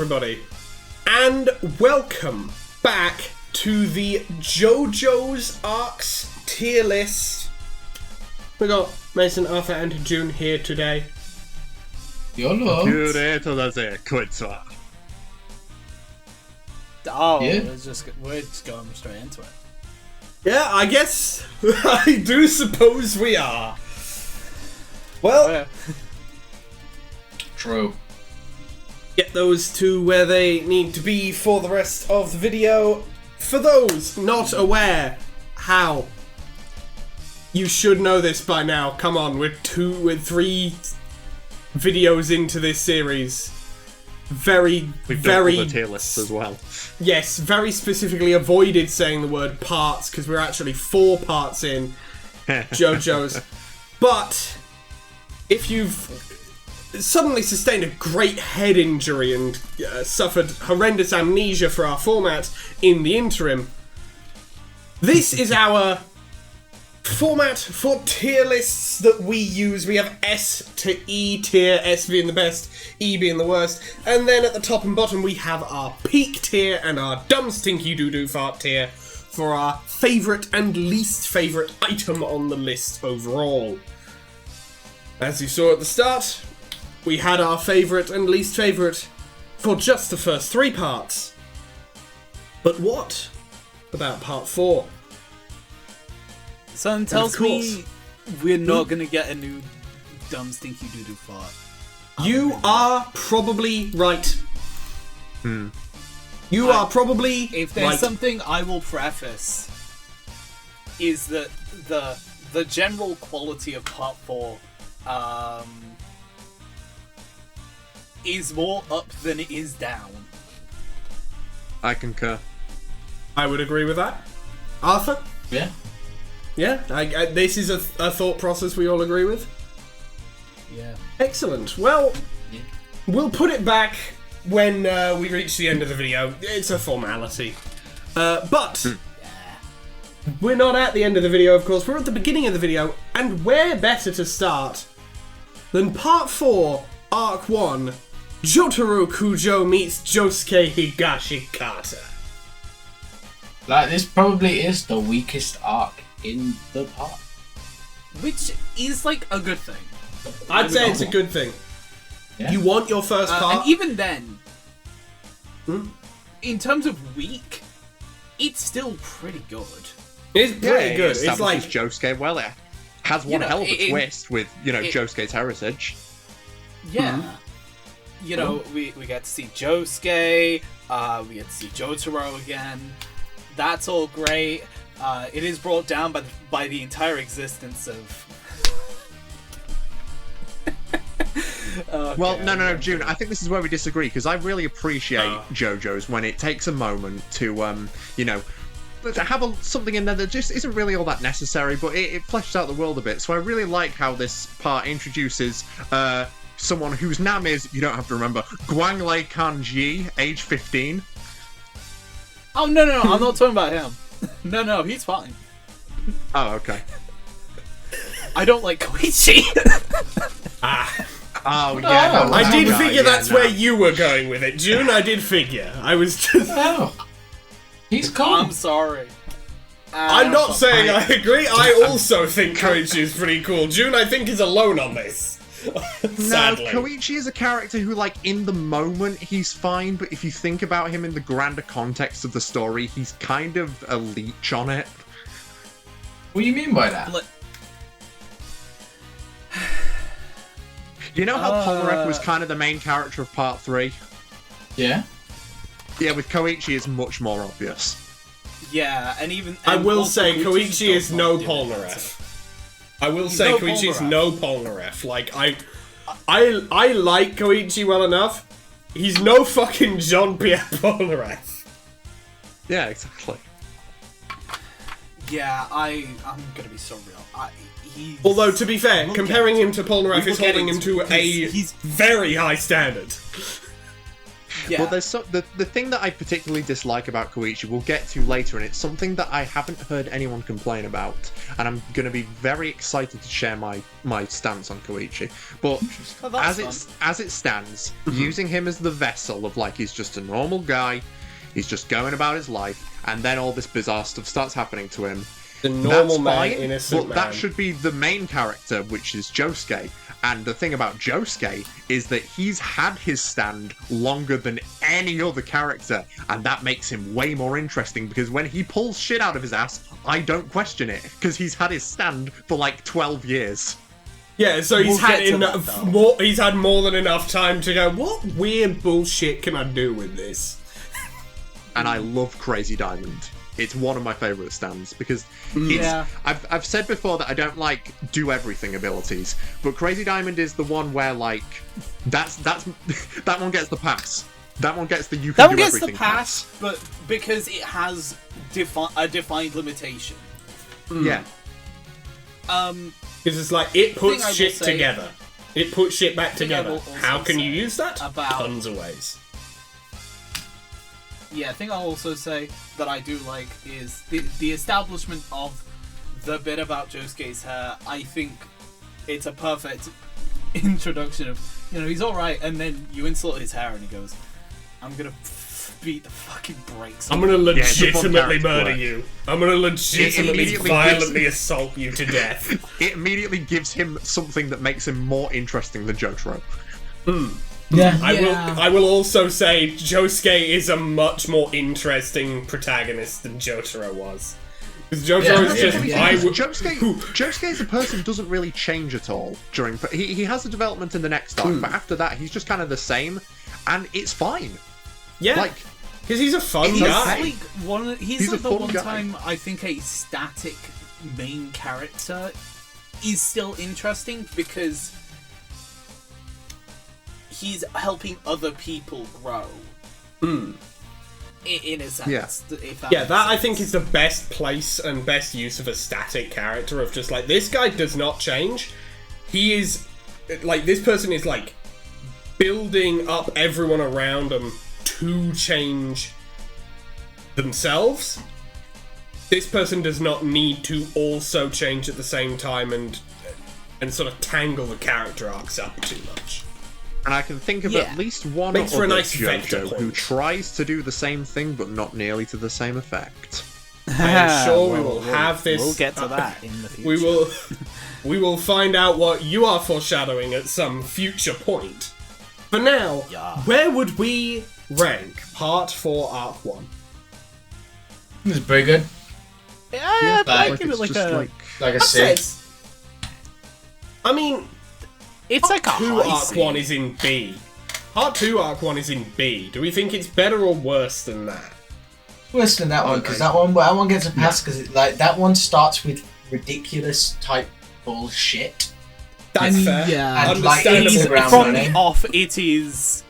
everybody, and welcome back to the JoJo's Arcs tier list. We got Mason, Arthur, and June here today. YOLO! Oh, Yeah. we're just going straight into it. Yeah, I guess I do suppose we are. Well, Yeah. True. get those to where they need to be for the rest of the video. For those not aware, how? You should know this by now. Come on, we're 3 videos into this series. We've done all the tier lists as well. Yes, very specifically avoided saying the word parts because we're actually 4 parts in JoJo's. But if you've suddenly sustained a great head injury and suffered horrendous amnesia for our format in the interim, this is our format for tier lists that we use. We have S to E tier, S being the best, E being the worst, and then at the top and bottom we have our peak tier and our dumb stinky doo-doo fart tier for our favourite and least favourite item on the list overall. As you saw at the start, we had our favourite and least favourite for just the first 3 parts. But what about part 4? Someone tells me we're not gonna get a new dumb stinky doo doo fart. You are probably right. You are probably If there's right. something I will preface, is that the general quality of part 4 is more up than it is down. I concur. I would agree with that. Arthur? Yeah. Yeah, this is a thought process we all agree with. Yeah. Excellent. Well, we'll put it back when we reach the end of the video. It's a formality. But we're not at the end of the video, of course. We're at the beginning of the video, and where better to start than Part 4, Arc 1, Jotaro Kujo meets Josuke Higashikata. Like, this probably is the weakest arc in the part. Which is like a good thing. I'd say it's a good thing. Yeah. You want your first part? And even then, in terms of weak, it's still pretty good. It's pretty good. It's It's like Josuke. Well, it has one hell of a twist with Josuke's heritage. Yeah. You know, we get to see Josuke, we get to see Jotaro again. That's all great. It is brought down by the entire existence of... Well, no, June, I think this is where we disagree, because I really appreciate JoJo's when it takes a moment to, to have something in there that just isn't really all that necessary, but it fleshes out the world a bit. So I really like how this part introduces someone whose name is, you don't have to remember, Guanglei Kanji, age 15. Oh, no, I'm not talking about him. No, he's fine. Oh, okay. I don't like Koichi. Oh, yeah. Oh, I did no, figure yeah, that's no. where you were going with it, June. I did figure. I was just... Oh. He's cool. I'm sorry. I'm not saying I agree. I also think Koichi is pretty cool. June, I think, is alone on this. Sadly. No, Koichi is a character who, like, in the moment, he's fine, but if you think about him in the grander context of the story, he's kind of a leech on it. What do you mean by that? You know how Polnareff was kind of the main character of Part 3? Yeah? Yeah, with Koichi, it's much more obvious. Yeah, and I will also say, Koichi's Koichi is no still not doing Polnareff. I will say no Koichi is Polnareff. no Polnareff. Like, I like Koichi well enough. He's no fucking Jean-Pierre Polnareff. Yeah, exactly. Yeah, I'm gonna be so real. Although, to be fair, comparing him to Polnareff We is will get holding him into to it, a he's- very high standard. Yeah. But there's the thing that I particularly dislike about Koichi, we'll get to later, and it's something that I haven't heard anyone complain about, and I'm going to be very excited to share my stance on Koichi. But as it stands, using him as the vessel of like he's just a normal guy, he's just going about his life, and then all this bizarre stuff starts happening to him. The normal That's man, fine, innocent but man. that should be the main character, which is Josuke. And the thing about Josuke is that he's had his stand longer than any other character, and that makes him way more interesting, because when he pulls shit out of his ass, I don't question it, because he's had his stand for like 12 years. Yeah, so he's We'll had get to enough. that, More, he's had more than enough time to go. What weird bullshit can I do with this? And I love Crazy Diamond. It's one of my favourite stands because it's. I've said before that I don't like do everything abilities, but Crazy Diamond is the one where like that's that one gets the pass. That one gets the you can That one do gets everything the pass, but because it has a defined limitation. Yeah. Because it's like it puts I will shit say- together. It puts shit back thing I together. will also How can you say use that? about- Tons of ways. Yeah, I think I'll also say that I do like is the establishment of the bit about Josuke's hair. I think it's a perfect introduction of, he's alright, and then you insult his hair and he goes, I'm gonna beat the fucking brakes. I'm gonna it's a fun legitimately character murder work. you. I'm gonna legitimately immediately violently gives- assault you to death. It immediately gives him something that makes him more interesting than Jotaro. Yeah. I will also say Josuke is a much more interesting protagonist than Jotaro was. Because Jotaro is just Josuke as a person doesn't really change at all during. He has a development in the next arc, but after that he's just kind of the same, and it's fine. yeah, Like, because he's a fun He's guy. like he's He's like a the fun one guy. time I think a static main character is still interesting because he's helping other people grow. In a sense. Yeah. If that Yeah, makes that I sense. think is the best place and best use of a static character of just like, this guy does not change. He is, like, this person is like building up everyone around them to change themselves. This person does not need to also change at the same time and sort of tangle the character arcs up too much. and I can think of Yeah. at least one Makes for a other nice vector JoJo point. who tries to do the same thing, but not nearly to the same effect. I am sure we will have this. We'll get to that in the future. We will find out what you are foreshadowing at some future point. For now, where would we rank Part 4 Arc 1? It's pretty good. Yeah, I like give it it's like just a. Like I I'd say said, it's- I mean, It's like a Part 2 high Arc C. 1 is in B. Part 2 Arc 1 is in B. Do we think it's better or worse than that? worse than that one because that one gets a pass because that one starts with ridiculous type bullshit. That's fair. Yeah, And, like, Understandable. it's around from running. the off, it is.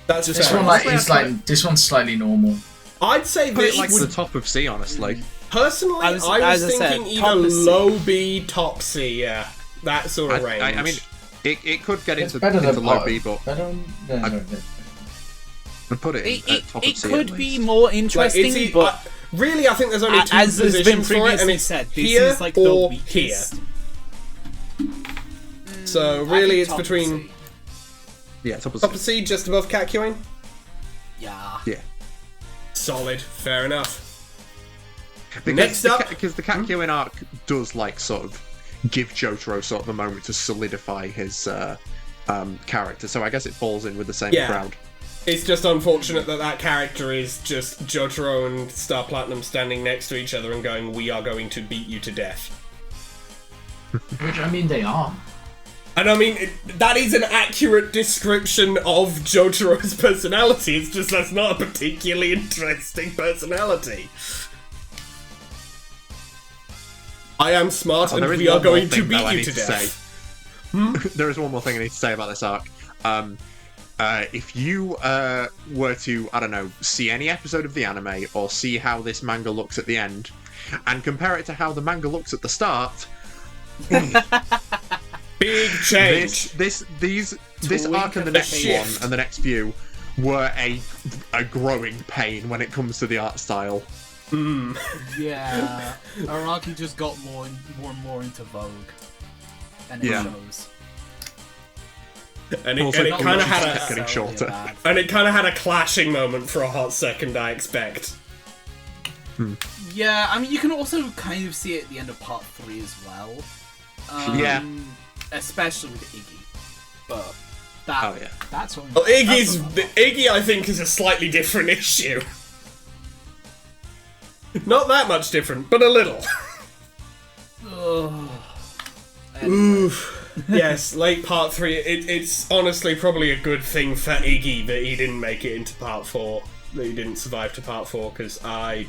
That's This fair. one this one's slightly normal. I'd say Put it this like would the top of C, honestly. personally. I was- I was as I said, thinking top either of C. low B, top C. Yeah, that sort of range. I mean, it could get It's into better than low bottom. B, but Better no. I'd put it at top of It C. could at be least. more Like, interesting, but really, I think there's only two as has been positions for it, and previously it's said, this here is like the or weakest. here. So I really, think it's top between C. Yeah, top of top of C. C, just above Kakyoin. Yeah. Yeah. Solid, fair enough. Next up- because the Kakyoin arc does like sort of give Jotaro sort of a moment to solidify his character, so I guess it falls in with the same Yeah. crowd. It's just unfortunate that character is just Jotaro and Star Platinum standing next to each other and going, "We are going to beat you to death." Which I mean they are. And I mean, that is an accurate description of Jotaro's personality. It's just that's not a particularly interesting personality. I am smart, Oh, and there is we are one more going to thing, though, beat I you need to to death. There is one more thing I need to say about this arc. If you were to, I don't know, see any episode of the anime or see how this manga looks at the end, and compare it to how the manga looks at the start, Big change. This arc and the next one and the next few were a growing pain when it comes to the art style. Yeah, Araki just got more and more into vogue, and it shows. And it kind of had getting shorter. And it kind of had a clashing moment for a hot second, I expect. Yeah, I mean, you can also kind of see it at the end of part 3 as well. Especially with Iggy. But that's what. Well, Iggy, I think, is a slightly different issue. Not that much different, but a little. Oof. Yes, late part 3. It's honestly probably a good thing for Iggy that he didn't make it into part 4. That he didn't survive to part 4, because I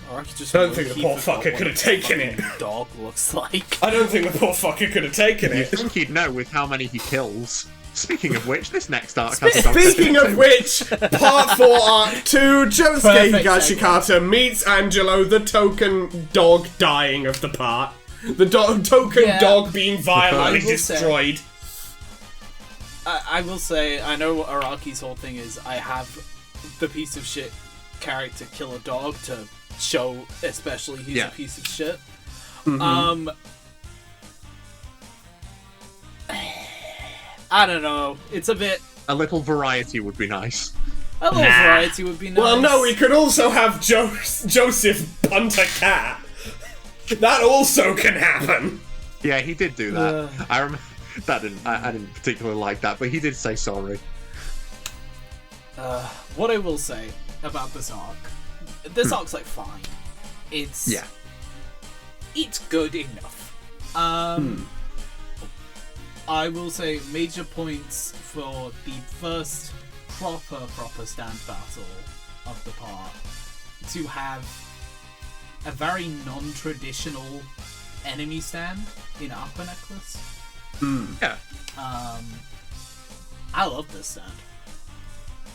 don't think the poor fucker could have taken it. Dog looks like. I don't think the poor fucker could have taken it. You think he'd know with how many he kills. Speaking of which, this next arc has a dog. Speaking of which, part 4, arc 2, Josuke Higashikata meets Angelo, the token dog dying of the part. The token dog being violently destroyed. I will say, I know Araki's whole thing is, I have the piece of shit character kill a dog to show, especially he's a piece of shit. I don't know. It's a bit. A little variety would be nice. A little variety would be nice. Well, no, we could also have Joseph punt a cat. That also can happen. Yeah, he did do that. I remember that. I didn't particularly like that, but he did say sorry. What I will say about this arc's like fine. It's good enough. I will say major points for the first proper stand battle of the part to have a very non-traditional enemy stand in Aqua Necklace. Yeah. I love this stand.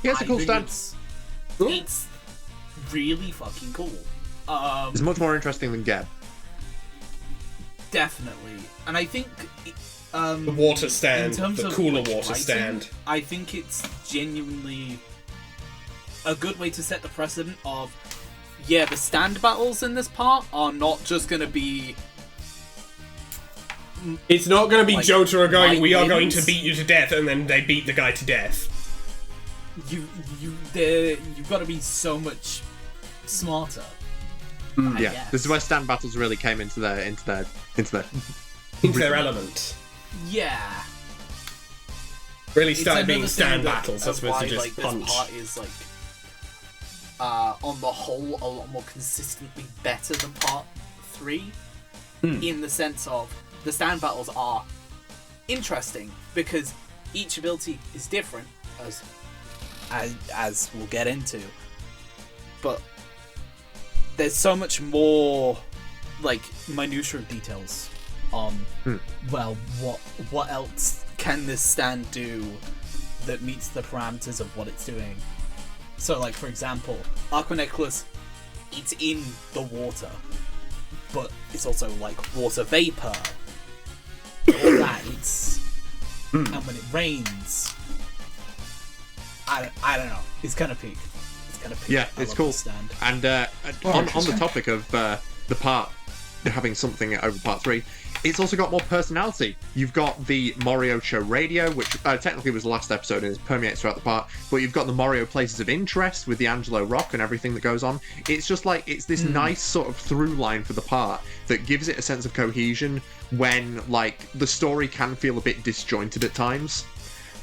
Yeah, it's a cool stand. It's really fucking cool. It's much more interesting than Geb. Definitely. And I think the water stand, the cooler water writing, stand. I think it's genuinely a good way to set the precedent of, the stand battles in this part are not just going to be... It's not going to be Jotaro going, we are going to beat you to death, and then they beat the guy to death. You've got to be so much smarter. This is where stand battles really came into their element. Yeah. Really started being stand battles as opposed to just punch. This part is on the whole a lot more consistently better than part 3 in the sense of the stand battles are interesting because each ability is different as we'll get into, but there's so much more minutiae details on what else can this stand do that meets the parameters of what it's doing. So for example, Aqua Necklace, it's in the water, but it's also water vapor. All that, and when it rains, I don't know. It's kind of peak. Yeah, it's cool. Stand. And on the topic of the part having something over part 3, it's also got more personality. You've got the Moriocho radio, which technically was the last episode and it permeates throughout the part, but you've got the Morio places of interest with the Angelo rock and everything that goes on. It's just it's this nice sort of through line for the part that gives it a sense of cohesion when the story can feel a bit disjointed at times,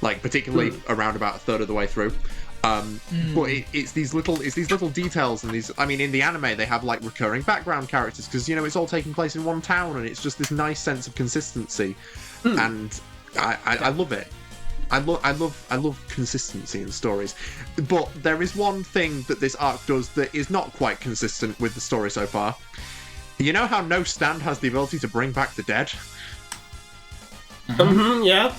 particularly around about a third of the way through. But it's these little details, and these. I mean, in the anime, they have recurring background characters because it's all taking place in one town, and it's just this nice sense of consistency, and I love it. I love consistency in stories, but there is one thing that this arc does that is not quite consistent with the story so far. You know how no stand has the ability to bring back the dead? Yeah.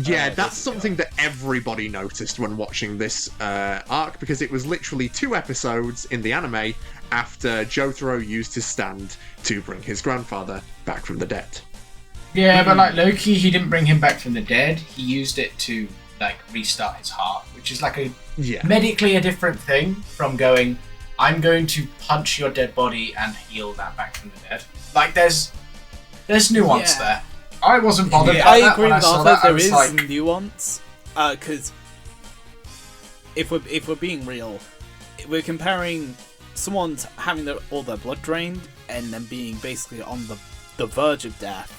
Yeah, that's something that everybody noticed when watching this arc, because it was literally 2 episodes in the anime after Jotaro used his stand to bring his grandfather back from the dead. Yeah, but like Loki, he didn't bring him back from the dead. He used it to like restart his heart, which is like medically a different thing from going, I'm going to punch your dead body and heal that back from the dead. Like there's nuance there. I wasn't bothered by that. I agree with Arthur. There is nuance, because if we're being real, we're comparing someone having all their blood drained and then being basically on the verge of death.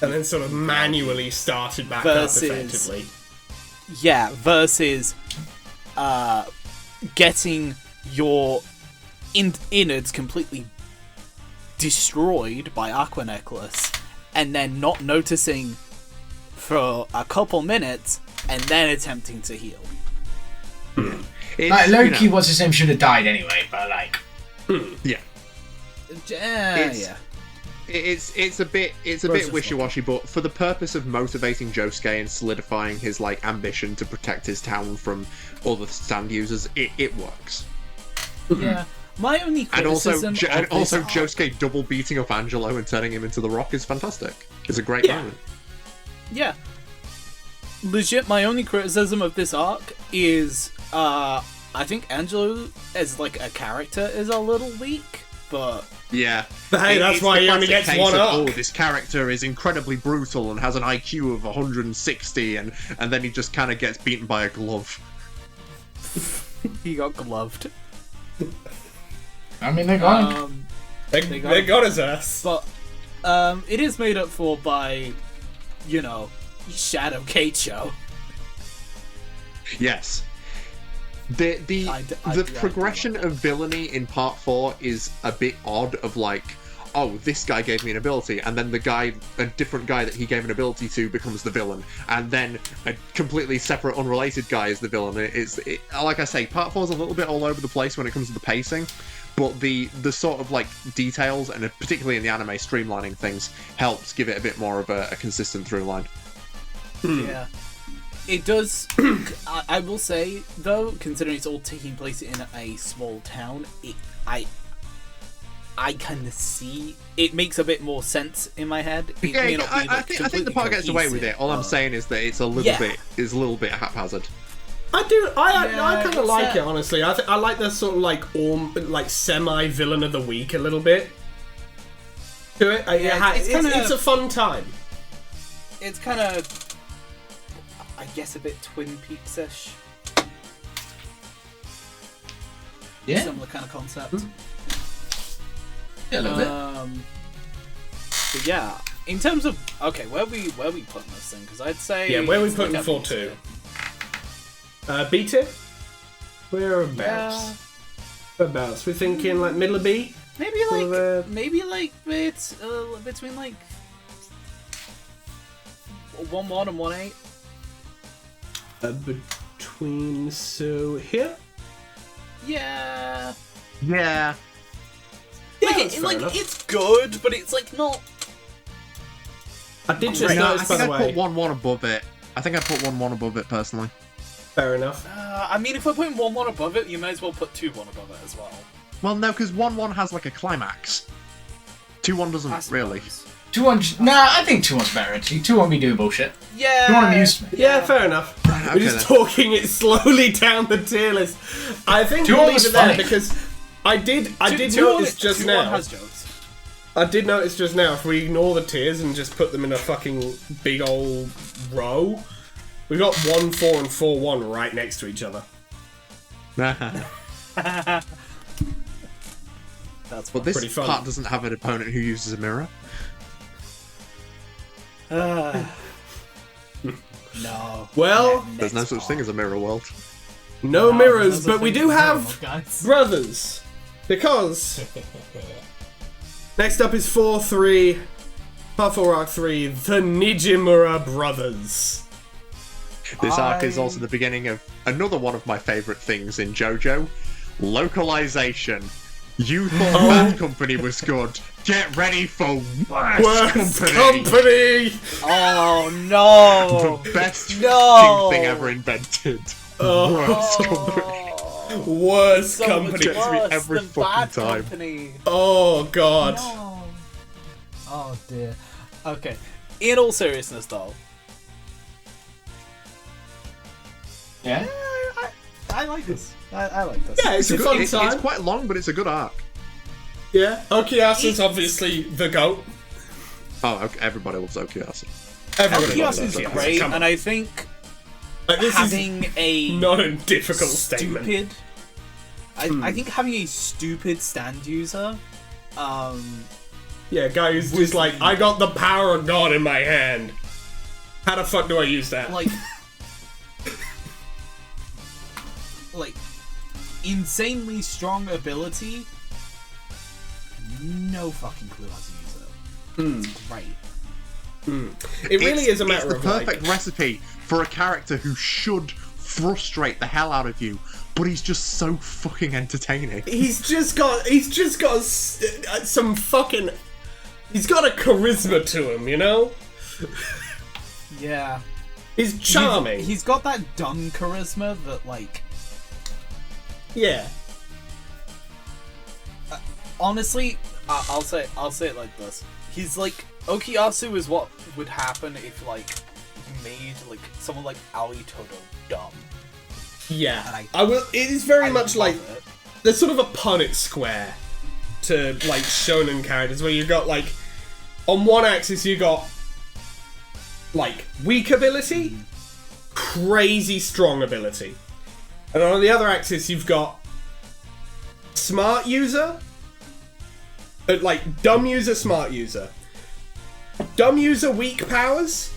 And then sort of manually started back up effectively. Yeah, versus getting your innards completely destroyed by Aqua Necklace and then not noticing for a couple minutes and then attempting to heal. Like Loki, what's his name, should have died anyway, but like... Yeah. Yeah. It's a bit wishy-washy, but for the purpose of motivating Josuke and solidifying his like ambition to protect his town from other stand users, it works. Yeah. My only criticism and also Josuke double beating up Angelo and turning him into the Rock is fantastic. It's a great moment. Yeah. Legit, my only criticism of this arc is I think Angelo as like a character is a little weak, but yeah. But hey, that's why he only gets one arc. Oh, this character is incredibly brutal and has an IQ of 160, and then he just kind of gets beaten by a glove. He got gloved. I mean, they got him. They got his ass. But it is made up for by, Shadow Keicho. Yes. The progression of villainy in part 4 is a bit odd, of like, oh, this guy gave me an ability, and then a different guy that he gave an ability to becomes the villain, and then a completely separate, unrelated guy is the villain. Like I say, part 4 is a little bit all over the place when it comes to the pacing, but the sort of like details, and particularly in the anime, streamlining things helps give it a bit more of a consistent through line. Yeah. It does. I will say though, considering it's all taking place in a small town, I kind of see it makes a bit more sense in my head. It may not be, I think the part gets away with it. All I'm saying is that it's a little bit haphazard. I kind of like it, honestly. I like the sort of like semi-villain of the week a little bit to it. It's a fun time. It's kind of, I guess, a bit Twin Peaks-ish. Yeah. Similar kind of concept. Yeah, a little bit. But yeah, in terms of where are we putting this thing? Because I'd say where are we putting 4-2? B tier? Whereabouts? Whereabouts? We're thinking like middle of B? Maybe it's between like 1-1 and 1-8. Between here? Yeah. Yeah. It's good, but it's like not. I did just notice, by the way. I think I'd put 1-1 above it. I think I'd put 1-1 above it personally. Fair enough. I mean, if we're putting 1-1 above it, you may as well put 2-1 above it as well. Well, no, because 1-1 has like a climax. 2-1 doesn't really. 2-1. Nah, I think 2-1's better actually. 2-1 be doing bullshit. Yeah. 2-1 amused me. Yeah, fair enough. We're just talking it slowly down the tier list. I think we'll leave it there because I did notice just now. Has jokes. I did notice just now, if we ignore the tiers and just put them in a fucking big old row, we got 1-4 and 4-1 right next to each other. That's but pretty this fun. part doesn't have an opponent who uses a mirror. No. Well, there's no such thing as a mirror world. No mirrors, but we do have brothers. Because next up is 4-3, Part 4 Arc 3, the Nijimura Brothers. This arc is also the beginning of another one of my favourite things in JoJo, localization. You thought Bad Company was good. Get ready for Worst Company! Oh no! The best thing ever invented. Worst Company. Worst Company. Gets me every fucking time. Company. Oh god. No. Oh dear. Okay. in all seriousness, though. Yeah? I like this. I like this. Yeah, it's a fun time. It's quite long, but it's a good arc. Yeah, Okuyasu's obviously the GOAT. Oh, okay. Everybody loves Okuyasu. Everybody loves Okuyasu's Okuyasu. great, Come on. and I think Like, this having a not a difficult statement. stupid... I think having a stupid stand user... Yeah, guy who's just like, I got the power of God in my hand. How the fuck do I use that? like insanely strong ability, no fucking clue how to use it. It's great. It really is a matter it's of the perfect like, recipe for a character who should frustrate the hell out of you, but he's just so fucking entertaining. he's just got some fucking, he's got a charisma to him, you know? Yeah. He's charming. He's got that dumb charisma that, like, yeah. honestly, I'll say it like this. He's like, Okuyasu is what would happen if, like, you made, like, someone like Aoi Todo dumb. Yeah. And I will. It is very much love like, it. there's sort of a Punnett square to, like, shonen characters where you've got, like, on one axis you got, like, weak ability, crazy strong ability. And on the other axis you've got smart user, like, dumb user, smart user. Dumb user, weak powers,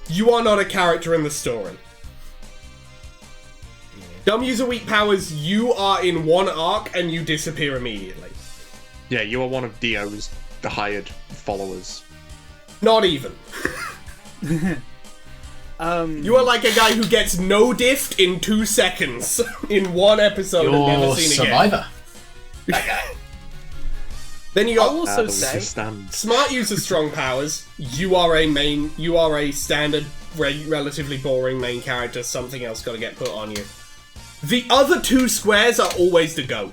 you are not a character in the story. Dumb user, weak powers, you are in one arc and you disappear immediately. Yeah, you are one of Dio's hired followers. Not even. You are like a guy who gets no diffed in 2 seconds in one episode and never You're seen Survivor. That guy. Then you got I'll also That say, stands. smart user, strong powers. You are a standard, relatively boring main character. Something else got to get put on you. The other 2 squares are always the GOAT.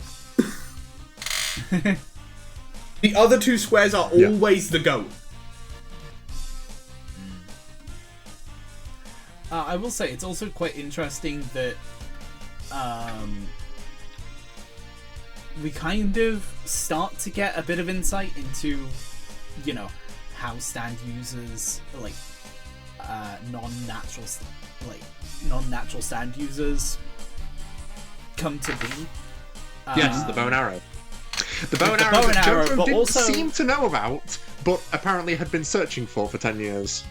The other 2 squares are always the GOAT. I will say it's also quite interesting that we kind of start to get a bit of insight into, you know, how stand users, like, non-natural stand users come to be. Yes, the bow and arrow. The bow and The arrow bow and that arrow, Jojo but didn't also- seem to know about, but apparently had been searching for 10 years.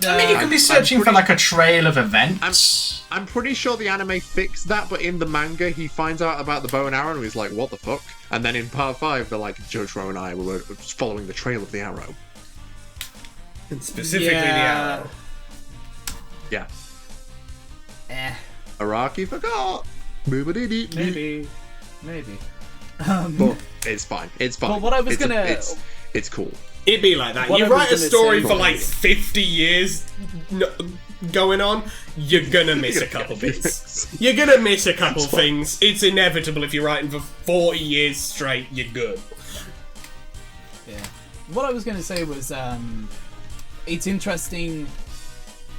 I mean, you could be searching for, like, a trail of events. I'm pretty sure the anime fixed that, but in the manga, he finds out about the bow and arrow and he's like, what the fuck? And then in part 5, they're like, Jotaro and I were following the trail of the arrow. Specifically the arrow. Yeah. Eh, Araki forgot. maybe. But it's fine. It's fine. But what I was It's cool. It'd be like that. What You I was write a gonna story say for was- like 50 years going on, you're gonna miss a couple bits. You're gonna miss a couple things. It's inevitable if you're writing for 40 years straight, you're good. Yeah. What I was going to say was, it's interesting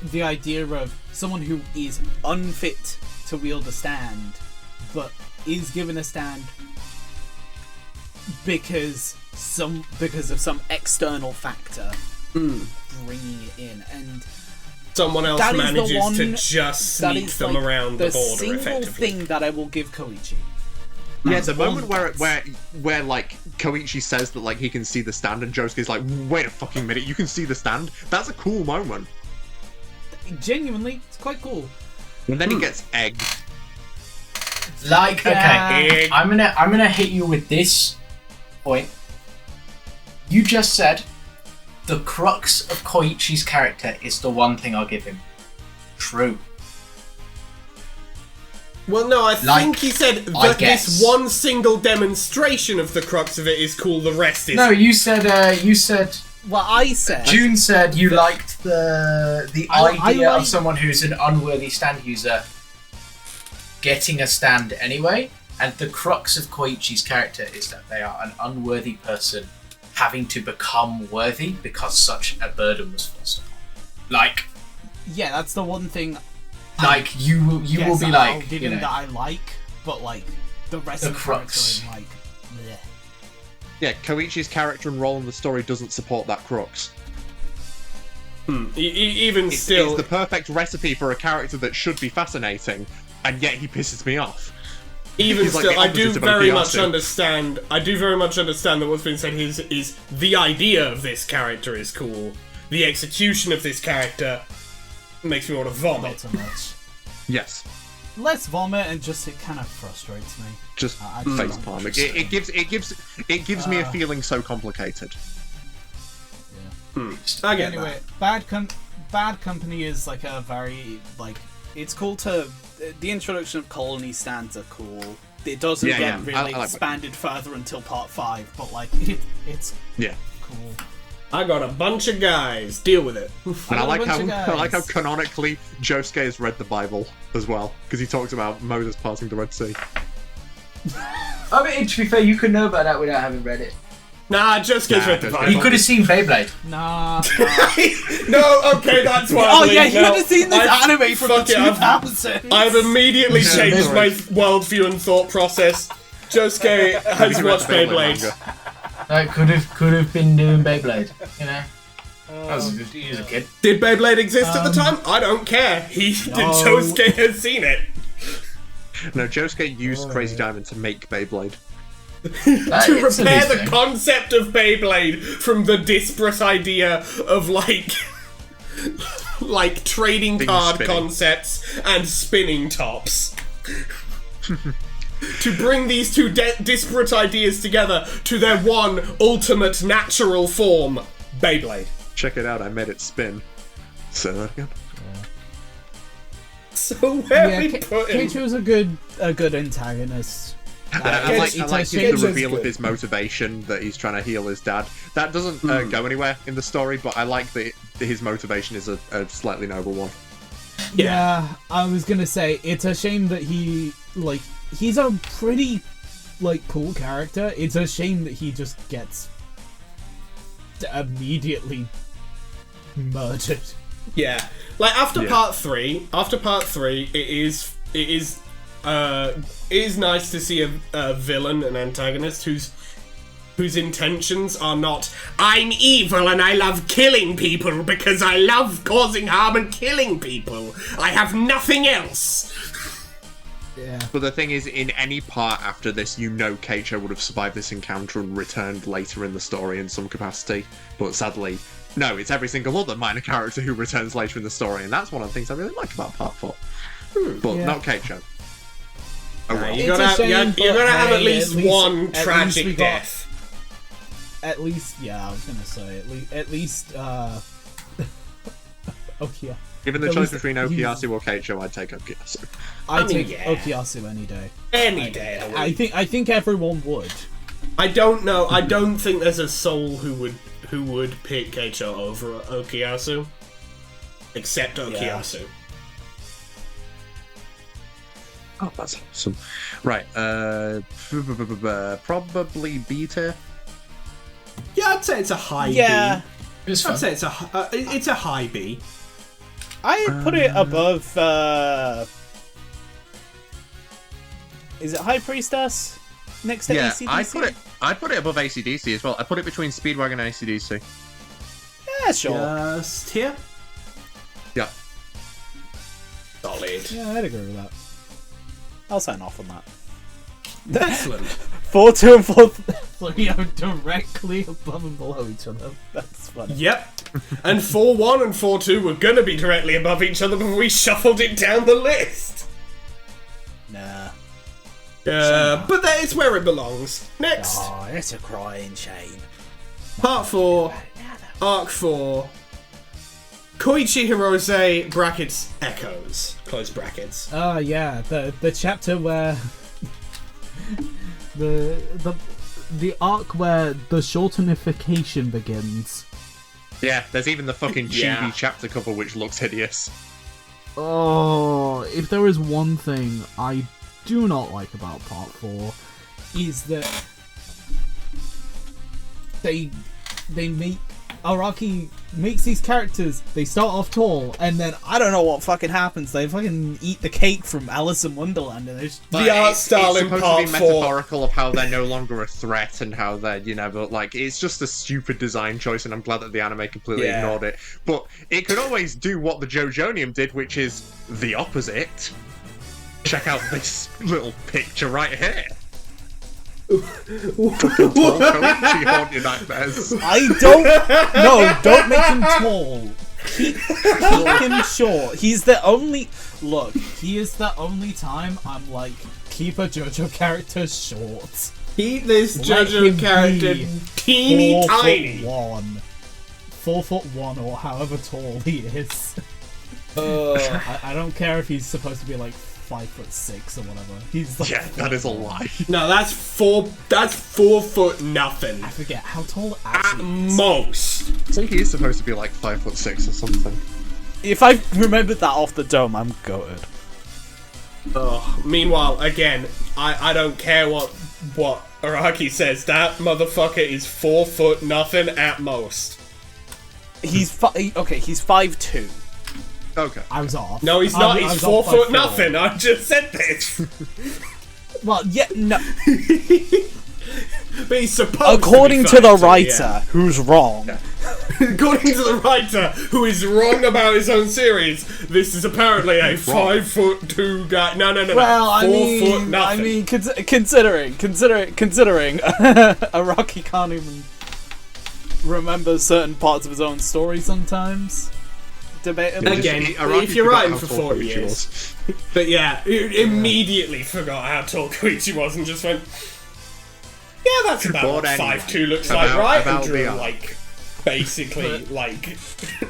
the idea of someone who is unfit to wield a stand, but is given a stand because of some external factor bringing it in, and Someone else that is the manages one to just that sneak is, them like, around the border single effectively. thing that I will give Koichi. Yeah, the moment That's- where like Koichi says that like he can see the stand and Josuke's like, wait a fucking minute, you can see the stand? That's a cool moment. Genuinely, it's quite cool. And then he gets egged. Like, okay, Yeah. I'm gonna hit you with this point. You just said the crux of Koichi's character is the one thing I'll give him. True. Well, no, I Like, think he said I that guess. this one single demonstration of the crux of it is cool, the rest is... No, you said Well, I said... June said you liked the I idea like- of someone who's an unworthy stand user getting a stand anyway, and the crux of Koichi's character is that they are an unworthy person having to become worthy because such a burden was forced upon. Like, yeah, that's the one thing. Like you will be like, I'll give him that I like, but like the rest of the crux. character, like, bleh. Yeah, Koichi's character and role in the story doesn't support that crux. Even still, it's the perfect recipe for a character that should be fascinating, and yet he pisses me off. Even He's like still, the I do opposite of very Okiyasu. much understand. I do very much understand that what's been said is the idea of this character is cool. The execution of this character makes me want to vomit. Not so much. Yes. Less vomit and just it kind of frustrates me. Just face palm. It gives me a feeling so complicated. I get Anyway, that. Bad Company is like a very like it's cool to the introduction of colony stands are cool. It doesn't get really I like expanded further until part 5, but like it's cool. I got a bunch of guys. Deal with it. And I like bunch how of guys. canonically Josuke has read the Bible as well, because he talks about Moses passing the Red Sea. I mean, to be fair, you could know about that without having read it. Nah, Josuke's read the Bible. You could have seen Beyblade. Nah. No, okay, that's why. Oh yeah, you would have seen this anime from the 2000s. I've immediately changed my worldview and thought process. Josuke has watched Beyblade. Like, could have been doing Beyblade, you know? He was a kid. Did Beyblade exist at the time? I don't care. Josuke has seen it. No, Josuke used Crazy Diamond to make Beyblade. To repair the concept of Beyblade from the disparate idea of like trading card concepts and spinning tops. To bring these two disparate ideas together to their one ultimate natural form, Beyblade. Check it out, I made it spin. Say that again. So where we put him? Keiichi's a good antagonist. I like the reveal good. of his motivation that he's trying to heal his dad. That doesn't go anywhere in the story, but I like that his motivation is a slightly noble one. Yeah, I was gonna say it's a shame that he's a pretty cool character. It's a shame that he just gets immediately murdered. Yeah, like after part 3, it is nice to see a villain, an antagonist whose intentions are not I'm evil and I love killing people because I love causing harm and killing people. I have nothing else. Yeah. But the thing is, in any part after this, Keiichi would have survived this encounter and returned later in the story in some capacity. But sadly, no, it's every single other minor character who returns later in the story, and that's one of the things I really like about part 4. But not Keiichi. Oh well. You're gonna have at least one tragic death. At least, yeah, I was gonna say at least. Oh yeah. Given the choice between Okiyasu or Keiichi, I'd take Okiyasu. I'd take Okiyasu any day. Any day of the week. I think everyone would. I don't know. I don't think there's a soul who would pick Keiichi over Okiyasu, except Okiyasu. Yeah. Oh, that's awesome. Right, probably B tier. Yeah, I'd say it's a high B. I'd say it's a high B. I put it above. Is it High Priestess next to AC/DC? I'd put it above AC/DC as well. I put it between Speedwagon and AC/DC. Yeah, sure. Just here. Yeah. Solid. Yeah, I'd agree with that. I'll sign off on that. Excellent. 4-2 and 4-3 are directly above and below each other. That's funny. Yep. And 4-1 and 4-2 were gonna be directly above each other before we shuffled it down the list. Nah. But that is where it belongs. Next. Oh, it's a crying shame. Part 4. Arc 4. Koichi Hirose brackets echoes close brackets. Oh yeah, the chapter where the arc where the shortenification begins. Yeah, there's even the fucking chibi chapter cover which looks hideous. Oh, if there is one thing I do not like about part 4 is that they make Araki makes these characters. They start off tall, and then I don't know what fucking happens. They fucking eat the cake from Alice in Wonderland, and the art style in supposed part to be 4. metaphorical of how they're no longer a threat and how they're, but like it's just a stupid design choice, and I'm glad that the anime completely ignored it. But it could always do what the JoJonium did, which is the opposite. Check out this little picture right here. Fucking tall Koichi haunt your nightmares. Don't make him tall. Keep him short. He is the only time I'm like, keep a JoJo character short. Keep this JoJo character teeny tiny. 4'1", or however tall he is. I don't care if he's supposed to be like 5'6" or whatever. He's like that is a lie. No, that's 4 foot nothing. I forget how tall at actually is. most. I think he is supposed to be like 5'6" or something. If I remembered that off the dome, I'm gutted. Meanwhile, again, I don't care what Araki says. That motherfucker is 4 foot nothing at most. He's 5'2". Okay. I was off. No, he's not. He's 4 foot nothing. I just said this. Well, yeah, no. But he's supposed According to the be writer, who's wrong. Yeah. According to the writer, who is wrong about his own series, this is apparently a 5'2" guy. No. Well, 4 foot nothing. I mean, considering Araki can't even remember certain parts of his own story sometimes. Debatably. Again, if you're writing for 40 years. But yeah, immediately forgot how tall Koichi was and just went, yeah, that's about what 5'2" looks like, right? And drew, like, basically, like,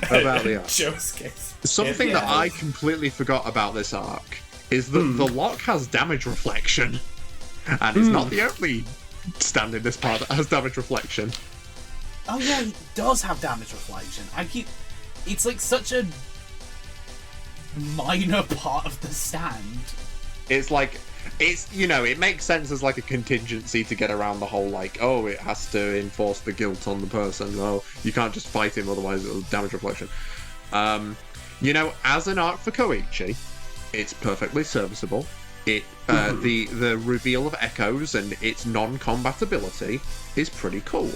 about the arc. Josuke. Something that I completely forgot about this arc is that the lock has damage reflection. And it's not the only stand in this part that has damage reflection. Oh yeah, he does have damage reflection. It's like such a minor part of the stand. It's like, it makes sense as like a contingency to get around the whole like, oh, it has to enforce the guilt on the person. Oh, you can't just fight him, otherwise it'll damage reflection. As an arc for Koichi, it's perfectly serviceable. The reveal of echoes and its non-combatability is pretty cool.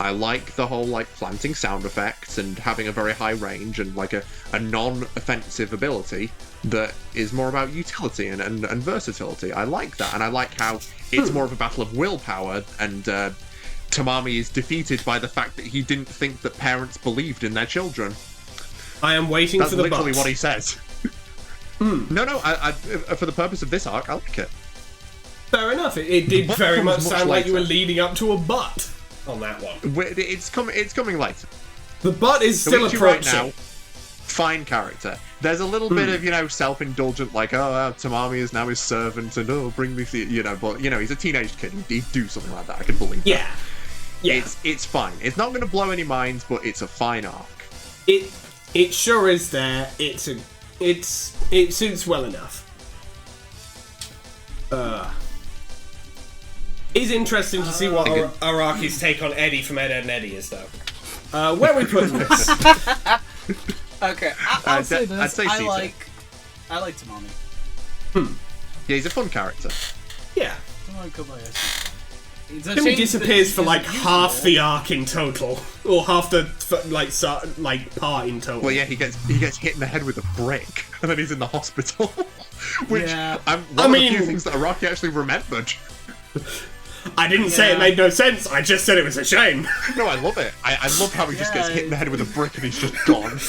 I like the whole like planting sound effects and having a very high range and like a non-offensive ability that is more about utility and versatility. I like that, and I like how it's more of a battle of willpower, and Tamami is defeated by the fact that he didn't think that parents believed in their children. I am waiting for the That's literally butt. what he says. No, I for the purpose of this arc, I like it. Fair enough. It did very much sound like you were later. leading up to a butt on that one. It's coming later. The butt is still Koichi right approaching. now, fine character. There's a little bit of, self-indulgent, like, Tamami is now his servant, and bring me, but, he's a teenage kid. He'd do something like that. I can believe that. Yeah. It's fine. It's not going to blow any minds, but it's a fine arc. It sure is there. It suits well enough. It's interesting to see what Araki's take on Eddie from Ed, Edd n Eddy is, though. Where are we putting this? Okay, I'll say this. I'd say I Caesar. like Tamami. Yeah, he's a fun character. Yeah. I like Kobayashi. It's a Then he shame disappears that for he like isn't half usable. the arc in total, or half the part in total. Well, yeah, he gets hit in the head with a brick, and then he's in the hospital. Which Yeah. one of the few things that Araki actually remembered. I didn't say it made no sense. I just said it was a shame. No, I love it. I love how he just gets hit in the head with a brick and he's just gone.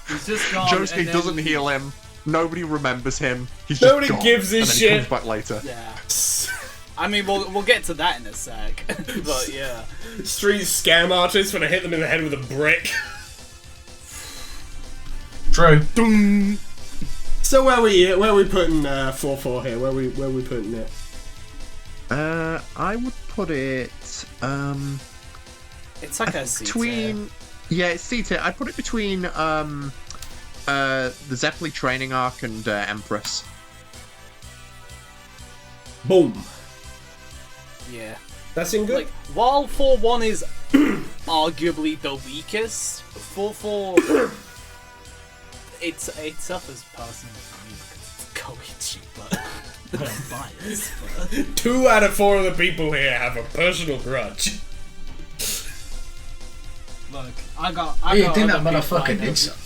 He's just gone. Josuke and then- doesn't heal him. Nobody remembers him. He's Nobody just gone. gives a and then shit. He comes back later. Yeah. I mean, we'll get to that in a sec. But yeah. Street scam artists when I hit them in the head with a brick. True. So where we putting 4-4 here? Where we putting it? I would put it It's like a C between. Yeah, it's C tier. I'd put it between the Zeppeli training arc and Empress. Boom. Yeah. That's in good. Like, while 4-1 is arguably the weakest, 4-4 it suffers personally for me because it's Koichi, but I'm biased. But... 2 out of 4 of the people here have a personal grudge. Look, I You got think that other people motherfucker I know did something?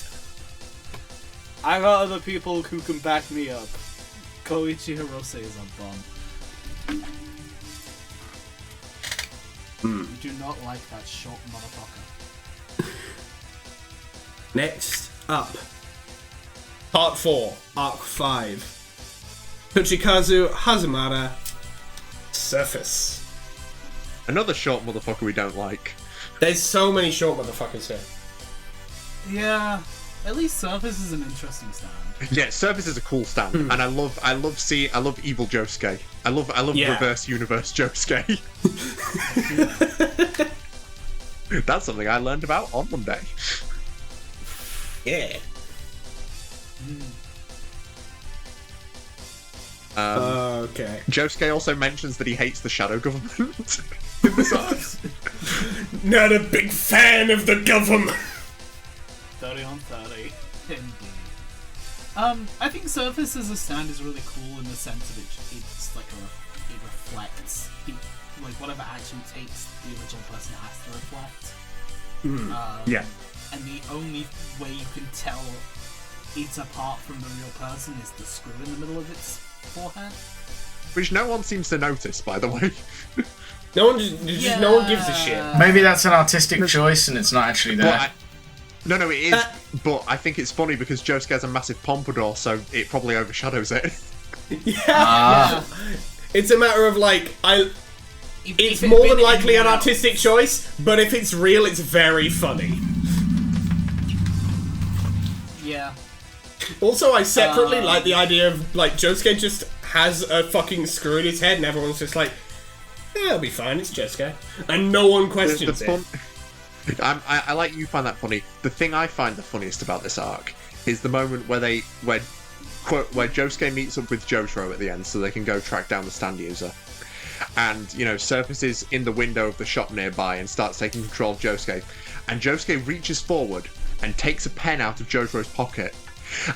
I got other people who can back me up. Koichi Hirose is on bomb. You do not like that short motherfucker. Next up, Part 4, Arc 5. Tochikazu, Hazamada, Surface. Another short motherfucker we don't like. There's so many short motherfuckers here. Yeah, at least Surface is an interesting stand. Yeah, Surface is a cool stand, and I love evil Josuke. I love reverse universe Josuke. That's something I learned about on Monday. Yeah. Okay. Josuke also mentions that he hates the shadow government in this arc. Not a big fan of the government. 30 on 30. Indeed. I think Surface as a stand is really cool in the sense of it's like it reflects like whatever action takes the original person has to reflect. Yeah. And the only way you can tell it's apart from the real person is the screw in the middle of its forehead. Which no one seems to notice, by the way. No one gives a shit. Maybe that's an artistic choice and it's not actually there. No, it is. But I think it's funny because Josuke has a massive pompadour, so it probably overshadows it. Yeah. It's a matter of like it's if more it'd than been likely an anyone artistic choice, but if it's real, it's very funny. Yeah. Also, I separately like the idea of like Josuke just has a fucking screw in his head, and everyone's just like, "Yeah, it'll be fine. It's Josuke," and no one questions it. I like you find that funny. The thing I find the funniest about this arc is the moment where Josuke meets up with Jotaro at the end, so they can go track down the stand user. And surfaces in the window of the shop nearby and starts taking control of Josuke. And Josuke reaches forward and takes a pen out of Jotaro's pocket.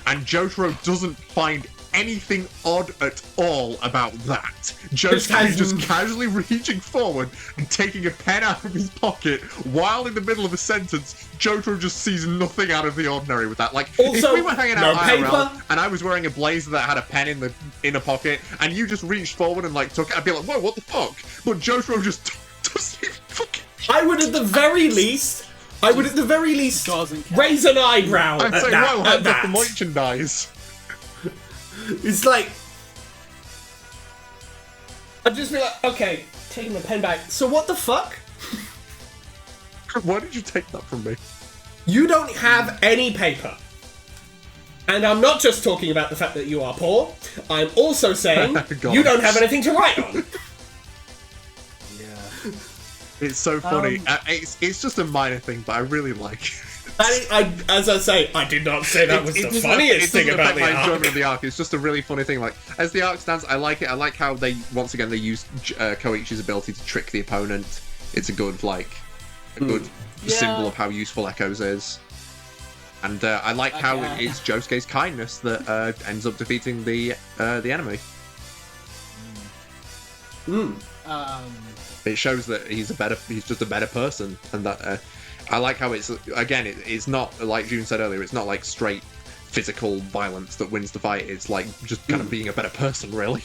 And Jotaro doesn't find anything odd at all about that. Josuke is just casually reaching forward and taking a pen out of his pocket while in the middle of a sentence. Jotaro just sees nothing out of the ordinary with that. Like, also, if we were hanging out IRL paper, and I was wearing a blazer that had a pen in the inner pocket and you just reached forward and like took it, I'd be like, whoa, what the fuck? But Jotaro just doesn't fucking... I would at the very least raise an eyebrow I'd at say, that. whoa, hands off the merchandise. It's like, I'd just be like, okay, taking the pen back. So what the fuck? Why did you take that from me? You don't have any paper. And I'm not just talking about the fact that you are poor. I'm also saying you don't have anything to write on. Yeah. It's so funny. It's just a minor thing, but I really like it. As I say, I did not say that was the funniest thing about the arc. Enjoyment of the arc. It's just a really funny thing. Like, as the arc stands, I like it. I like how they use Koichi's ability to trick the opponent. It's a good symbol of how useful Echoes is. And I like how it's Josuke's kindness that ends up defeating the enemy. It shows that he's just a better person, and that I like how it's not like June said earlier. It's not like straight physical violence that wins the fight. It's like just kind of being a better person, really.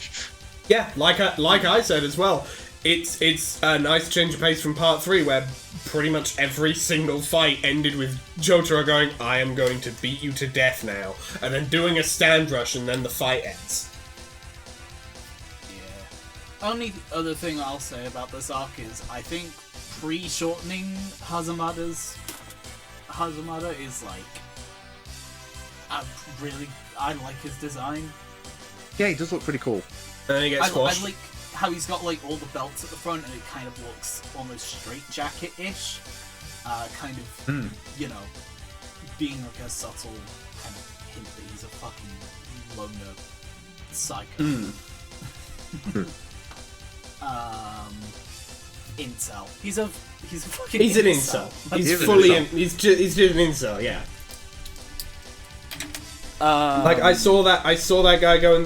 Yeah, like I said as well. It's a nice change of pace from part 3, where pretty much every single fight ended with Jotaro going, "I am going to beat you to death now," and then doing a stand rush, and then the fight ends. Yeah. Only other thing I'll say about this arc is I think pre-shortening Hazamada is like I like his design. Yeah, he does look pretty cool. And then he gets squashed. I like how he's got like all the belts at the front and it kind of looks almost straight jacket-ish. Kind of, being like a subtle kind of hint that he's a fucking loner psycho. incel. He's a fucking. He's an incel. He's fully in. He's just an incel. Yeah. Like I saw that guy going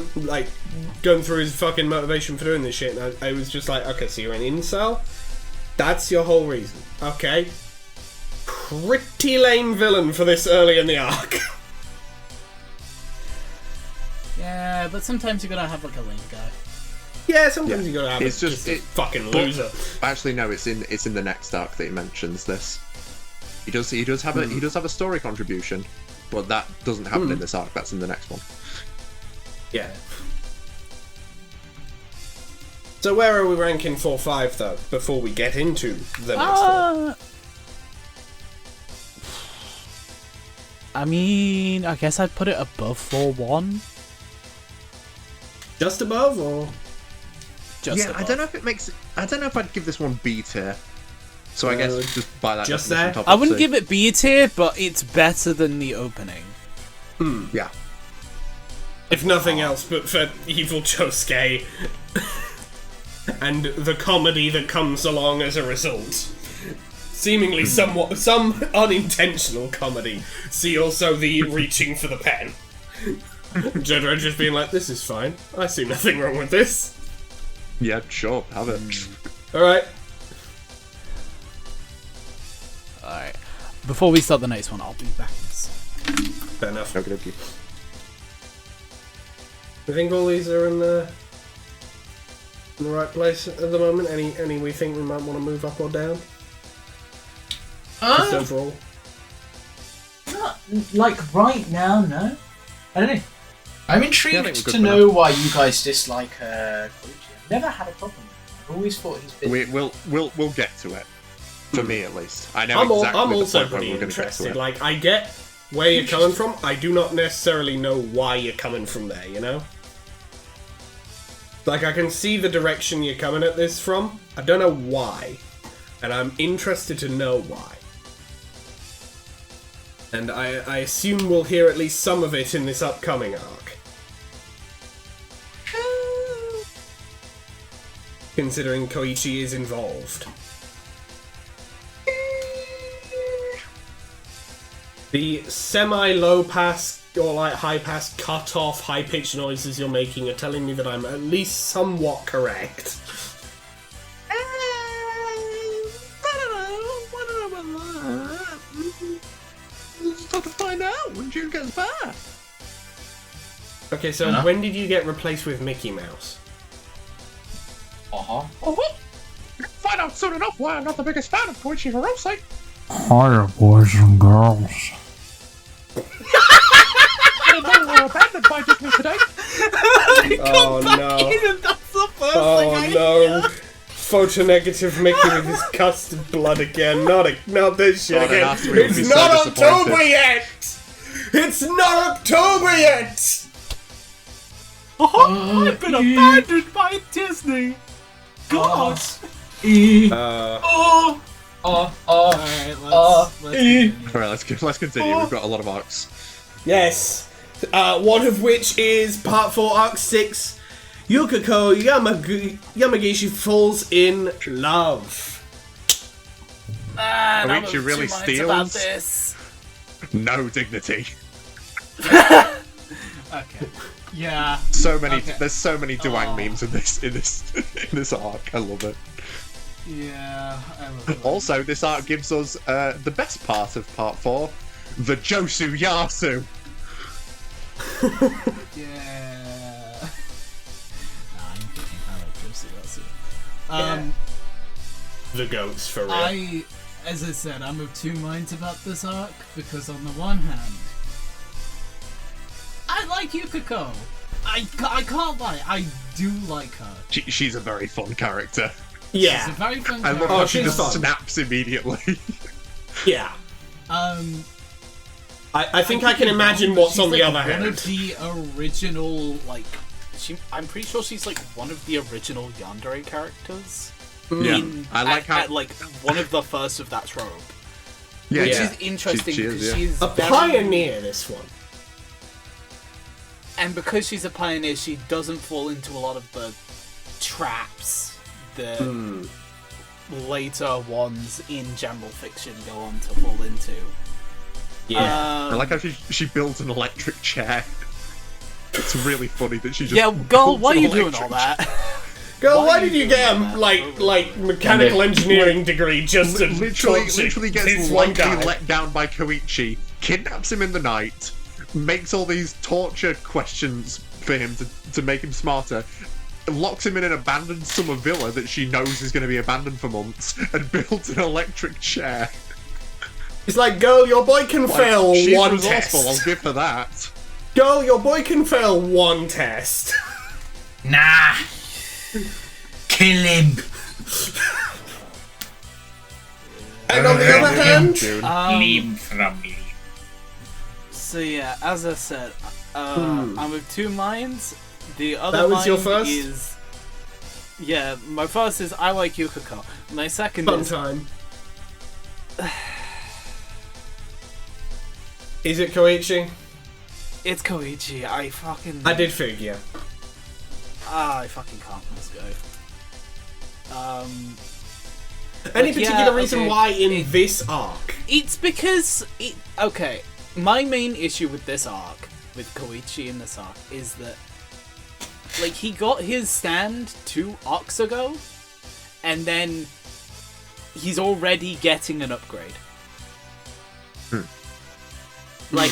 through his fucking motivation for doing this shit, and I was just like, okay, so you're an incel. That's your whole reason. Okay. Pretty lame villain for this early in the arc. Yeah, but sometimes you gotta have like a lame guy. Yeah, sometimes you gotta have it's just a fucking loser. Actually, no, it's in the next arc that he mentions this. He does have a story contribution, but that doesn't happen in this arc. That's in the next one. Yeah. So where are we ranking 4-5 though? Before we get into the next one. I mean, I guess I'd put it above 4-1. Just above, or Just above. I don't know if I'd give this one B tier. So I guess just by that just definition, there? top I of wouldn't C. give it B tier, but it's better than the opening. Yeah. if nothing else, but for evil Josuke and the comedy that comes along as a result. Seemingly some unintentional comedy. See also the reaching for the pen. Jotaro just being like, this is fine. I see nothing wrong with this. Yeah, sure, have it. Alright. Alright. Before we start the next one, I'll be back in a sec. Fair enough. Okay, okay. I think all these are in the right place at the moment. Any we think we might want to move up or down? Just overall. Not like right now, no. I don't know. I'm Yeah, I intrigued think we're good to for know now. why you guys dislike Koichi. I've never had a problem with him. I've always thought he's been. We'll get to it. For me, at least. I know I'm exactly the also point where pretty we're going to get to interested. it. Like, I get where you're coming from. I do not necessarily know why you're coming from there, you know? Like, I can see the direction you're coming at this from. I don't know why. And I'm interested to know why. And I assume we'll hear at least some of it in this upcoming arc. Considering Koichi is involved. The semi-low pass or like high pass cut-off high-pitched noises you're making are telling me that I'm at least somewhat correct. Just have to find out when June gets back. Okay, so when did you get replaced with Mickey Mouse? Find out soon enough why I'm not the biggest fan of Koichi Hirose. Hiya, boys and girls. We're abandoned by Disney today. Oh no. That's the first Oh no. Photonegative Mickey with his custard blood again. Not this shit again. It's not October yet! It's not October yet! I've been abandoned by Disney! God! Alright, Let's continue. We've got a lot of arcs. yes. One of which is Part 4, Arc 6. Yukako Yamagishi falls in love. Man, I'm Koichi of really two minds about steals? this. No dignity. Okay. Yeah. So many. Okay. There's so many Duang memes in this arc. I love it. Yeah, I love it. Also, this arc gives us the best part of Part 4, the Josu Yasu. Yeah. Nah, I'm kidding. I like Josuke. The goats, for real. As I said, I'm of two minds about this arc, because on the one hand, I like Yukako. I can't lie, I do like her. She's a very fun character. Yeah. She's a very fun I love character. how she she's just fun. snaps immediately. Yeah. I think I can she's imagine what's on the like other one hand. of the original, like, I'm pretty sure she's like one of the original yandere characters. Yeah, I like how. At, like one of the first of that trope. Yeah, Which yeah. is interesting She is, because yeah. she's A very- pioneer, this one. and because she's a pioneer, she doesn't fall into a lot of the traps that later ones in general fiction go on to fall into. Yeah. I like how she builds an electric chair. It's really funny that she just. Yeah, girl, builds why are an you doing electric all that? Girl, why did you get a like mechanical engineering degree just to literally gets this one guy? let down by Koichi, kidnaps him in the night, makes all these torture questions for him to make him smarter, locks him in an abandoned summer villa that she knows is going to be abandoned for months, and builds an electric chair. It's like, girl, your boy can fail she's one resourceful, test. I'll give her that. Girl, your boy can fail one test. Nah. Kill him. And on the other hand, Leave from me. So yeah, as I said, I'm of two minds. The other That was mind your first? is... Yeah, my first is I like Yukako. My second fun is... time. Is it Koichi? It's Koichi. I did figure. I fucking can't with this guy. Any But yeah, particular reason okay, why in this arc? It's because... Okay, my main issue with this arc, with Koichi in this arc, is that like, he got his stand 2 arcs ago, and then he's already getting an upgrade. Like,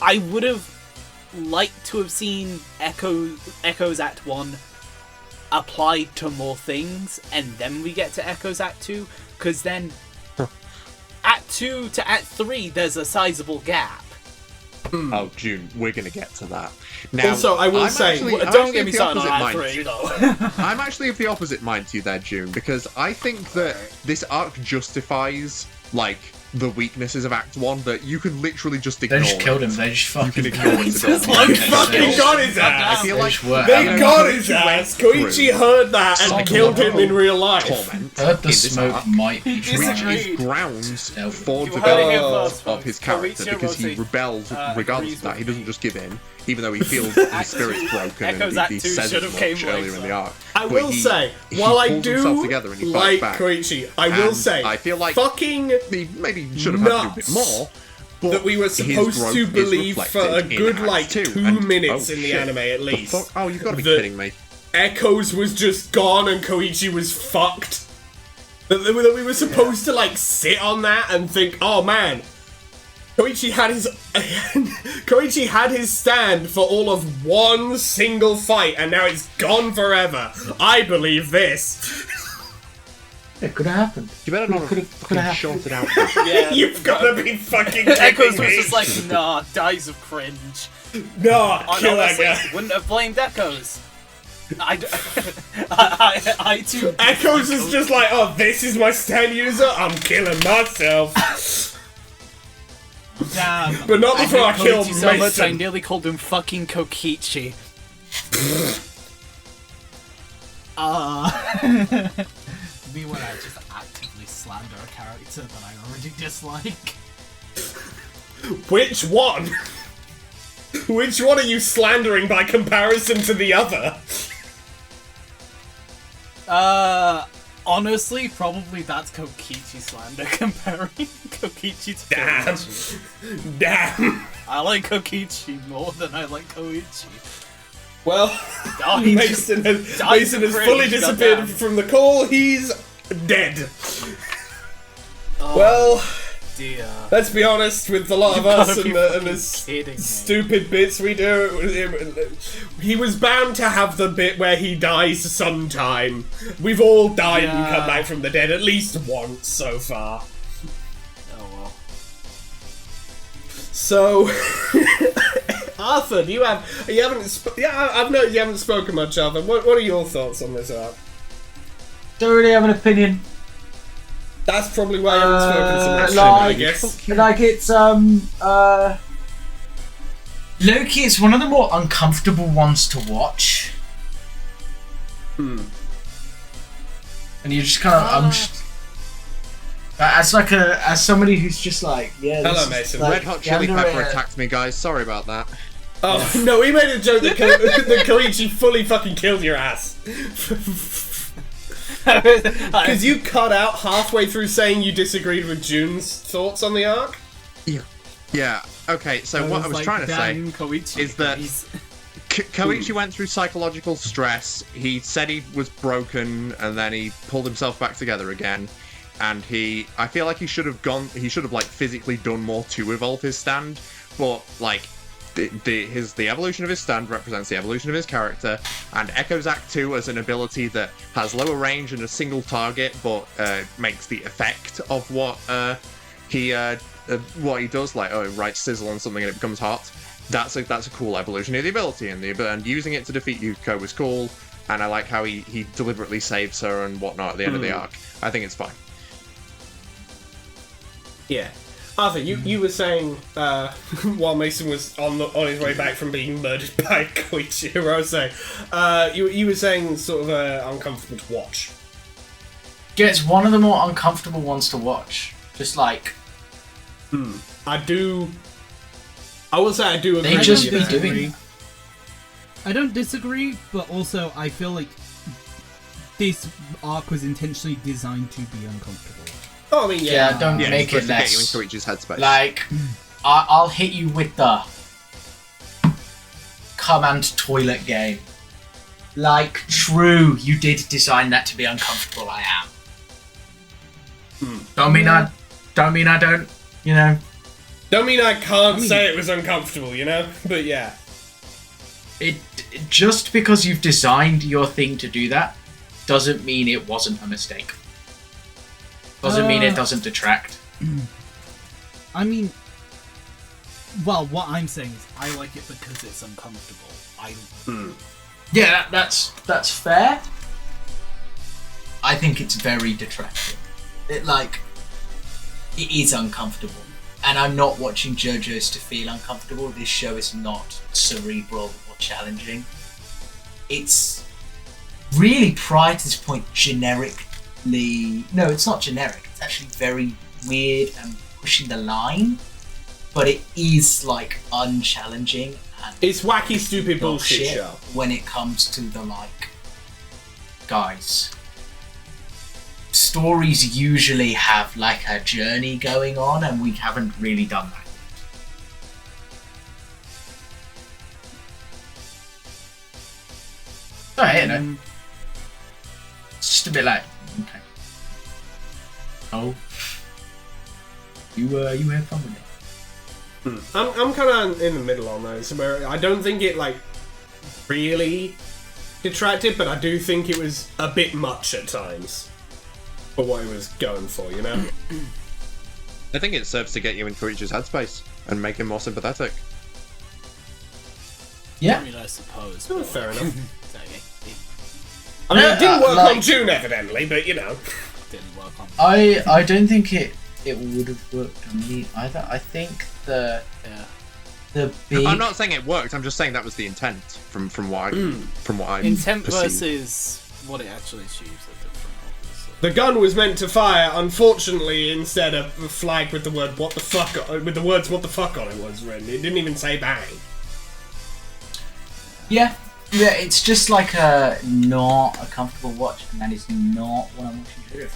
I would have liked to have seen Echo's Act 1 applied to more things, and then we get to Echo's Act 2, because then Act 2 to Act 3, there's a sizable gap. Oh, June, we're going to get to that. Now, Also, I will say, don't get me started on Act 3, though. I'm actually of the opposite mind to you there, June, because I think that this arc justifies, like, the weaknesses of Act 1, that you can literally just ignore. They just killed him, they just fucking You can ignore it. Just like fucking got his ass! I feel like They got his ass! Koichi heard that and killed him in real life. torment Heard in the this smoke arc, might be which disagreed. is grounds for You heard it here development first, of his folks. character, Koichi because he Hirose, rebels regardless agrees of that. He with doesn't me. just give in, even though he feels his spirit's broken Echo's and Act he 2 says should as have came much earlier in later. the arc. I But will say, he while I pulls himself do together and he like fights back. Koichi, I will And say, I feel like fucking he maybe should have had to do a bit more. But that we were his supposed growth to is believe for a reflected in good, Act like, 2. 2 And- minutes oh, in the shit. anime at The least. fuck? Oh, you've got to be that kidding me. Echoes was just gone and Koichi was fucked. That we were supposed to, like, sit on that and think, oh man, Koichi had his stand for all of one single fight and now it's gone forever. I believe this. It could have happened. You better not have fucking shorted out. Yeah, You've gotta be fucking Echoes kidding was me. just like, nah, dies of cringe. No, kill that Honestly, guy. wouldn't have blamed Echoes. I too. Echoes is just like, oh, this is my stand user, I'm killing myself. Damn. But not before I kill Koichi so much, I Mason. nearly called him fucking Kokichi. Me when I just actively slander a character that I already dislike. Which one? Which one are you slandering by comparison to the other? Honestly, probably that's Kokichi slander comparing Kokichi to Damn. Koichi. Damn. I like Kokichi more than I like Koichi. Well, he Mason just has died of fully cringe, disappeared goddamn. from the call. He's dead. Oh, Well, dear. let's be honest with a lot of You us gotta be and the fucking kidding me. stupid bits we do. He was bound to have the bit where he dies sometime. We've all died and Yeah. come back from the dead at least once so far. Oh well. So, Arthur, I've noticed you haven't spoken much, Arthur. What are your thoughts on this arc? Don't really have an opinion. That's probably why you haven't spoken so much, like- I guess. Like it's Loki is one of the more uncomfortable ones to watch. And you just kind of, I'm just, as somebody who's just like, yeah. Hello, this is, Mason. like, Red Hot Chili under Pepper it. attacked me, guys. Sorry about that. Oh, no, we made a joke that Koichi fully fucking killed your ass. Because you cut out halfway through saying you disagreed with June's thoughts on the arc. Yeah. Okay. So what I was trying to say Koichi, is that Koichi went through psychological stress. He said he was broken, and then he pulled himself back together again. And I feel like he should have like physically done more to evolve his stand. But like, the evolution of his stand represents the evolution of his character, and echoes Act 2 as an ability that has lower range and a single target, but makes the effect of what he does, like right sizzle on something and it becomes hot. That's a cool evolution of the ability, and using it to defeat Yukako was cool, and I like how he deliberately saves her and whatnot at the end of the arc. I think it's fine. Yeah. Arthur, you were saying while Mason was on his way back from being murdered by Koichi Hirose, you were saying sort of uncomfortable to watch. Yeah, it's one of the more uncomfortable ones to watch. Just like, I will say I do agree. They just be doing. I don't disagree, but also I feel like this arc was intentionally designed to be uncomfortable. Oh, I mean, don't make it less. Get you in Koichi's headspace. Like, I'll hit you with the command toilet game. Like, true, you did design that to be uncomfortable. I am. Don't mean I don't. You know. Don't mean I can't say it was uncomfortable. You know, but yeah. It just because you've designed your thing to do that doesn't mean it wasn't a mistake. Doesn't mean it doesn't detract. I mean, well, what I'm saying is I like it because it's uncomfortable. Yeah, that's fair. I think it's very detracting. It is uncomfortable. And I'm not watching JoJo's to feel uncomfortable. This show is not cerebral or challenging. It's really, prior to this point, generically... No, it's not generic. It's actually very weird and pushing the line. But it is, like, unchallenging. And it's wacky, stupid bullshit show. When it comes to the, like... Guys... Stories usually have like a journey going on, and we haven't really done that. Oh, you know, it's just a bit like, okay. Oh, you had fun with it. I'm kind of in the middle on those, where I don't think it like really detracted, but I do think it was a bit much at times. For what he was going for, you know? I think it serves to get you in Koichi's headspace and make him more sympathetic. Yeah. I mean, I suppose. Oh, fair enough. I mean, it didn't work on June, evidently, but you know. Didn't work on I don't think it would have worked on me either. I think the big... I'm not saying it worked, I'm just saying that was the intent from what I intent perceived. Versus what it actually achieves. The gun was meant to fire, unfortunately, instead of a flag with the word "what the fuck" with the words "what the fuck" on it was written. It didn't even say bang. Yeah, it's just like not a comfortable watch, and that is not what I'm watching JoJo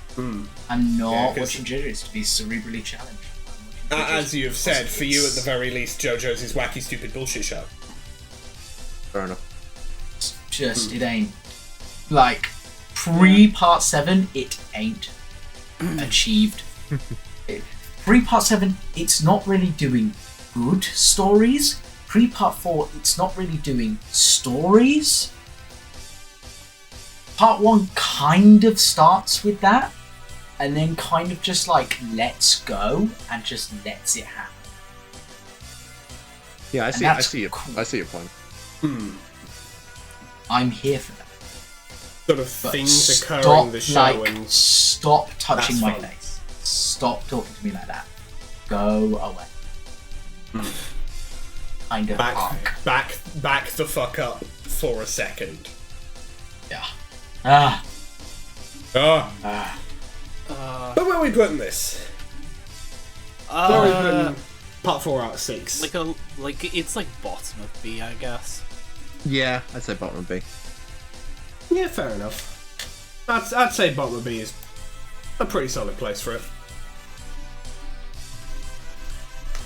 for. I'm not watching JoJo's to be cerebrally challenged. As you have said, for you at the very least, JoJo's is wacky, stupid bullshit show. Fair enough. It's just it ain't like. Pre-Part 7, it ain't achieved. Pre-Part 7, it's not really doing good stories. Pre-Part 4, it's not really doing stories. Part 1 kind of starts with that, and then kind of just like lets go and just lets it happen. Yeah, I see your point. I'm here for that. Sort of things occurring in the show and stop touching my face. Stop talking to me like that. Go away. Kind of back the fuck up for a second. Yeah. But where are we putting this? Where are we putting Part 4 out of 6? It's like bottom of B, I guess. Yeah, I'd say bottom of B. Yeah, fair enough. I'd say bottom of B is a pretty solid place for it.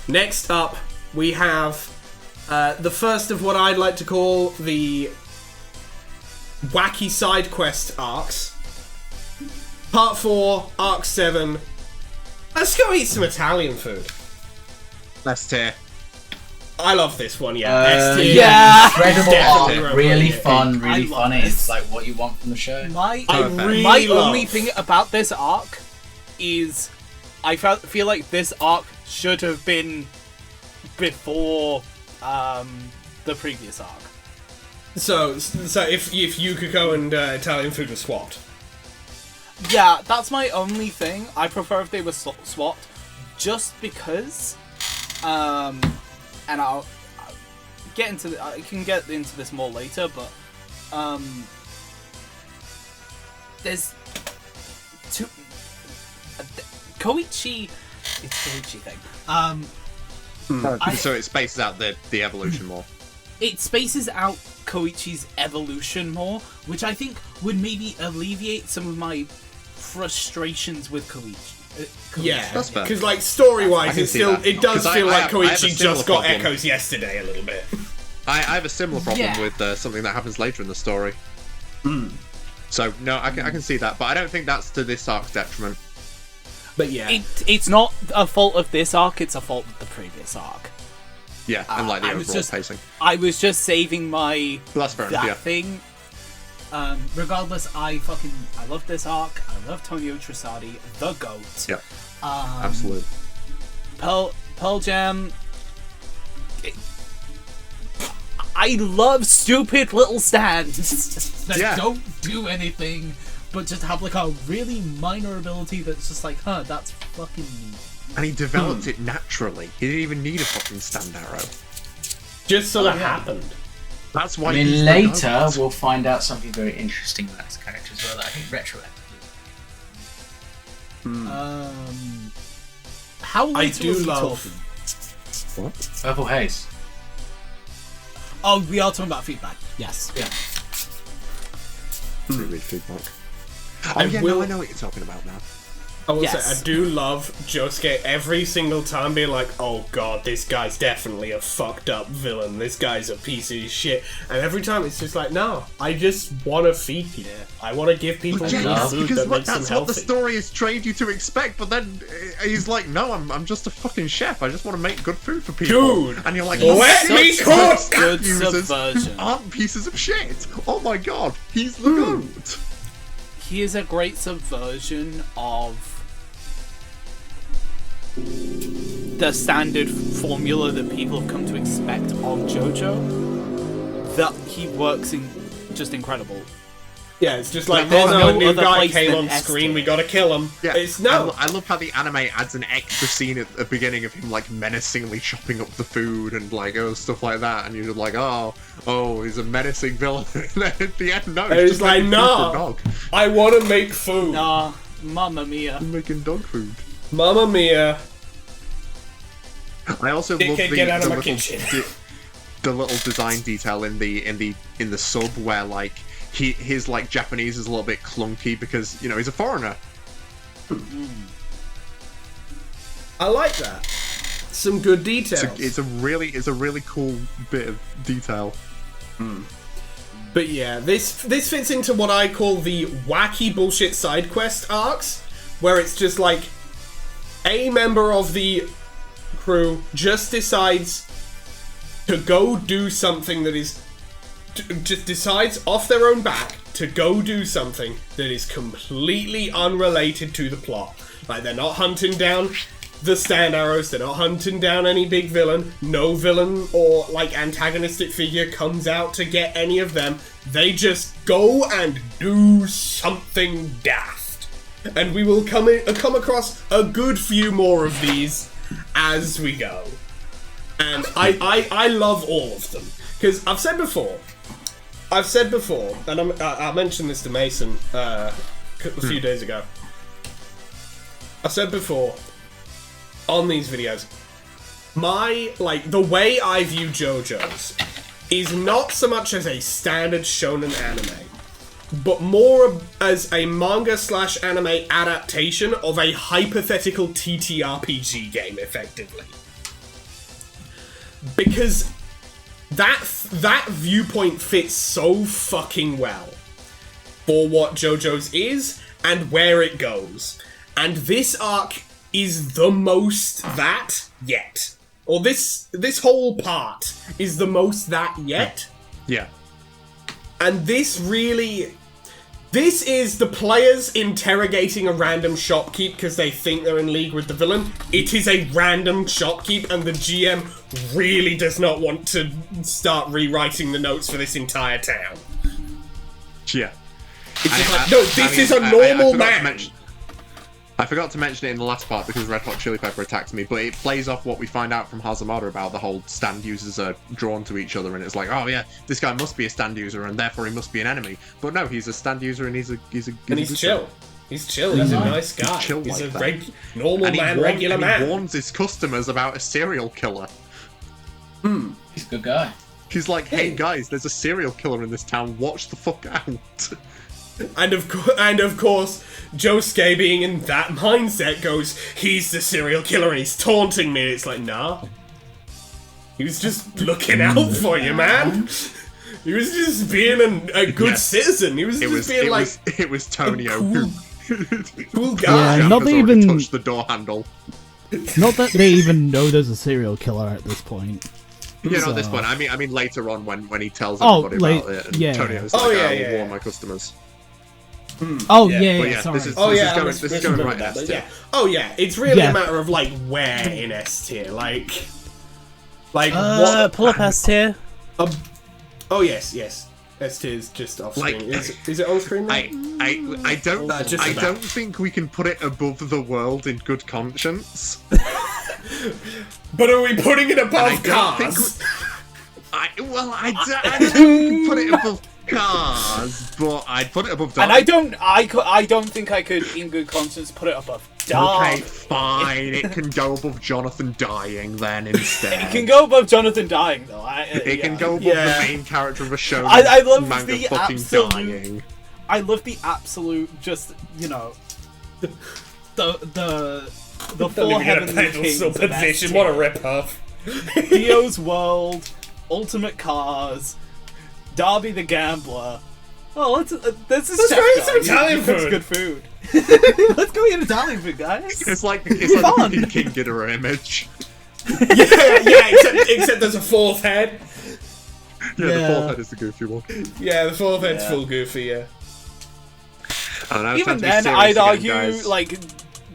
Next up, we have the first of what I'd like to call the wacky side quest arcs. Part 4, Arc 7. Let's go eat some Italian food. S tier. I love this one, yeah. S tier. Yeah. Incredible Definitely art, right really there. fun, really I love funny. this. It's like what you want from the show. My really love- only thing about this arc is I feel like this arc should have been before the previous arc. So if Yukako and Italian food were swapped. Yeah, that's my only thing. I prefer if they were swapped, just because. And I'll get into. I can get into this more later, but there's two. Koichi, it's Koichi thing. So it spaces out the evolution more. It spaces out Koichi's evolution more, which I think would maybe alleviate some of my frustrations with Koichi. Yeah, That's fair. because like story-wise, I can it's see still that. it does 'Cause feel I like have a Koichi similar just got problem. echoes yesterday a little bit. I have a similar problem Yeah. with something that happens later in the story. So no, I can see that, but I don't think that's to this arc's detriment. But yeah, It's not a fault of this arc. It's a fault of the previous arc. Yeah, and like the I was overall just- pacing. I was just saving my Well, that's fair enough. that Yeah. thing. Regardless, I love this arc. I love Tonio Trasadi, the GOAT. Yeah. Absolutely. Pearl Jam. I love stupid little stands. That Yeah. don't do anything, but just have like a really minor ability that's just like, that's fucking neat. And he developed it naturally. He didn't even need a fucking stand arrow. just sort of happened. That's why. I mean, he's the later GOAT. we'll find out something very interesting about his character as well. That I think retroactively. How little I do are we love- talking? Purple Haze. Oh, we are talking about feedback. Yes. Yeah. Read feedback. I Oh yeah, will- no, I know what you're talking about now. I will Yes. say, I do love Josuke every single time being like, oh god, this guy's definitely a fucked up villain. This guy's a piece of shit. And every time it's just like, no, I just want to feed people. I want to give people Yeah, good food because that makes them that's what the healthy. story has trained you to expect. But then he's like, "No, I'm just a fucking chef. I just want to make good food for people." Dude, and you're like, let "Oh, me shit, cook!" staff Good users subversion. aren't pieces of shit. Oh my god, he's the GOAT. He is a great subversion of the standard formula that people have come to expect of Jojo. That he works in just incredible. Yeah, it's just like, There's oh no, no a new other guy place came than on S screen, tier. we gotta kill him. Yeah, It's no. I love how the anime adds an extra scene at the beginning of him like menacingly chopping up the food and like stuff like that, and you're just like, oh, he's a menacing villain. And then at the end, no, It's he's just like, making food for a no. dog. I want to make food. Ah, Mamma Mia. He's making dog food. Mamma mia. I also love Dickhead, the, get out of the my little kitchen. the little design detail in the sub where like his like Japanese is a little bit clunky because he's a foreigner. I like that. Some good details. It's a really cool bit of detail. But yeah, this fits into what I call the wacky bullshit side quest arcs, where it's just like a member of the crew just decides to go do something that is just decides off their own back to go do something that is completely unrelated to the plot. Like, they're not hunting down the stand arrows, they're not hunting down any big villain, no villain or like antagonistic figure comes out to get any of them. They just go and do something daft. And we will come across a good few more of these as we go. And I love all of them. Because I've said before, and I mentioned this to Mason a few days ago. I've said before on these videos, the way I view JoJo's is not so much as a standard shonen anime, but more as a manga/anime adaptation of a hypothetical ttrpg game, effectively. Because that viewpoint fits so fucking well for what JoJo's is and where it goes. And this arc is the most that yet. Or this whole part is the most that yet. Yeah. And this is the players interrogating a random shopkeep because they think they're in league with the villain. It is a random shopkeep, and the GM really does not want to start rewriting the notes for this entire town. Yeah. It's just like, no, this is a normal man. I forgot to mention it in the last part because Red Hot Chili Pepper attacked me, but it plays off what we find out from Hazamada about the whole stand users are drawn to each other, and it's like, oh yeah, this guy must be a stand user and therefore he must be an enemy. But no, he's a stand user and he's chill. He's chill. He's a nice guy. He's a normal man, regular man. He warns his customers about a serial killer. He's a good guy. He's like, hey guys, there's a serial killer in this town. Watch the fuck out. And of course, Josuke, being in that mindset, goes, he's the serial killer and he's taunting me. It's like, nah. He was just looking out for you, man. He was just being a good citizen. He was just being like... It was Tonio cool guy. Yeah, not even touched the door handle. Not that they even know there's a serial killer at this point. Yeah, not at this point. I mean later on when he tells everybody about it. And Tonio's like, I will warn my customers. Sorry. This is going right in S tier. Oh yeah, it's really a matter of like where in S tier, like what? Pull up S tier. Oh yes, S tier is just off screen. Is it on screen now? I don't think we can put it above the world in good conscience. But are we putting it above Cars? I don't think we can put it above Cars, but I'd put it above Darby. And I don't think I could, in good conscience, put it above Darby. Okay, fine. It can go above Jonathan dying then instead. It can go above Jonathan dying though. It can go above the main character of a show. I love manga the fucking absolute. dying. I love the absolute, just the four heavenly kings of S-tier. What a rip-off. Dio's World, Ultimate Cars, Darby the Gambler. Oh, let's go eat some Italian food. Good food. Let's go eat Italian food, guys. It's like the King Ghidorah image. Except there's a fourth head. Yeah, the fourth head is the goofy one. Yeah, the fourth head's full goofy. Yeah. Even then, I'd argue like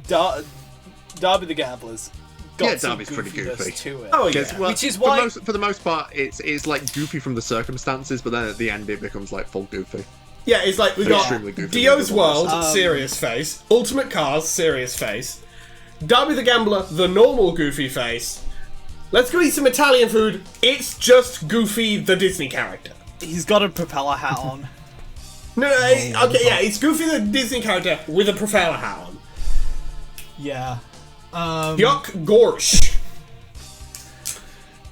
Darby the Gambler's got some Darby's pretty goofy to it. Oh yeah, which is why for the most part it's like goofy from the circumstances, but then at the end it becomes like full goofy. Yeah, it's like we got Dio's World, serious face, Ultimate Cars, serious face, Darby the Gambler, the normal goofy face. Let's go eat some Italian food. It's just Goofy, the Disney character. He's got a propeller hat on. It's Goofy the Disney character with a propeller hat on. Yeah. Yuck Gorsh.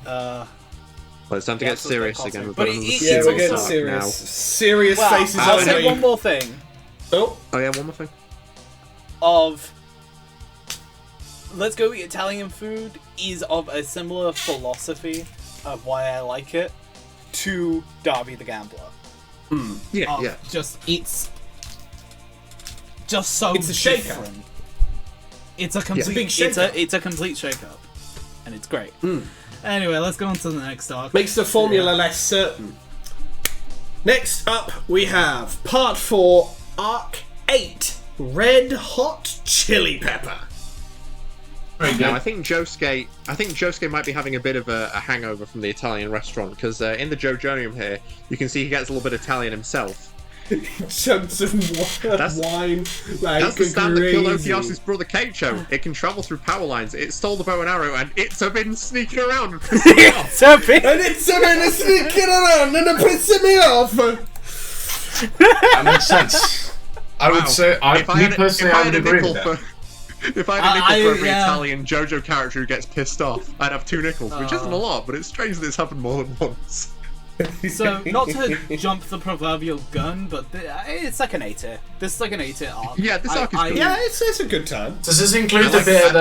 Well, it's time to get serious again. But we're getting serious. Now. Serious faces I'll only. say one more thing. Oh yeah, one more thing. Let's Go Eat Italian Food is of a similar philosophy of why I like it to Darby the Gambler. Yeah. It's just so it's a shake-up. different. It's a complete it's a complete shake-up. And it's great. Anyway, let's go on to the next arc. Makes the formula less certain. Next up, we have Part 4, Arc 8, Red Hot Chili Pepper. Now, I think Josuke might be having a bit of a hangover from the Italian restaurant, because in the Jojonium here, you can see he gets a little bit Italian himself. Chugged some wine like that's the stand that killed crazy. Otios's brother Keicho. It can travel through power lines. It stole the bow and arrow, and it's been sneaking around and pissing me off. And it's been sneaking around and pissing me off. That makes sense. I would say, I would agree with that. If I had a nickel for every Italian JoJo character who gets pissed off, I'd have 2 nickels, which isn't a lot, but it's strange that it's happened more than once. So, not to jump the proverbial gun, but it's like an A tier. This is like an A tier arc. Yeah, this arc is good. Yeah, it's a good time. Does this include the bit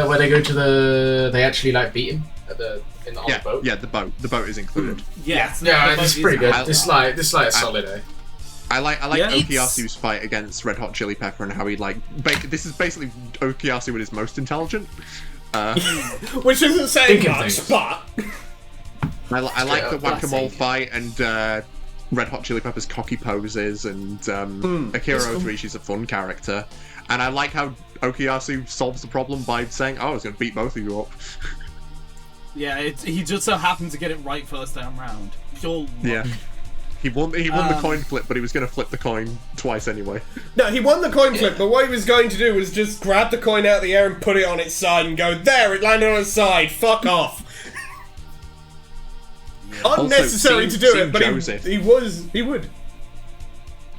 where they go to they actually like beat him on the boat? Yeah, the boat is included. Yes. Yeah, it's pretty good. This is like a solid A. I like Okuyasu's fight against Red Hot Chili Pepper and how he this is basically Okuyasu when he's most intelligent. Which isn't saying much, but I like the whack-a-mole fight and Red Hot Chili Pepper's cocky poses and Akira Otoishi's a fun character. And I like how Okuyasu solves the problem by saying, "Oh, I was going to beat both of you up." Yeah, he just so happened to get it right first time round. Pure luck. Yeah. He won the coin flip, but he was going to flip the coin twice anyway. No, he won the coin flip, but what he was going to do was just grab the coin out of the air and put it on its side and go, there, it landed on its side, fuck off. Unnecessary also, to do it, but he would.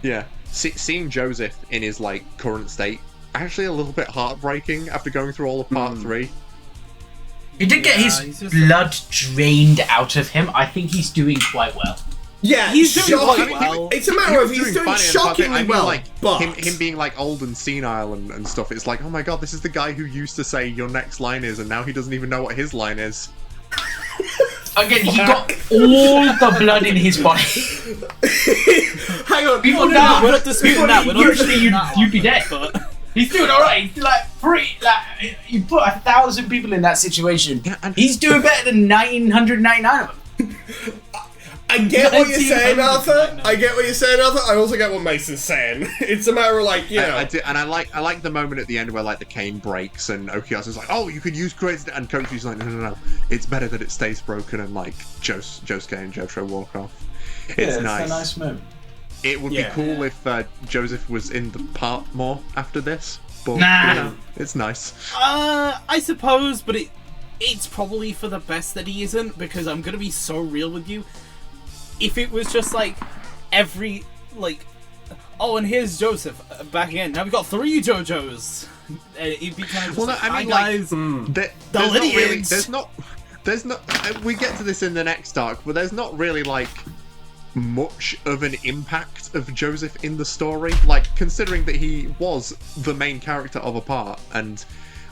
Yeah. Seeing Joseph in his current state, actually a little bit heartbreaking after going through all of part 3. He did get his blood drained out of him. I think he's doing quite well. Yeah, he's doing quite well. It's a matter of he's doing shockingly well. But him being old and senile and stuff, it's like, oh my god, this is the guy who used to say your next line is, and now he doesn't even know what his line is. Again, he got all the blood in his body. Hang on, People now, we're not disputing that. You'd be dead. But he's doing alright. He's you put 1,000 people in that situation. He's doing better than 999 of them. I get what you're saying, Arthur. I also get what Mason's saying. It's a matter of I like the moment at the end where the cane breaks and Okuyasu's like, oh, you could use crazy, and Koichi's like, no, it's better that it stays broken, and Josuke and Jotaro walk off. It's nice. It's a nice moment. It would be cool if Joseph was in the part more after this, but it's nice. I suppose, but it's probably for the best that he isn't, because I'm gonna be so real with you. If it was just every oh, and here's Joseph back again. Now we've got 3 JoJos. It'd be kind of just guys, there's not. We get to this in the next arc, but there's not really much of an impact of Joseph in the story. Considering that he was the main character of a part, and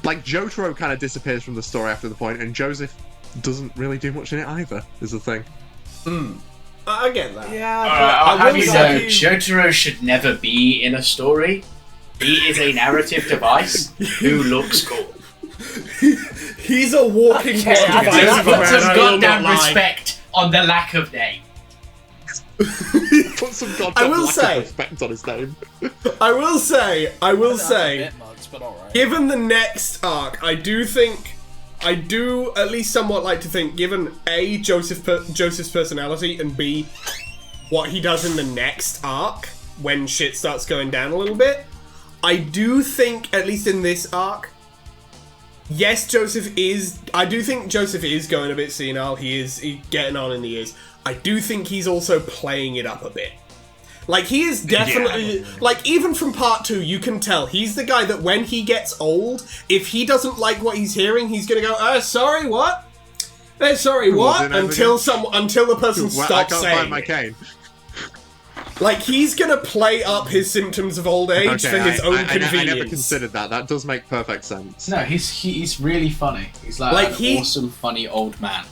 Jotaro kind of disappears from the story after the point, and Joseph doesn't really do much in it either. Is the thing. I get that. Yeah, I'll have you know, Jotaro should never be in a story. He is a narrative device who looks cool. He's a walking plot device. Put some goddamn respect on the lack of name. Put some goddamn respect on his name. I will say, much, but alright. Given the next arc, I do at least somewhat like to think, given A, Joseph's personality, and B, what he does in the next arc, when shit starts going down a little bit, I do think, at least in this arc, yes, I do think Joseph is going a bit senile, he's getting on in the years. I do think he's also playing it up a bit. He is definitely... even from part 2, you can tell he's the guy that when he gets old, if he doesn't like what he's hearing, he's gonna go, sorry, what? Sorry, what? Until the person stops saying I can't find my cane. He's gonna play up his symptoms of old age for his own convenience. I never considered that. That does make perfect sense. No, he's really funny. He's an awesome, funny old man.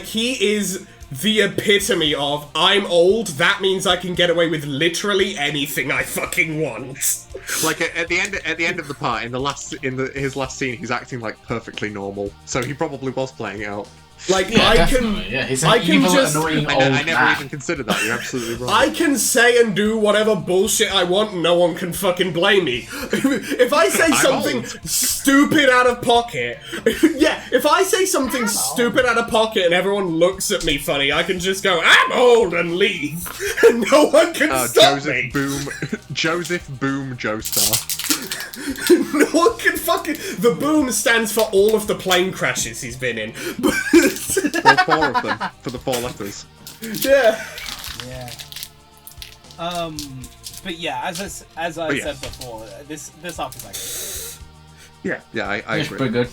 He is... the epitome of, I'm old, that means I can get away with literally anything I fucking want. At the end of the part, his last scene, he's acting perfectly normal. So he probably was playing it out. He's an evil, annoying old man. I never even considered that. You're absolutely right. I can say and do whatever bullshit I want, and no one can fucking blame me. If I say something stupid out of pocket, if I say something stupid out of pocket and everyone looks at me funny, I can just go, I'm old, and leave, and no one can stop me. Joseph Boom Joestar. No one can fucking... The boom stands for all of the plane crashes he's been in. All 4 of them, for the 4 letters. Yeah. But yeah, as I said before, this arc is Yeah, I agree. Pretty good.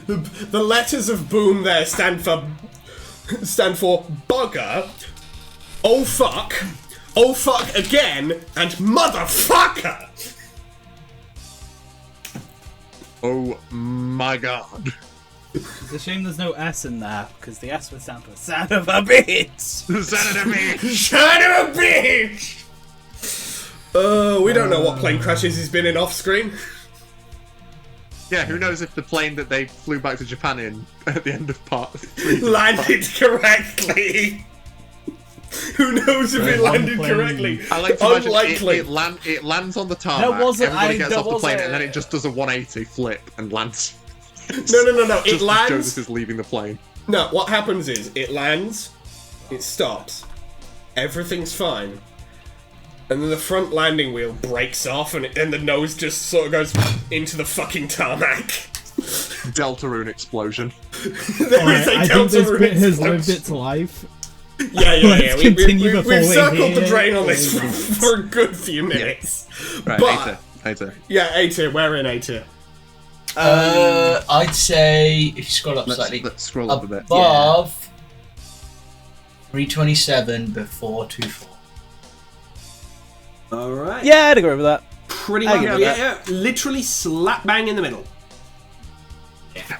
The letters of boom there stand for stand for bugger, oh fuck again, and motherfucker. Oh my god. It's a shame there's no S in there, because the S would stand for son of a bitch! Son of a bitch! Son of a bitch! We don't know what plane crashes he's been in off screen. Yeah, who knows if the plane that they flew back to Japan in at the end of part 3 landed correctly. Who knows if it landed correctly? I like to imagine Unlikely. it lands on the tarmac, everybody gets off the plane, and then it just does a 180 flip and lands. No. Just It lands. Joseph is leaving the plane. No, what happens is it lands, it stops, everything's fine, and then the front landing wheel breaks off, and the nose just sort of goes into the fucking tarmac. Deltarune explosion. There is a I think this Deltarune bit has explosion. lived its life. Yeah. Let's continue before We've we circled the hear drain on this all for a good few minutes. Right, But A tier. yeah, A tier. We're in A tier. I'd say if you scroll up slightly, Let's scroll up a bit. above 327 before 24. All right. Yeah, I'd agree with that. Pretty I much. give it Yeah. Literally slap bang in the middle.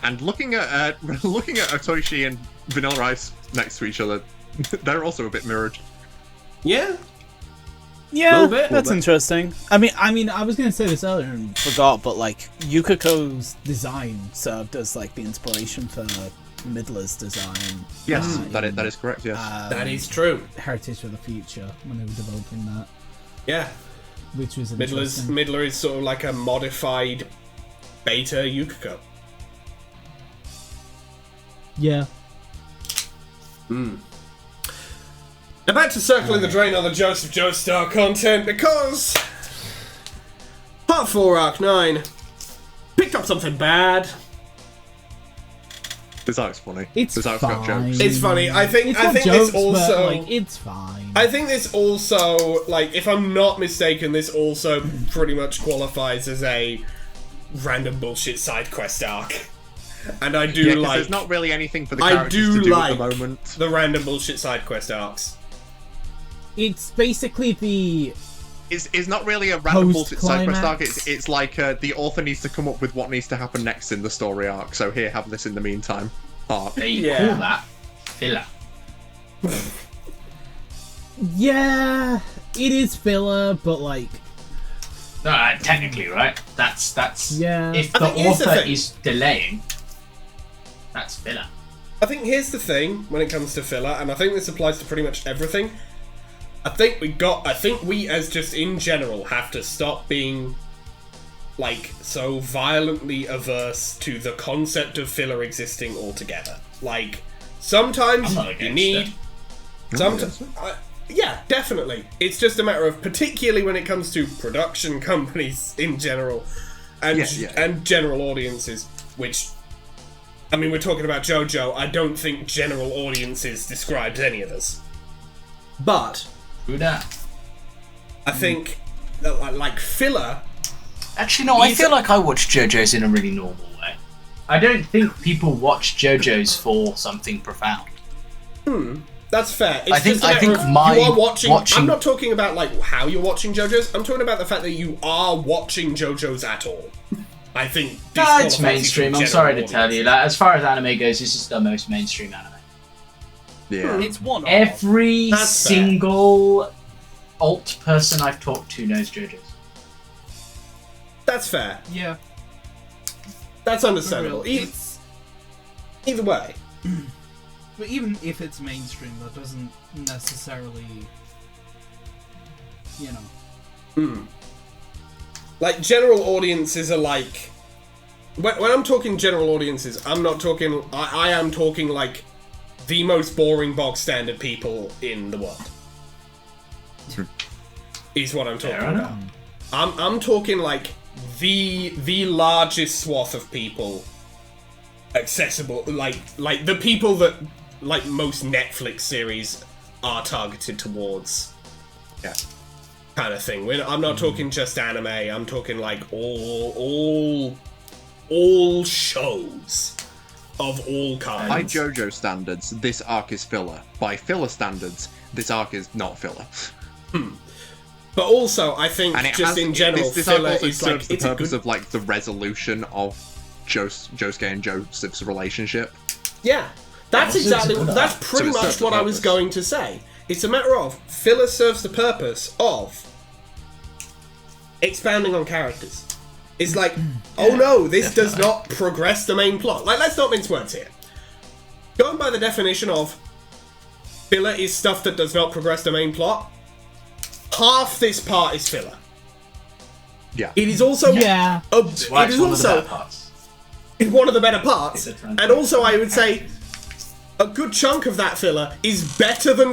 And looking at Otoshi and Vanilla Ice next to each other, they're also a bit mirrored. Yeah. Yeah, Little bit. that's interesting. I mean, I was gonna say this earlier and Forgot, but like Yukako's design served as like the inspiration for Midler's design. Yes, that is correct. Yes. That is true. Heritage for the Future when they were developing that, Yeah. which was interesting. Midler is sort of like a modified beta Yukako. Yeah. Now back to circling the drain on the Joseph Joestar content, because Part 4 Arc 9 picked up something bad. This arc's funny. It's this arc's got fine. jokes. It's funny. I think It's not this jokes, also but, like, it's fine. I think this also, like, if I'm not mistaken, this also pretty much qualifies as a random bullshit side quest arc. And I do 'cause like there's not really anything for the I characters do to do like at the moment. the random bullshit side quest arcs. It's basically the It's not really a random bullshit side quest arc. Post-climax. It's like the author needs to come up with what needs to happen next in the story arc. So here, have this in the meantime. Arc. They Yeah. call that filler. yeah, it is filler, but like No, technically, right? That's Yeah. If I the think here's the author thing. is delaying, that's filler. I think here's the thing when it comes to filler, and I think this applies to pretty much everything. I think we as just in general have to stop being like so violently averse to the concept of filler existing altogether. Like sometimes I'm not you against need it. sometimes yeah, definitely. It's just a matter of, particularly when it comes to production companies in general and and general audiences, which I mean, we're talking about JoJo. I don't think general audiences describes any of this. But Who that? I think that, like, filler. Actually, no, I feel like I watch JoJo's in a really normal way. I don't think people watch JoJo's for something profound. That's fair. It's I think- just a I matter think of my you are watching. I'm watching- not talking about like how you're watching JoJo's. I'm talking about the fact that you are watching JoJo's at all. I think. It's disqualifies you from mainstream. I'm general sorry to tell you audiences. that. As far as anime goes, this is the most mainstream anime. Yeah. It's one of. Every That's fair. single alt person I've talked to knows JoJo's. That's fair. Yeah. That's understandable. For real, it's Either way. but even if it's mainstream, that doesn't necessarily, you know. Like, general audiences are like... When I'm talking general audiences, I'm not talking... I am talking, like, the most boring bog standard people in the world. Is what I'm talking Fair about. enough. I'm talking, like, the largest swath of people accessible. Like the people that, like, most Netflix series are targeted towards. Yeah. Kind of thing. I'm not talking just anime. I'm talking like all shows of all kinds. By JoJo standards, this arc is filler. By filler standards, this arc is not filler. But also, I think in general, this filler arc also is like serves the it's a purpose good. of like the resolution of Josuke and Joseph's relationship. Yeah, that's pretty much what I was going to say. It's a matter of filler serves the purpose of expounding on characters. It's like, oh no, this does not progress the main plot. Like, let's not mince words here. Going by the definition of filler is stuff that does not progress the main plot, half this part is filler. Yeah. It is also It's one of the better parts. And also I would say a good chunk of that filler is better than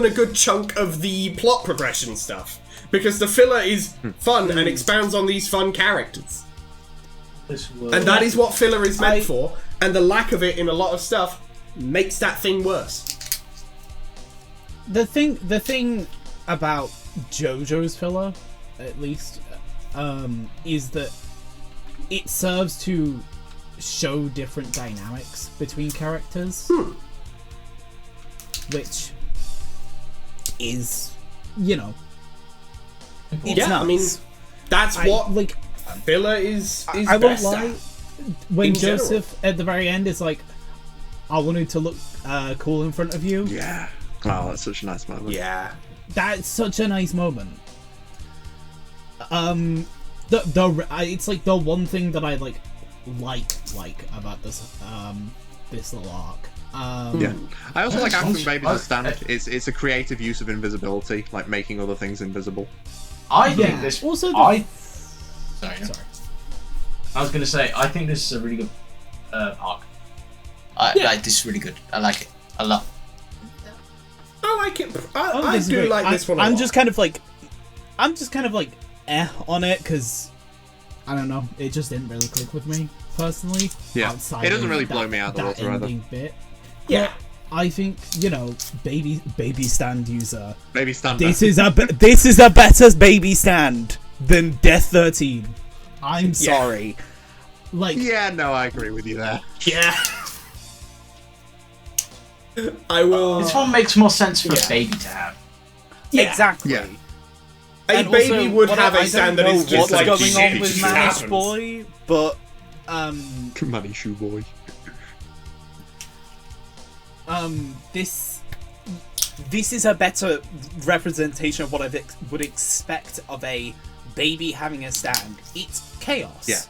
a good chunk of the plot progression stuff. Because the filler is fun and expounds on these fun characters. And that is what filler is meant for, and the lack of it in a lot of stuff makes that thing worse. The thing about JoJo's filler, at least, is that it serves to show different dynamics between characters, which is, it's I mean, that's what filler is I won't best lie. at. When in Joseph at the very end is like, "I wanted to look cool in front of you." Yeah. Wow, that's such a nice moment. Yeah. That's such a nice moment. It's like the one thing that I like about this this little arc. Yeah, I also like asking Baby to stand. It's a creative use of invisibility, like making other things invisible. I think this. Also, Sorry. I was going to say, I think this is a really good arc. Like, this is really good. I like it a lot. I like it. I do like this one a I'm lot. just kind of like on it because I don't know. It just didn't really click with me personally. Yeah, outside it doesn't of really blow me out the that water either. ending bit. Yeah. But I think baby stand user. Baby stand. This is a better baby stand than Death 13. I'm sorry. Like, Yeah, no, I agree with you there. Yeah. I will. This one makes more sense for a baby to have. Yeah. exactly. Yeah. A And baby also, would what have I a stand don't that know is just what's like going shit, on it with just Manish happens. Boy, but Money shoe boy. this is a better representation of what I would expect of a baby having a stand. It's chaos. Yeah.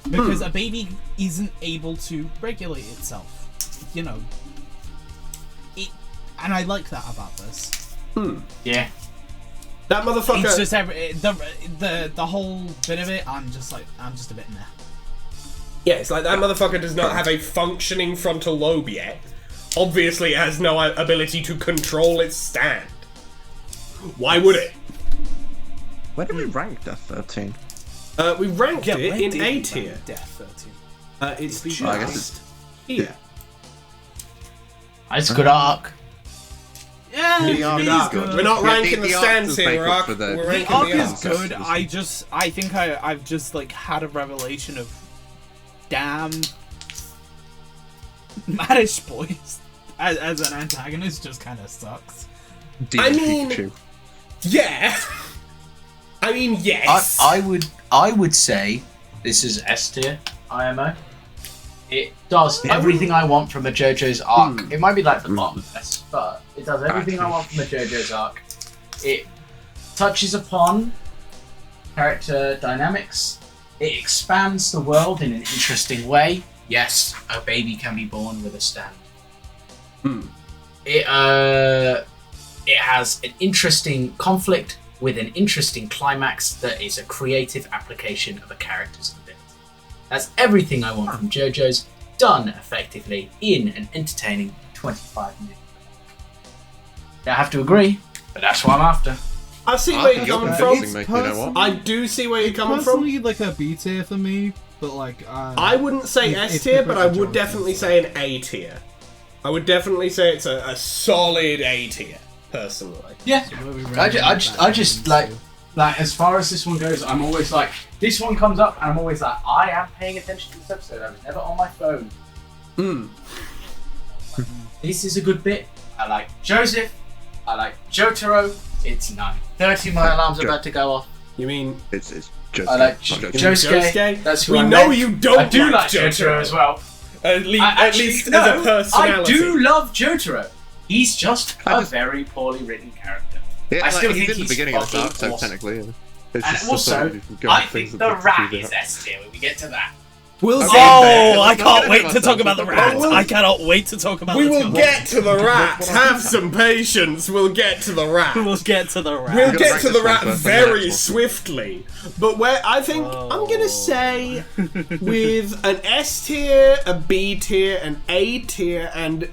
Because a baby isn't able to regulate itself. And I like that about this. Yeah. That motherfucker. It's just the whole bit of it. I'm just a bit meh. Yeah, it's like that motherfucker does not have a functioning frontal lobe yet. Obviously, it has no ability to control its stand. Why would it? Where did we rank Death 13? We ranked it in did A we tier. rank Death 13. It's just I guess it's- here. It's a good arc. Yeah, It is good. We're not Yeah, ranking the the arc stands does here. make We're, up for the- we're The ranking arc the is arc. good. I think I've just like had a revelation of, damn, Manish Boy as an antagonist just kind of sucks. I mean- Pikachu. Yeah. I mean, yes. I would say this is S tier IMO. It does everything I want from a JoJo's arc. It might be like the bottom of S, but it does everything I want from a JoJo's arc. It touches upon character dynamics. It expands the world in an interesting way. Yes, a baby can be born with a stand. It has an interesting conflict with an interesting climax that is a creative application of a character's ability. That's everything I want from JoJo's, done effectively in an entertaining 25 minutes. I have to agree, but that's what I'm after. I see where you're coming from. You know what? I do see where you're coming from. Personally, like a B tier for me, but like I wouldn't say If- S if tier, you but put I the would Jojo definitely stuff. say an A tier. I would definitely say it's a solid A tier, personally. Yeah, I just like as far as this one goes, I'm always like, this one comes up and I'm always like, I am paying attention to this episode. I was never on my phone This is a good bit. I like Joseph. I like Jotaro. It's 9:30. My alarm's about to go off. You mean It's Josuke. I like Josuke? That's who we I know meant. you don't. I do like Jotaro Jotaro as well. At least, Actually, as a personality. I do love Jotaro. He's just a very poorly written character. Yeah, I still he's think in the he's beginning of the arc, fucking so awesome. technically, yeah. It's And just also, something you can go I and think things the that rat do is that. S tier when we get to that. We'll Okay. get there. Oh, I Let's not can't get wait ahead to of talk about the ourselves. rat. I cannot wait to talk about We this. will get to the rat. Have some patience. We'll get to the rat. We'll get to the rat. We'll gotta get rank to the this one rat first, very then swiftly. But where I think I'm gonna say with an S tier, a B tier, an A tier, and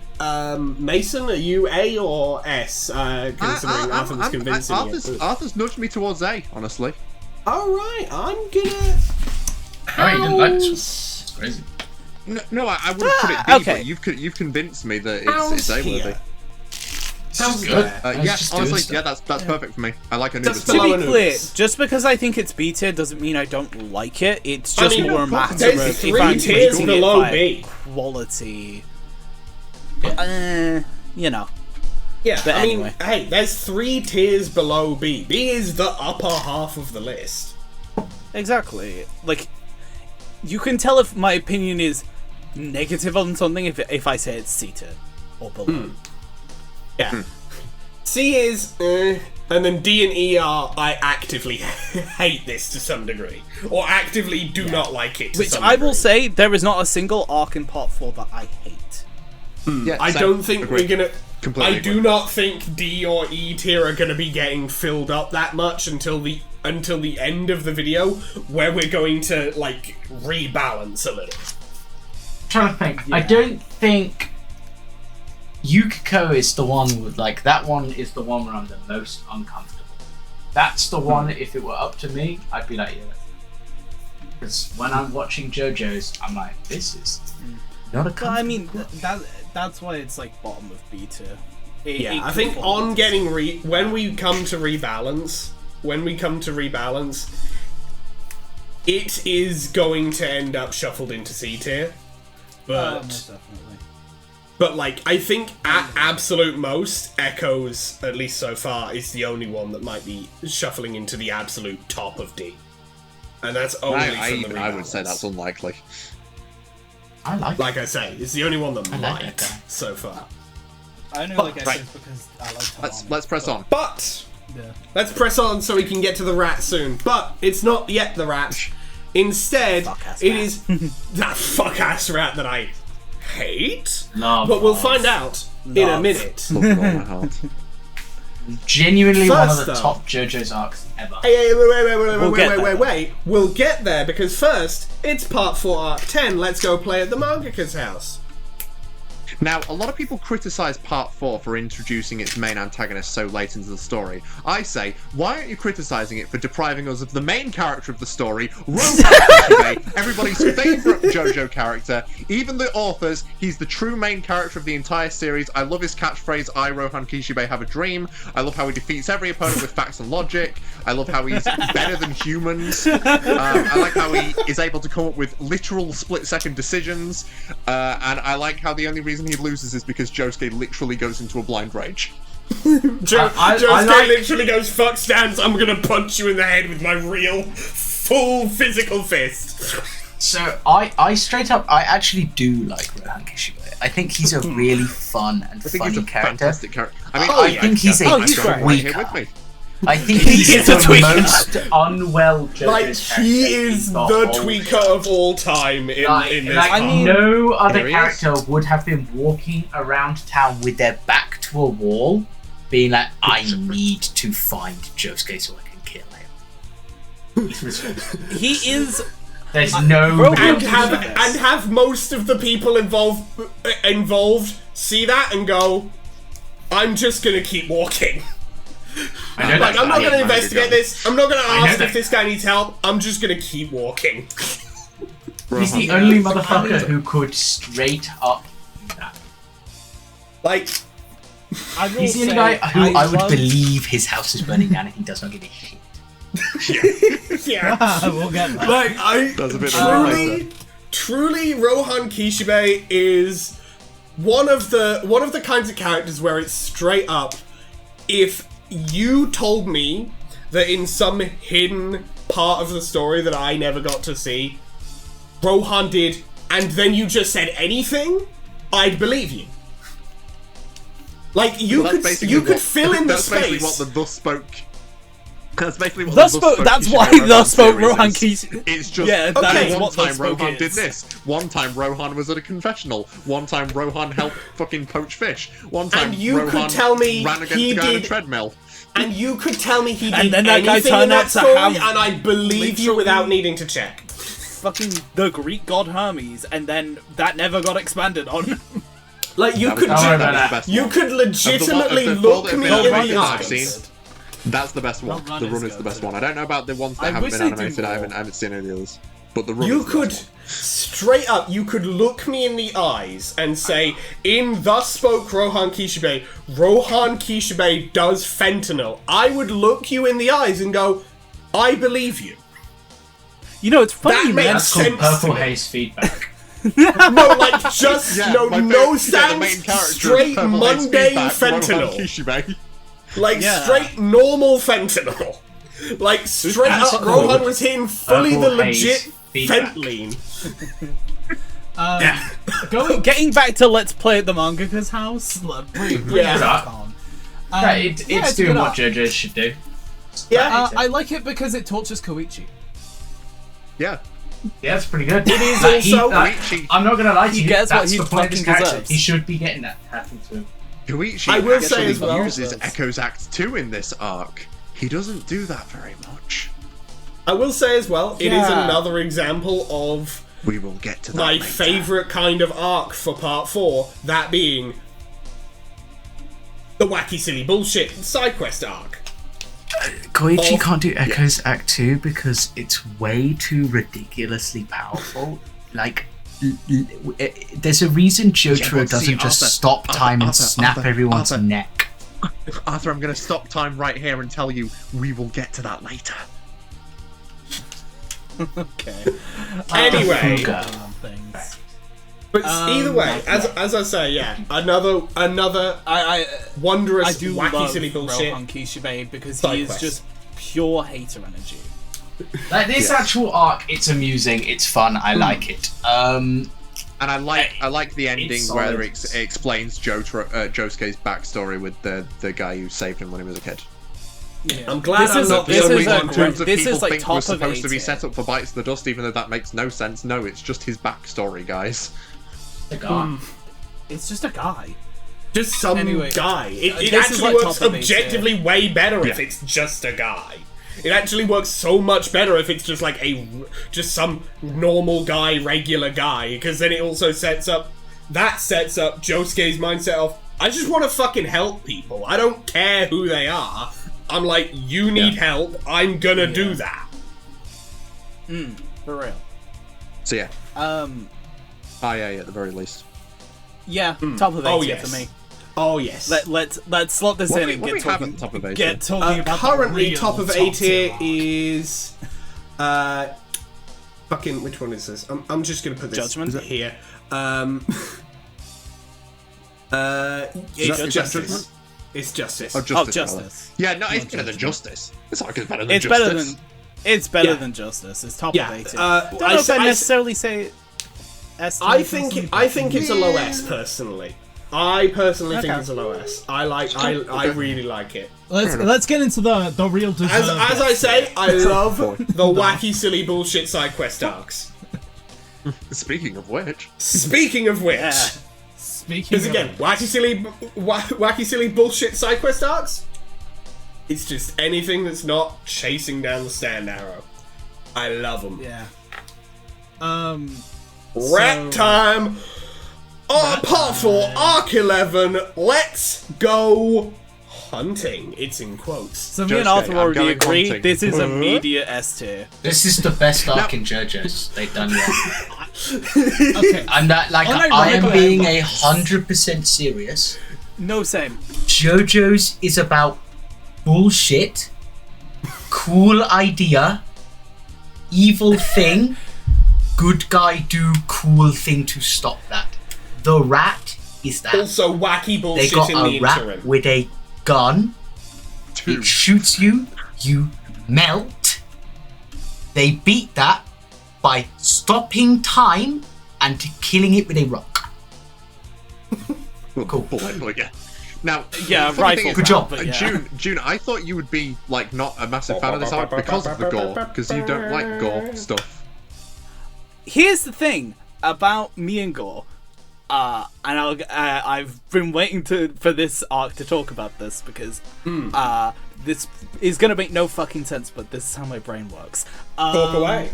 Mason, are you A or S? Considering Arthur was convincing you. Arthur's nudged me towards A, honestly. Alright, I'm gonna. Oh, you didn't like this one. It's crazy. No, I wouldn't put it B, okay. but you've convinced me that How's it's A-worthy. here? Sounds good. Yeah, honestly, yeah, that's perfect for me. I like Anubis. Just To below be clear, Anubis. just because I think it's B tier doesn't mean I don't like it. It's just more a matter there's of if 3 I'm tiers rating below it by B. quality. You know. Yeah, But I anyway. mean, hey, there's 3 tiers below B. B is the upper half of the list. Exactly. Like, you can tell if my opinion is negative on something if I say it's C tier or below. Yeah. C is, and then D and E are, I actively hate this to some degree. Or actively do not like it to Which some I degree. will say, there is not a single arc in part 4 that I hate. Yeah, I same. don't think Agreed. we're gonna... Completely I do agree. not think D or E tier are gonna be getting filled up that much until the end of the video, where we're going to, like, rebalance a little. I'm trying to think. I don't think Yukako is the one with, like, that one is the one where I'm the most uncomfortable. That's the one, if it were up to me, I'd be like, yeah. Because when I'm watching JoJo's, I'm like, this is not a But I mean, comfortable. that's why it's like bottom of B tier. Yeah, I think on getting when we come to rebalance, it is going to end up shuffled into C tier. But most definitely. but like I think at absolute most, Echoes, at least so far, is the only one that might be shuffling into the absolute top of D. And that's only from the rebalance. I would say that's unlikely. I like Like I say, it's the only one that I like might Echo. so far. I only like right. Essence because I like Tamami. Let's press on. But Yeah. let's press on so we can get to the rat soon. But it's not yet the rat. Instead, Fuck-ass it rat. is that fuck-ass rat that I hate. Love, But we'll love. find out in a Love. minute. Love with all my heart. Genuinely one of First, the though. top JoJo's arcs ever. Hey, wait, We'll get there. wait. We'll get there because first, it's part 4, arc 10. Let's go play at the Mangaka's house. Now, a lot of people criticise Part 4 for introducing its main antagonist so late into the story. I say, why aren't you criticising it for depriving us of the main character of the story, Rohan Kishibe, everybody's favourite JoJo character? Even the authors, he's the true main character of the entire series. I love his catchphrase, I, Rohan Kishibe, have a dream. I love how he defeats every opponent with facts and logic. I love how he's better than humans. I like how he is able to come up with literal split-second decisions. And I like how the only reason he loses is because Josuke literally goes into a blind rage. Josuke like- literally goes, fuck stands, I'm gonna punch you in the head with my real, full physical fist. So I straight up, I actually do like Rohan Kishibe. I think he's a really fun and I think funny he's a character. fantastic character. I mean, I think he's a he's great. right here tweaker. with me. I think he's is a the tweaker. most unwell JoJo's Like, character he in is the whole tweaker show. of all time in this Like, part. I mean- no other Here he character would have been walking around town with their back to a wall, being like, I need to find Josuke so I can kill him. He's responsible. He is. There's no... Rohan and have most of the people involved see that and go, I'm just gonna keep walking. I know Like, that I'm not guy. gonna investigate this. I'm not gonna I know ask that- if this guy needs help. I'm just gonna keep walking. He's the only motherfucker who could straight up do that. Like, I will He's the only say, guy who I would love- believe his house is burning down and he does not give a shit. yeah. we'll get there. Like, I That's a bit truly truly, Rohan Kishibe is one of the kinds of characters where it's straight up, if you told me that in some hidden part of the story that I never got to see, Rohan did, and then you just said anything, I'd believe you. Like, you could fill in the space. That's basically what the Thus Spoke... That's basically what That's why Thus Spoke Rohan Kishibe. It's just one time Rohan did this. One time Rohan was at a confessional. One time Rohan helped fucking poach fish. One time and you Rohan could tell me ran against he a guy on a did, treadmill. And you could tell me he did and then that guy anything turned in that out to story, have and I believe you without needing to check. Fucking the Greek god Hermes, and then that never got expanded on. Like, you could legitimately look me in the eyes. That's the best one. The Run is the best one. I don't know about the ones that haven't been animated. I haven't seen any of the others. But the Run is the best one. Straight up, you could look me in the eyes and say, in Thus Spoke Rohan Kishibe does fentanyl. I would look you in the eyes and go, I believe you. You know, it's funny, that makes sense. That's called Purple Haze feedback. No, like, just, no sounds, straight mundane fentanyl. Like, straight normal fentanyl. Like, straight up, Rohan was hitting fully the legit fentanyl. Getting back to Let's Play at the Mangaka's house. It's doing what JoJo should do. Yeah, I like it because it tortures Koichi. Yeah. Yeah, it's pretty good. It is also... I'm not going to lie to you. Gets that's what the point of his character. deserves. He should be getting that happen to him. Koichi I will say as well, uses Echo's Act 2 in this arc. He doesn't do that very much. I will say as well, it is another example of we will get to that my later. favourite kind of arc for part 4, that being the wacky silly bullshit side quest arc. Koichi can't do Echo's Act 2 because it's way too ridiculously powerful. Like, there's a reason Jotaro doesn't just stop time and snap everyone's neck. Arthur, I'm going to stop time right here and tell you we will get to that later. Okay. Anyway. But either way, as I say, another wondrous, I do wacky, love silly bullshit. Rohan Kishibe because he is just pure hater energy. Like this actual arc, it's amusing, it's fun, I like it. And I like the ending where it explains Josuke's backstory with the guy who saved him when he was a kid. Yeah. I'm glad I'm not the only one who this is like top was of supposed to be set up for Bites of the Dust, even though that makes no sense. No, it's just his backstory, guys. It's just a guy. Just some guy. It actually works objectively way better if it's just a guy. It actually works so much better if it's just like just some normal guy, regular guy, because then it also sets up Josuke's mindset of, I just want to fucking help people. I don't care who they are. I'm like, you need help, I'm gonna do that. For real. So yeah. At the very least. Yeah, top of 80 for me. Oh yes. Let's slot this in and get talking about currently top of 80 is fucking, which one is this? I'm just gonna put this Judgment here. It's Justice. It's Justice. Oh, Justice. Justice. Yeah, no, it's better than Justice. It's like it's better than Justice. It's better than Justice. It's top of 80. I don't know if I necessarily say S. I think it's a low S personally. I personally think it's a low S. I really like it. Let's get into the real deserve. As I say, I love the wacky, silly bullshit side quest arcs. Speaking of which. Because again, wacky, silly bullshit side quest arcs. It's just anything that's not chasing down the stand arrow. I love them. Yeah. Rat time. Part 4, Arc 11. Let's go hunting. It's in quotes. So me and Arthur already agree. Hunting. This is immediate S tier. This is the best arc in JoJo's they've done yet. Okay. I'm not like I am being 100% serious. No, same. JoJo's is about bullshit, cool idea, evil thing, good guy do cool thing to stop that. The rat is that. Also wacky They bullshit got in a the rat interim. with a gun. It shoots you. You melt. They beat that by stopping time and killing it with a rock. Cool. Yeah. Now, Yeah, the funny rifle. thing is, Good job. But yeah. June, I thought you would be like not a massive fan of this arc because of the gore, because you don't like gore stuff. Here's the thing about me and gore, and I've been waiting for this arc to talk about this because this is gonna make no fucking sense, but this is how my brain works. Talk away.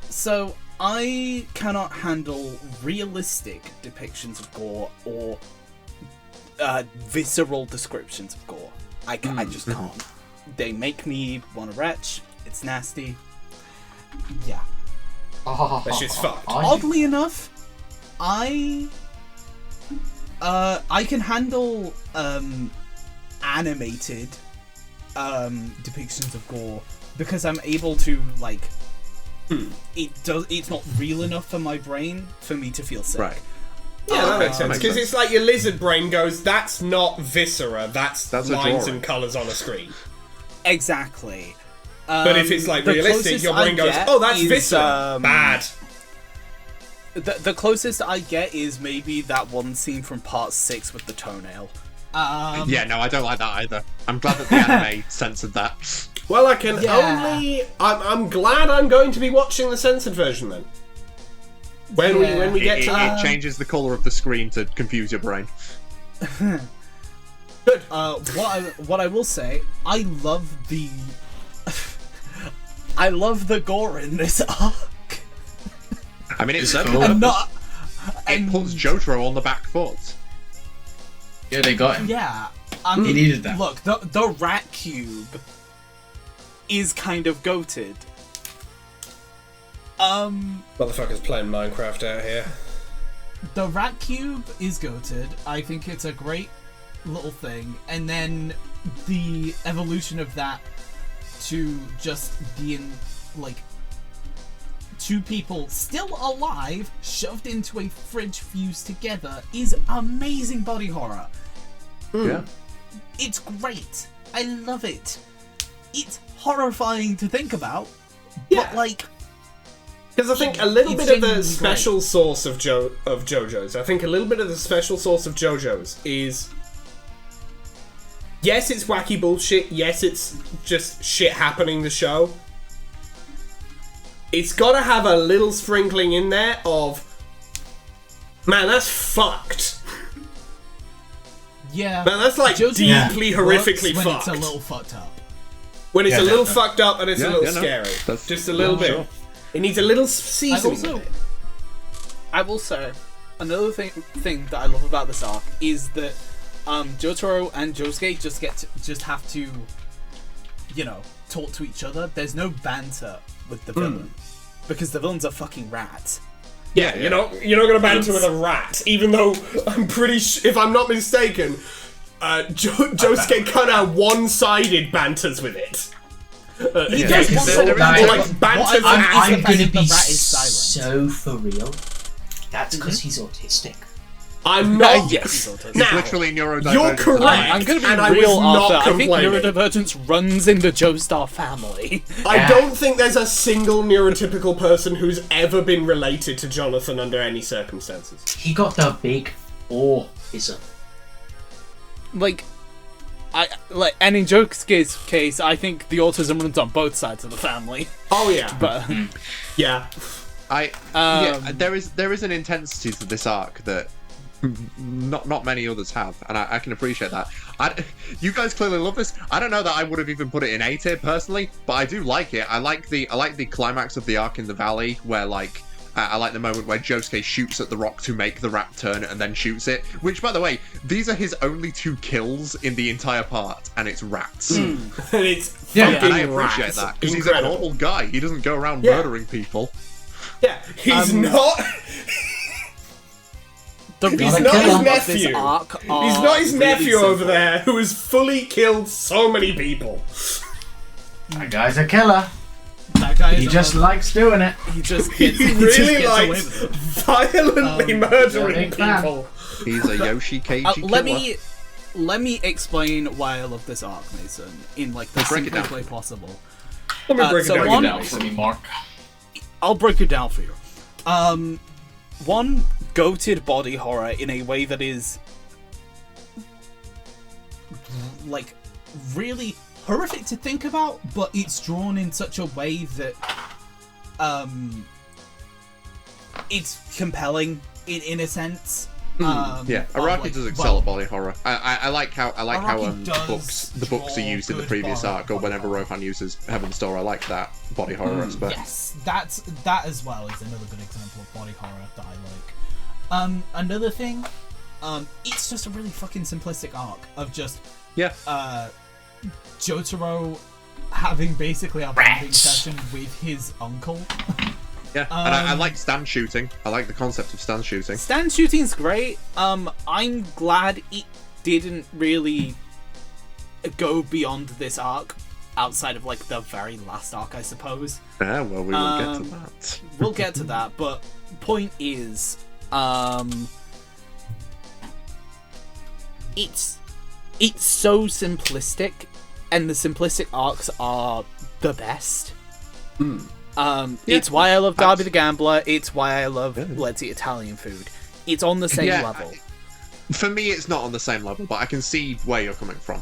So I cannot handle realistic depictions of gore or visceral descriptions of gore. I just can't. They make me want to retch. It's nasty. Yeah. That shit's fucked. Oddly enough, I can handle animated depictions of gore because I'm able to like. It's not real enough for my brain for me to feel sick. Right. Yeah, that makes sense. Because it's like your lizard brain goes, that's not viscera, that's a lines drawing. and colours on a screen. Exactly. But if it's like the realistic, closest your brain I goes, get oh, that's is, viscera. Bad. The closest I get is maybe that one scene from part 6 with the toenail. Yeah, no, I don't like that either. I'm glad that the anime censored that. Well, I can only... I'm glad I'm going to be watching the censored version then. When we get to... It changes the colour of the screen to confuse your brain. Good. What I will say, I love the... I love the gore in this arc. I mean, it's It's cool. And not... It puts Jotaro on the back foot. Yeah, they got him. Yeah. He needed that. Look, the rat cube is kind of goated. Motherfuckers playing Minecraft out here. The rat cube is goated. I think it's a great little thing. And then the evolution of that to just being like two people still alive shoved into a fridge fused together is amazing body horror. Yeah. It's great. I love it. It's horrifying to think about. Yeah. But like, Because I think a little It's bit of the genuinely special sauce of JoJo's. I think a little bit of the special sauce of JoJo's is... Yes, it's wacky bullshit. Yes, it's just shit happening the show. It's got to have a little sprinkling in there of... Man, that's fucked. yeah. Man, that's like JoJo deeply, works horrifically when fucked. it's a little fucked up. When it's Yeah, a little definitely. fucked up and it's a little scary. That's- Just a little bit. sure. It needs a little seasoning. also- in it. I will say, another thing that I love about this arc is that Jotaro and Josuke just have to, you know, talk to each other. There's no banter with the villain because the villain's a fucking rat. Yeah, you're not gonna banter with a rat, even though I'm pretty if I'm not mistaken, Josuke kind of one-sided banters with it. He does does one one side. side, like banters I'm and gonna the be rat is silent. so for real. That's because he's autistic. I'm not. yes. He's Now, literally neurodivergent. you're correct. I'm gonna be and I real, was not Arthur. I think complaining. neurodivergence runs in the Joestar family. I don't think there's a single neurotypical person who's ever been related to Jonathan under any circumstances. He got the big autism. And in Josuke's case, I think the autism runs on both sides of the family. Oh yeah, But yeah. There is an intensity to this arc that not many others have, and I can appreciate that. You guys clearly love this. I don't know that I would have even put it in A tier personally, but I do like it. I like the climax of the arc in the valley where like. I like the moment where Josuke shoots at the rock to make the rat turn and then shoots it. Which, by the way, these are his only 2 kills in the entire part, and it's rats. And it's Yeah, fucking And I appreciate rats. that, because he's a Incredible. normal guy. He doesn't go around Yeah. murdering people. Yeah, he's not. the He's reason not I his love nephew. this arc He's are not his really nephew over simple. there who has fully killed so many people. That guy's a killer. That guy He just likes doing it. He just gets, He he just really gets away likes with it. violently murdering big fan. people. He's a Yoshikage killer. Let me explain why I love this arc, Mason, in like the Break it simplest down. way possible. Let me break so it down. one- Down for me, Mark. I'll break it down for you. One, goated body horror in a way that is like really horrific to think about, but it's drawn in such a way that it's compelling in a sense. Yeah, of, Araki like, does excel well, at body horror. I like how Araki the books are does used in the draw previous good arc, or body whenever horror. Rohan uses Heaven's Door. I like that body horror aspect. Yes, that as well is another good example of body horror that I like. Another thing, it's just a really fucking simplistic arc of just Yeah. Jotaro having basically a bonding session with his uncle. Yeah, and I like stand shooting. I like the concept of stand shooting. Stand shooting's great. I'm glad it didn't really go beyond this arc, outside of like the very last arc, I suppose. Yeah, well, we will get to that. We'll get to that, but point is, it's so simplistic, and the simplistic arcs are the best. It's why I love Darby the Gambler. It's why I love Let's Eat Italian Food. It's on the same level. For me, it's not on the same level, but I can see where you're coming from.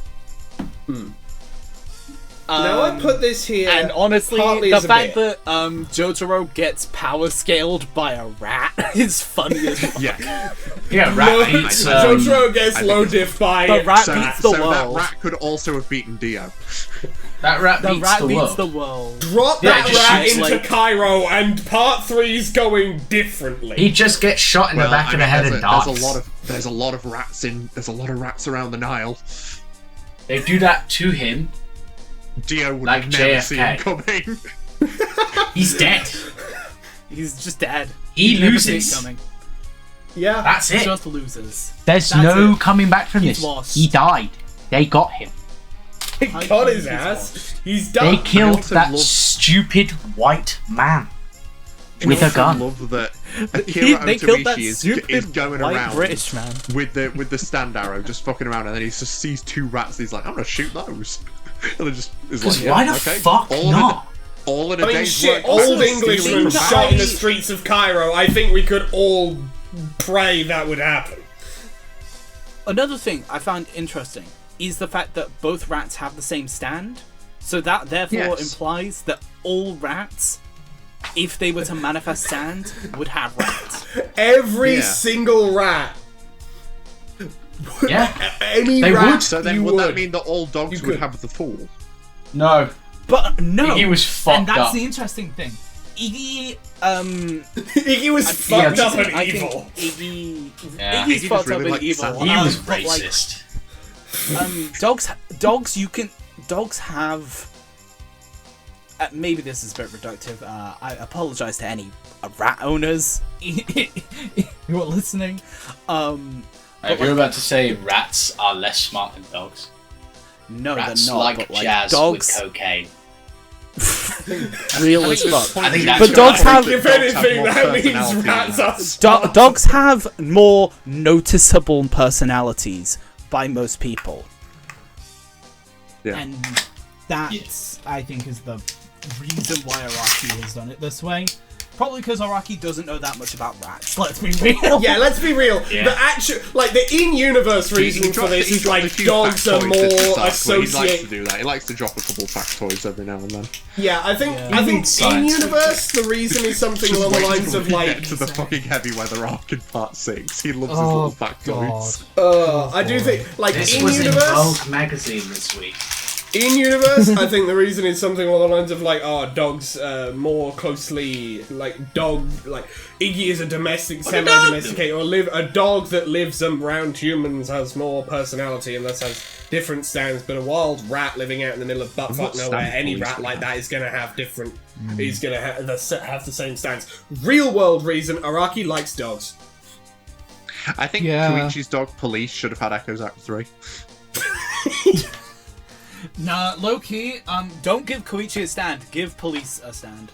Now I put this here, and honestly, partly the as a fact bit. that Jotaro gets power scaled by a rat is funny as fuck. Yeah. Yeah, rat beats. Jotaro gets I low think diff by The rat So, beats the so that world. rat could also have beaten Dio. That rat The beats rat the beats world. the world. Drop Yeah, that it just rat shoots, into like- Cairo, and part 3's going differently. He just gets shot in the back of the head and dies. There's a lot of rats around the Nile. They do that to him. Dio would Like have never seen JFK. coming. He's dead. He's just dead. He Never see it loses. coming. Yeah. That's it. Just loses. There's That's no it. coming back from He's this. lost. He died. They got him. He got his ass. He's They done. killed also that love- stupid white man with I a also gun. love that Akira They killed that Otoishi is stupid going white around British man. with the stand arrow, just fucking around, and then he just sees 2 rats. And he's like, "I'm gonna shoot those." And it just is like, Because why the okay. fuck not? All in a I mean, day's shit, work. old stealing Englishmen from shot in the rats. streets of Cairo. I think we could all pray that would happen. Another thing I found interesting is the fact that both rats have the same stand. So that therefore Yes. implies that all rats, if they were to manifest stand, would have rats. Every Yeah. single rat. Yeah. Any They rat would. So then, you would would. that mean that all dogs You would could. have the fool? No. But no, He was fucked And that's up. the interesting thing. Iggy, Iggy was fucked up and I evil. think Iggy, Yeah. Iggy's Iggy fucked just up really and liked evil. sand. He was But, like, racist. dogs have. Maybe this is a bit reductive. I apologize to any rat owners who are listening. If you're about to say rats are less smart than dogs, No, rats they're not. like but, like, jazz dogs, with cocaine. real as fuck. I think that's But dogs right. have. If Dogs have anything, more that means personality rats than are smart. Dogs have more noticeable personalities by most people. Yeah. And that, I think, is the reason why Araki has done it this way. Probably because Araki doesn't know that much about rats. Let's be real. Yeah, let's be real. Yeah. The actual, like the in-universe reasoning for this is like dogs are more He likes to associated. do that. He likes to drop a couple factoids every now and then. Yeah, I think Yeah. in Science universe the reason is something along the Wait lines till of we like. get to the fucking heavy weather arc in part 6. He loves Oh, his little factoids. I do think like This in was in universe. Vogue magazine this week. In universe, I think the reason is something along the lines of like, dogs more closely like Iggy is a domestic, semi-domesticated, or a dog that lives around humans has more personality and thus has different stands. But a wild rat living out in the middle of buttfuck What nowhere, stand any points rat do like they that is gonna have different. He's gonna have the same stands. Real world reason: Araki likes dogs. I think Yeah. Koichi's dog Police should have had Echoes Act 3. Nah, low key. Don't give Koichi a stand. Give police a stand.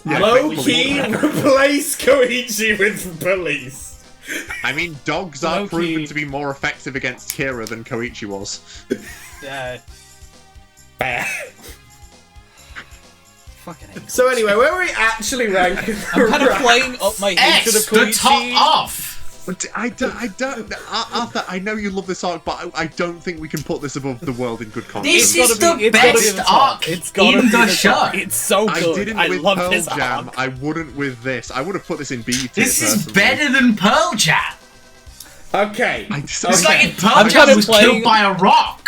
Yeah, Low-key, replace Koichi with police. I mean, dogs are Low-key. proven to be more effective against Kira than Koichi was. Yeah. Fucking hate. So anyway, where are we actually ranking? I'm kind of playing up my hatred of X, the Koichi. top off. But I don't, Arthur, I know you love this arc, but I don't think we can put this above the world in good conscience. This is the it's gotta be best the top. arc It's gotta in be the the show. top. It's so I good. didn't I with love Pearl this Jam. arc. I wouldn't with this. I would have put this in B tier. This is personally. better than Pearl Jam. Okay. It's like if Pearl I'm Jam kind of was playing- killed by a rock.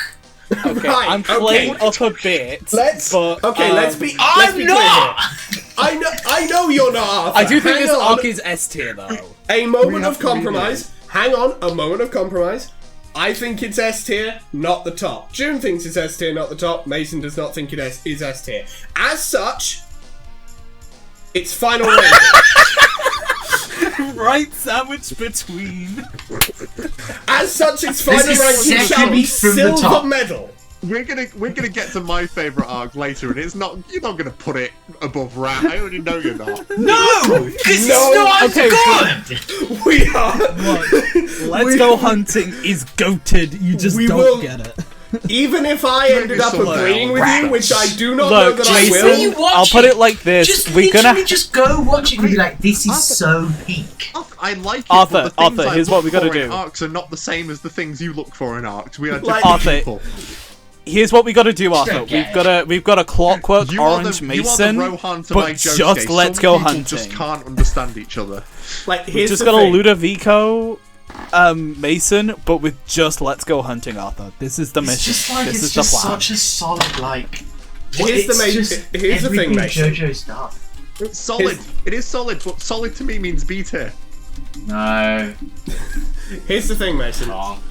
Okay, Right, I'm okay. playing up a bit. Let's but, let's be. let's I'm be not. clear here. I know you're not. Arthur. I do think Hang this on. arc is S tier though. A moment have of to be compromise. Hang on, a moment of compromise. I think it's S tier, not the top. June thinks it's S tier, not the top. Mason does not think it is S tier. As such, it's final rating. Right sandwich between. As such, its final is ranking shall second be from the silver top. medal. We're gonna get to my favourite arc later, and you're not gonna put it above Rat. I already know you're not. No, because No, it's not good. We are. Let's Go Hunting is goated. You just We don't will- get it. Even if I ended up Slow agreeing down. with you, which I do not know Look, that I Jason, will. You watch I'll put it like this. Just We're gonna. literally just go watch it and be like, this is so peak. I like it, Arthur, but the things Arthur, I here's look what we gotta for in do. arcs are not the same as the things you look for in arcs. We are Like- different Arthur, people. Here's what we gotta do, Arthur. Okay. We've got a Clockwork You are Orange the Mason, Rohan to my but Josuke. just Let's Some Go people Hunting. just can't understand each other. Like, We've here's just the got a thing. Ludovico Mason, but with just Let's Go Hunting, Arthur. This is the It's mission. just like, This it's is the just plan. such a solid, like... Here's the it's ma- just here's the thing, everything Mason. JoJo's done. It's solid. It is solid, but solid to me means B tier. No. Here's the thing, Mason. Wrong.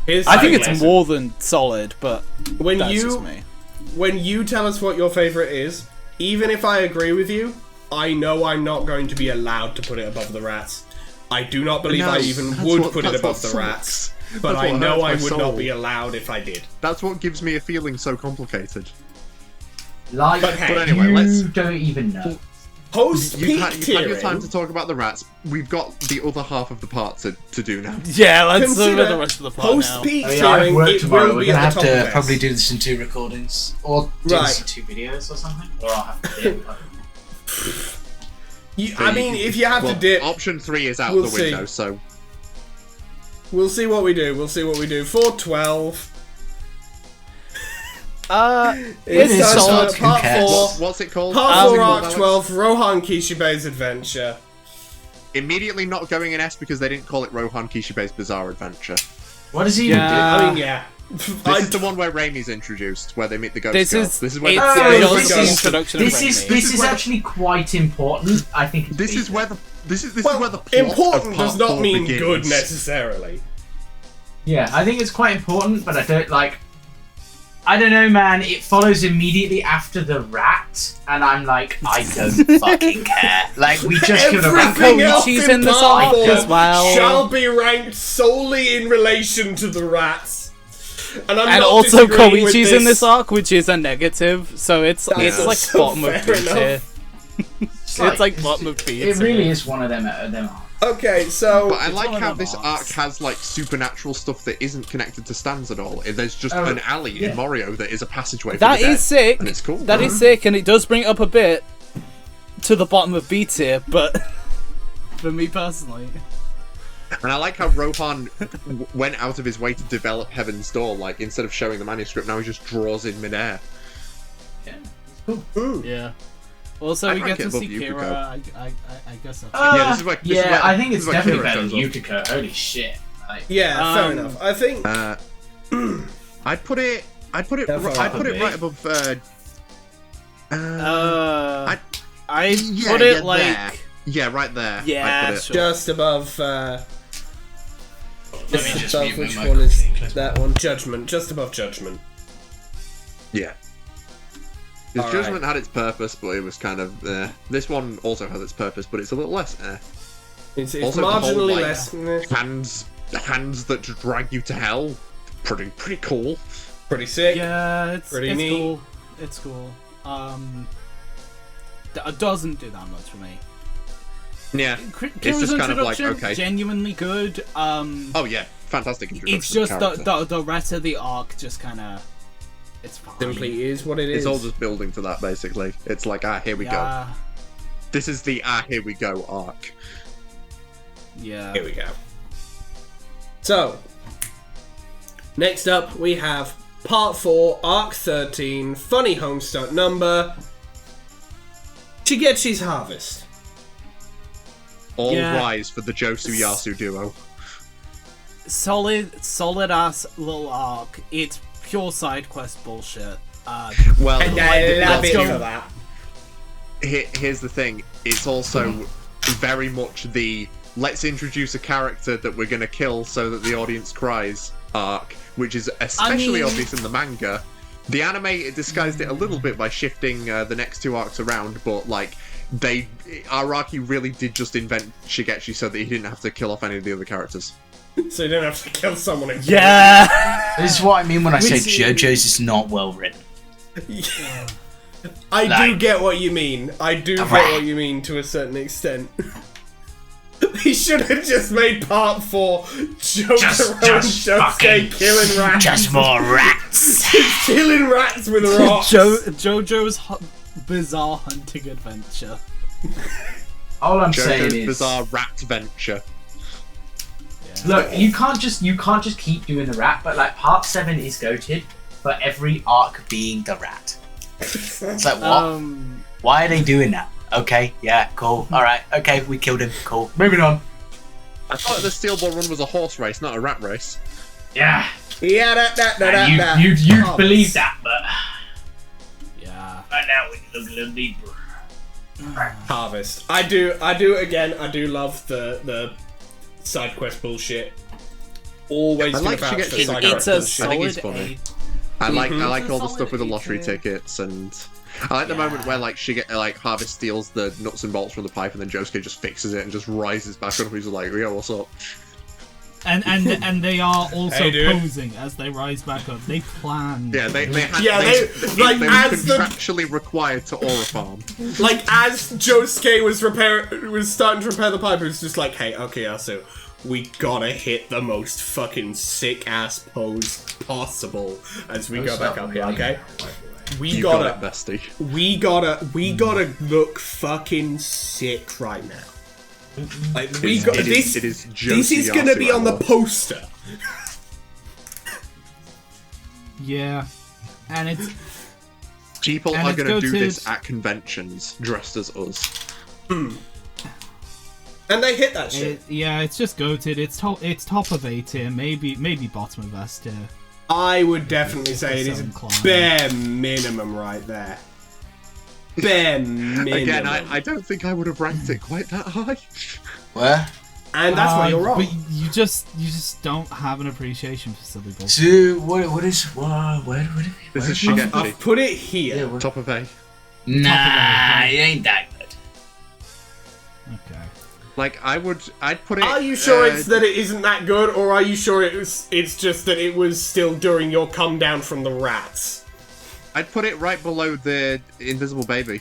Here's I the think thing, it's Mason. more than solid, but when that's you just me. when you tell us what your favorite is, even if I agree with you, I know I'm not going to be allowed to put it above the Rats. I do not believe No, I even that's would what- put it that's above what the Rats, sucks. but That's I what know hurts I my would soul. not be allowed if I did. That's what gives me a feeling so complicated. Like, But hey, anyway, you let's- don't even know. Post peak You've had your time tiering. to talk about the Rats. We've got the other half of the part to do now. Yeah, let's look Consider at the rest of the plot post now. peak Oh, yeah, I have tiering. work It tomorrow. will We're be gonna at have the top to of probably this. do this in 2 recordings. Or do Right. this in 2 videos or something. Or I'll have to do I mean, if you have to dip, Option 3 is out We'll the window, see. so we'll see what we do. We'll see what we do. 412. It's is time solid. for Who part cares? 4. what's it called? Part What's 4, it called, Arc Alex? 12, Rohan Kishibe's Adventure. Immediately not going in S because they didn't call it Rohan Kishibe's Bizarre Adventure. What does he I mean, yeah. This is the one where Raimi's introduced, where they meet the ghost This girl. is This is where it's Yeah, Oh, yeah, just yeah. the introduction This of is Raimi. this is actually quite important. I think. It's this is big. where the this is Well, where the plot important of part does not 4 mean begins. good necessarily. Yeah, I think it's quite important, but I don't like. I don't know, man. It follows immediately after the rat, and I'm like, I don't fucking care. Like, we just gonna rank Everything else Koichi's in in this part arc 4 as well. shall be ranked solely in relation to the rats. And I'm And not also disagreeing with Koichi's in this arc, which is a negative, so it's That's like also bottom of fair B tier. enough. It's like bottom of B. It really is one of them. Them. Okay, so But I like one of how them this arcs. arc has like supernatural stuff that isn't connected to stands at all. There's just Oh, an alley yeah. in Mario that is a passageway. That for the is dead, sick. and it's cool. That is sick, and it does bring it up a bit to the bottom of B tier, but For me personally. And I like how Rohan went out of his way to develop Heaven's Door. Like instead of showing the manuscript, now he just draws in midair. Yeah. Also, I'd we rank get it to above see Yukiko. Kira. I guess that's. Yeah, this is where- this is where- I think this it's is where definitely Kira better than shows up. Yukiko. Holy shit! Like, yeah, fair enough. I think I'd put it right above. I yeah, put it yeah, like there. Yeah, right there. Yeah, I'd put it. sure. just above. let me Just just above mute my which mic one is quickly, close my that one? Judgment, just above Judgment. Yeah. His Alright. judgment had its purpose, but it was kind of. This one also has its purpose, but it's a little less. It's Also, the whole, marginally like, less. Hands that drag you to hell. Pretty cool. Pretty sick. Yeah, it's neat. cool. It's cool. It doesn't do that much for me. Yeah, Kira's it's just kind of like, introduction, okay. genuinely good. Oh yeah, fantastic introduction. It's just to the the rest of the arc just kind of, it's fine. Simply is what it is. It's all just building to that, basically. It's like, here we go. This is the here we go arc. Yeah. Here we go. So, next up we have Part 4, Arc 13, Funny Homestuck Number, Shigechi's Harvest. All rise for the Josu-Yasu duo. Solid ass little arc. It's pure side quest bullshit. Well, And I love it for that. Here's the thing. It's also very much the let's introduce a character that we're going to kill so that the audience cries arc, which is especially obvious in the manga. The anime disguised it a little bit by shifting the next two arcs around, but like Araki really did just invent Shigechi so that he didn't have to kill off any of the other characters. So you don't have to kill someone in This is what I mean when I say JoJo's is not well written. I do get what you mean. I do get what you mean to a certain extent. He should have just made Part 4 Jotaro and Josuke killing rats. Just more rats. Killing rats with rocks. JoJo's bizarre hunting adventure. All I'm saying JoJo's is, bizarre rat venture. look, you can't just keep doing the rat, but like Part 7 is goated for every arc being the rat. It's like, what? Why are they doing that? Okay, yeah, cool. Alright, okay, we killed him. Cool. Moving on. I thought the Steel Ball Run was a horse race, not a rat race. Yeah. Yeah, You'd believe that, but Yeah. right now we can look a little deeper. Harvest. I do love the side quest bullshit. Always I like gonna vouch for Shigechi. side It's quest a bullshit. I think it's solid funny. A. I like all the Solid stuff with the A lottery tier. tickets, and I like the moment where like Harvest steals the nuts and bolts from the pipe, and then Josuke just fixes it and just rises back up. He's like, "Yo, what's up?" And they are also Hey, dude. posing as they rise back up. They plan. Yeah, they were contractually required to aura farm. Like as Josuke was starting to repair the pipe, it was just like, "Hey, okay, Yasu, we gotta hit the most fucking sick ass pose possible as we go back up here, okay? We Got gotta, it, bestie. we gotta look fucking sick right now. Like It is this is gonna Josu be on the hour. poster." Yeah. And it's People And are it's gonna do goated. this at conventions dressed as us. And they hit that shit. it's just goated. It's top of A tier, maybe bottom of S tier. I would definitely say it is Some climb. bare minimum right there. Bare minimum. Again, I don't think I would have ranked it quite that high. Where? And that's why you're wrong. But you just don't have an appreciation for silly bullshit. So, where would it be? This is I've Shigechi, put it here. Yeah, where- top of A. Nah, it ain't that good. Okay. Like I'd put it. Are you sure it's that it isn't that good, or are you sure it's just that it was still during your come down from the rats? I'd put it right below the Invisible Baby.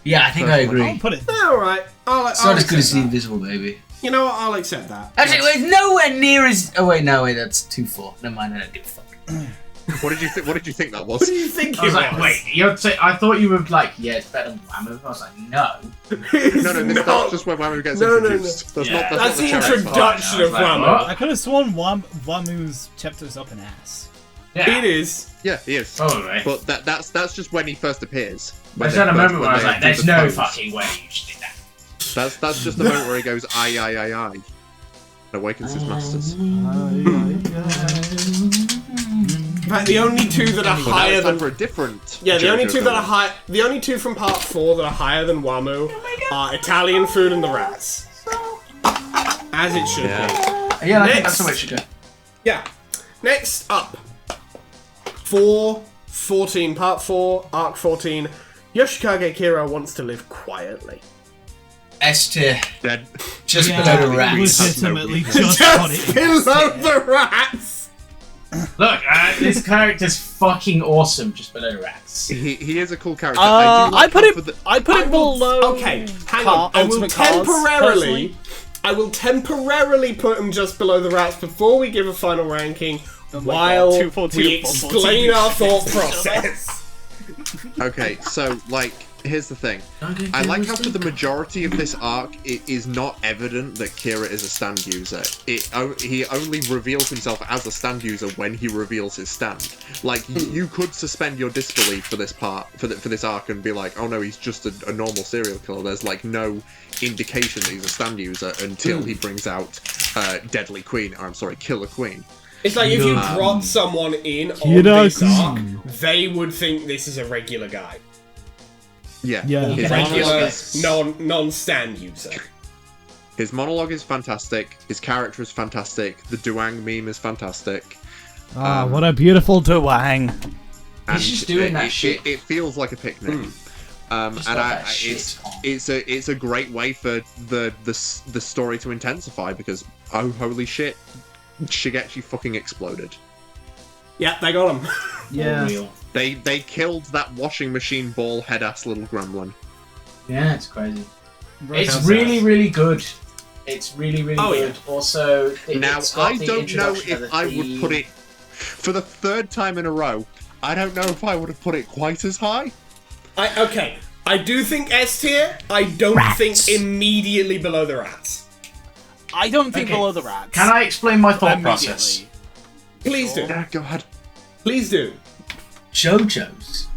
Yeah, I think I agree. I'll put it. All right, It's not as good as the Invisible Baby. You know what? I'll accept that. Actually, it's nowhere near as. Oh wait, no, wait, that's 2-4. Never mind, I don't give a fuck. What did you think? What did you think that was? What do you think I was it like, was? wait, I thought you were like, yeah, it's better than Whammo. I was like, no. That's just where Whammo gets No. introduced. That's Yeah. not. That's not the cherry part. introduction of I was like, Whammo. I could have sworn Wamu's chapter's up an ass. Yeah. It is. Yeah, he is. Probably. But that's just when he first appears. There's When not a they- moment when where I was they like, do there's the no pose. fucking way you should do that. That's just the moment where he goes aye. And awakens his masters. In fact, the only two that are But now higher it's time than for a different. the only JoJo two that are film. high, the only two from Part 4 that are higher than Whammo are Italian food and the rats. As it should be. Yeah, I think Next. that's the way it should go. Yeah. Next up, 4/14, Part 4, Arc 14. Yoshikage Kira wants to live quietly. S tier. Dead. Just Yeah, below the rats. legitimately Has no just got it. Just below the rats. Look, this character's fucking awesome. Just below the rats. He is a cool character. I put it below. Okay, hang on. I will temporarily put him just below the rats before we give a final ranking. While we explain our thought process. Okay, so here's the thing. I like how for the majority of this arc, it is not evident that Kira is a stand user. He only reveals himself as a stand user when he reveals his stand. You could suspend your disbelief for this part, for this arc, and be like, oh no, he's just a normal serial killer. There's no indication that he's a stand user until he brings out Killer Queen. It's like if you brought someone in on this arc, they would think this is a regular guy. Yeah. His regular, non-stand user. His monologue is fantastic. His character is fantastic. The Duang meme is fantastic. What a beautiful Duang. He's just doing that shit. It feels like a picnic. It's a great way for the story to intensify because holy shit, Shigechi fucking exploded. Yeah, they got him. Yeah. They killed that washing machine ball head ass little gremlin. Yeah, it's crazy. It's really, really good. It's really, really good. Yeah. Also, now I don't know if I would put it for the third time in a row. I don't know if I would have put it quite as high. I do think S tier. I don't think immediately below the rats. I don't think below the rats. Can I explain my thought process? Please do. Yeah, go ahead. Please do. JoJo's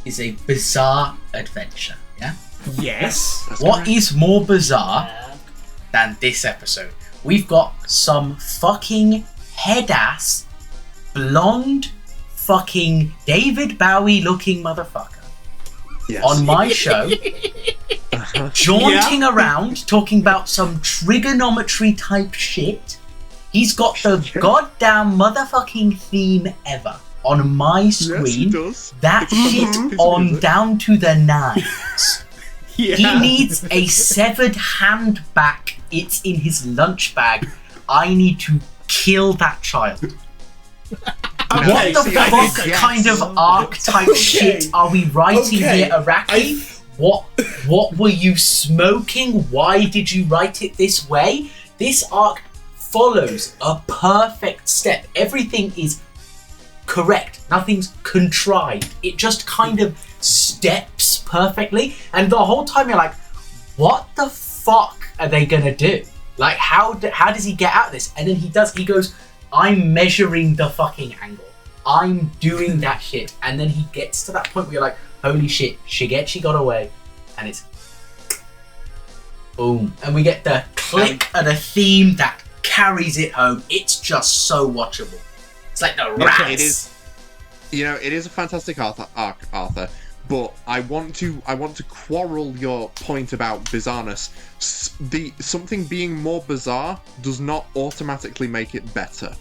is a bizarre adventure, yeah? Yes. What is more bizarre than this episode? We've got some fucking head-ass, blonde, fucking David Bowie-looking motherfucker on my show, jaunting around, talking about some trigonometry-type shit. He's got the goddamn motherfucking theme ever on my screen. Yes, he does. That shit on down to the nines. Yeah. He needs a severed hand back. It's in his lunch bag. I need to kill that child. What the fuck kind of arc type shit are we writing here, Araki? What were you smoking? Why did you write it this way? This arc follows a perfect step. Everything is correct. Nothing's contrived. It just kind of steps perfectly. And the whole time you're like, what the fuck are they gonna do? Like, how does he get out of this? And then he goes, I'm measuring the fucking angle. I'm doing that shit. And then he gets to that point where you're like, holy shit, Shigechi got away. And it's boom. And we get the click of the theme that carries it home. It's just so watchable. It's like the rats. It is. It is a fantastic arc, Arthur. But I want to quarrel your point about bizarreness. Something being more bizarre does not automatically make it better.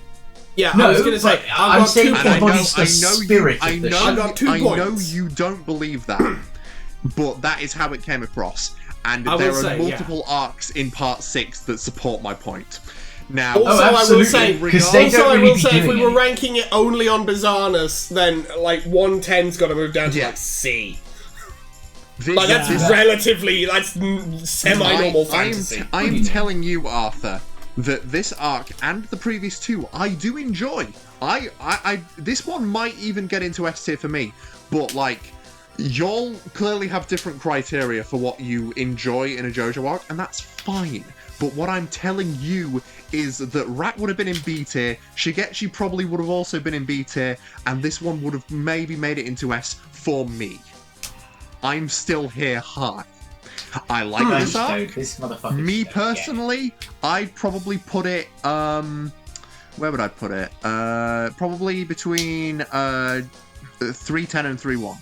Yeah, I was going to say, I'm saying embodies the spirit I of the show. I've got 2 points. I know you don't believe that, but that is how it came across. And there are multiple arcs in part 6 that support my point. Now, also, I will say, if we were it. ranking it only on bizarreness, then 110's got to move down to C. That's relatively, that's semi-normal fantasy. I'm telling you, Arthur, that this arc and the previous 2 I do enjoy. I this one might even get into S tier for me, but y'all clearly have different criteria for what you enjoy in a JoJo arc, and that's fine. But what I'm telling you is that Rat would have been in B tier, Shigechi probably would have also been in B tier, and this one would have maybe made it into S for me. I'm still here high. I like this arc. Me personally, I'd probably put it, where would I put it? Probably between 310 and 31.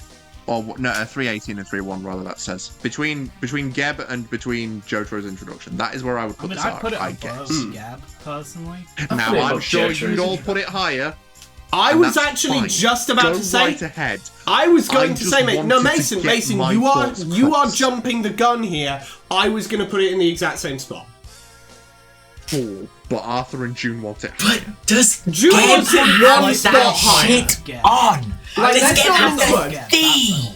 Or no, 318 and 31 rather. That says between Geb and between Jotaro's introduction. That is where I would put this arc. I'd put it above Geb personally. Now I'm sure you'd all put it higher. I was actually just about to say. Right ahead. I was going to say, mate. No, Mason, you are jumping the gun here. I was going to put it in the exact same spot. full, but Arthur and June want it. But does June Geb wants it have one that spot higher. shit on? Like, Does that's Geb not have the word. that D?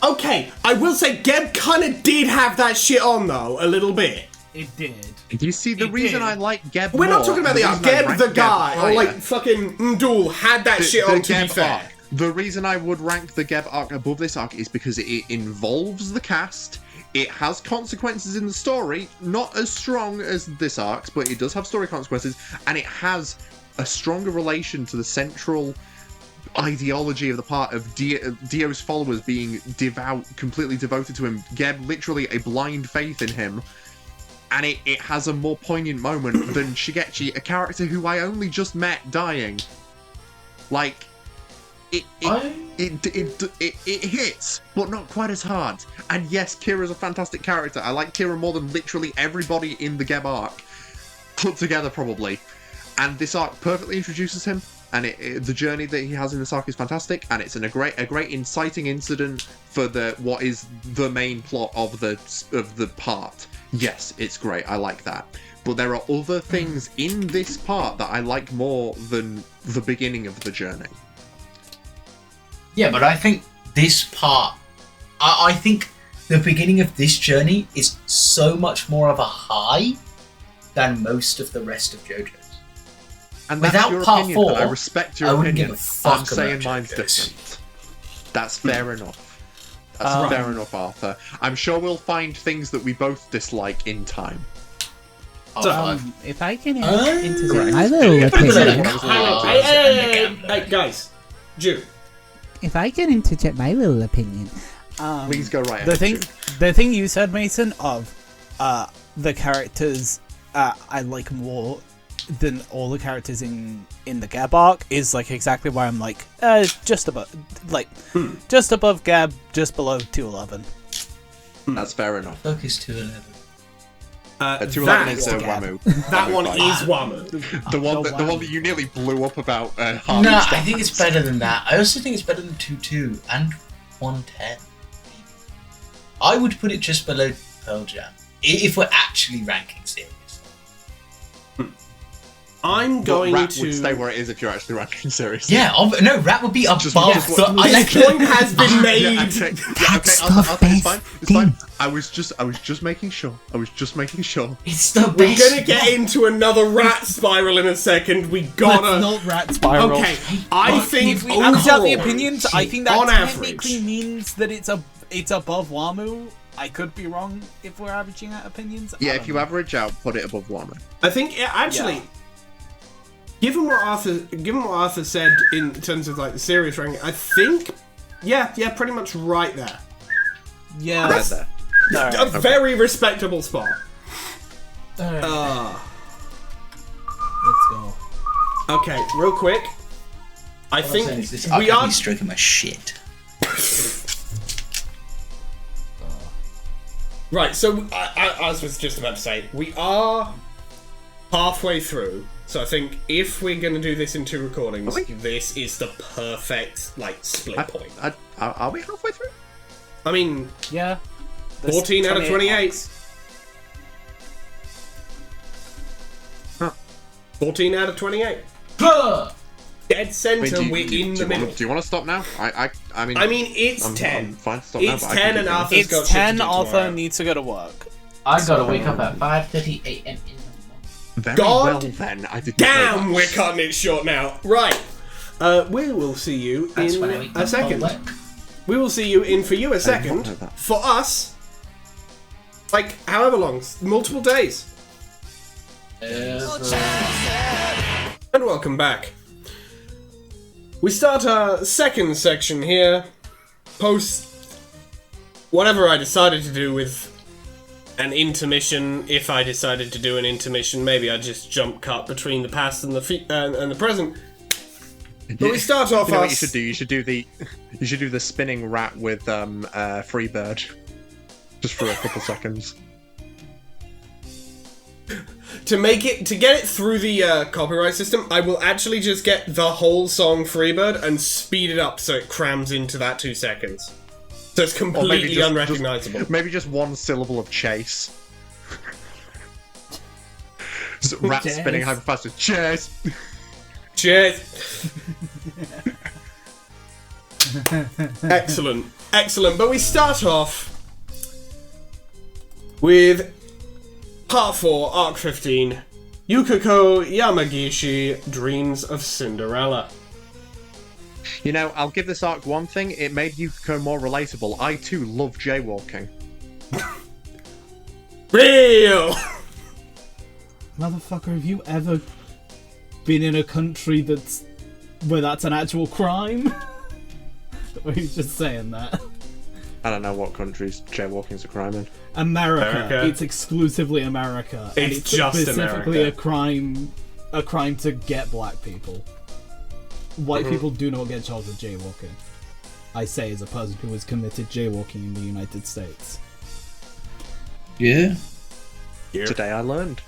Okay, I will say Geb kind of did have that shit on though, a little bit. It did. You see, the reason I like Geb We're not more, talking about the arc. reason I Geb rank the Geb guy, or higher- like fucking Ndul had that shit on, to be Geb fair. arc. The reason I would rank the Geb arc above this arc is because it involves the cast, it has consequences in the story, not as strong as this arc, but it does have story consequences, and it has a stronger relation to the central ideology of the part of Dio's followers being devout, completely devoted to him. Geb, literally a blind faith in him. And it has a more poignant moment than Shigechi, a character who I only just met dying. Like, it hits, but not quite as hard. And yes, Kira's a fantastic character. I like Kira more than literally everybody in the Geb arc put together, probably. And this arc perfectly introduces him, and the journey that he has in this arc is fantastic. And it's a great inciting incident for what is the main plot of the part. Yes, it's great. I like that. But there are other things in this part that I like more than the beginning of the journey. Yeah, but I think this part, I think the beginning of this journey is so much more of a high than most of the rest of JoJo's. And that's Without your part opinion, 4, and I respect your I wouldn't opinion. give a fuck I'm saying about mine's JoJo's. different. That's fair enough. That's fair enough, Arthur. I'm sure we'll find things that we both dislike in time. If I can Correct. interject my little opinion, Hey, guys, June. if I can interject my little opinion, Please go right the ahead, thing, the thing you said, Mason, of the characters I like more than all the characters in the Gab arc is like exactly why I'm like just above, like just above Gab, just below 211. That's fair enough. Focus 211. 211 is one. Wamu. That one is Wamu. The one that you nearly blew up about. No, I think it's better than that. I also think it's better than 2-2 and 110. I would put it just below Pearl Jam if we're actually ranking series. I'm going Rap to. would stay where it is if you're actually ranking series. Yeah, no, Rap would be above. Just the, I like This point has been made. Yeah, okay, That's Arthur, the it's fine. best It's fine. thing. I was just making sure. It's the We're best. gonna get into another rat spiral in a second. We gotta. Let's not rat spiral. Okay, I think If we average out the overall, opinions, I think that on technically average, means that it's above Wamu. I could be wrong if we're averaging out opinions. Yeah, I if don't you know. average out, put it above Wamu. I think actually, given what Arthur said in terms of like the serious ranking, I think, yeah, pretty much right there. Yeah, That's there. a very respectable spot. Let's go. Okay, real quick. I think we are. stroking my shit. Right, so I as was just about to say, we are halfway through. So I think if we're going to do this in 2 recordings, this is the perfect like split point. Are we halfway through? I mean, Yeah. 14 out of 28. 14 out of 28. Dead center, we're in the middle. Do you want to stop now? I mean, It's I'm 10. I'm fine to stop now, It's but I 10 can and keep Arthur's It's got 10. shit to do Arthur tomorrow. needs to go to work. I gotta wake up at 5:30 a.m. in the morning. Very God well then. I didn't Damn, say we're that. cutting it short now. Right. We will see you That's when I in wake a up second. for work. We will see you in for you a second. know that. For us, like however long, multiple days. And welcome back. We start our second section here, post whatever I decided to do with an intermission. If I decided to do an intermission, maybe I'd just jump cut between the past and the present. But we start off. You know what our you should do? You should do the spinning rat with Freebird, just for a couple seconds. To get it through the copyright system, I will actually just get the whole song Freebird and speed it up so it crams into that 2 seconds. So it's Or maybe completely just- unrecognizable. Maybe just one syllable of chase. Rat spinning hyper faster. Cheers! Cheers! Excellent. Excellent. But we start off with Part 4, Arc 15, Yukako Yamagishi, Dreams of Cinderella. You know, I'll give this arc one thing. It made Yukako more relatable. I, too, love jaywalking. Real! Motherfucker, have you ever been in a country where that's an actual crime? Or are you just saying that? I don't know what countries jaywalking's a crime in. America. It's exclusively America. And It's just specifically America. a crime to get black people. White people do not get charged with jaywalking. I say as a person who has committed jaywalking in the United States. Yeah. Today I learned.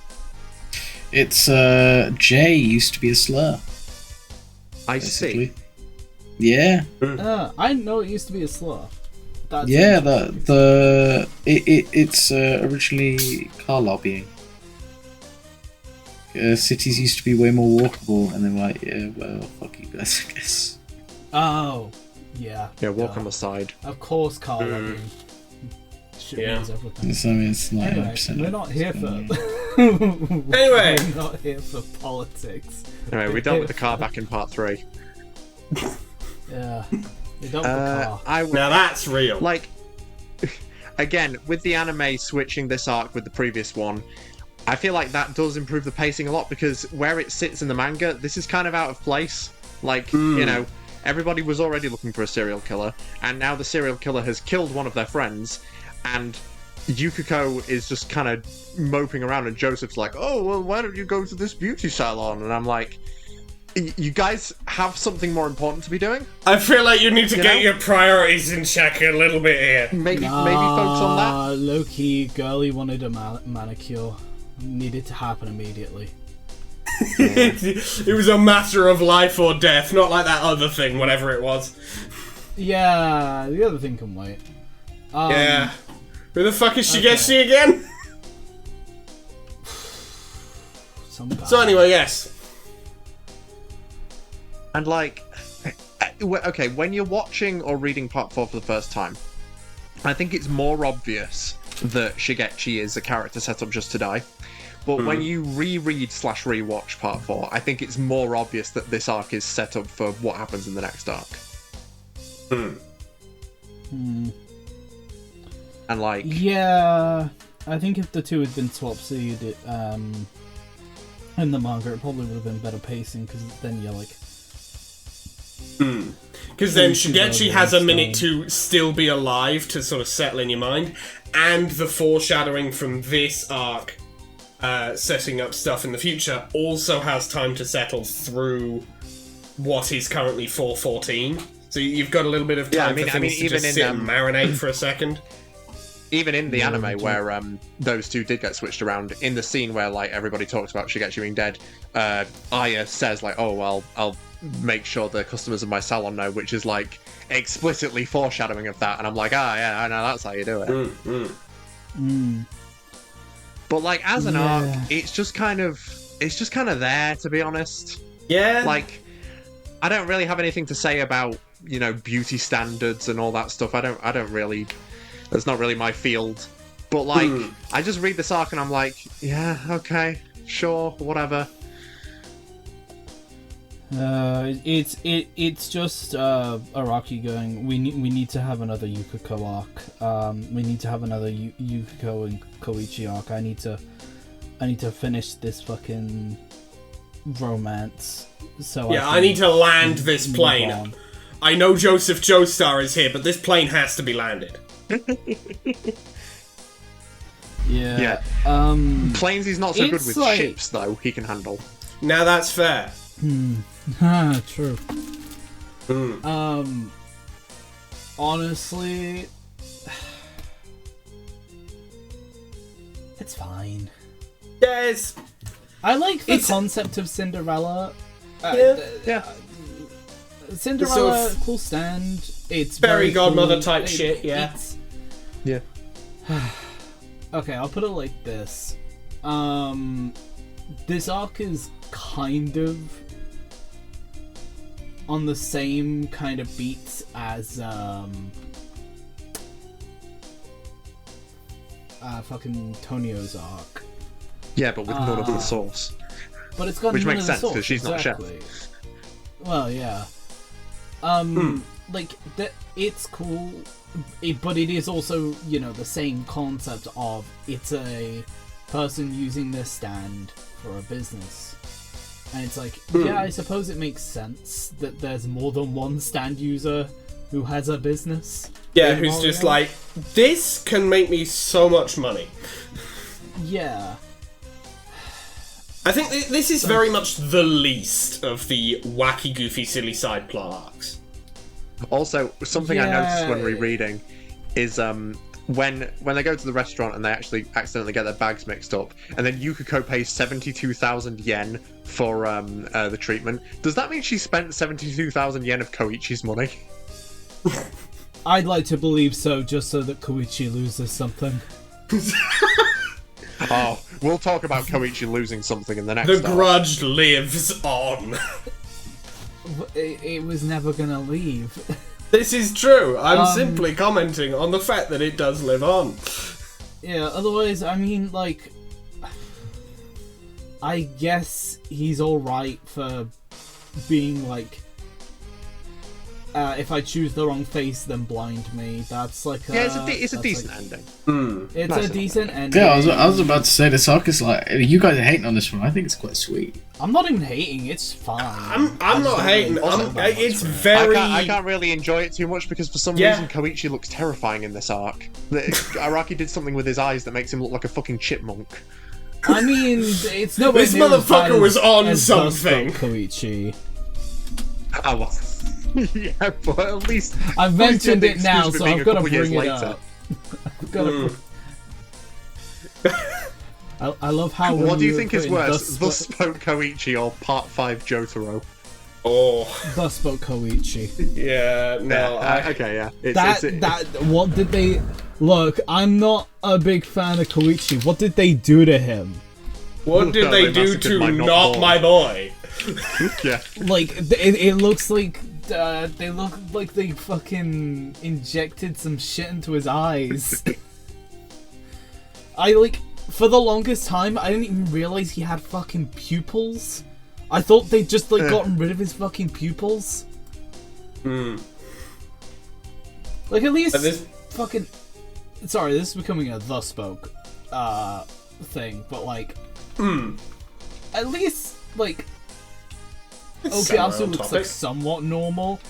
It's J used to be a slur. I Basically. see. Yeah. I didn't know it used to be a slur. That's Yeah, it's originally car lobbying. Cities used to be way more walkable, and they're like, yeah, well, fuck you guys, I guess. Oh, yeah. Yeah, walk on the side. Of course, car lobbying. Shit means everything. So, I mean, it's 99%. Anyway, we're not here for. Anyway, we're not here for politics. Anyway, we're done with the car back in part 3. Yeah, we're done with the car. now that's real. Like, again, with the anime switching this arc with the previous one, I feel like that does improve the pacing a lot, because where it sits in the manga, this is kind of out of place. Like, you know, everybody was already looking for a serial killer, and now the serial killer has killed one of their friends, and Yukako is just kind of moping around, and Joseph's like, oh, well, why don't you go to this beauty salon? And I'm like, you guys have something more important to be doing? I feel like you need to get know? your priorities in check a little bit here. Maybe focus on that? Low-key, girlie wanted a manicure. Needed to happen immediately. It was a matter of life or death, not like that other thing, whatever it was. Yeah, the other thing can wait. Yeah. Who the fuck is Shigechi again? So anyway, yes. And like, okay, when you're watching or reading part 4 for the first time, I think it's more obvious that Shigechi is a character set up just to die. But when you reread / rewatch part 4, I think it's more obvious that this arc is set up for what happens in the next arc. And like... Yeah, I think if the two had been swap-seed in the manga, it probably would have been better pacing, because then you're like... Because then Shigechi has a minute to still be alive to sort of settle in your mind, and the foreshadowing from this arc, setting up stuff in the future, also has time to settle through what is currently 4:14. So you've got a little bit of time for things to just sit and marinate for a second. Even in the anime where those two did get switched around, in the scene where like everybody talks about Shigechi being dead, Aya says like, "Oh well, I'll make sure the customers of my salon know," which is like explicitly foreshadowing of that. And I'm like, yeah, I know that's how you do it. But like as an arc, it's just kind of there, to be honest. Yeah. Like, I don't really have anything to say about, you know, beauty standards and all that stuff. I don't really. That's not really my field. But like, I just read this arc and I'm like, yeah, okay, sure, whatever. It's just Araki going, we need to have another Yukako arc. We need to have another Yukako and Koichi arc. I need to finish this fucking romance. So yeah, I need to land this plane. On. I know Joseph Joestar is here, but this plane has to be landed. Yeah. Planes he's not so good with. like... Ships though he can handle. Now that's fair. True. Honestly, it's fine. Yes. I like the concept of Cinderella. Cinderella, sort of cool stand. It's fairy very godmother cool. type shit, yeah. Okay, I'll put it like this. this arc is kind of on the same kind of beats as fucking Tonio's arc. Yeah, but with none of the sauce. But it's got Which none makes of the sense, sauce, 'cause she's not a chef. exactly. Well, yeah. Like, it's cool, but it is also, you know, the same concept of it's a person using their stand for a business. And it's like, yeah, I suppose it makes sense that there's more than one stand user who has a business. Yeah, who's just like, this can make me so much money. Yeah. I think this is very much the least of the wacky, goofy, silly side plot arcs. Also, something I noticed when rereading is when they go to the restaurant and they actually accidentally get their bags mixed up, and then Yukako pays 72,000 yen for the treatment. Does that mean she spent 72,000 yen of Koichi's money? I'd like to believe so, just so that Koichi loses something. Oh, we'll talk about Koichi losing something in the next The arc. grudge lives on. It was never gonna leave. This is true. I'm simply commenting on the fact that it does live on. Yeah, otherwise, I mean, like, I guess he's alright for being like, if I choose the wrong face, then blind me. That's like it's a decent ending. It's Nice a decent ending. Yeah, I was about to say this arc is like, you guys are hating on this one. I think it's quite sweet. I'm not even hating. It's fine. I'm not hating. It's very. I can't really enjoy it too much because for some reason Koichi looks terrifying in this arc. Araki did something with his eyes that makes him look like a fuking chipmunk. I mean, it's no. This motherfucker was on something. Koichi. Oh, well. Yeah, but at least I've mentioned it now, excuse so for being I've a got to couple years bring it later. up. I love how. What do you think is worse, Thus Spoke Koichi or Part 5 Jotaro? Oh, Thus Spoke Koichi. Yeah, no. Okay, yeah. What did they... Look, I'm not a big fan of Koichi. What did they do to him? What did they do to not my boy? Yeah. Like, it looks like... they look like they fucking injected some shit into his eyes. For the longest time, I didn't even realize he had fucking pupils. I thought they'd just, gotten rid of his fucking pupils. Like, at least fucking... Sorry, this is becoming a The Spoke thing, but, at least, Okiasu looks like somewhat normal.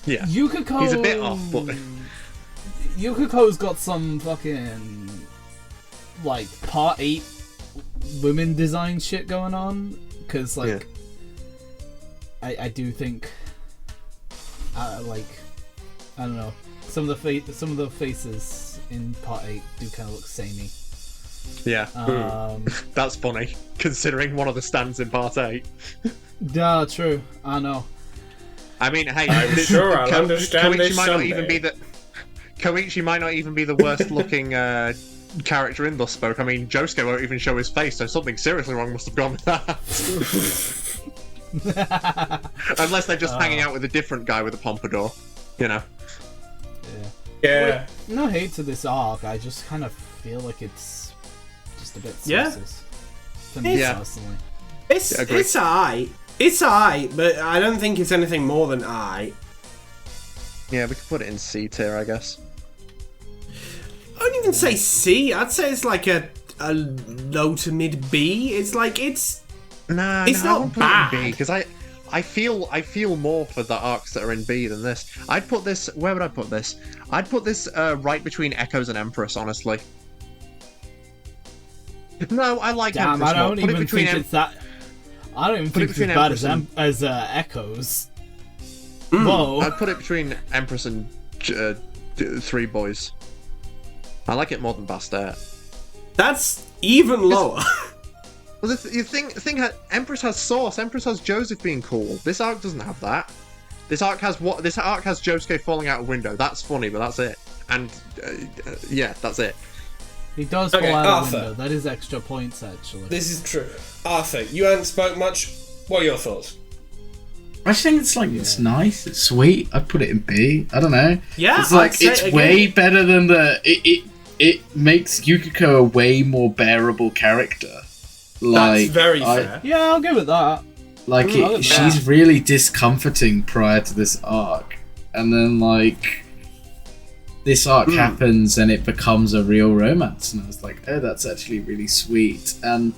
Yeah. Yukako... He's a bit off, but... Yukako's got some fucking... Part 8 women design shit going on. Because, I do think... I don't know. Some of the faces in Part 8 do kind of look samey. Yeah. That's funny, considering one of the stands in Part 8. Yeah, true. I know. I mean, hey, I'm sure I'll understand this someday. Koichi might not even be the worst looking character in Thus Spoke. I mean, Josuke won't even show his face, so something seriously wrong must have gone with that. Unless they're just hanging out with a different guy with a pompadour, you know. Yeah. No hate to this arc, I just kind of feel like it's just a bit senseless. For me personally. It's alright. It's alright, but I don't think it's anything more than alright. Yeah, we could put it in C tier, I guess. I wouldn't even say C. I'd say it's like a low to mid B. It's like it's not bad because I feel more for the arcs that are in B than this. I'd put this. Where would I put this? I'd put this right between Echoes and Empress, honestly. No, I like Empress. I don't even think it's that. I don't even think it's as bad as Echoes. Whoa! I'd put it between Empress and Three Boys. I like it more than Bastet. That's even lower. Well, the thing, Empress has Sauce. Empress has Joseph being cool. This arc doesn't have that. This arc has Josuke falling out a window. That's funny, but that's it. And yeah, that's it. He does fall Okay, out Arthur. of the window. That is extra points, actually. This is true. Arthur, you haven't spoke much. What are your thoughts? I just think it's like it's nice, it's sweet. I'd put it in B. I don't know. Yeah, it's like I'd say it's again. way better than it makes Yukiko a way more bearable character. That's very fair. Yeah, I'll give it that. Like she's really discomforting prior to this arc, and then like this arc happens and it becomes a real romance, and I was like, oh, that's actually really sweet. And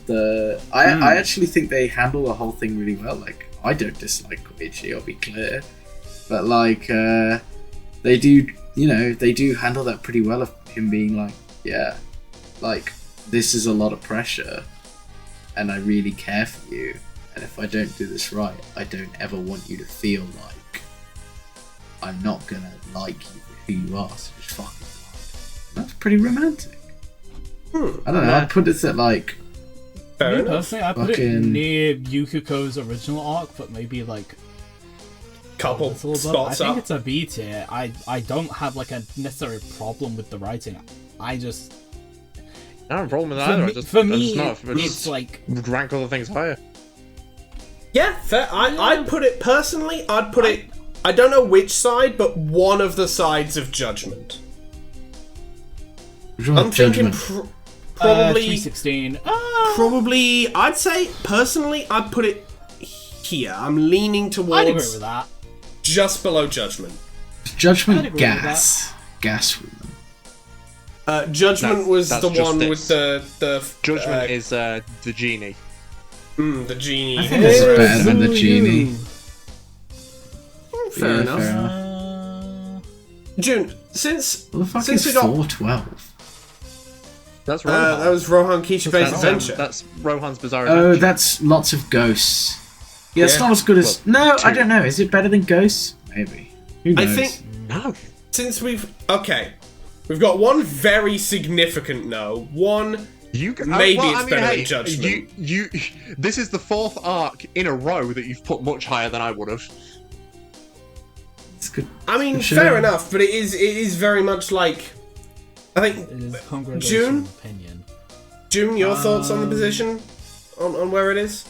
I actually think they handle the whole thing really well. Like, I don't dislike Koichi, I'll be clear, but like they do, they do handle that pretty well, of him being like, yeah, like this is a lot of pressure and I really care for you, and if I don't do this right, I don't ever want you to feel like I'm not gonna like you for who you are, so just fucking that's pretty romantic. I don't know, I'd put it at like Fair Me enough. personally, I put it near Yukiko's original arc, but maybe like Couple a little spots I think up. it's a B tier. I don't have like a necessary problem with the writing. I just I don't have a problem with that for either. me, I just, for me I just it's like rank other things higher. Yeah, fair. I'd put it personally. I'd put it. I don't know which side, but one of the sides of Judgment. I'm thinking probably 316. Probably. I'd say personally, I'd put it here. I'm leaning I'd agree with towards that. just below Judgment. I'd Judgment agree gas with them. Judgment was that's the one justice. with the Judgment is the genie. the genie. I think this is better than the genie. Fair Yeah, enough. fair enough. June, since What the fuck since is we got 412? That's Rohan. that was Rohan Kishibe's adventure. That's Rohan's Bizarre Oh, Adventure. that's lots of ghosts. Yeah, it's Yeah. not as good as. Well, No, I two. don't know. Is it better than ghosts? Maybe. Who I knows? think No. since we've got one very significant no, one maybe it's better than Judgment. You, this is the fourth arc in a row that you've put much higher than I would have. It's good. I mean, Sure. fair enough, but it is very much like I think It is congregational June? opinion. June, your thoughts on the position on where it is?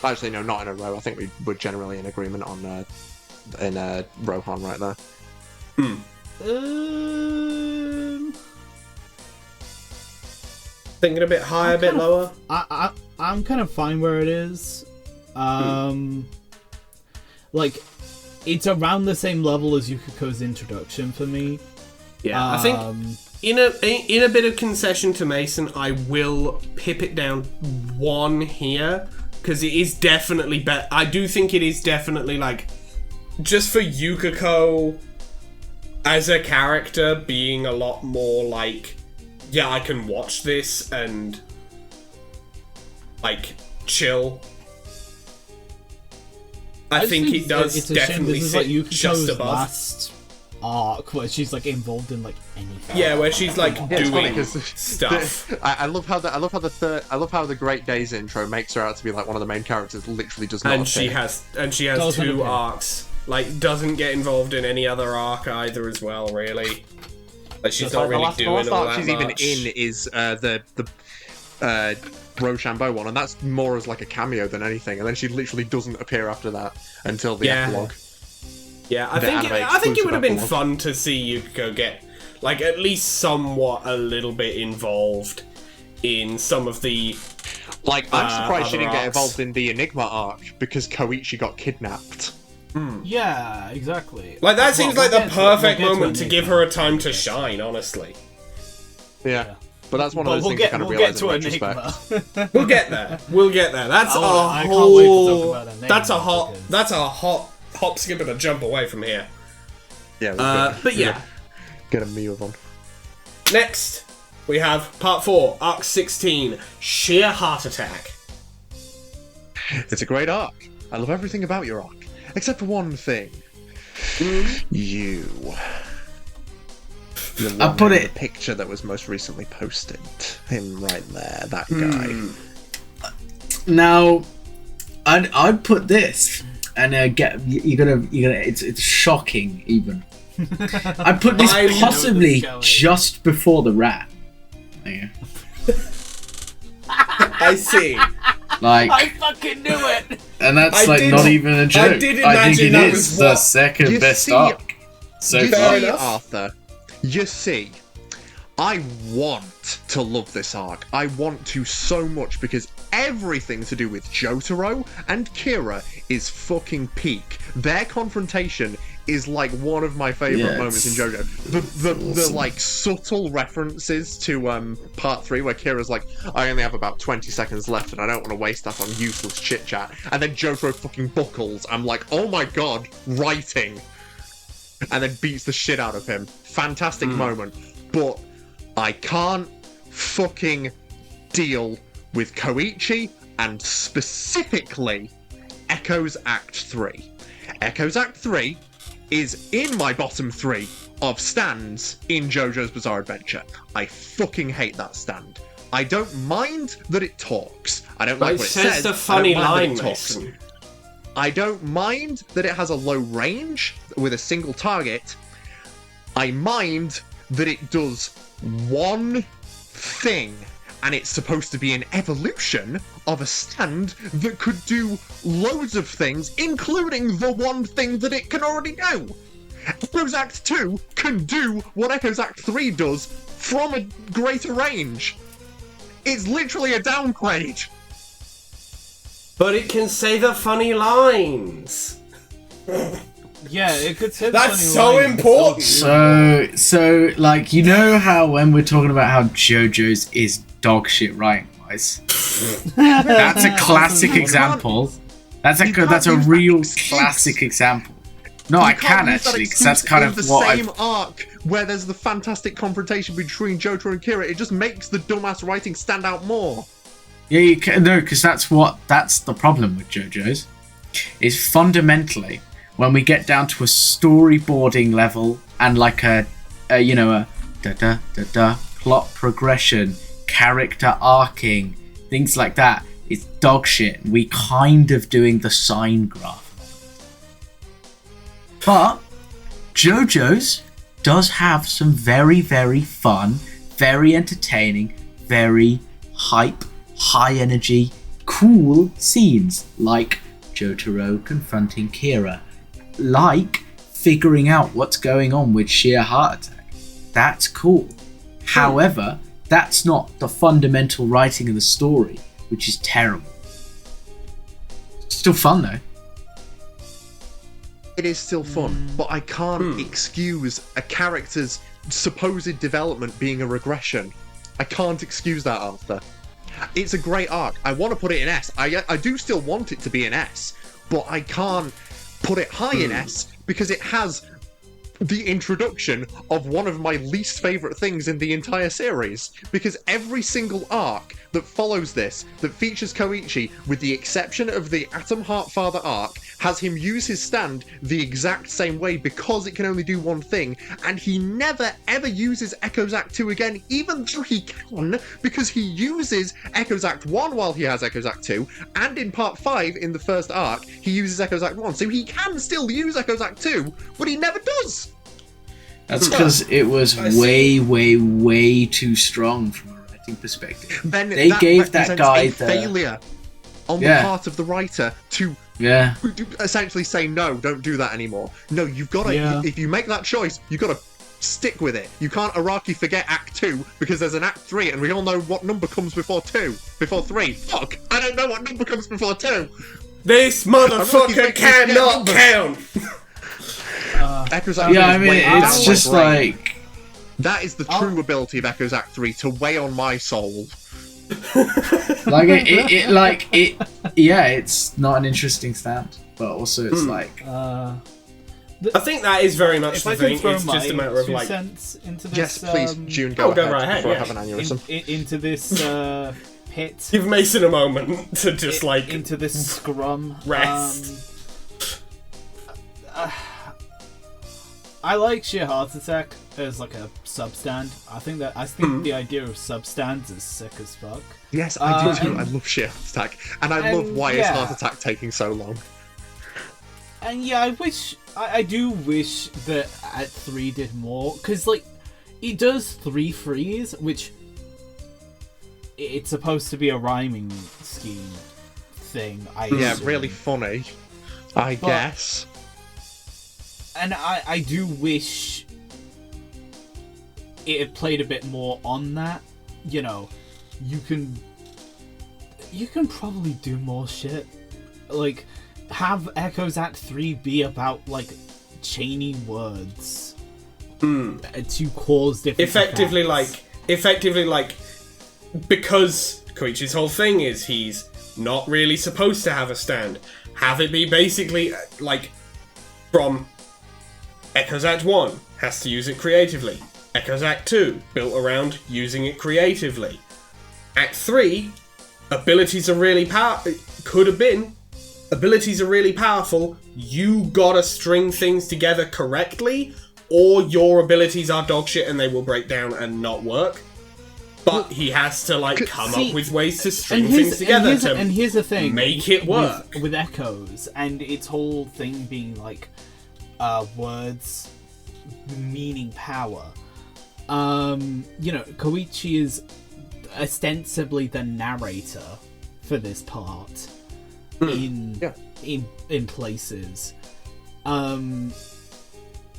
Actually, no, not in a row. I think we're generally in agreement on in Rohan right there. Thinking a bit higher, a bit lower. I'm kind of fine where it is. Like, it's around the same level as Yukiko's introduction for me. Yeah, I think in a bit of concession to Mason, I will pip it down one here because it is definitely better. I do think it is definitely like just for Yukiko as a character being a lot more like, yeah, I can watch this and like chill. I think it does it's a shame definitely this is sit like Yukiko's just above. last arc where she's like involved in like anything. Yeah, where she's like It's funny doing 'cause stuff. I love how the Great Days intro makes her out to be like one of the main characters. Literally does not. And she has Doesn't two appear. arcs. Like, doesn't get involved in any other arc either as well, really. Like, she's not really doing all the last arc that she's much. even in is the Rochambeau one, and that's more as like a cameo than anything. And then she literally doesn't appear after that until the Yeah. epilogue. Yeah, I The think anime it exclusive would have been epilogue. fun to see Yukiko get, like, at least somewhat a little bit involved in some of the... Like, I'm surprised she other didn't get arcs. involved in the Enigma arc because Koichi got kidnapped. Yeah, exactly. Like, that seems like the perfect we'll get moment to Enigma, give her a time to shine, honestly. Yeah. But that's one of But those we'll things get, you kind of we'll realise get in to retrospect. Enigma. We'll get there. We'll get there. That's I a can't wait to whole... talk about Enigma That's a hot... because- That's a hop, skip, and a jump away from here. Yeah, But yeah. Get a move on. Next, we have Part 4, Arc 16, Sheer Heart Attack. It's a great arc. I love everything about your arc. Except for one thing. You. The I'll one put in it- the picture that was most recently posted. Him right there, that guy. Now, I'd put this, and you're gonna. It's shocking even. I'd put this I know possibly this going. just before the rat. you. I see. Like, I fucking knew it. and that's I like did- not even a joke. I did I think imagine it that is was the what- second You best see- arc so You Fair far. see, enough. Arthur, you see, I want to love this arc. I want to so much because everything to do with Jotaro and Kira is fucking peak. Their confrontation is like one of my favourite moments in JoJo. The like subtle references to part 3 where Kira's like, I only have about 20 seconds left and I don't want to waste that on useless chit chat. And then Jotaro fucking buckles. I'm like, oh my god, writing. And then beats the shit out of him. Fantastic moment. But I can't fucking deal with Koichi and specifically Echo's Act 3. Echo's Act 3 is in my bottom 3 of stands in JoJo's Bizarre Adventure. I fucking hate that stand. I don't mind that it talks. I don't like But what it it says says. the funny I don't mind line, that it talks. Mason. I don't mind that it has a low range with a single target. I mind that it does one thing, and it's supposed to be an evolution of a stand that could do loads of things, including the one thing that it can already do. Echo's Act 2 can do what Echo's Act 3 does from a greater range. It's literally a downgrade. But it can say the funny lines. Yeah, it could say That's funny so lines. important. So like, you know how when we're talking about how JoJo's is dog shit writing wise, that's a classic example. That's a You can't that's a use that real excuse. classic example. No, I You can can't use that actually, because that's excuse kind in of the what same I've. arc where there's the fantastic confrontation between Jotaro and Kira. It just makes the dumbass writing stand out more. Yeah, you can, no, because that's the problem with JoJo's. Is fundamentally when we get down to a storyboarding level and like a plot progression, character arcing, things like that, it's dog shit. We kind of doing the sine graph. But JoJo's does have some very, very fun, very entertaining, very hype, high energy, cool scenes, like Jotaro confronting Kira, like figuring out what's going on with sheer heart attack. That's cool. However, that's not the fundamental writing of the story, which is terrible. Still fun though. It is still fun, but I can't excuse a character's supposed development being a regression. I can't excuse that, Arthur. It's a great arc. I want to put it in S. I do still want it to be in S, but I can't put it high in S because it has the introduction of one of my least favourite things in the entire series. Because every single arc that follows this, that features Koichi, with the exception of the Atom Heart Father arc, has him use his stand the exact same way because it can only do one thing, and he never ever uses Echo's Act 2 again, even though he can, because he uses Echo's Act 1 while he has Echo's Act 2, and in part 5, in the first arc, he uses Echo's Act 1, so he can still use Echo's Act 2, but he never does! That's because it was way too strong from a writing perspective. Then They gave that represents guy a the- failure on the part of the writer to Yeah. essentially say, no, don't do that anymore. No, you've got to, Yeah. if you make that choice, you've got to stick with it. You can't Araki forget Act 2 because there's an Act 3 and we all know what number comes before 2. Before 3. Fuck! I don't know what number comes before 2! This motherfucker cannot count! Echo's Act Yeah, I 3 is mean, weighing down it's my just brain. like. That is the true ability of Echo's Act 3, to weigh on my soul. Like yeah, it's not an interesting stand, but also it's like I think that is very much If the I can thing. throw It's my just a matter of 2 like. cents into this, Yes, please, June, go go ahead right ahead, before I yeah. have an aneurysm. into this pit, Give Mason a moment to just like. into this scrum. Rest. I like sheer heart attack as like a substand. I think the idea of substands is sick as fuck. Yes, I do too. and- I love Sheer Heart Attack. And I love why is yeah. Heart Attack taking so long. And yeah, I do wish that Act 3 did more, because like it does 3 frees, which it's supposed to be a rhyming scheme thing. Yeah, really funny, I guess. And I do wish it had played a bit more on that. You know, you can probably do more shit. Like, have Echoes Act 3 be about, like, chaining words to cause different effectively effects. like because Koichi's whole thing is he's not really supposed to have a stand. Have it be basically like from Echoes Act 1 has to use it creatively. Echoes Act 2 built around using it creatively. Act 3 abilities are really abilities are really powerful. You gotta string things together correctly, or your abilities are dogshit and they will break down and not work. But he has to come up with ways to string things together and here's the thing, make it work with Echoes and its whole thing being like words meaning power. You know, Koichi is ostensibly the narrator for this part in places.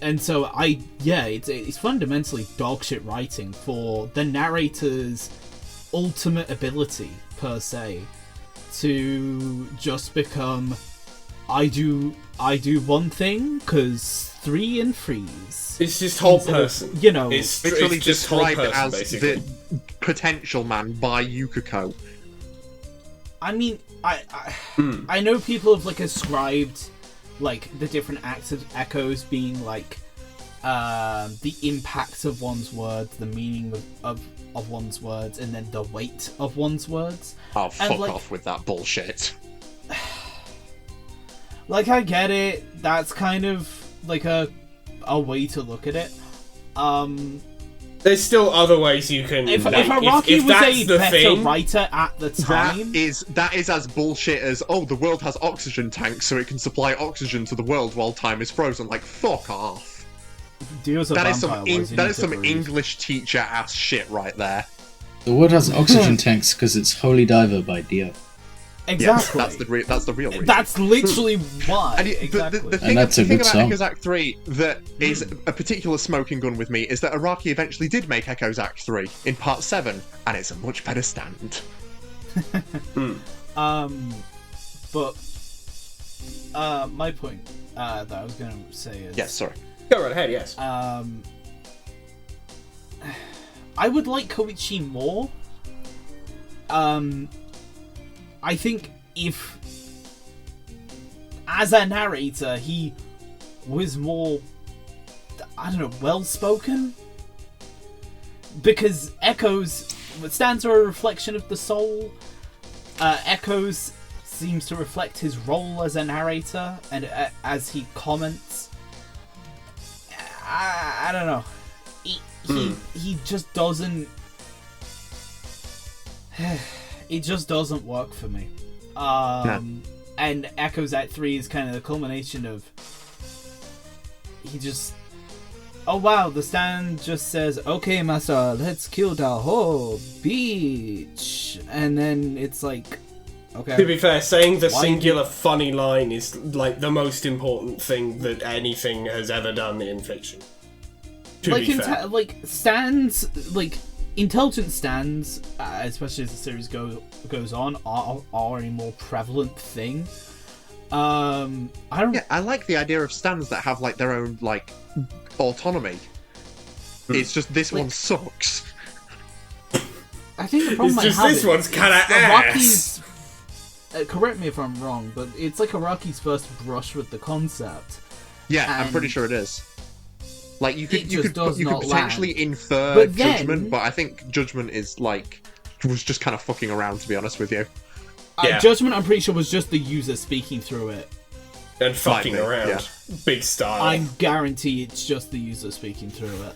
And so it's fundamentally dogshit writing for the narrator's ultimate ability per se to just become I do one thing because 3 and 3s. It's just whole person. You know, it's literally just whole described person, as basically. the potential man by Yukako. I mean, I know people have ascribed the different acts of Echoes being the impact of one's words, the meaning of one's words, and then the weight of one's words. Oh, fuck off with that bullshit. I get it. That's kind of a way to look at it. There's still other ways you can. If Araki was a better writer at the time, that is as bullshit as the world has oxygen tanks so it can supply oxygen to the world while time is frozen. Fuck off. That is some English teacher ass shit right there. The world has oxygen tanks because it's Holy Diver by Dio. Exactly. Yes, that's the real reason. That's literally why. The thing about Echoes Act 3 that is a particular smoking gun with me is that Araki eventually did make Echoes Act 3 in Part 7, and it's a much better stand. But my point that I was going to say is... Yes, sorry. Go right ahead, yes. I would like Koichi more. I think if, as a narrator, he was more, well-spoken. Because Echoes stands for a reflection of the soul. Echoes seems to reflect his role as a narrator, and as he comments. I don't know. He just doesn't... It just doesn't work for me. And Echoes Act 3 is kind of the culmination of... He just... Oh wow, the stand just says, okay, master, let's kill the whole beach. And then it's okay. To be fair, saying the singular funny line is the most important thing that anything has ever done in fiction. To be fair. Stands, intelligent stands, especially as the series goes on, are a more prevalent thing. I like the idea of stands that have their own autonomy. It's just this one sucks. I think the problem this one's kind of ass. Correct me if I'm wrong, but it's Araki's first brush with the concept. Yeah, I'm pretty sure it is. You could potentially land. infer Judgment, but I think Judgment is was just kind of fucking around, to be honest with you. Judgment, I'm pretty sure, was just the user speaking through it and fucking around. Yeah. Big style. I guarantee it's just the user speaking through it.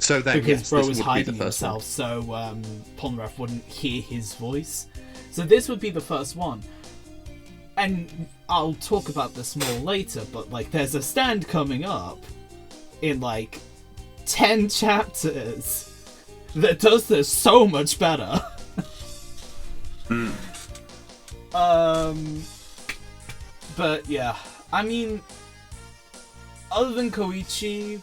So then, because Bro this was would hiding be the first himself, so Polnareff wouldn't hear his voice. So this would be the first one. And I'll talk about this more later, but there's a stand coming up in 10 chapters that does this so much better. But yeah, I mean, other than Koichi,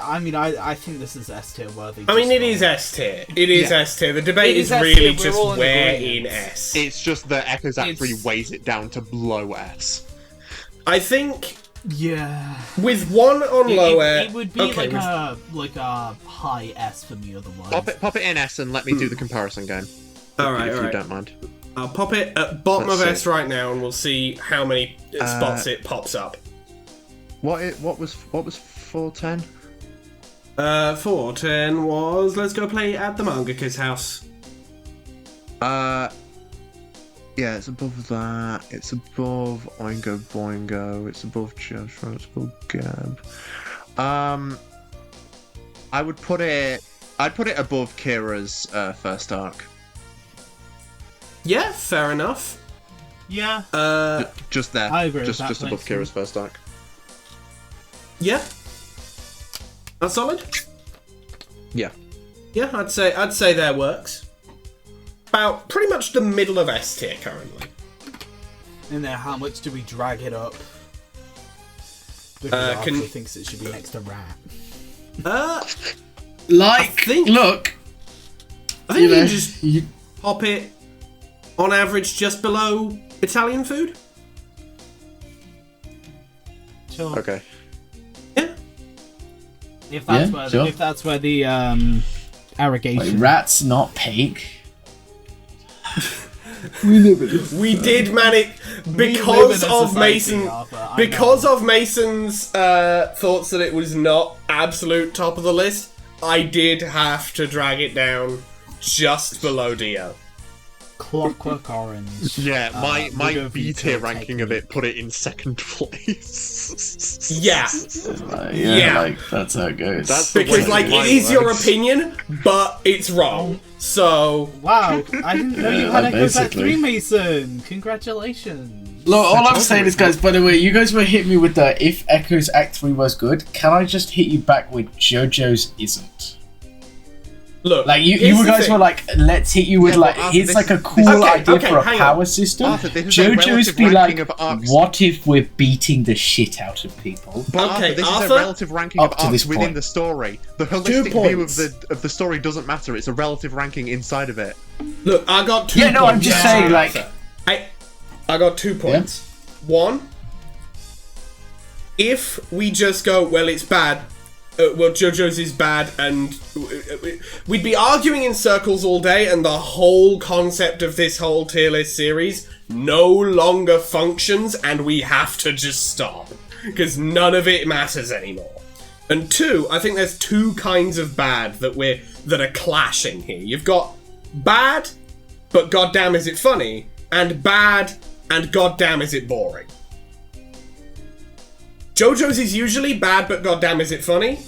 I think this is S tier worthy. I mean, it is S tier. It is S tier. The debate is really just where in S. It's just that Echoes Act 3 weighs it down to low S. I think. Yeah. With one on low S, it would be like a high S for me otherwise. Pop it in S and let me do the comparison game. Alright, if you don't mind. I'll pop it at bottom of S right now, and we'll see how many spots it pops up. What was 410? 410 was let's go play at the Mangaka's house. Yeah, it's above that. It's above Oingo Boingo. It's above Joshua. It's above Gab. I'd put it above Kira's first arc. Yeah, fair enough. Yeah. Just there. I agree. Just above Kira's first arc. Yeah. That's solid. Yeah. Yeah, I'd say that works. About pretty much the middle of S tier currently. And then how much do we drag it up? Because Arthur thinks it should be next to Rat. I think you can just pop it on average just below Italian food. Sure. Okay. Yeah. If that's where the arrogation. Wait, Rat's not pig. We did manage because of Mason's thoughts that it was not absolute top of the list. I did have to drag it down just below Dio. Clockwork Orange. Yeah, my B tier ranking of it put it in second place. Yeah. Like that's how it goes. That's because it is your opinion, but it's wrong. So wow, I didn't know you had Echoes Act 3, Mason. Congratulations. Look, all I'm saying is, guys, by the way, you guys were hitting me with the if Echoes Act 3 was good, can I just hit you back with JoJo's isn't? Look, like you guys were like, let's hit you with here's like a cool idea for a power system. Arthur, JoJo's be like, what if we're beating the shit out of people? But Arthur, this is a relative ranking of arcs within the story. The holistic view of the story doesn't matter. It's a relative ranking inside of it. Look, I got 2 points. Yeah, no, I'm just saying, like, I got 2 points. Yeah. 1, if we just go, well, it's bad. Well, JoJo's is bad, and we'd be arguing in circles all day, and the whole concept of this whole tier list series no longer functions, and we have to just stop. Because none of it matters anymore. And 2, I think there's 2 kinds of bad that are clashing here. You've got bad, but goddamn is it funny, and bad, and goddamn is it boring. JoJo's is usually bad, but goddamn is it funny.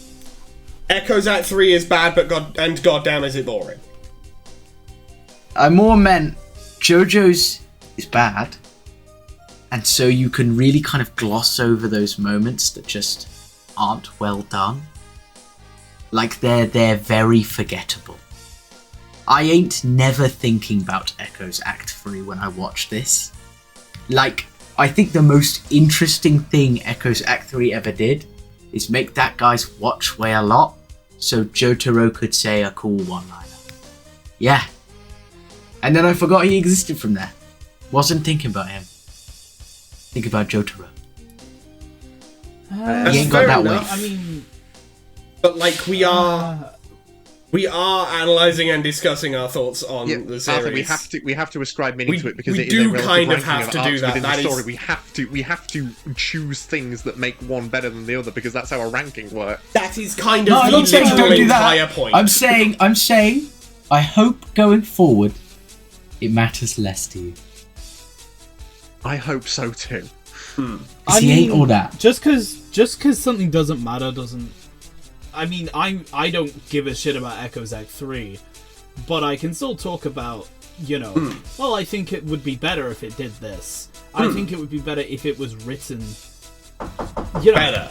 Echoes Act 3 is bad, but goddamn is it boring. I more meant JoJo's is bad, and so you can really kind of gloss over those moments that just aren't well done. Like they're very forgettable. I ain't never thinking about Echoes Act 3 when I watch this. Like, I think the most interesting thing Echoes Act 3 ever did is make that guy's watch weigh a lot, so Jotaro could say a cool one-liner. Yeah. And then I forgot he existed from there. Wasn't thinking about him. Think about Jotaro. He ain't got that weight. I mean... But, like, we are analysing and discussing our thoughts on the series. Arthur, we have to ascribe meaning to it because it is do a relative kind of ranking have to do that. Within That the story. is... We have to choose things that make one better than the other because that's how a ranking works. That is kind of the literal entire point. I'm saying, I hope going forward it matters less to you. I hope so too. He ain't all that. Just because something doesn't matter doesn't. I mean, I don't give a shit about Echoes Act 3, but I can still talk about, well, I think it would be better if it did this. I think it would be better if it was written, better.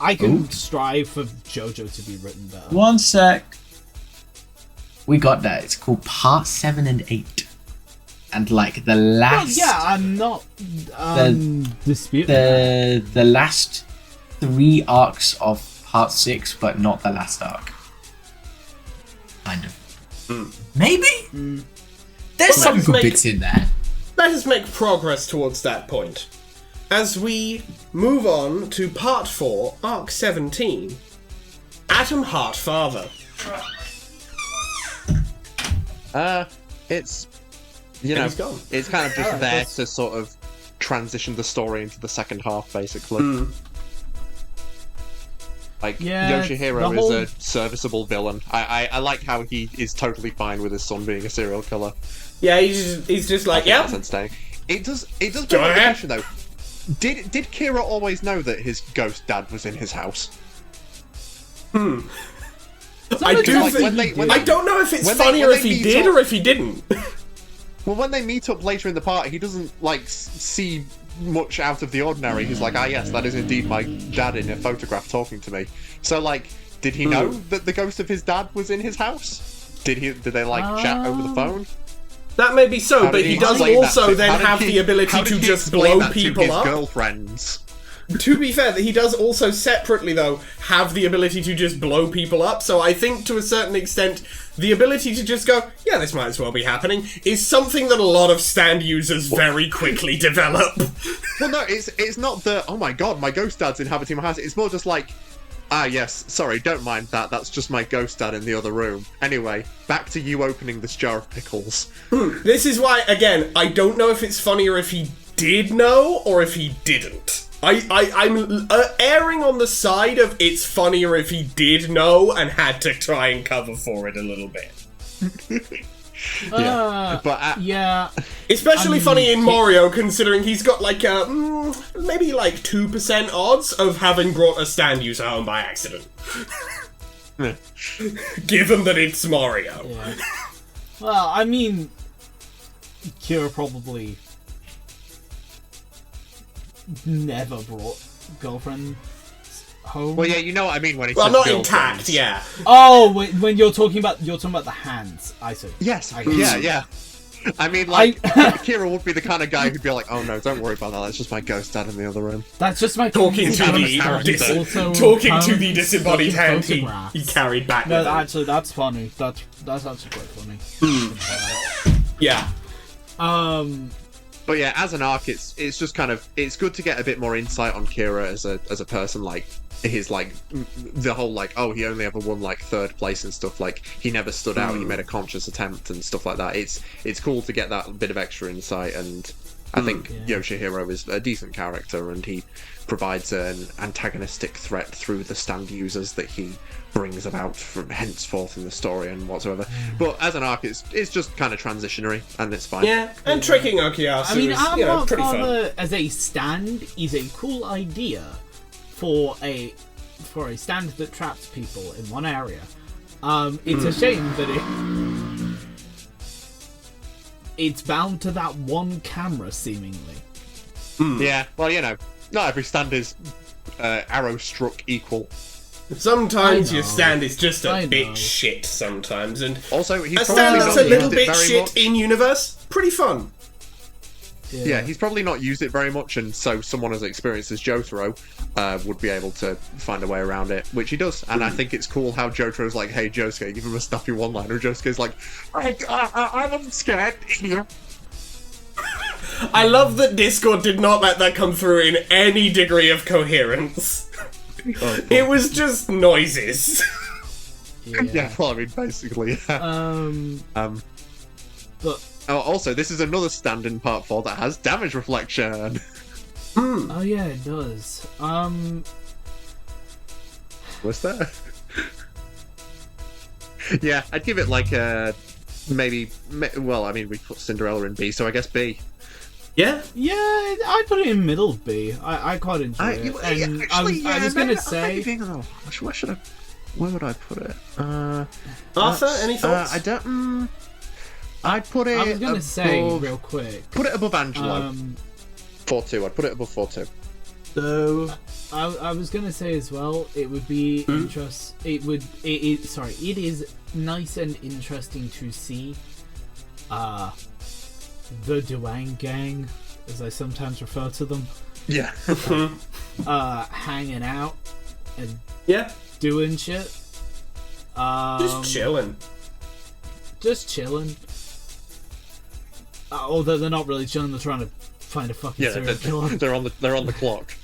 I can strive for JoJo to be written better. One sec. We got that. It's called Part 7 and 8. And like the last... Well, yeah, I'm not disputing the last 3 arcs of Part 6, but not the last arc. Kind of. Maybe? There's some good bits in there. Let us make progress towards that point. As we move on to Part 4, Arc 17, Atom Heart Father. It's, you know, he's gone. it's kind of just there to sort of transition the story into the second half, basically. Like, Yoshihiro is a serviceable villain. I like how he is totally fine with his son being a serial killer. Yeah, he's just like, yeah. It does bring up the question, though. Did Kira always know that his ghost dad was in his house? I don't know if it's funnier if he did or if he didn't. Well, when they meet up later in the party, he doesn't, like, see much out of the ordinary. He's like, yes, that is indeed my dad in a photograph talking to me. So, like, did he know that the ghost of his dad was in his house? Did they, like, chat over the phone? That may be so, but he does also then have the ability to just blow people up. Girlfriends. To be fair, he does also separately, though, have the ability to just blow people up, so I think to a certain extent, the ability to just go, yeah, this might as well be happening, is something that a lot of stand users very quickly develop. Well, no, it's not the, oh my god, my ghost dad's inhabiting my house, it's more just like, yes, sorry, don't mind that, that's just my ghost dad in the other room. Anyway, back to you opening this jar of pickles. This is why, again, I don't know if it's funnier if he did know or if he didn't. I'm erring on the side of it's funnier if he did know and had to try and cover for it a little bit. Yeah. Especially funny in Mario, considering he's got like maybe like 2% odds of having brought a stand user home by accident. Given that it's Mario. Yeah. Well, I mean, Kira probably never brought girlfriend home. Well, yeah, you know what I mean when it's not intact, yeah. Oh, when you're talking about the hands. I see. Yes, yeah. I mean, like, Kira would be the kind of guy who'd be like, "Oh no, don't worry about that. That's just my ghost dad in the other room." That's just my talking to the disembodied hand he carried back. No, with him. actually, that's funny. That's actually quite funny. Yeah. But yeah, as an arc, it's just kind of, it's good to get a bit more insight on Kira as a person, like his like the whole like, oh, he only ever won like 3rd place and stuff, like he never stood out, he made a conscious attempt and stuff like that. It's cool to get that bit of extra insight, and I think Yoshihiro is a decent character, and he provides an antagonistic threat through the stand users that he brings about from henceforth in the story and whatsoever. But as an arc, it's just kind of transitionary, and it's fine. Yeah, and tricking Okuyasu I mean, is pretty fun. As a stand is a cool idea for a stand that traps people in one area. It's a shame that it's bound to that one camera, seemingly. Yeah, well, you know, not every stand is arrow struck equal. Sometimes your stand is just a bit shit sometimes, and also he's a stand that's a little bit shit in universe, pretty fun. Yeah, he's probably not used it very much, and so someone as experienced as Jotaro would be able to find a way around it, which he does. And I think it's cool how Jotaro's like, "Hey, Josuke, give him a stuffy one-liner." Josuke's like, "I'm scared." I love that Discord did not let that come through in any degree of coherence. It was just noises. Yeah, well, I mean, basically. But also, this is another stand in Part 4 that has damage reflection. Oh yeah, it does. What's that? Yeah, I'd give it like a well, I mean, we put Cinderella in B, so I guess B. Yeah, I'd put it in middle B. I quite enjoy it. And I was gonna say, where would I put it? Arthur, any thoughts? I don't. I'd put it. I was gonna say real quick. Put it above Angelo. 4-2. I'd put it above 4-2. So I was gonna say as well. It would be It is nice and interesting to see. The Duang Gang, as I sometimes refer to them. Yeah. Hanging out and doing shit. Just chilling. Although they're not really chilling, they're trying to find a fucking serial killer. They're on the clock.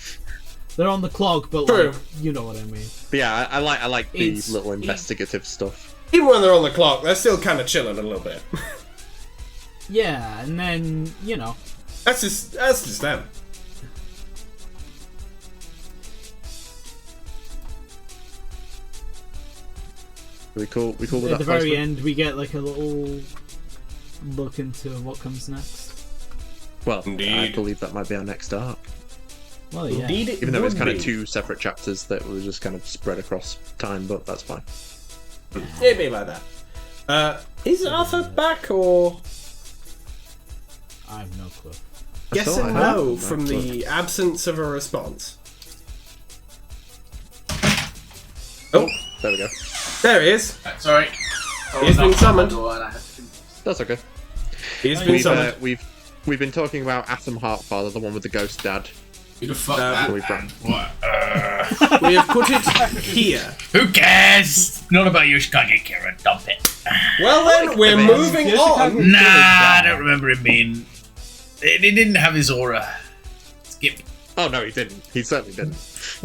They're on the clock, but like, you know what I mean. But yeah, I like the little investigative stuff. Even when they're on the clock, they're still kind of chilling a little bit. Yeah, and then that's just them. We cool with that. At the very end, we get like a little look into what comes next. Well, Indeed. I believe that might be our next arc. Well, yeah. Indeed, Even though it's kind of two separate chapters that were just kind of spread across time, but that's fine. It'd be like that. Is Arthur back or? I have no clue. Yes and no from the absence of a response. Oh, there we go. There he is. Sorry. He's been summoned. That's okay. He's been summoned. We've been talking about Atom Heartfather, the one with the ghost dad. Who the fuck that? We have put it here. Who cares? Not about Yoshikage, Kira. Dump it. Well then, we're moving on. Nah, I don't remember him being. He didn't have his aura. Skip. Oh no, he didn't. He certainly didn't.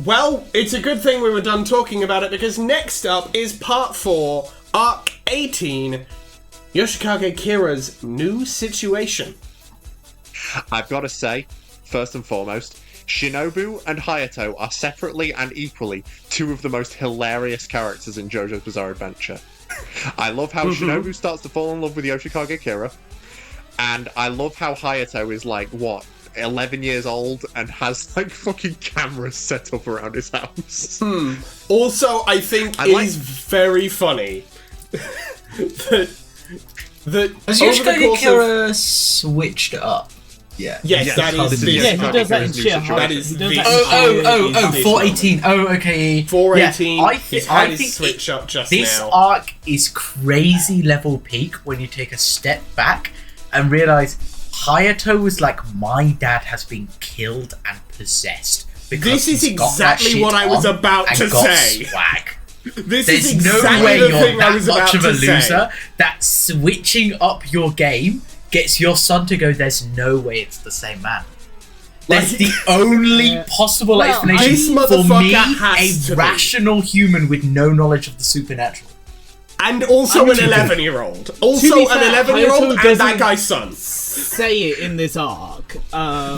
Well, it's a good thing we were done talking about it, because next up is part 4, Arc 18, Yoshikage Kira's new situation. I've got to say, first and foremost, Shinobu and Hayato are separately and equally two of the most hilarious characters in JoJo's Bizarre Adventure. I love how Shinobu starts to fall in love with Yoshikage Kira, and I love how Hayato is like, 11 years old and has like fucking cameras set up around his house. Also, I think it is very funny that Has over the Yoshikage course Kira switched up? Yeah. Yes, that is he does that in shit. That is the 418. Oh, okay. 418. Yeah, He's had his switch up just this now. arc is crazy level peak when you take a step back and realize Hayato was like, my dad has been killed and possessed. This is exactly what I was about to say. Swag. This There's is exactly no way the you're thing I that was much about of a to say. loser that switching up your game gets your son to go, there's no way it's the same man. That's the only possible explanation this for motherfucker me, has to a be. rational human with no knowledge of the supernatural. And also an 11-year-old. Also an 11-year-old and that guy's son. Say it in this arc.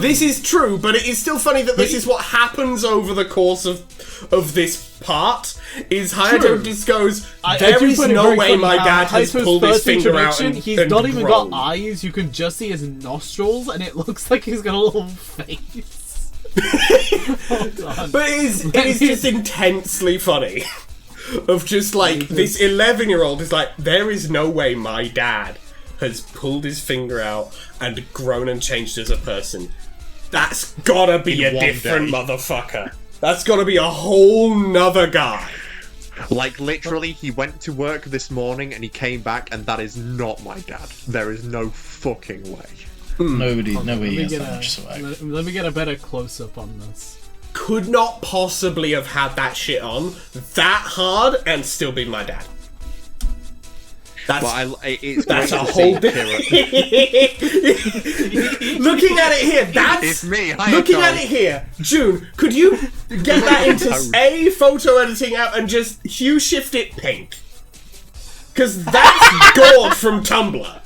This is true, but it is still funny that this is what happens over the course of this part. Is Hayato just goes, there is no way my dad has pulled his finger out and he's not even grown. got eyes, you can just see his nostrils, and it looks like he's got a little face. Hold on. But it is just intensely funny. Of just like, this 11-year-old is like, there is no way my dad has pulled his finger out and grown and changed as a person. That's gotta be a different motherfucker. That's gotta be a whole nother guy. Like, literally, he went to work this morning and he came back, and that is not my dad. There is no fucking way. Nobody has Let that much swag. me get a better close-up on this. Could not possibly have had that shit on that hard and still be my dad. That's It's a whole bit. Looking at it here, It's me. Hi, looking Tom. at it here. June, could you get that into a photo editing app and just hue shift it pink? Because that's gold from Tumblr.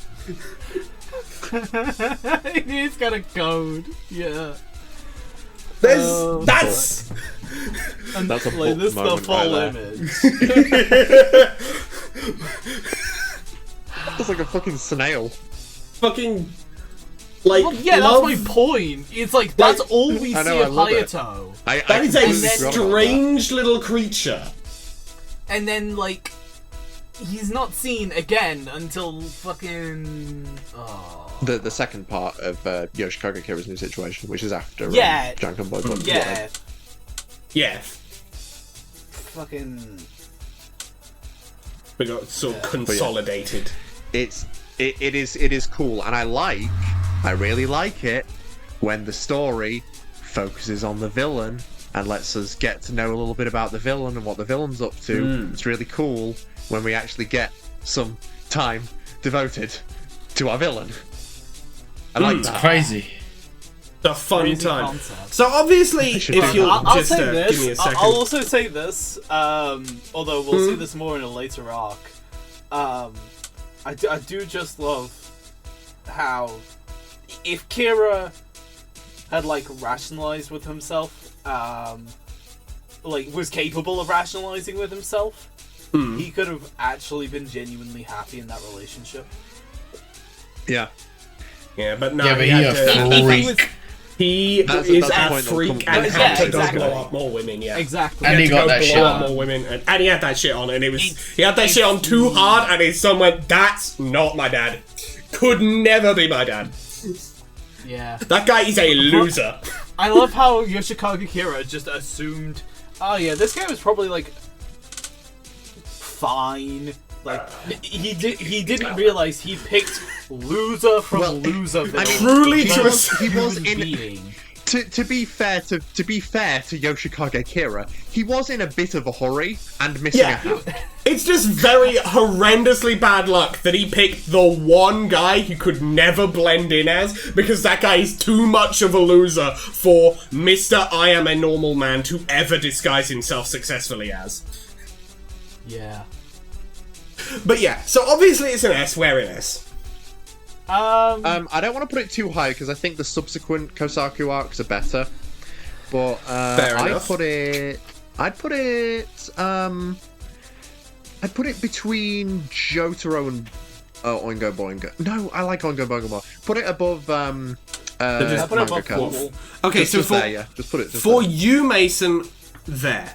He's got a code. Yeah. That's And That's a like, this is the moment full right image. It's like a fucking snail. fucking like. Well, yeah, love- that's my point. It's like that's all we I know, see I of love it. Hayato. That is a completely forgot about strange little creature. And then like he's not seen again until fucking The second part of Yoshikage Kira's new situation, which is after Yeah. Janken Boy. yeah. Yeah. Fucking. We got sort of consolidated. It is cool, and I really like it when the story focuses on the villain and lets us get to know a little bit about the villain and what the villain's up to. It's really cool when we actually get some time devoted to our villain. I like that. Crazy. The fun Crazy time. concept. So obviously, if you'll I'll just say give me a this. second. I'll also say this. Although we'll see this more in a later arc. I do just love how if Kira had like rationalized with himself, like was capable of rationalizing with himself, he could have actually been genuinely happy in that relationship. Yeah. Yeah, but no, Yeah, but he had to- freak. He That's is the a point that'll freak come- and Yeah, had to exactly. go blow up more women. Yeah, Exactly. And he had to got go that blow shit up on. more women, and he had that shit on, and he had that shit on too hard, and his son went, "That's not my dad. Could never be my dad. Yeah. That guy is a loser." I love how Yoshikage Kira just assumed, oh yeah, this guy was probably like fine. Like he didn't realize he picked loser from loser. I mean, Truly he was in. being. To be fair to Yoshikage Kira, he was in a bit of a hurry and missing a Yeah, hand. it's just very horrendously bad luck that he picked the one guy he could never blend in as, because that guy is too much of a loser for Mr. I am a normal man to ever disguise himself successfully as. Yeah. But yeah, so obviously it's an S, we're in S. I don't want to put it too high because I think the subsequent Kosaku arcs are better. But Fair enough. I'd put it between Jotaro and Oingo Boingo. No, I like Oingo Boingo more. Put it above Just put it above Mangaka. Pool. Okay, Just so there, yeah. Just put it just for there. you, Mason, there.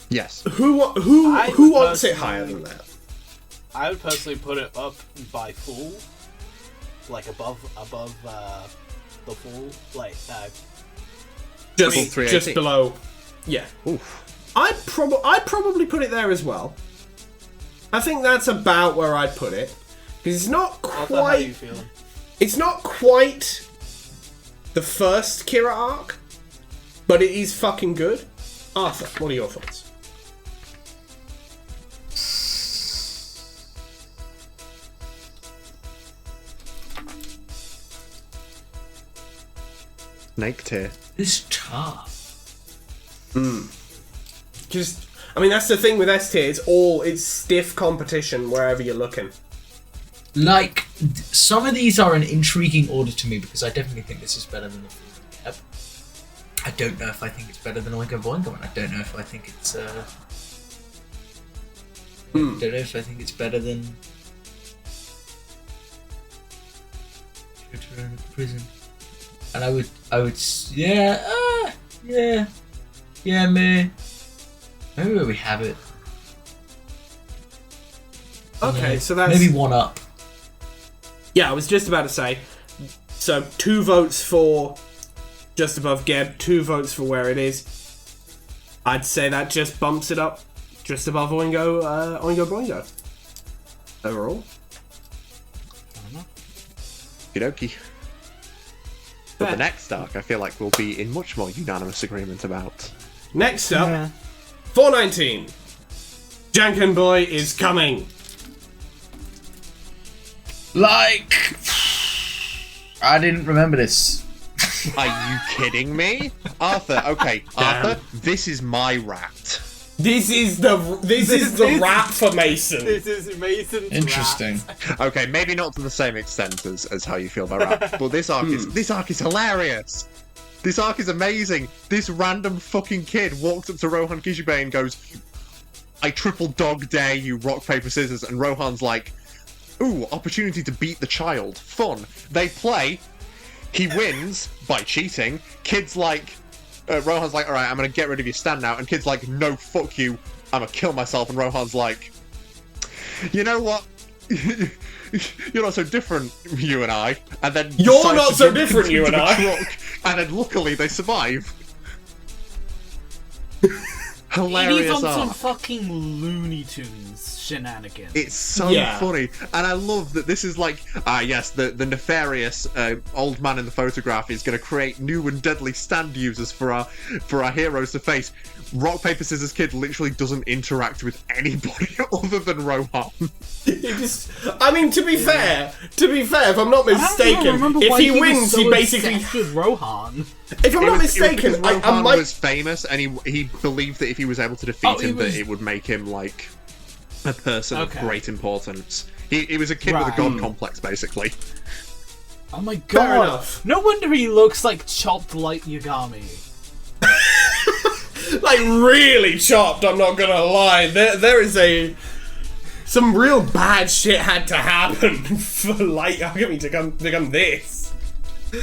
Yes. Who I wants it personally- higher than that? I would personally put it up by full, like above the full, like Just 380. below. Yeah. Oof. I'd probably put it there as well. I think that's about where I'd put it, because it's not Arthur, how are you quite. feeling? It's not quite the first Kira arc, but it is fucking good. Arthur, what are your thoughts? Snake tier. It's tough. Just, I mean, that's the thing with S tier. It's stiff competition wherever you're looking. Like, some of these are an intriguing order to me because I definitely think this is better than the Full Ebb. I don't know if I think it's better than Oingo Boingo, and I don't know if I think it's I don't know if I think it's better than Jotaro in the prison. And I would, yeah, maybe where we have it. Okay, Yeah, so that's maybe one up. Yeah, I was just about to say. So 2 votes for just above Geb, 2 votes for where it is. I'd say that just bumps it up just above Oingo Boingo. Overall. Okie. But Fair. the next arc, I feel like we'll be in much more unanimous agreement about. Next up, 419. Janken Boy is coming. Like, I didn't remember this. Are you kidding me, Arthur? Okay, Arthur, this is my rat. This is the rap for Mason. This is Mason's Interesting. Okay, maybe not to the same extent as how you feel about rap, but this arc is hilarious. This arc is amazing. This random fucking kid walks up to Rohan Kishibe and goes, "I triple dog dare you, rock paper scissors," and Rohan's like, "Ooh, opportunity to beat the child. Fun." They play. He wins by cheating. Kid's like, Rohan's like, "Alright, I'm gonna get rid of your stand now," and kid's like, "No, fuck you, I'm gonna kill myself," and Rohan's like, "You know what? You're not so different, you and I." And then You're decides not to so jump different, you into and the I. truck, and then luckily they survive. hilarious It is on arc. some fucking Looney Tunes shenanigans. It's so funny, and I love that this is like, yes, the nefarious old man in the photograph is going to create new and deadly stand users for our heroes to face. Rock paper scissors kid literally doesn't interact with anybody other than Rohan. I mean, to be fair, if I'm not mistaken, if he wins, he basically with Rohan. If I'm not mistaken, Rohan was famous, and he believed that if he was able to defeat him, that it would make him like a person of great importance. He was a kid with a god complex, basically. Oh my Fair god! enough. No wonder he looks like chopped light Yagami. Like really chopped. I'm not gonna lie. There is some real bad shit had to happen for Light Yagami to become this.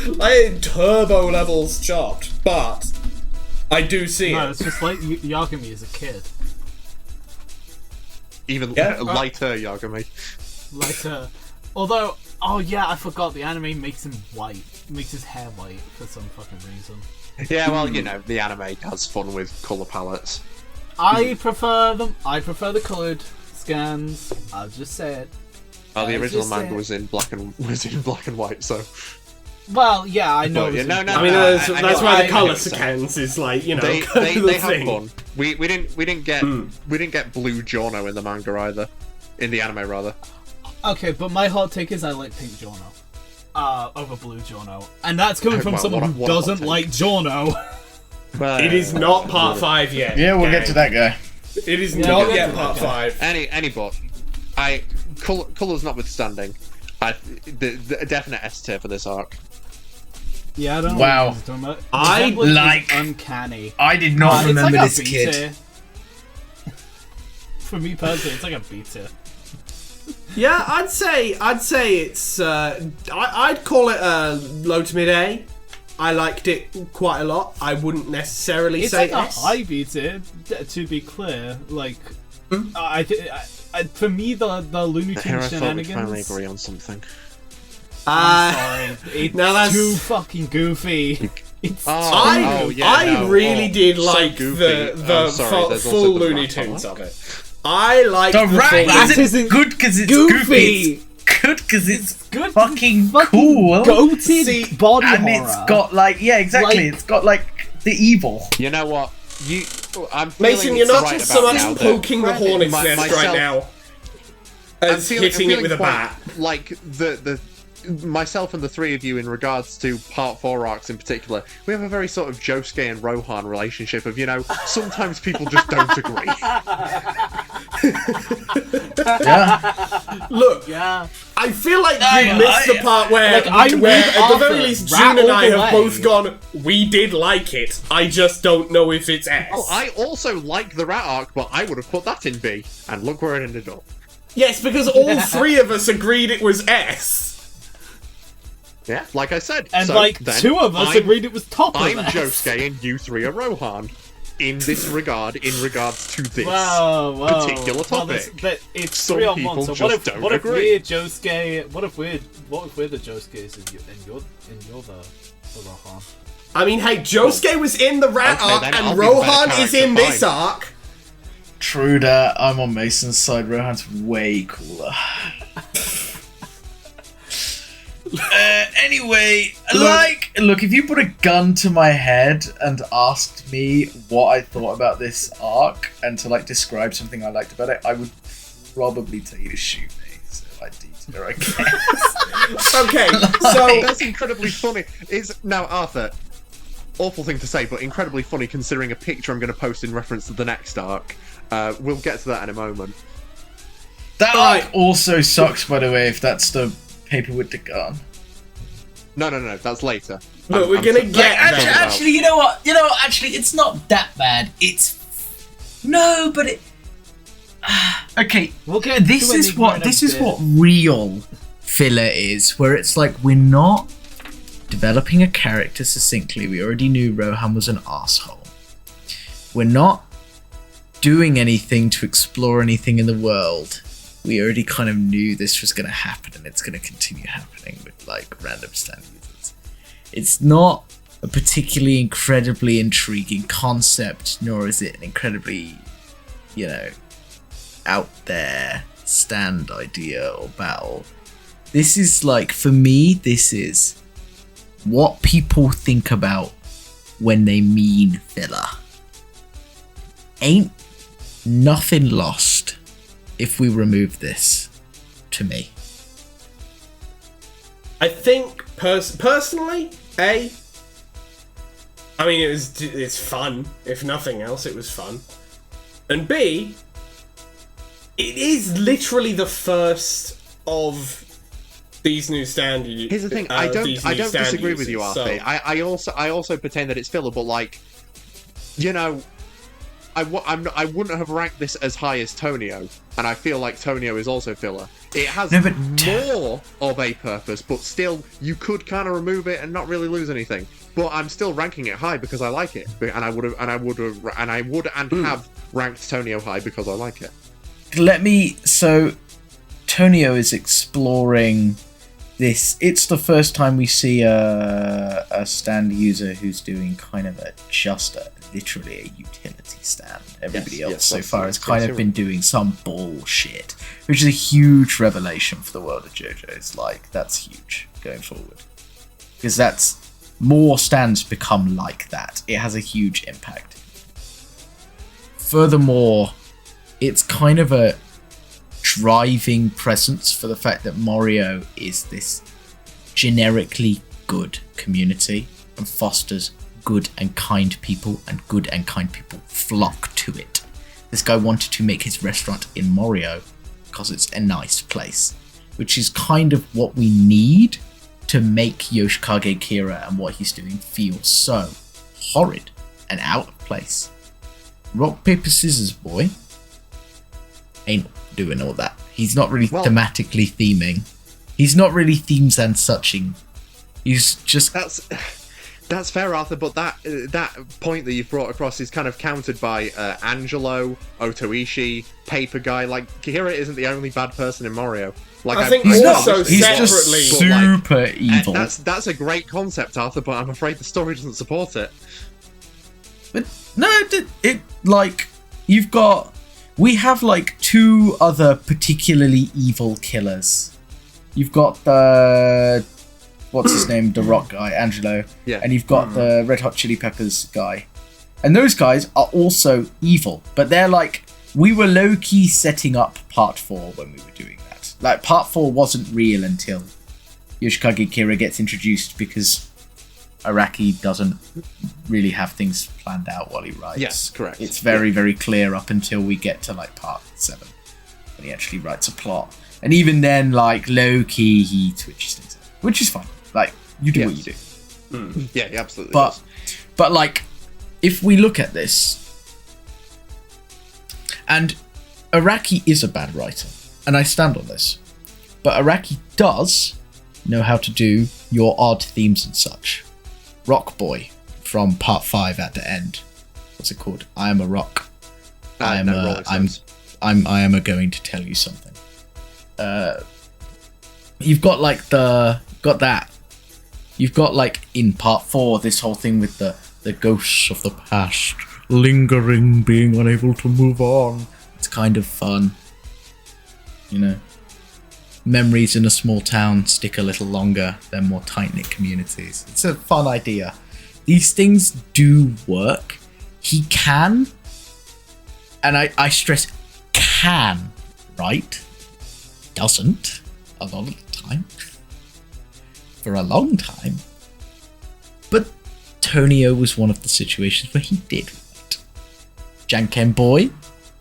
Like turbo levels chopped, but I do see No, it. it's just like Yagami as a kid. Even lighter Yagami. Like, although, oh yeah, I forgot the anime makes him white, makes his hair white for some fucking reason. Yeah, well, you know, the anime has fun with colour palettes. I prefer them. I prefer the coloured scans. I'll just say it. Well, the I'll original just say manga it. was in black and white, so Well, yeah, I know. But, it's no, in- no, I mean, no, that's why the I colour know what you're saying. scans is like, you know, they the have thing. fun. We didn't get blue Giorno in the manga either, in the anime rather. Okay, but my hot take is I like pink Giorno. Over blue Giorno. And that's coming from Well, someone what a who hot doesn't take. like Giorno. It is not part 5 yet. Yeah, we'll gang. get to that guy. It is Yeah, not we'll get yet to part that 5. Any book. Colours notwithstanding, the definite S tier for this arc. Yeah, I don't know Wow. what he's talking about. I The template is like- uncanny. I did not It's remember like a this B kid. tier. For me personally, it's like a B tier. Yeah, I'd say it's I'd call it a low to mid A. I liked it quite a lot. I wouldn't necessarily It's say like a S. high B tier, to be clear. Like, for me, the Looney Here I Tunes thought we'd finally shenanigans. agree on something. I'm sorry, it's now that's- too fucking goofy. It's I really did so like goofy. the I'm sorry, there's also full the Looney rat Tunes I of it. I liked The the rat full Rat isn't good because it's goofy. It's good because it's good. fucking cool. Goated See, body And horror. it's got like, yeah, exactly. Like- It's got like the evil. You know what? I'm Mason, feeling you're not right just so about much now that poking the hornet's my- nest myself- right now as I'm hitting it feeling with a quite bat. Like the myself and the three of you in regards to part 4 arcs in particular, we have a very sort of Josuke and Rohan relationship of, you know, sometimes people just don't agree. Yeah. Look, Yeah. I feel like No, you missed the part where, like, I'm where with at the very Arthur. least, Rat June and all I the have way. both gone, we did like it. I just don't know if it's S. Oh, I also like the rat arc, but I would have put that in B. And look where it ended up. Yes, because all three of us agreed it was S. Yeah, like I said. And so like then 2 of us I'm- agreed it was top I'm of S. Josuke and you three are Rohan. In this regard, in regards to this Whoa. particular Well, topic. it's Some 3 on people 1. So just don't what if agree. we're Josuke? What if we're the Josuke's and you're the Rohan? I mean, hey, Josuke was in the rat Okay, arc then I'll and be the better Rohan is character, in this fine. arc. True that. I'm on Mason's side. Rohan's way cooler. Anyway, look, if you put a gun to my head and asked me what I thought about this arc and to like describe something I liked about it, I would probably tell you to shoot me. So I detour, I guess. Okay, so That's incredibly funny. Now, Arthur, awful thing to say, but incredibly funny considering a picture I'm going to post in reference to the next arc. We'll get to that in a moment. That Right. arc also sucks, by the way, if that's the paper with the gun. No, that's later. look, we're gonna get there. Actually, you know what? Actually, it's not that bad. But it. Okay, We'll get this to is Enigma in a this is bit. what real filler is, where it's like we're not developing a character succinctly. We already knew Rohan was an asshole. We're not doing anything to explore anything in the world. We already kind of knew this was going to happen, and it's going to continue happening with like random stand users. It's not a particularly incredibly intriguing concept, nor is it an incredibly, out there stand idea or battle. This is like, for me, this is what people think about when they mean filler. Ain't nothing lost if we remove this, to me. I think personally, I mean, it's fun. If nothing else, it was fun. And B, it is literally the first of these new stand. Here's the thing: I don't disagree with you, Arthur. So. I also pertain that it's filler, but like, I wouldn't have ranked this as high as Tonio, and I feel like Tonio is also filler. It has more of a purpose, but still, you could kind of remove it and not really lose anything. But I'm still ranking it high because I like it, and I would have ranked Tonio high because I like it. So Tonio is exploring this. It's the first time we see a stand user who's doing kind of literally a utility stand. Everybody else so far has kind of been doing some bullshit, which is a huge revelation for the world of JoJo. It's like, that's huge going forward, because that's more stands become like that. It has a huge impact. Furthermore, it's kind of a driving presence for the fact that Mario is this generically good community and fosters good and kind people, and good and kind people flock to it. This guy wanted to make his restaurant in Morio because it's a nice place, which is kind of what we need to make Yoshikage Kira and what he's doing feel so horrid and out of place. Rock, paper, scissors boy ain't doing all that. He's not really thematically theming. He's not really themes and suching. He's just... That's fair, Arthur, but that point that you've brought across is kind of countered by Angelo, Otoishi, Paper Guy. Like, Kira isn't the only bad person in Mario. Like, I think he's separately, just super evil. That's a great concept, Arthur, but I'm afraid the story doesn't support it. But no, we have like two other particularly evil killers. You've got the... what's his name? The rock guy, Angelo. Yeah. And you've got the Red Hot Chili Peppers guy. And those guys are also evil. But they're like... We were low-key setting up Part 4 when we were doing that. Like, Part 4 wasn't real until Yoshikage Kira gets introduced, because Araki doesn't really have things planned out while he writes. Yes, correct. It's very, very clear up until we get to, like, Part 7. When he actually writes a plot. And even then, like, low-key, he twitches things up. Which is fine. Like, you do what you do. Yeah, he absolutely does. But, like, if we look at this, and Araki is a bad writer, and I stand on this, but Araki does know how to do your odd themes and such. Rock Boy from Part 5 at the end. What's it called? I am a rock. I am going to tell you something. You've got like that. You've got like in Part 4 this whole thing with the ghosts of the past lingering, being unable to move on. It's kind of fun. Memories in a small town stick a little longer than more tight-knit communities. It's a fun idea. These things do work. He can, and I stress can, right? Doesn't a lot of the time. For a long time. But Tonio was one of the situations where he did right. Janken Boy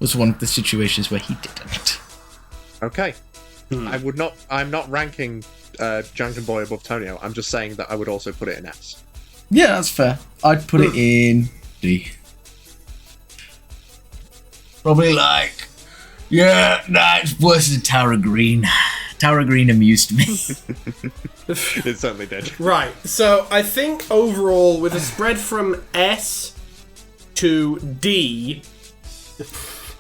was one of the situations where he didn't. Okay. I'm not ranking Janken Boy above Tonio. I'm just saying that I would also put it in S. Yeah, that's fair. I'd put it in D. Probably like, it's worse than Tower Green. Tower Green amused me. It certainly did. Right, so I think overall, with a spread from S to D,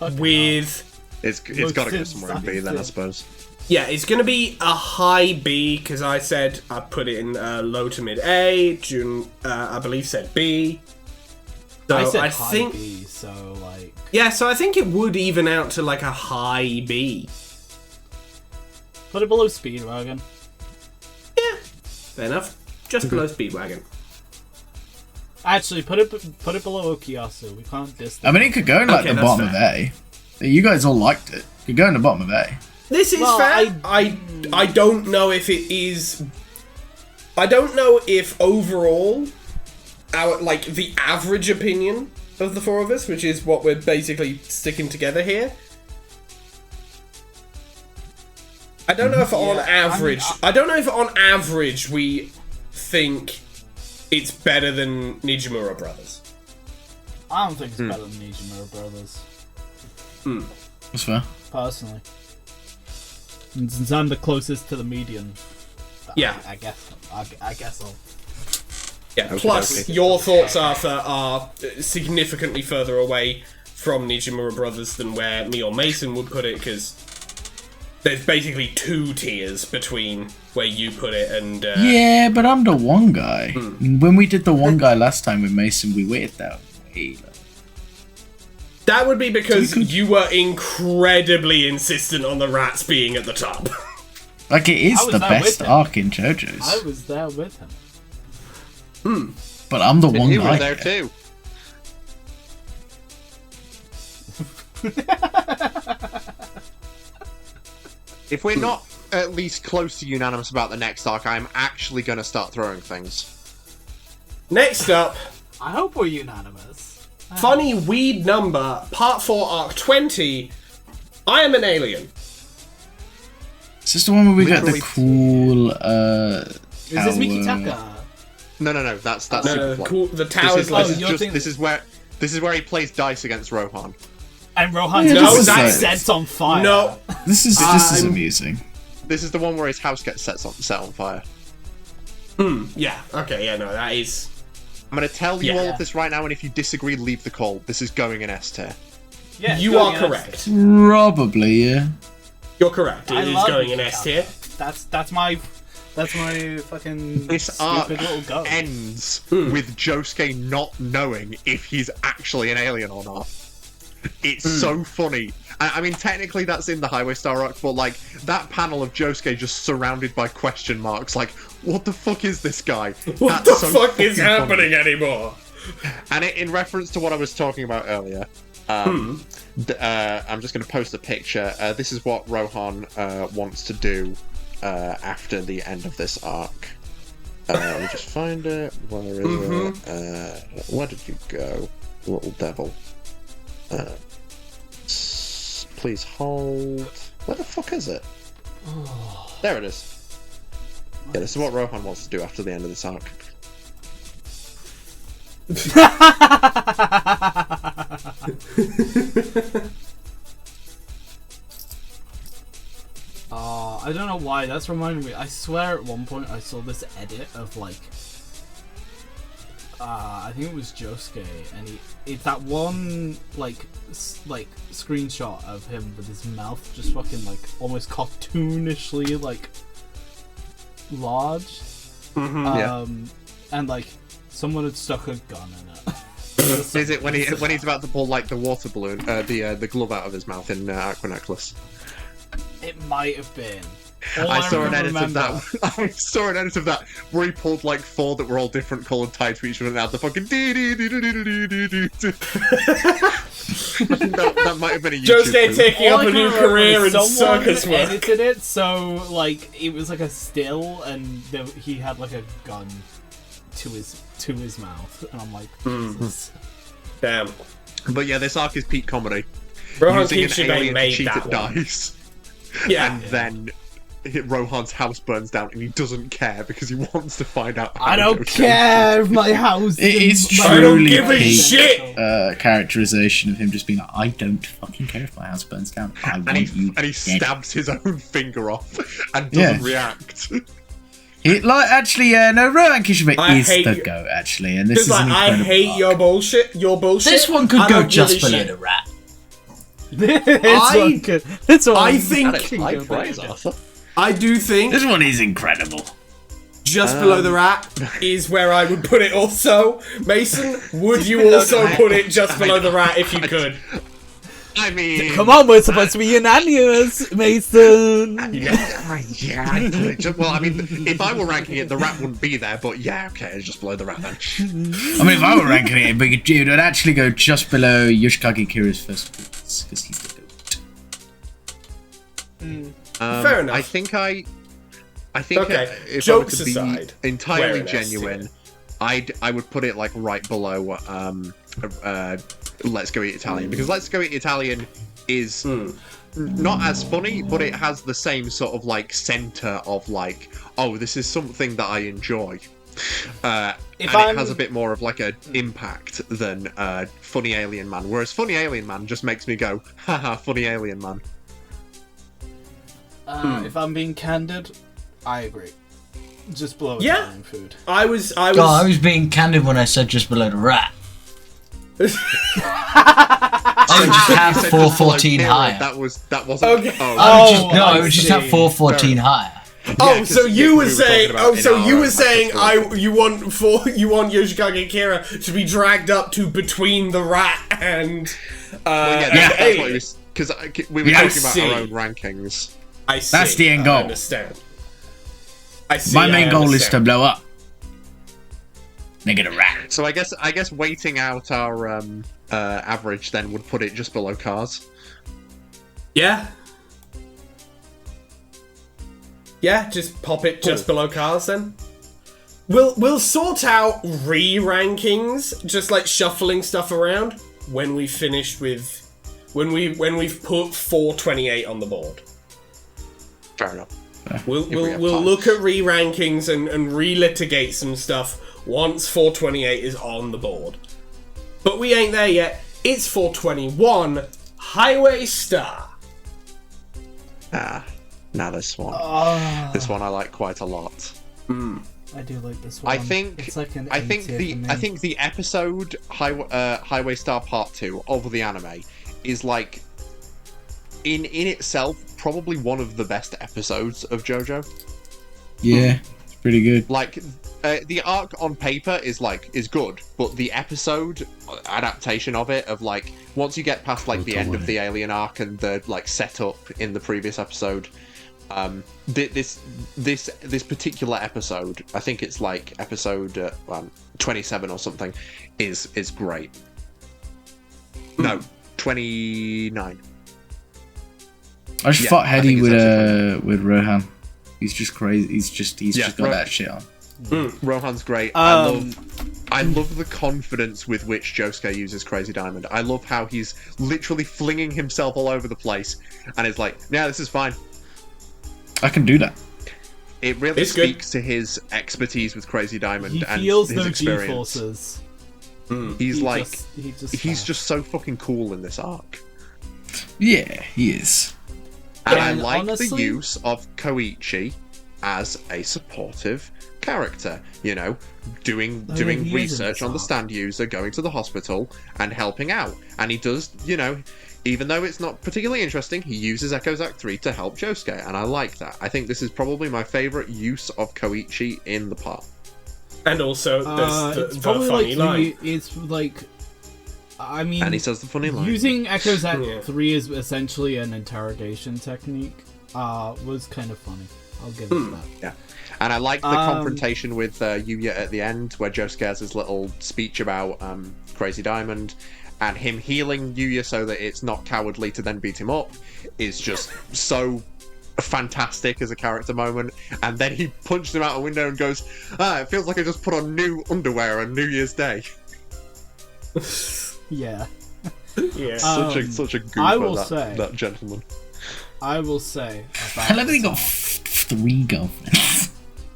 with... It's got to go somewhere in B then, I suppose. Yeah, it's going to be a high B, because I said I'd put it in low to mid A. June, I believe, said B. So I said I high think, B, so like... Yeah, so I think it would even out to like a high B. Put it below Speedwagon. Yeah, fair enough. Just below Speedwagon. Actually, put it below Okiyasu. We can't diss them. I mean, it could go in like Okay, the that's bottom of A. You guys all liked it. It could go in the bottom of A. This is Well, fair. I don't know if it is. I don't know if overall, our like the average opinion of the four of us, which is what we're basically sticking together here. I don't know if on average. I don't know if on average we think it's better than Nijimura Brothers. I don't think it's better than Nijimura Brothers. That's fair. Personally. And since I'm the closest to the median, Yeah. I guess I'll... Yeah. Okay, Plus, okay. your thoughts, Arthur, are significantly further away from Nijimura Brothers than where me or Mason would put it, because there's basically 2 tiers between where you put it and... Yeah, but I'm the one guy. When we did the one guy last time with Mason, we waited that way. That would be because you were incredibly insistent on the rats being at the top. Like, it is I was the there best with him. arc in JoJo's. I was there with him. But I'm the one You guy. were there too. If we're not at least close to unanimous about the next arc, I'm actually going to start throwing things. Next up, I hope we're unanimous. Funny Weed Number, Part 4, Arc 20, I Am an Alien. Is this the one where we got the Literally- cool, Is this Mikitaka? No, that's No, Superplot. cool, the This towers is, like... this is you're just thinking- this is where he plays dice against Rohan. And Rohan's Yeah, this is that like- set's on fire. No, This is amusing. This is the one where his house gets set on fire. yeah, okay, yeah, no, that is... I'm going to tell you Yeah. all of this right now, and if you disagree, leave the call. This is going in S tier. Yeah, You go are against- correct. Probably, yeah. You're correct, I it is love going in Mikitaka. S tier. That's my fucking This arc stupid little goat. ends with Josuke not knowing if he's actually an alien or not. It's so funny. I mean, technically that's in the Highway Star arc, but like that panel of Josuke just surrounded by question marks, like, what the fuck is this guy? What That's the so fuck is fucking funny. happening anymore? And in reference to what I was talking about earlier, I'm just going to post a picture. This is what Rohan wants to do after the end of this arc. Let me just find it. Where is it? Where did you go, little devil? Please hold. Where the fuck is it? There it is. Yeah, this is what Rohan wants to do after the end of this arc. I don't know why, that's reminding me. I swear at one point I saw this edit of like I think it was Josuke, and it's that one like screenshot of him with his mouth just fucking like almost cartoonishly like large. And like someone had stuck a gun in it. Is it when he's about to pull like the water balloon, the glove out of his mouth in Aqua Necklace? It might have been. I saw an edit of that. I saw an edit of that where he pulled like 4 that were all different coloured tied to each other and had the fucking that might have been a YouTube Josuke move. taking All up I a new can remember career is in someone circus work. edited it so like it was like a still, and he had like a gun to his mouth, and I'm like, Jesus. Damn. But yeah, this arc is peak comedy. Rohan Using an Kishibe alien to made cheat that at one. dice. Yeah. And then Rohan's house burns down and he doesn't care because he wants to find out how I don't Josuke- care if my house. It is I don't truly give a peak shit. characterization of him just being like, I don't fucking care if my house burns down. I want And you he dead. stabs his own finger off and doesn't react. No, Rohan Kishibe I is hate the you. goat, actually, and this Just is like, an I incredible hate arc. your bullshit. Your bullshit. This one I could go don't give just a below shit. the rat. I think High praise, Arthur. I do think This one is incredible. just below the rat is where I would put it. Also, Mason, would you also put it just below the rat if you could? I mean, Come on, we're supposed to be unanimous, Mason. yeah. I'd put it just, well, I mean, if I were ranking it, the rat wouldn't be there. But yeah, okay, it's just below the rat then. I mean, if I were ranking it, it would actually go just below Yoshikage Kira's first appearance, because he's the goat. Fair enough. I think Okay, if I were jokes to be aside, entirely where it is, genuine, I would put it like right below Let's Go Eat Italian, because Let's Go Eat Italian is not as funny, but it has the same sort of like center of like, oh, this is something that I enjoy. And it has a bit more of like an impact than Funny Alien Man, whereas Funny Alien Man just makes me go, haha, Funny Alien Man. If I'm being candid, I agree. Just below Yeah. Italian food. I was God, I was being candid when I said just below the rat. I would just have 414 higher. That wasn't. Okay. I would just have 414 higher. Oh, so you were saying? Oh, so you were saying episode. you want Yoshikage Kira to be dragged up to between the rat and That's what it was, because we were talking about our own rankings. I see. That's the end goal. I understand. I see. My main goal is to blow up. Make it a rat. So I guess weighting out our average then would put it just below Cars. Yeah. Yeah, just pop it just below Cars then. We'll sort out re-rankings, just like shuffling stuff around when we finished with we've put 428 on the board. Fair enough. We'll look at re-rankings and relitigate some stuff once 428 is on the board. But we ain't there yet. It's 421 Highway Star. Now this one. This one I like quite a lot. I do like this one. I think the episode Highway Star Part 2 of the anime is like in itself probably one of the best episodes of JoJo. Yeah, it's pretty good. Like the arc on paper is good, but the episode adaptation of it, of like once you get past like the end of the alien arc and the like setup in the previous episode, this particular episode, I think it's like episode 27 or something, is great. No, 29. I just fought Hedy with Rohan. He's just crazy. He's just got that shit on. Rohan's great. I love the confidence with which Josuke uses Crazy Diamond. I love how he's literally flinging himself all over the place, and it's like, yeah, this is fine. I can do that. It really speaks to his expertise with Crazy Diamond and feels his no experience. G-forces. He's just so fucking cool in this arc. Yeah, he is. And I like the use of Koichi as a supportive character, you know, doing research on the stand user, going to the hospital and helping out. And he does, you know, even though it's not particularly interesting, he uses Echoes Act 3 to help Josuke, and I like that. I think this is probably my favourite use of Koichi in the part. And also, there's the funny line. It's like, I mean, and he says the funny line. Using Echoes Act 3 is essentially an interrogation technique. Was kind of funny. I'll give it that. Yeah. And I like the confrontation with Yuya at the end, where Josuke has his little speech about Crazy Diamond, and him healing Yuya so that it's not cowardly to then beat him up is just so fantastic as a character moment. And then he punched him out a window and goes, it feels like I just put on new underwear on New Year's Day. Yeah. Yeah. Such a goof that gentleman. I will say. I love that he got 3 girlfriends.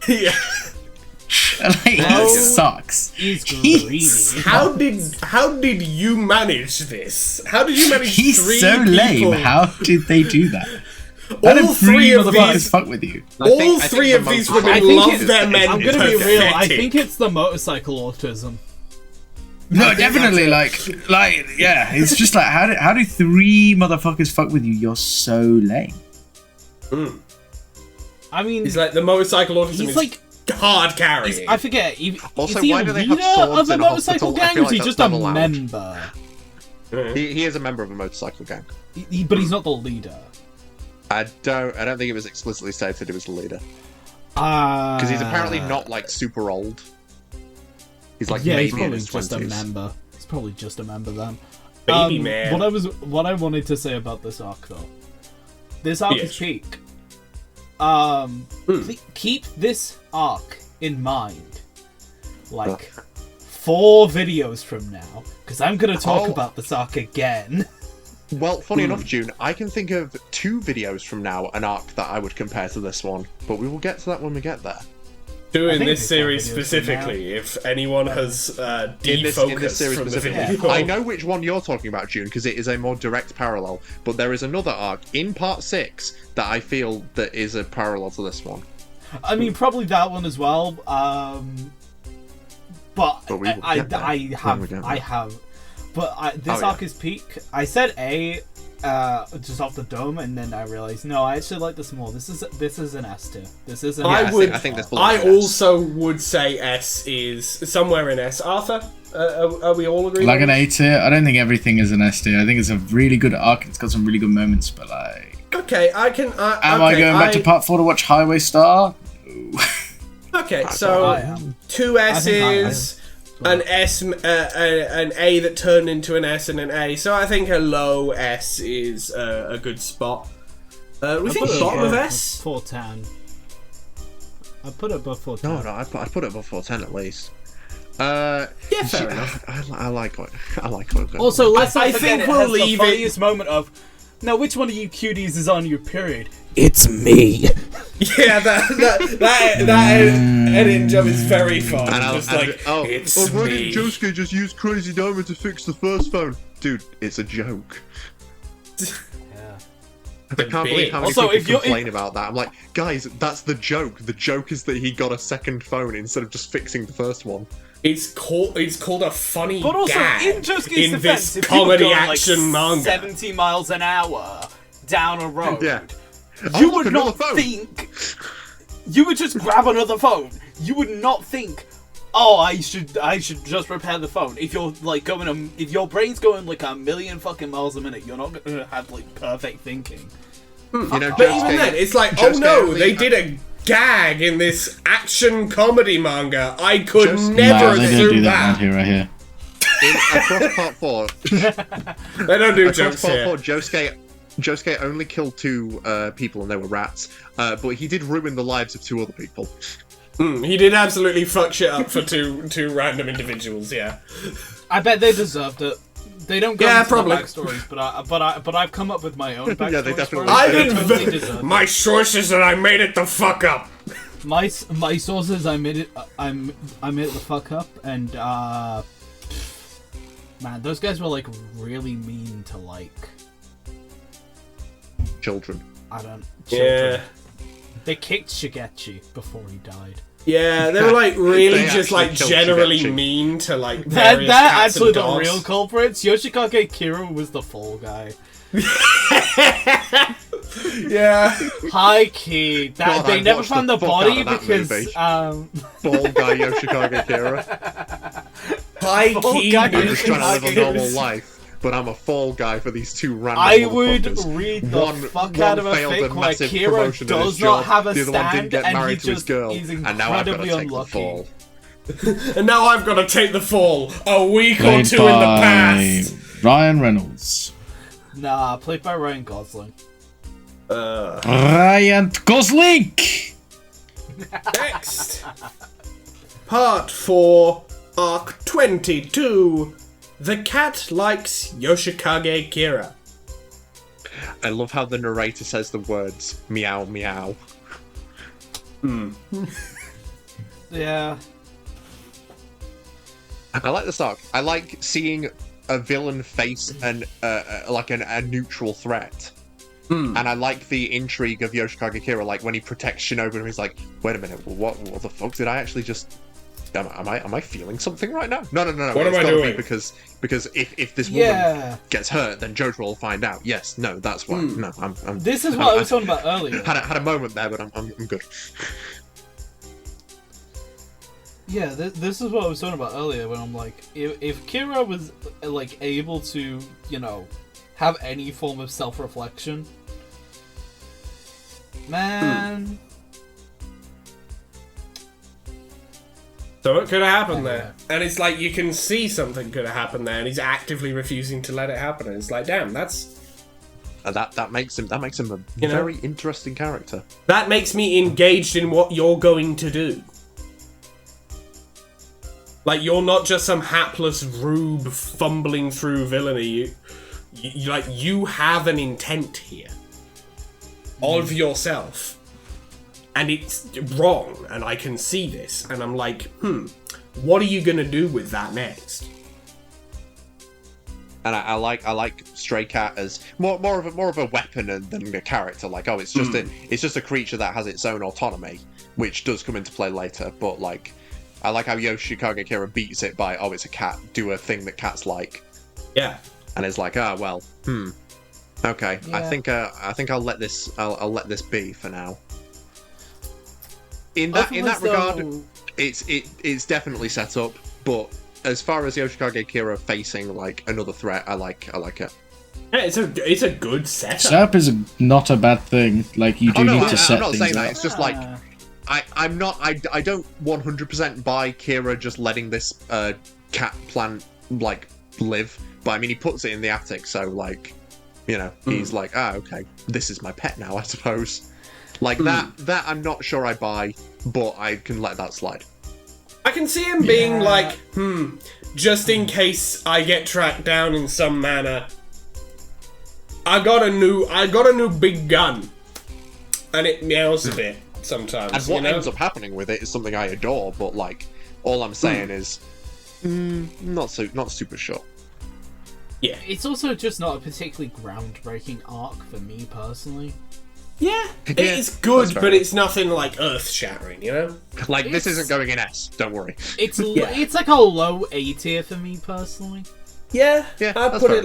Yeah. That sucks. He's greedy. How did you manage this? How did you manage He's 3 so people? lame. How did they do that? All 3 of these fuck with you. All 3 of these women love their men. I'm gonna be real. I think it's the motorcycle autism. No, definitely. Like, yeah. It's just like, how do 3 motherfuckers fuck with you? You're so lame. I mean, he's like the motorcycle autism. He's is like hard carrying. I forget. Also, is he why a do they have leader swords of a in a motorcycle hospital? I gang, feel or is he like just that's a not allowed. member? He is a member of a motorcycle gang. But he's not the leader. I don't think it was explicitly stated he was the leader. Because he's apparently not like super old. He's like he's maybe in probably his just 20s. a member. He's probably just a member then. Baby man. What I wanted to say about this arc though. This arc is peak. Keep this arc in mind. Like 4 videos from now, because I'm gonna talk about this arc again. Well, funny enough, June, I can think of 2 videos from now an arc that I would compare to this one, but we will get to that when we get there. Doing this series specifically, if anyone has defocused in this series from specifically. the video. I know which one you're talking about, June, because it is a more direct parallel, but there is another arc in part 6 that I feel that is a parallel to this one. I mean, probably that one as well. But we will get there I have. But this arc is peak. I said A, just off the dome, and then I realized no, I actually like this more. This is an S tier. This is an. I think this. I also would say S is somewhere in S. Arthur, are we all agreeing? Like an A tier. I don't think everything is an S tier. I think it's a really good arc. It's got some really good moments, but like. Okay, I can. Am I going back to part 4 to watch Highway Star? No. Okay, so 2 S's. An S, an A that turned into an S and an A. So I think a low S is a good spot. We think bottom of S? 410. I put it above 410. No, I put it above 410 at least. Yeah, fair enough. I like it. Also, I think we'll leave the it. funniest moment of. Now, which one of you cuties is on your period? It's me. Yeah, that edit job is very fun. It's why me. didn't Josuke just use Crazy Diamond to fix the first phone? Dude, it's a joke. I can't believe how many people complain about that. I'm like, guys, that's the joke. The joke is that he got a second phone instead of just fixing the first one. It's called a funny But also, gag in Josuke's defense, this if you were comedy going, action manga. 70 miles an hour down a road, you would not think. You would just grab another phone. You would not think, oh, I should just repair the phone. If you're like if your brain's going like a million fucking miles a minute, you're not gonna have like perfect thinking. You know, but even then, it's like, oh no, they did a gag in this action comedy manga. I could never they assume don't do that. that right here. Across part 4, they don't do across jokes part here. 4, Josuke only killed 2 people and they were rats, but he did ruin the lives of 2 other people. He did absolutely fuck shit up for two random individuals. Yeah, I bet they deserved it. They don't go into probably. the backstories, but I've come up with my own backstory. Yeah, they definitely. I totally didn't. deserve My sources and I made it the fuck up. My sources, I made it the fuck up, and man, those guys were like really mean to like children. Children. Yeah. They kicked Shigechi before he died. Yeah, they were like really They just like actually killed generally Shigechi. mean to like That various cats actually and the dogs. real culprits. Yoshikage Kira was the fall guy. Yeah. High key. God, They I never watched found the the fuck body out of that because movie. Fall guy Yoshikage Kira. High key. guy I'm just trying to live a normal Yoshikage. life, but I'm a fall guy for these 2 random I would motherfuckers. read the fuck one out of a failed fic where massive Kira promotion in his does not job, have a the other one didn't stand get and he married to his just girl, is and now I've got to incredibly take the unlucky. fall. And now I've got to take the fall a week or Played 2 in the by past. Ryan Reynolds. Nah, played by Ryan Gosling. Ryan Gosling! Next. Part 4, Arc 22. The cat likes Yoshikage Kira. I love how the narrator says the words meow meow. Yeah. I like this arc. I like seeing a villain face a neutral threat. And I like the intrigue of Yoshikage Kira, like when he protects Shinobu and he's like, wait a minute, what the fuck did I actually just Am I feeling something right now? No. What am I doing? Because if this woman gets hurt, then Jojo will find out. Yes, no, that's why. No, I'm. This is what I was talking about earlier. Had a moment there, but I'm good. Yeah, this is what I was talking about earlier when I'm like, if Kira was like able to, have any form of self-reflection, man. So it could have happened there, and it's like you can see something could have happened there, and he's actively refusing to let it happen. And it's like, damn, that's that makes him a very interesting character. That makes me engaged in what you're going to do. Like, you're not just some hapless rube fumbling through villainy. You have an intent here of yourself. And it's wrong, and I can see this, and I'm like, what are you gonna do with that next? And I like Stray Cat as more of a weapon than a character. Like, it's just a creature that has its own autonomy, which does come into play later. But like, I like how Yoshikage Kira beats it by, it's a cat, do a thing that cats like. Yeah. And it's like, okay. Yeah. I think I'll let this be for now. In that regard, it's definitely set up, but as far as Yoshikage Kira facing like another threat, I like it. Yeah, it's a good setup. Setup is not a bad thing. Like, you do need to set things up. I'm not saying that. It's just like I don't 100% buy Kira just letting this cat plant like live, but I mean he puts it in the attic, so like he's like, okay, this is my pet now, I suppose. Like that I'm not sure I buy, but I can let that slide. I can see him being like, just in case I get tracked down in some manner, I got a new big gun, and it meows a bit sometimes. And what ends up happening with it is something I adore, but like all I'm saying is, not super sure. Yeah, it's also just not a particularly groundbreaking arc for me personally. Yeah, it's good, but it's nothing like earth-shattering, Like, this isn't going in S, don't worry. It's like a low A tier for me, personally. Yeah, I'd put it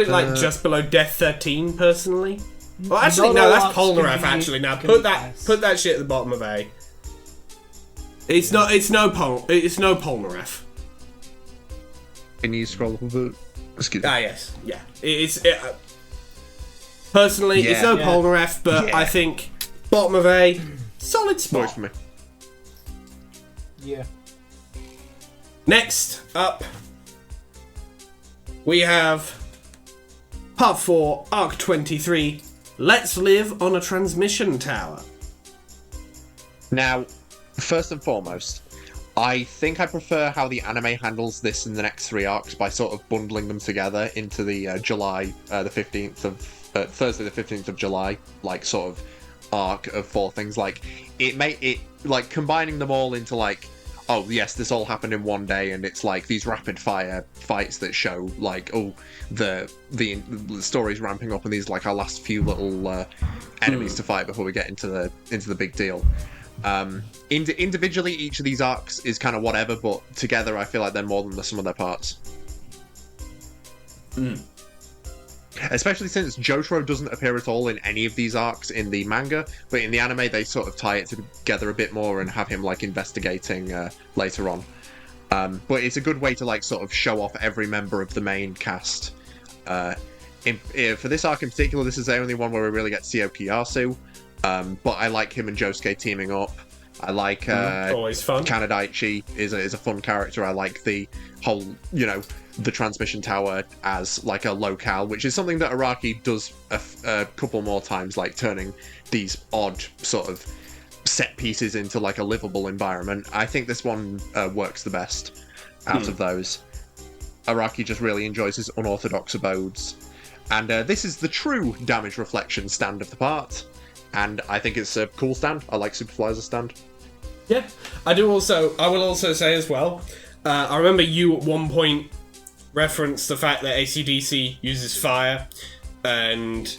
like just below Death 13, personally. Well, actually, no, that's Polnareff, actually. Now, put that shit at the bottom of A. It's no Polnareff. Can you scroll up a bit? Excuse me. Yes. Yeah. Personally, it's no Polnareff, but I think bottom of A, solid spot. For me. Yeah. Next up, we have Part 4, Arc 23, Let's Live on a Transmission Tower. Now, first and foremost, I think I prefer how the anime handles this in the next 3 arcs by sort of bundling them together into the July the 15th of Thursday the 15th of July, like sort of arc of 4 things. Like it like combining them all into like, oh yes, this all happened in one day, and it's like these rapid fire fights that show like, the story's ramping up, and these like our last few little enemies to fight before we get into the big deal. Individually, each of these arcs is kind of whatever, but together I feel like they're more than the sum of their parts. Especially since Jotaro doesn't appear at all in any of these arcs in the manga, but in the anime they sort of tie it together a bit more and have him like investigating later on. But it's a good way to like sort of show off every member of the main cast. For this arc in particular, this is the only one where we really get to see Okuyasu. But I like him and Josuke teaming up. I like always fun. Kanedaichi is a fun character. I like the whole, the transmission tower as like a locale, which is something that Araki does a couple more times, like turning these odd sort of set pieces into like a livable environment. I think this one works the best out of those. Araki just really enjoys his unorthodox abodes. And this is the true damage reflection stand of the part. And I think it's a cool stand. I like Superfly as a stand. Yeah, I will also say as well, I remember you at one point referenced the fact that AC/DC uses fire, and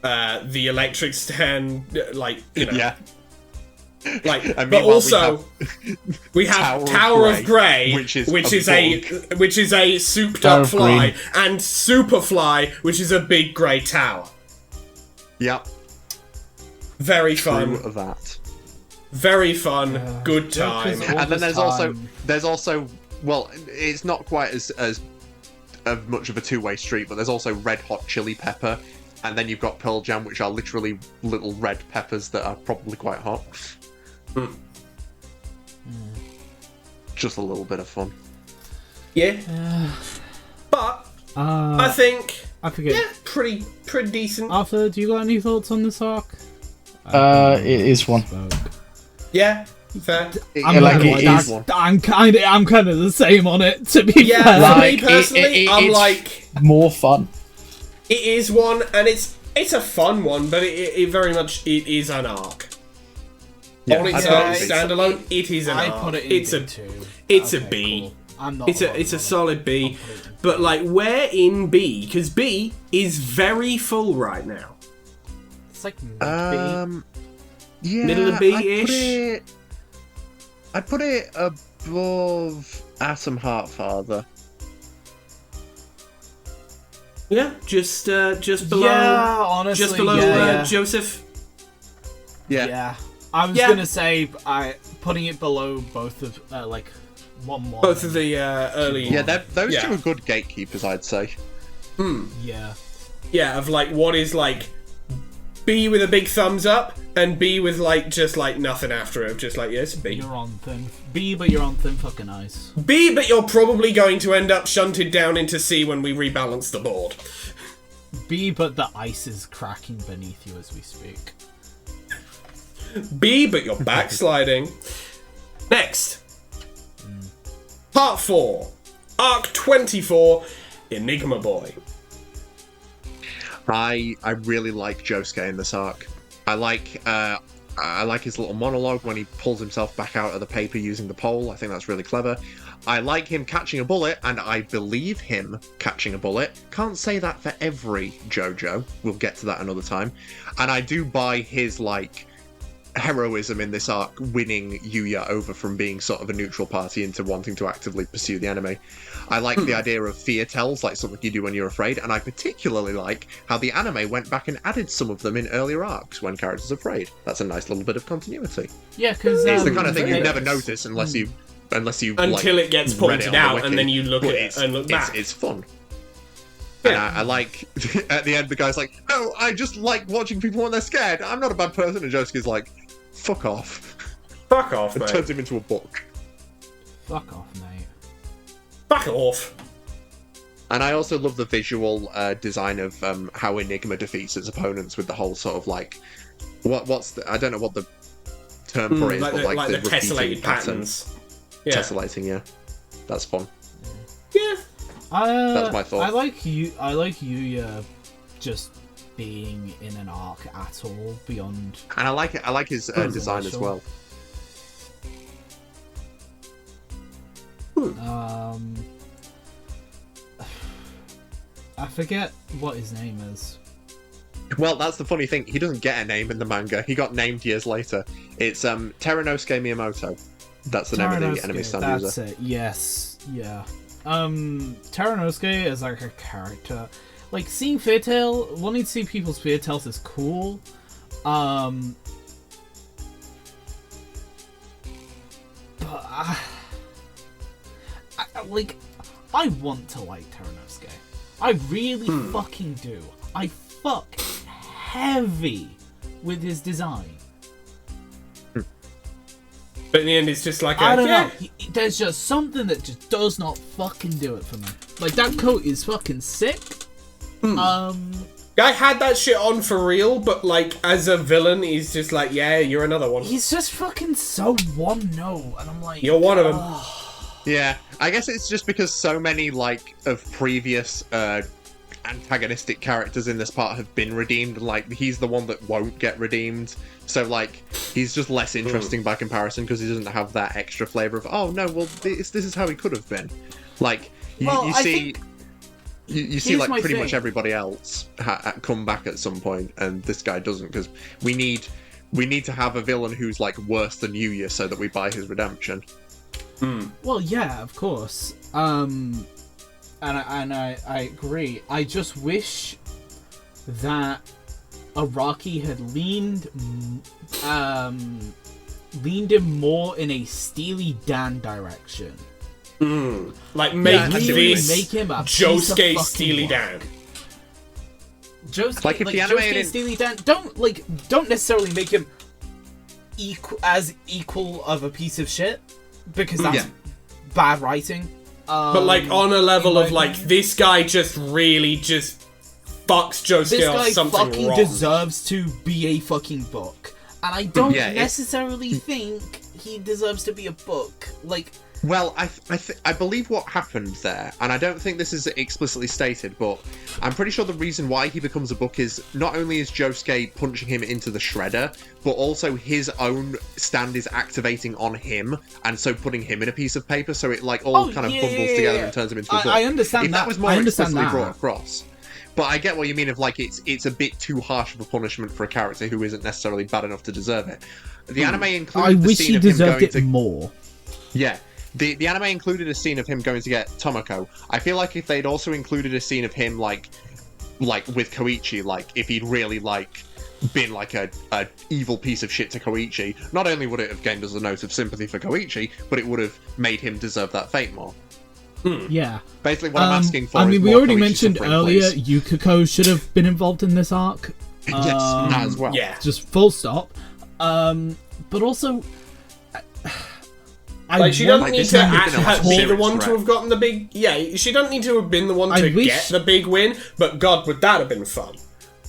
the electric stand, like, Yeah. Like, And but meanwhile, also we have Tower of Grey, which is a souped Tower up of fly, Green. and Superfly, which is a big grey tower. Yep. Very fun. True of that. Very fun. Good time. Joker's all And then this there's time. also well, it's not quite as much of a two-way street, but there's also Red Hot Chili Pepper, and then you've got Pearl Jam, which are literally little red peppers that are probably quite hot. Just a little bit of fun. Yeah. But I think I forget. pretty decent. Arthur, do you got any thoughts on this arc? It is one. Yeah. Fair. I'm kind of the same on it. To be Yeah, fair, for Like, me personally, I'm it's like, more fun. it is one, and it's a fun one, but it very much it is an arc. On its own, standalone, it is an I arc. put it in It's a B2. it's a Okay, B. cool. I'm not. It's a solid B, but like we're in B because B is very full right now. It's like mid-B. Yeah, Middle of B-ish? I'd put it above Atom Heartfather. Yeah, just below. Yeah, honestly, just below yeah. Joseph. Yeah. I was gonna say putting it below both of like 1-1. Both of the early. Yeah, those Yeah. two are good gatekeepers, I'd say. Yeah. Yeah, of like what is like B with a big thumbs up and B with like just like nothing after it, just like yes, B. You're on thin B, but you're on thin fucking ice. B, but you're probably going to end up shunted down into C when we rebalance the board. B, but the ice is cracking beneath you as we speak. B, but you're backsliding. Next. Part 4. Arc 24. Enigma Boy. I really like Josuke in this arc. I like his little monologue when he pulls himself back out of the paper using the pole. I think that's really clever. I like him catching a bullet, and I believe him catching a bullet. Can't say that for every JoJo. We'll get to that another time. And I do buy his, like, heroism in this arc, winning Yuya over from being sort of a neutral party into wanting to actively pursue the enemy. I like the idea of fear tells, like something you do when you're afraid, and I particularly like how the anime went back and added some of them in earlier arcs when characters are afraid. That's a nice little bit of continuity. Yeah, because It's the kind of thing you'd never notice unless you Until it gets read it pointed on the out, wiki. and then you look But at it and look back. It's fun. And I like, at the end, the guy's like, "No, I just like watching people when they're scared. I'm not a bad person." And Josuke's like, "Fuck off." Fuck off, And mate. turns him into a book. fuck off, mate. Fuck off. And I also love the visual design of how Enigma defeats its opponents with the whole sort of like, I don't know what the term for it is, Like but the, like the tessellated repeating pattern. patterns. Yeah. Tessellating, yeah. That's fun. Yeah. That's my thought. I like Yuya just being in an arc at all beyond. And I like it. I like his design as well. I forget what his name is. Well, that's the funny thing. He doesn't get a name in the manga. He got named years later. It's Teranosuke Miyamoto. That's the name of the enemy stand That's user. it. Yes. Yeah. Teranosuke is like a character. Like seeing Fairy Tail, wanting to see people's Fairy Tales is cool. But I want to like Teranosuke. I really fucking do. I fuck heavy with his design. But in the end, it's just like I don't know. There's just something that just does not fucking do it for me. Like that coat is fucking sick. Guy had that shit on for real, but like as a villain, he's just like, yeah, you're another one. He's just fucking so one note, and I'm like, You're one of them. Yeah, I guess it's just because so many like of previous antagonistic characters in this part have been redeemed. Like he's the one that won't get redeemed, so like he's just less interesting by comparison because he doesn't have that extra flavor of this is how he could have been. Like you see like my pretty thing. much everybody else come back at some point, and this guy doesn't because we need we need to have a villain who's like worse than Yuya so that we buy his redemption. Well, yeah, of course. And I agree. I just wish that Araki had leaned him more in a Steely Dan direction. Like make Make him a Josuke piece of Steely fucking Dan. Josuke, Like, if the anime Josuke didn't- Steely Dan, don't necessarily make him equal of a piece of shit, because that's bad writing. But like on a level of like, this guy just really just fucks Josuke This off guy something fucking wrong. deserves to be a fucking book, and I don't Yeah, necessarily think he deserves to be a book. Like, Well, I believe what happened there, and I don't think this is explicitly stated, but I'm pretty sure the reason why he becomes a book is not only is Josuke punching him into the shredder, but also his own stand is activating on him, and so putting him in a piece of paper, so it like all kind of bundles together and turns him into a book. I understand if that. was more I understand explicitly that. brought across. But I get what you mean of like it's a bit too harsh of a punishment for a character who isn't necessarily bad enough to deserve it. The anime included I the wish scene he of him deserved going it to more. yeah. The anime included a scene of him going to get Tomoko. I feel like if they'd also included a scene of him like with Koichi, like if he'd really like been like a evil piece of shit to Koichi, not only would it have gained us a note of sympathy for Koichi, but it would have made him deserve that fate more. Yeah. Basically, what I'm asking for. I mean, is we more already Koichi mentioned suffering, earlier, please. Yukako should have been involved in this arc. Yes, that as well. Yeah. Just full stop. But also, Like, she doesn't Like, need this to might have been a actually be the serious one to threat. have gotten the big... Yeah, she doesn't need to have been the one I to wish- get the big win, but God, would that have been fun.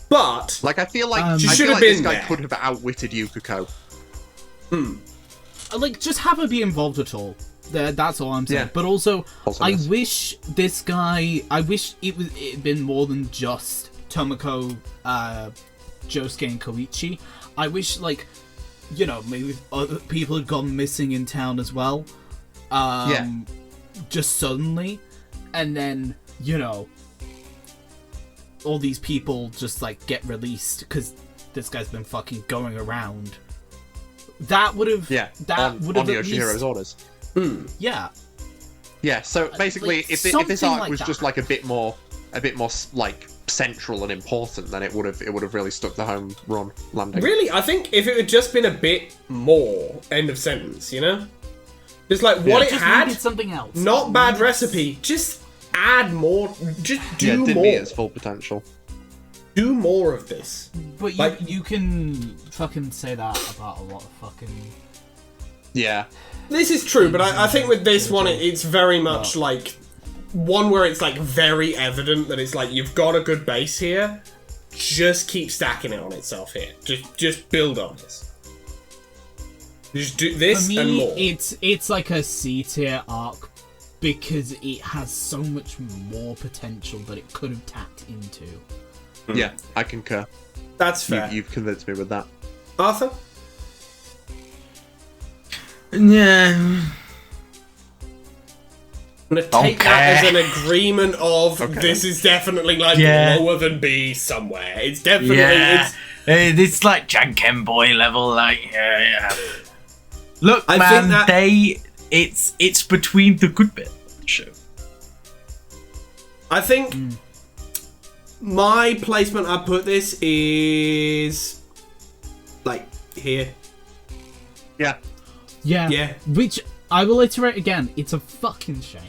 But... Like, I feel like, She I should feel have like this been guy there. could have outwitted Yukako. like, just have her be involved at all. That's all I'm saying. Yeah. But also, Also I yes. wish this guy... I wish it'd been more than just Tomoko, Josuke, and Koichi. I wish, like, you know, maybe other people had gone missing in town as well. Just suddenly. And then, you know, all these people just, like, get released because this guy's been fucking going around. That would have... Yeah, That would have on at Yoshihiro's least... orders. Yeah. Yeah, so basically, like, if this something arc like was that. just like a bit more like central and important, then it would have really stuck the home run landing. Really, I think if it had just been a bit more, end of sentence, you know? Just like what it Just had, needed something else. not bad recipe, just add more, just do Yeah, it didn't more. meet its full potential. Do more of this. But Like- you can fucking say that about a lot of fucking... Yeah. This is true, but I think with this one, it's very much like one where it's like very evident that it's like you've got a good base here. Just keep stacking it on itself here. Just build on this. Just do this For and me, more. it's like a C tier arc because it has so much more potential that it could have tapped into. Yeah, I concur. That's fair. You've convinced me with that. Arthur? Yeah. I'm gonna take that as an agreement of this is definitely like Yeah. lower than B somewhere. It's definitely Yeah. It's like Janken Boy level, like yeah. Look, I man, think that- it's between the good bit of the show. I think my placement I put this is like here. Yeah. Yeah. Yeah. Which, I will iterate again, it's a fucking shame.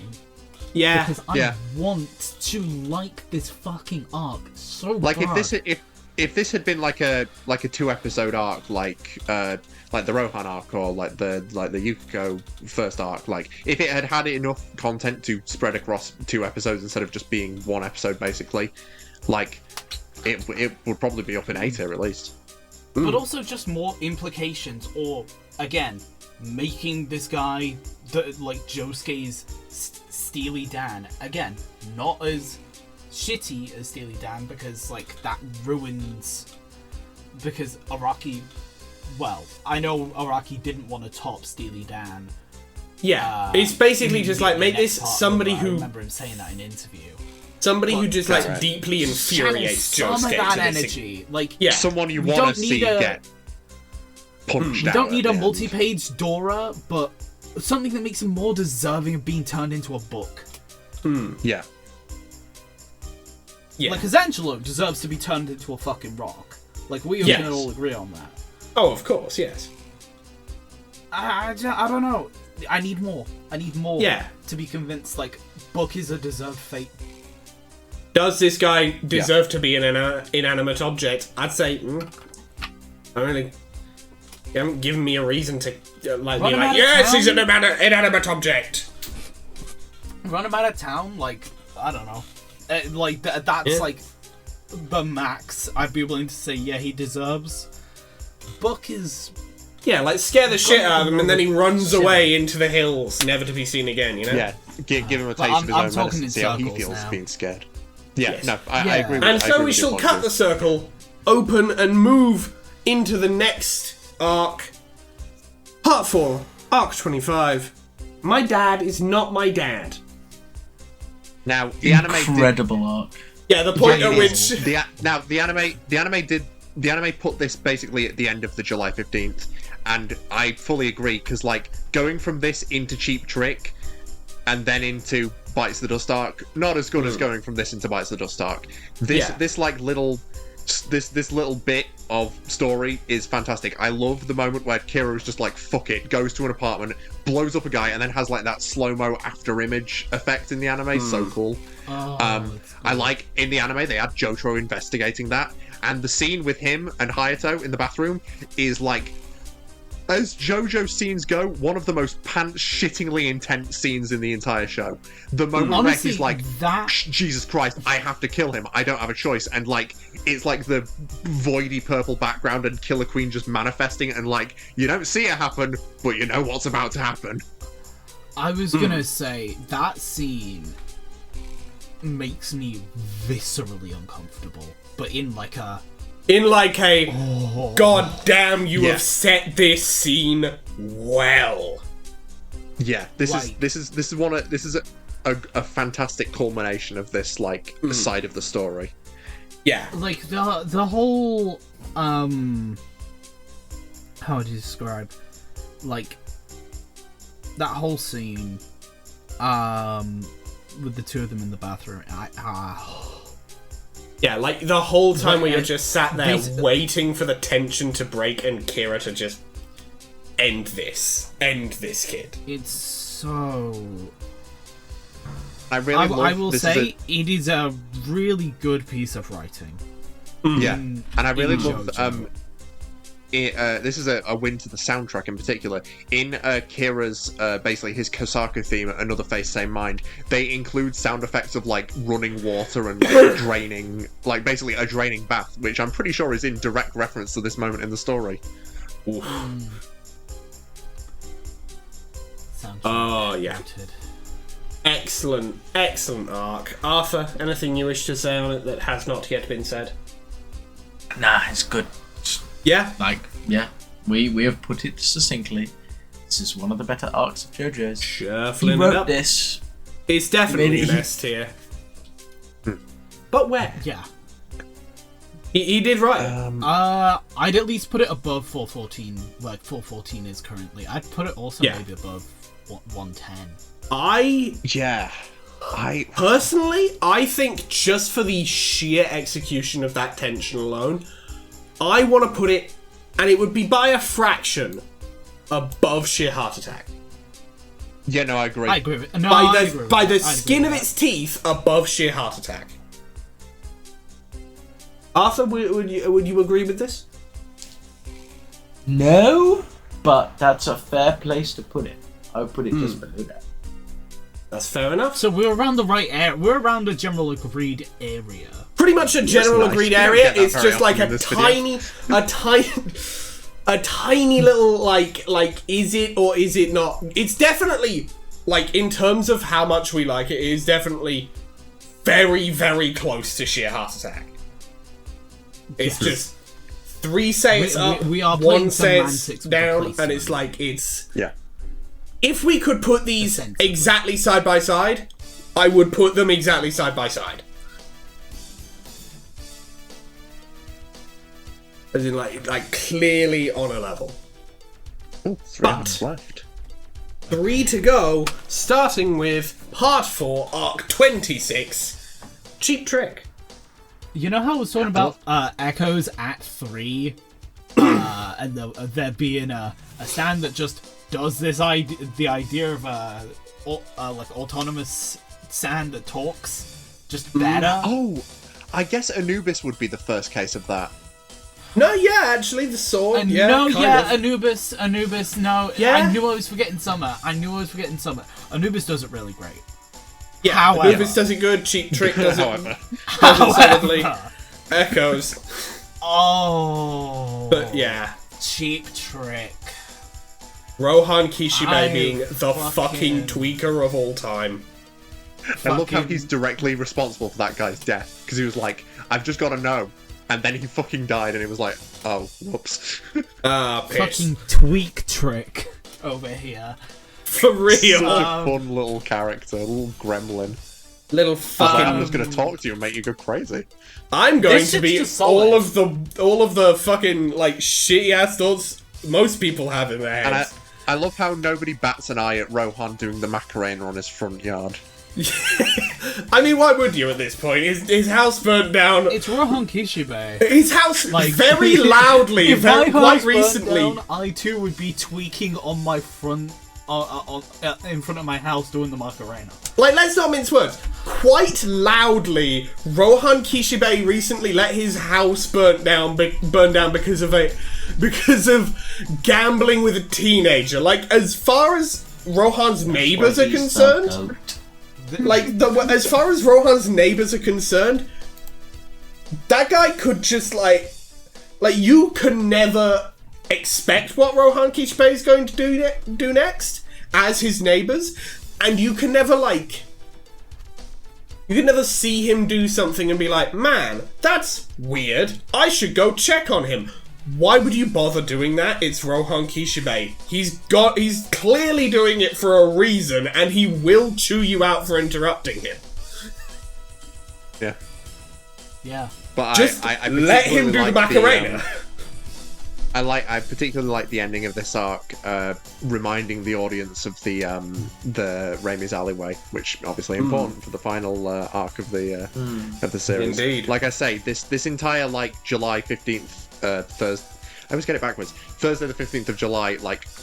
Yeah. Because I Yeah. want to like this fucking arc so Like hard. if this had been like a 2-episode arc, like the Rohan arc or like the Yukiko first arc, like if it had enough content to spread across 2 episodes instead of just being 1 episode, basically, like it would probably be up in A tier at least. But also just more implications, or, again, making this guy, like Josuke's Steely Dan, again, not as shitty as Steely Dan, because, like, that ruins... Because Araki... Well, I know Araki didn't want to top Steely Dan. Yeah. It's basically just like in make the this next part, somebody I who remember him saying that in an interview. somebody who just like Right. deeply infuriates Channel some Josuke of that to this. energy. Like, Yeah. Someone you We want don't to see need a- get. punched We out. don't need at a the end. multi-page Dora, but something that makes him more deserving of being turned into a book. Yeah. Yeah. Like, because Angelo deserves to be turned into a fucking rock. Like, we Yes. can all agree on that. Oh, of course, yes. I don't know. I need more. I need more Yeah. to be convinced, like, book is a deserved fate. Does this guy deserve to be an inanimate object? I'd say, I really... You haven't given me a reason to be like, yes, he's an inanimate object. Run him out of town, like, I don't know. That's like the max I'd be willing to say, yeah, he deserves. Book is... Yeah, like, scare the shit out of him and then he runs away into the hills, never to be seen again, you know? Yeah, give him a taste I'm of his own talking medicine, in see how he circles feels now. being scared. Yeah, Yes. no, I agree with And I so agree we with your shall point cut of the circle, open and move into the next arc. Part 4, Arc 25. My dad is not my dad. Now, the anime did... Incredible arc. Yeah, the point at it which... is. The anime put this basically at the end of the July 15th, and I fully agree, because, like, going from this into Cheap Trick, and then into Bites the Dust arc, not as good as going from this into Bites the Dust arc. This little bit of story is fantastic. I love the moment where Kiro's just like, fuck it, goes to an apartment, blows up a guy, and then has like that slow-mo after image effect in the anime. So cool. I like in the anime they had Jotaro investigating that, and the scene with him and Hayato in the bathroom is like, as JoJo scenes go, one of the most pants-shittingly intense scenes in the entire show. The moment Honestly, where he's like, that... Jesus Christ, I have to kill him, I don't have a choice, and like, it's like the voidy purple background and Killer Queen just manifesting, and like, you don't see it happen, but you know what's about to happen. I was gonna say, that scene makes me viscerally uncomfortable, but in like a... God damn, you have set this scene well. Yeah, this is a fantastic culmination of this like side of the story. Yeah. Like the whole how would you describe, like, that whole scene with the two of them in the bathroom. Yeah, like the whole time where you're Like, just sat there waiting for the tension to break and Kira to just end this kid. It's so... I will say it is a really good piece of writing. Yeah, and I really love JoJo. this is a win to the soundtrack in particular. In Kira's basically his Kosaku theme, Another Face, Same Mind, they include sound effects of like running water and like draining, like basically a draining bath, which I'm pretty sure is in direct reference to this moment in the story. Oh yeah. Excellent arc. Arthur, anything you wish to say on it that has not yet been said? Nah, it's good. Yeah? Like, yeah, we have put it succinctly. This is one of the better arcs of JoJo's. Shuffling He it wrote up. this. It's definitely Really? the best tier. But where? Yeah. He did write it. I'd at least put it above 414, like 414 is currently. I'd put it also maybe above 110. Personally, I think just for the sheer execution of that tension alone, I want to put it, and it would be by a fraction, above Sheer Heart Attack. Yeah, no, I agree. I agree with it. No, By the skin of its teeth, above Sheer Heart Attack. Arthur, would you agree with this? No, but that's a fair place to put it. I would put it just below that. That's fair enough. So we're around the right area. We're around the general agreed area. Pretty much a general nice. agreed We don't area. get that It's very just like often in this a tiny little like is it or is it not? It's definitely, like, in terms of how much we like it, it is definitely very, very close to Sheer Heart Attack. It's just 3 sets up, we are playing 1 set semantics with down, the and placement. it's like it's. Yeah. If we could put these Essentially. exactly side by side, I would put them exactly side by side. As in, like clearly on a level. Oh, 3 hours left. 3 to go, starting with Part 4, Arc 26, Cheap Trick. You know how I was talking about echoes at 3, and there being a stand that just does this the idea of like autonomous stand that talks just better. Oh, I guess Anubis would be the first case of that. No, yeah, actually, the sword. Anubis. No, Yeah. I knew I was forgetting Summer. Anubis does it really great. Yeah, However. Anubis does it good. Cheap Trick does it. However. Sadly, echoes. Oh. But yeah, Cheap Trick. Rohan Kishibe being the fucking fucking tweaker of all time. I love how he's directly responsible for that guy's death, because he was like, I've just got to know. And then he fucking died, and it was like, oh, whoops. Piss. Fucking Tweak Trick over here. For real. Such a fun little character, little gremlin. Little fucking... I'm just going to talk to you and make you go crazy. I'm going This to shit's be just solid. all of the fucking, like, shitty ass thoughts most people have in their And heads. I love how nobody bats an eye at Rohan doing the Macarena on his front yard. I mean, why would you at this point? His house burnt down. It's Rohan Kishibe. His house Like, very loudly, If my quite house recently. burned down, I too would be tweaking on my front, in front of my house doing the Macarena. Like, let's not mince words. Quite loudly, Rohan Kishibe recently let his house burn down because of gambling with a teenager. Like, as far as Rohan's neighbors are concerned, as far as Rohan's neighbors are concerned, that guy could just like you can never expect what Rohan Kishibe is going to do next as his neighbors, and you can never see him do something and be like, man, that's weird. I should go check on him. Why would you bother doing that? It's Rohan Kishibe. He's clearly doing it for a reason, and he will chew you out for interrupting him. Yeah. Yeah. But Just I let him do the Macarena. I particularly like the ending of this arc, reminding the audience of the Raimi's alleyway, which obviously important for the final arc of the series. Indeed. Like I say, this entire July 15th Thursday. I always get it backwards. Thursday the 15th of July,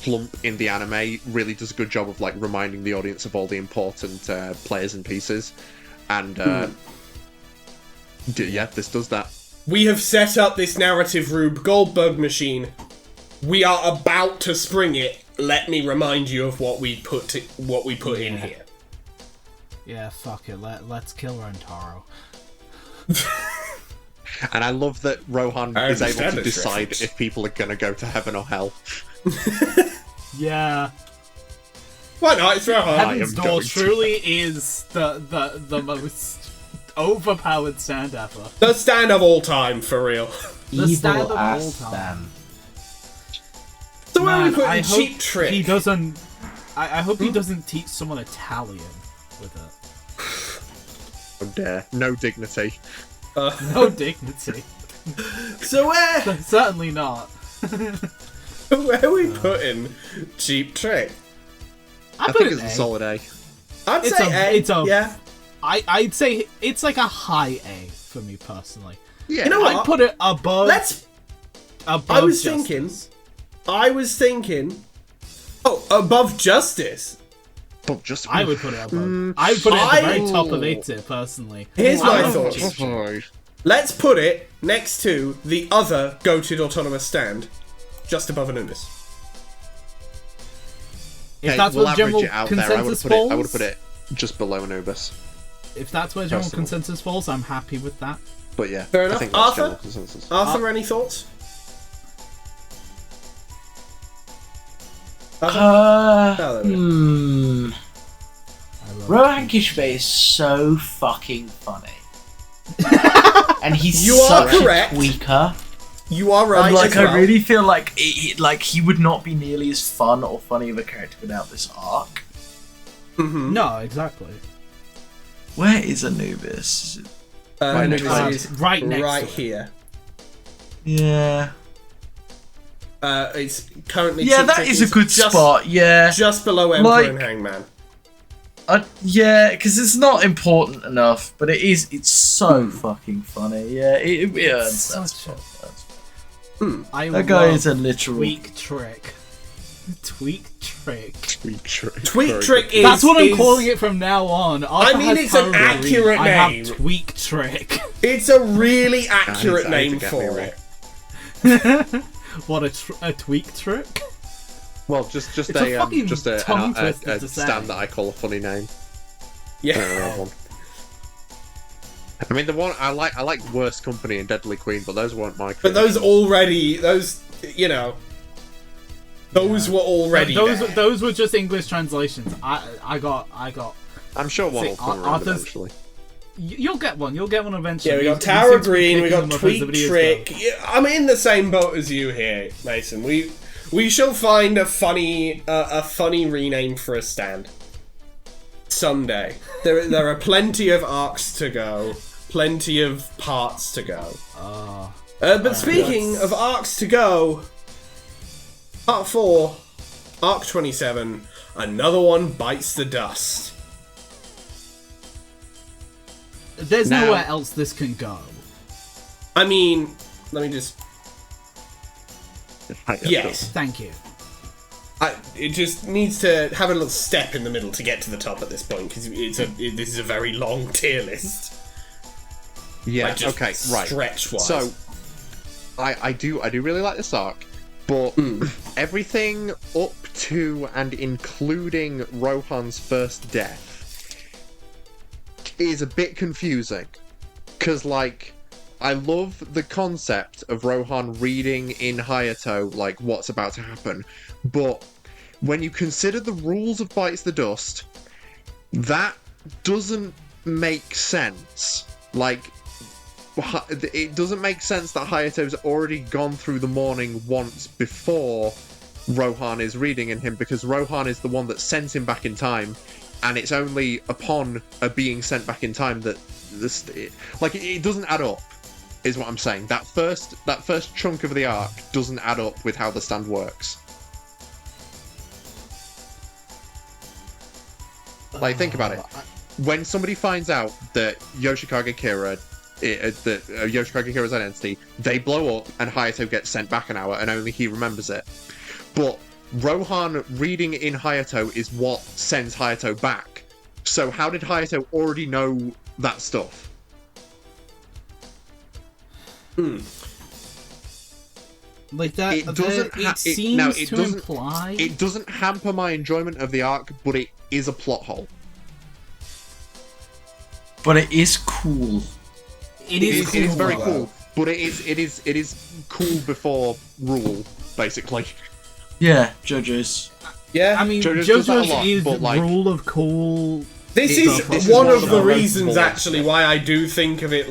clump in the anime really does a good job of reminding the audience of all the important players and pieces, and this does that. We have set up this narrative Rube Goldberg machine. We are about to spring it. Let me remind you of what we put in here. Yeah, fuck it. Let's kill Rentaro. And I love that Rohan I is able understand to this decide reference. if people are going to go to heaven or hell. Yeah. Why not? It's Rohan. Heaven's am Door going to. truly is the most overpowered stand ever. The stand of all time, for real. The stand Evil of ass all time. them. So where are we Man, putting I Cheap hope Trick? he doesn't. I hope he doesn't teach someone Italian with it. Oh dare. No dignity. No dignity. So where Certainly not. where are we putting Cheap Trick? I put think it it's a A. solid A. I'd It's say a- A. it's a- yeah. I'd say it's like a high A for me personally. Yeah. You know what? I'd put it above. Let's. Above I was Justice. thinking. Oh, above Justice. But just I would put it above. I would put it at the very I- top of A-tier personally. Here's I my love thoughts. Cheap Trick. Let's put it next to the other goated autonomous stand, just above Anubis. If Okay, that's we'll what average general it out there. I would consensus have put it. I would falls, have put it just below Anubis. if that's where general Personal. consensus falls, I'm happy with that. But yeah, Fair I enough. think that's Arthur? general consensus. Arthur, any thoughts? Uh, Oh, there we go. I love Rohan Kishibe is so fucking funny. And he's You are such correct. a tweaker. You are right. And as well. I really feel like he would not be nearly as fun or funny of a character without this arc. Mhm. No, exactly. Where is Anubis? Anubis to it. is Right next right to it. here. Yeah. It's currently that is a good spot. Yeah, just below Emperor and Hangman. Yeah, because it's not important enough, but it is. It's so fucking funny. Yeah, it earns that spot. That guy is a literal tweak trick. Tweak trick. Tweak trick is. That's what I'm calling it from now on. I mean, it's an accurate name. I have tweak trick. It's a really accurate name for it. What a tweak trick? Well, just a stand that I call a funny name. Yeah. I mean, the one I like Worst Company and Deadly Queen, but those weren't my. But those were already there. Those were just English translations. I got. I'm sure one will come around eventually. You'll get one. You'll get one eventually. Yeah, we got Tower Green. We got Tweak Trick. I'm in the same boat as you here, Mason. We shall find a funny rename for a stand someday. There are plenty of arcs to go, plenty of parts to go. But speaking of arcs to go, Part 4, Arc 27, another one bites the dust. There's nowhere else this can go. I mean, let me just. Yes. Thank you. It just needs to have a little step in the middle to get to the top at this point, because this is a very long tier list. Yeah. Okay. Right. Stretch-wise. So, I do really like this arc, but everything up to and including Rohan's first death is a bit confusing, because I love the concept of Rohan reading in Hayato, what's about to happen. But when you consider the rules of Bites the Dust, that doesn't make sense. It doesn't make sense that Hayato's already gone through the morning once before Rohan is reading in him, because Rohan is the one that sends him back in time, and it's only upon being sent back in time that it doesn't add up. Is what I'm saying. That first chunk of the arc doesn't add up with how the stand works. Think about it. When somebody finds out that Yoshikage Kira's identity, they blow up and Hayato gets sent back an hour and only he remembers it. But Rohan reading in Hayato is what sends Hayato back. So how did Hayato already know that stuff? Like that, it doesn't. Imply. It doesn't hamper my enjoyment of the arc, but it is a plot hole. But it is cool. It is very cool, but it is cool before rule, basically. Yeah, Jojo's. Yeah, I mean, Jojo's is rule of cool. This is one of the reasons, actually, why I do think of it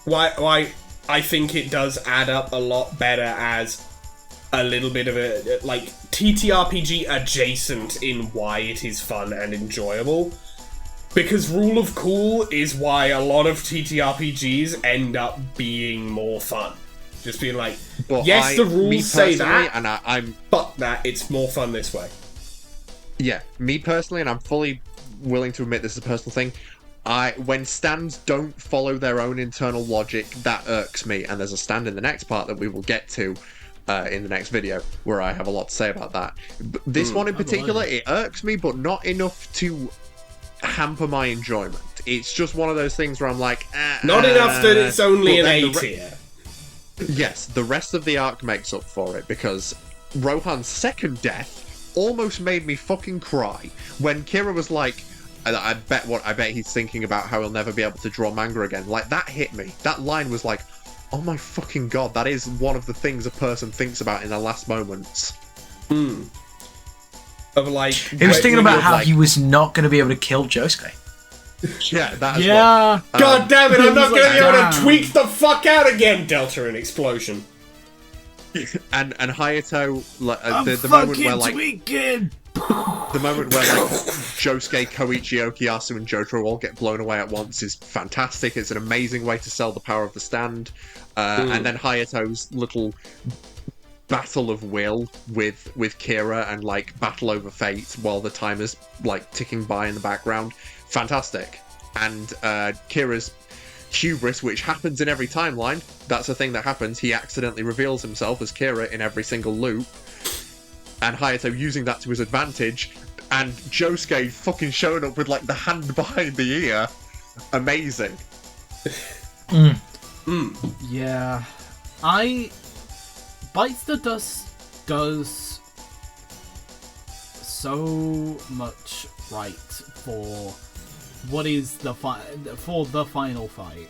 why I think it does add up a lot better as a little bit of a TTRPG adjacent in why it is fun and enjoyable. Because Rule of Cool is why a lot of TTRPGs end up being more fun. Just being the rules say that, and fuck that, it's more fun this way. Yeah, me personally, and I'm fully willing to admit this is a personal thing, when stands don't follow their own internal logic, that irks me, and there's a stand in the next part that we will get to in the next video, where I have a lot to say about that. But this one in particular, it irks me, but not enough to hamper my enjoyment. It's just one of those things where I'm not enough that it's only an A tier. Yes, the rest of the arc makes up for it, because Rohan's second death almost made me fucking cry. When Kira was I bet he's thinking about how he'll never be able to draw manga again. That hit me. That line was oh my fucking god, that is one of the things a person thinks about in their last moments. He was thinking about how he was not going to be able to kill Josuke. Yeah, that as well. God damn it, I'm not going to be able to tweak the fuck out again, Delta and Explosion. And Hayato, the moment where tweaking. The moment where Josuke, Koichi, Okiyasu, and Jotaro all get blown away at once is fantastic. It's an amazing way to sell the power of the stand. And then Hayato's little battle of will with Kira and like battle over fate while the timer's like ticking by in the background. Fantastic. And Kira's hubris, which happens in every timeline, that's a thing that happens. He accidentally reveals himself as Kira in every single loop, and Hayato using that to his advantage, and Josuke fucking showing up with like the hand behind the ear. Amazing. Yeah, Bites the Dust does so much right for what is the final fight.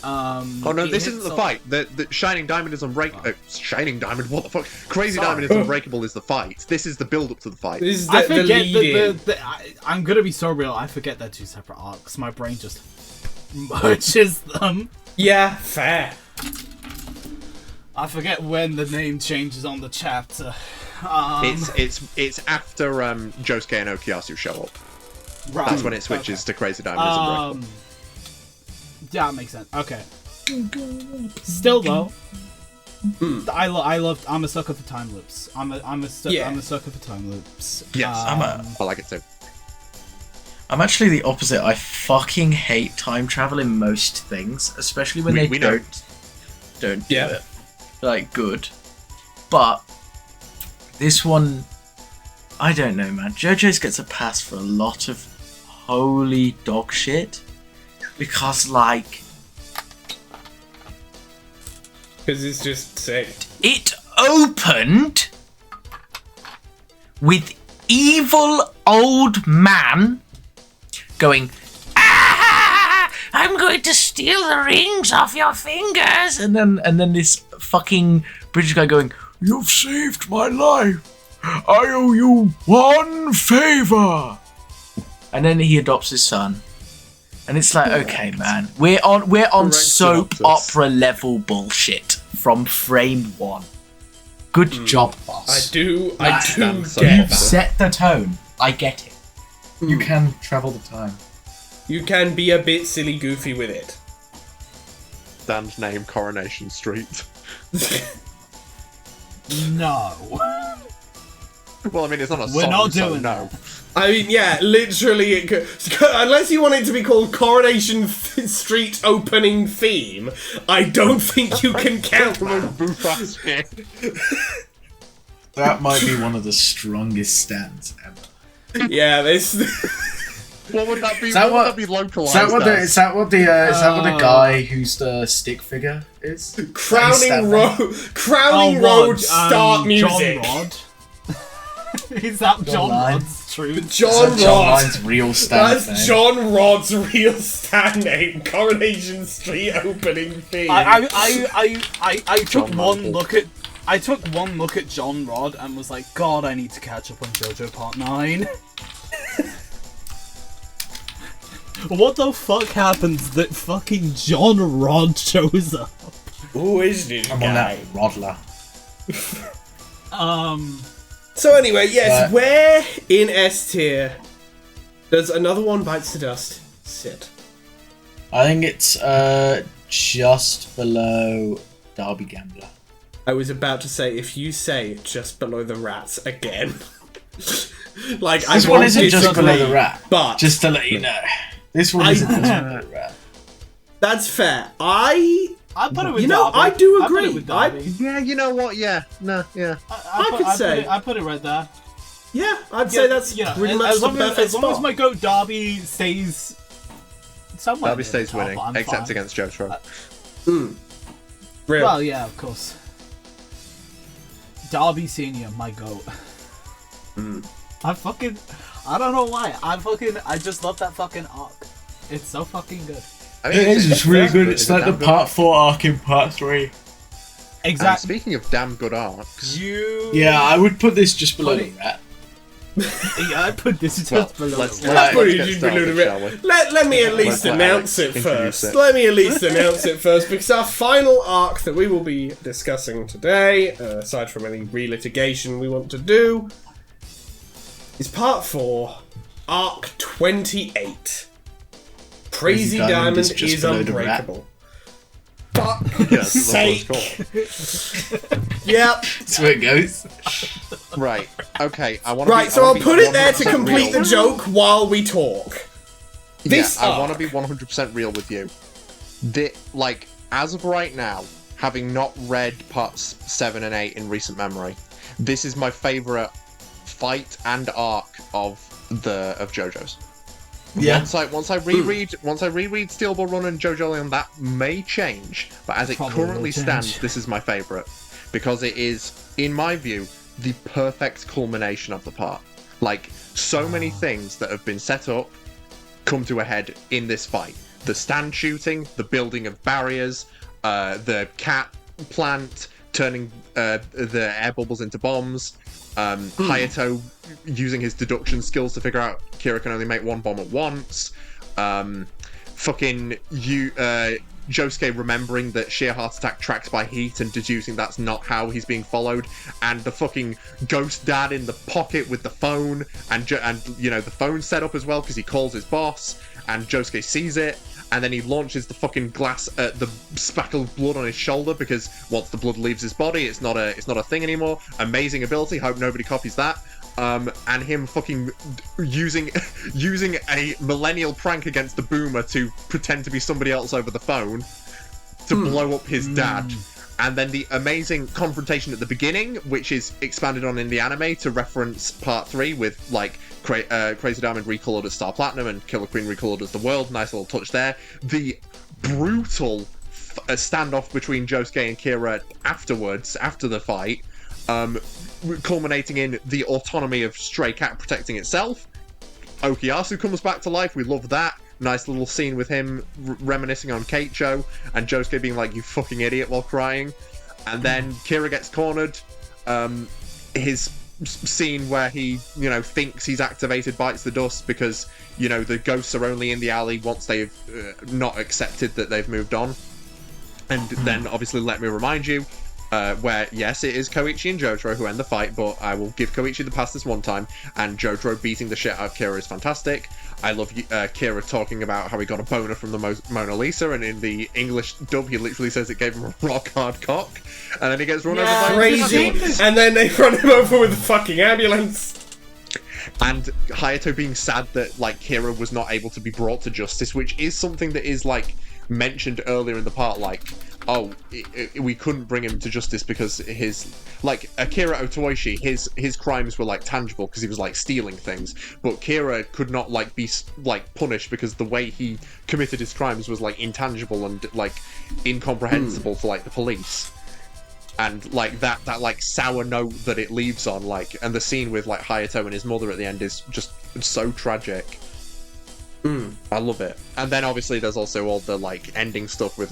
Oh no, this isn't the fight. The Shining Diamond is Unbreakable. Shining Diamond, what the fuck? Crazy Diamond is Unbreakable is the fight. This is the build-up to the fight. This is I forget I'm gonna be so real. I forget they're two separate arcs. My brain just merges them. Yeah, fair. I forget when the name changes on the chapter. It's after Josuke and Okuyasu show up. Right. That's when it switches to Crazy Diamond is Unbreakable. Yeah, it makes sense. Okay. Still though, I love. I'm a sucker for time loops. I'm a sucker for time loops. Yes, I like it too. I'm actually the opposite. I fucking hate time travel in most things, especially when they don't do it. Like, good. But this one, I don't know, man. JoJo's gets a pass for a lot of holy dog shit. Because, like... Because it's just sick. It opened with evil old man going, "Ah! I'm going to steal the rings off your fingers!" And then this fucking British guy going, "You've saved my life. I owe you one favor." And then he adopts his son. And it's like, okay, man, we're on soap opera level bullshit from frame one. Good job, boss. I do get You've set the tone. I get it. You can travel the time. You can be a bit silly goofy with it. Dan's name, Coronation Street. No. Well, I mean, it's not a song, We're not so doing no. I mean, yeah, literally, it could, unless you want it to be called Coronation Street Opening Theme, I don't think you can count that. That might be one of the strongest stands ever. Yeah, this... What would that be? Is that what would what- that be localized Is that what the guy who's the stick figure is? Crowning Road start music. John Rod. Is that John Rod's true? John John Rod. Lyne's real stand That's name. John Rod's real stand name. Coronation Street Opening Theme. I took John one Michael. look at. I took one look at John Rod and was like, God, I need to catch up on JoJo Part 9. What the fuck happens that fucking John Rod shows up? Who is this I'm on guy? that Rodler. So anyway, yes, where in S tier does another one bites the dust sit? I think it's just below Derby Gambler. I was about to say, if you say just below the rats again, like This one isn't just below the rat, but just to let you know. This one isn't just below the rat. that's fair. I put it with You know, Derby. I do I put agree. it with Derby. Yeah, you know what? Yeah, no, yeah. I put it right there. Yeah, I'd say that's pretty much the perfect as long as spot. my goat Derby stays somewhere. Derby stays winning, I'm except fine. against Jotaro. Real. Well, yeah, of course. Derby Senior, my goat. I don't know why. I just love that fucking arc. It's so fucking good. I mean, It is. It's really good. It's like the damn good part 4 arc in part 3. And Exactly. speaking of damn good arcs, Yeah, I would put this just below the rat. Yeah, I put this just well, below. let's Let's put it get just started, below the shall we? Let me at least Let's let announce Alex it introduce first. it. Let me at least announce it first, because our final arc that we will be discussing today, aside from any relitigation we want to do, is part 4, arc 28. Crazy Diamond is below the rat. Unbreakable. fuck's sake. Yep. That's where it goes. Right. Okay. So I'll put it there to complete the joke while we talk. I want to be 100% real with you. As of right now, having not read parts 7 and 8 in recent memory, this is my favourite fight and arc of JoJo's. Yeah. Once I reread Steel Ball Run and JoJo Leon, that may change. But as it currently stands, this is my favourite because it is, in my view, the perfect culmination of the part. So many things that have been set up come to a head in this fight. The stand shooting, the building of barriers, the cat plant turning the air bubbles into bombs, Hayato using his deduction skills to figure out Kira can only make one bomb at once, Josuke remembering that sheer heart attack tracks by heat and deducing that's not how he's being followed, and the fucking ghost dad in the pocket with the phone, and the phone set up as well because he calls his boss, and Josuke sees it, and then he launches the fucking glass at the speckled blood on his shoulder because once the blood leaves his body, it's not a thing anymore. Amazing ability. Hope nobody copies that. And him fucking using a millennial prank against the boomer to pretend to be somebody else over the phone to blow up his dad. And then the amazing confrontation at the beginning, which is expanded on in the anime to reference part 3 with Crazy Diamond recolored as Star Platinum and Killer Queen recolored as the World. Nice little touch there. The brutal standoff between Josuke and Kira afterwards, after the fight, culminating in the autonomy of Stray Cat protecting itself. Okuyasu comes back to life. We love that. Nice little scene with him reminiscing on Keicho and Josuke being like, "You fucking idiot," while crying. And then Kira gets cornered. His scene where he, thinks he's activated Bites the Dust because, the ghosts are only in the alley once they've not accepted that they've moved on. And then, obviously, let me remind you, where, yes, it is Koichi and Jotaro who end the fight, but I will give Koichi the pass this one time, and Jotaro beating the shit out of Kira is fantastic. I love Kira talking about how he got a boner from the Mona Lisa, and in the English dub, he literally says it gave him a rock-hard cock, and then he gets run over by crazy, and then they run him over with a fucking ambulance. And Hayato being sad that, Kira was not able to be brought to justice, which is something that is, mentioned earlier in the part, we couldn't bring him to justice because his Akira Otoishi, his crimes were tangible because he was stealing things, but Kira could not be punished because the way he committed his crimes was intangible and incomprehensible to the police. And that sour note that it leaves on, and the scene with Hayato and his mother at the end is just so tragic. I love it. And then obviously there's also all the ending stuff with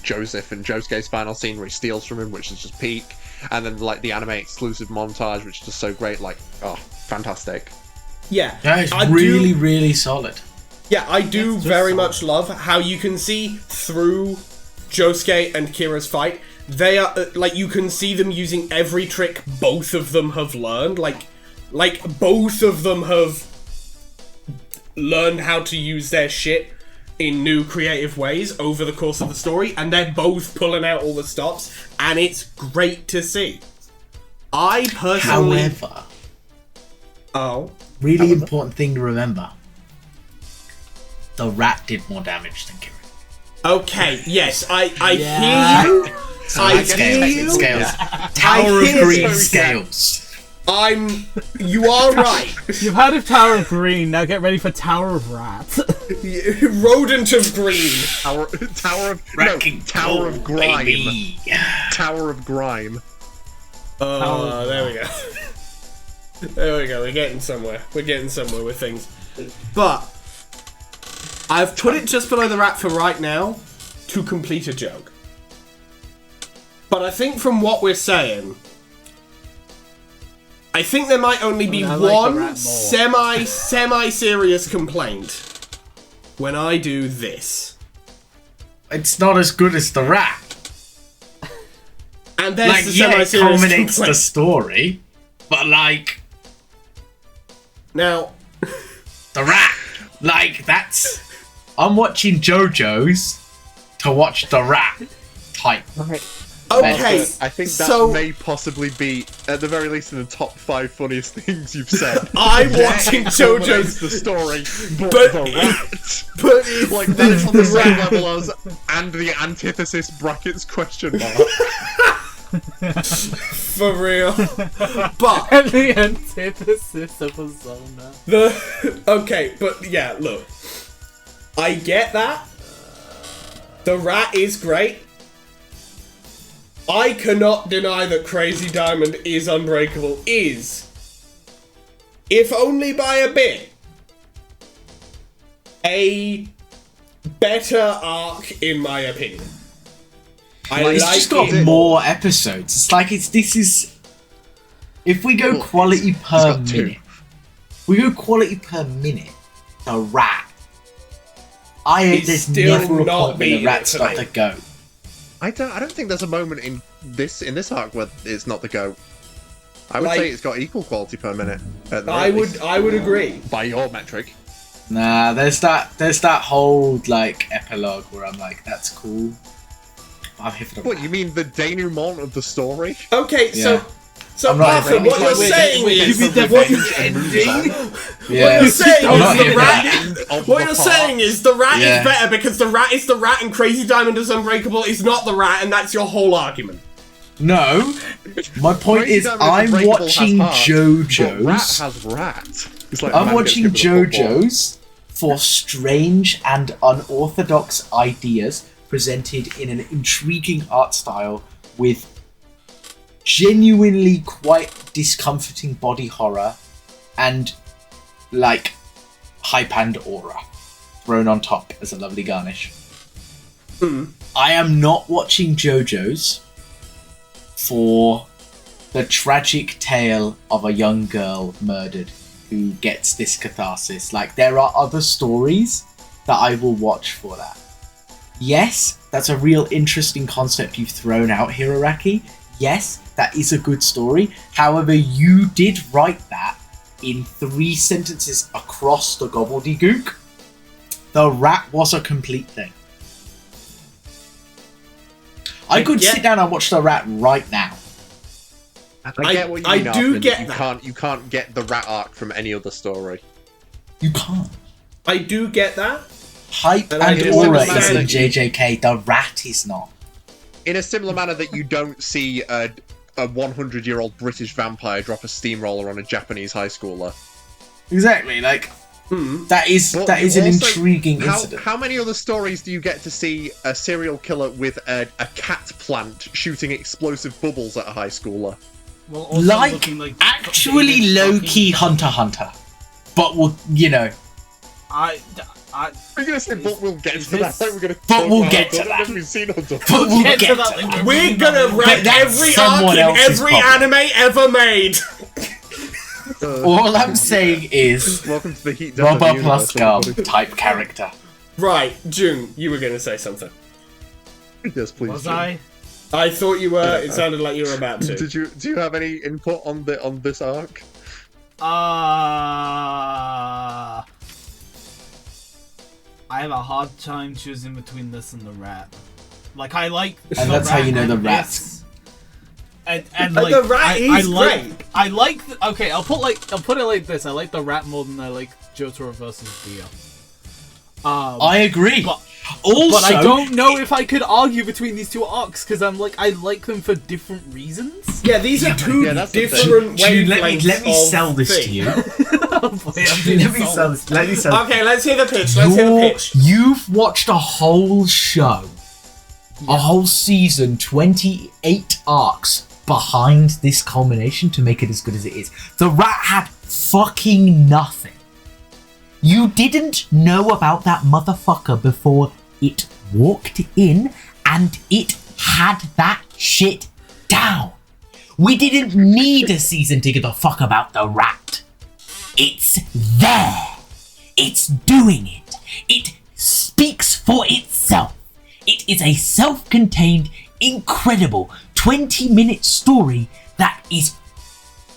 Joseph and Josuke's final scene where he steals from him, which is just peak. And then the anime exclusive montage, which is just so great. Fantastic. Yeah, that is really, really solid. Yeah, I do very much love how you can see through Josuke and Kira's fight. They are you can see them using every trick both of them have learned. Both of them have learned how to use their shit in new creative ways over the course of the story, and they're both pulling out all the stops, and it's great to see. I personally... However... Really important thing to remember. The rat did more damage than Kira. Okay, yes, I hear you. I hear you. Scales. Tower of Green scales. You are right. You've heard of Tower of Green, now get ready for Tower of Rat. Rodent of Green. Tower of Grime. Baby. Tower of Grime. There we go. There we go, we're getting somewhere. We're getting somewhere with things. But I've put it just below the rat for right now to complete a joke. But I think from what we're saying, I think there might only be one semi-serious complaint when I do this. It's not as good as the rat. And there's the semi-serious it culminates complaint. The story, but now the rat, that's. I'm watching JoJo's to watch the rat type. Okay, I think that so may possibly be, at the very least, in the top 5 funniest things you've said. I'm watching JoJo's the story, but the rat. But it's Like, that's on the same level as and the antithesis brackets question mark. for real. But The antithesis of a zona. okay, but yeah, look. I get that. The rat is great. I cannot deny that Crazy Diamond is Unbreakable is, if only by a bit, a better arc in my opinion. It's just got more episodes. It's like this is. If we go quality per minute, the rat. There's never a point where the rat's not the go. I don't think there's a moment in this arc where it's not the go. I would say it's got equal quality per minute. I would agree. By your metric. Nah, there's that whole like epilogue where I'm like, that's cool. I'm here for the What, you mean the denouement of the story? Okay, Yeah. so Arthur, what you're saying is What you're saying is the rat is better because the rat is the rat and Crazy Diamond is Unbreakable is not the rat, and that's your whole argument. No, my point is I'm watching JoJo's. Rat has rat. I'm watching JoJo's for strange and unorthodox ideas presented in an intriguing art style with genuinely quite discomforting body horror and like hype and aura thrown on top as a lovely garnish. I am not watching JoJo's for the tragic tale of a young girl murdered who gets this catharsis. Like, there are other stories that I will watch for that. Yes, that's a real interesting concept you've thrown out here, Araki. Yes, that is a good story. However, you did write that in 3 sentences across the gobbledygook. The rat was a complete thing. I could sit down and watch the rat right now. I get what you mean, Arthur, you can't get the rat arc from any other story. You can't. I do get that. Hype and aura is in JJK, the rat is not. In a similar manner that you don't see a 100-year-old British vampire drop a steamroller on a Japanese high schooler. Exactly, like that is an intriguing incident. How many other stories do you get to see a serial killer with a cat plant shooting explosive bubbles at a high schooler? Well, also like actually low-key Hunter x Hunter, but we'll We're gonna say, but we'll get to that. But we'll get to that. We've seen Hunter. But we'll get to that. We're gonna rank every arc in every anime ever made. All I'm saying is, welcome to the heat. Rubber plus gum type character. Right, June, you were gonna say something. Yes, please. Was I? I thought you were. It sounded like you were about to. Do you have any input on this arc? I have a hard time choosing between this and the rat. Like, I like. And that's how you know the rat's. And like, the rat is great. I like. Okay, I'll put it like this. I like the rat more than I like Jotaro versus Dio. I agree. But also, I don't know if I could argue between these two arcs because I'm like, I like them for different reasons. Yeah, these are two different wavelengths. Let me sell this to you. Let me sell. Okay, let's hear the pitch. You've watched a whole show, a whole season, 28 arcs behind this culmination to make it as good as it is. The rat had fucking nothing. You didn't know about that motherfucker before it walked in, and it had that shit down. We didn't need a season to give a fuck about the rat. It's there. It's doing it. It speaks for itself. It is a self-contained, incredible 20-minute story that is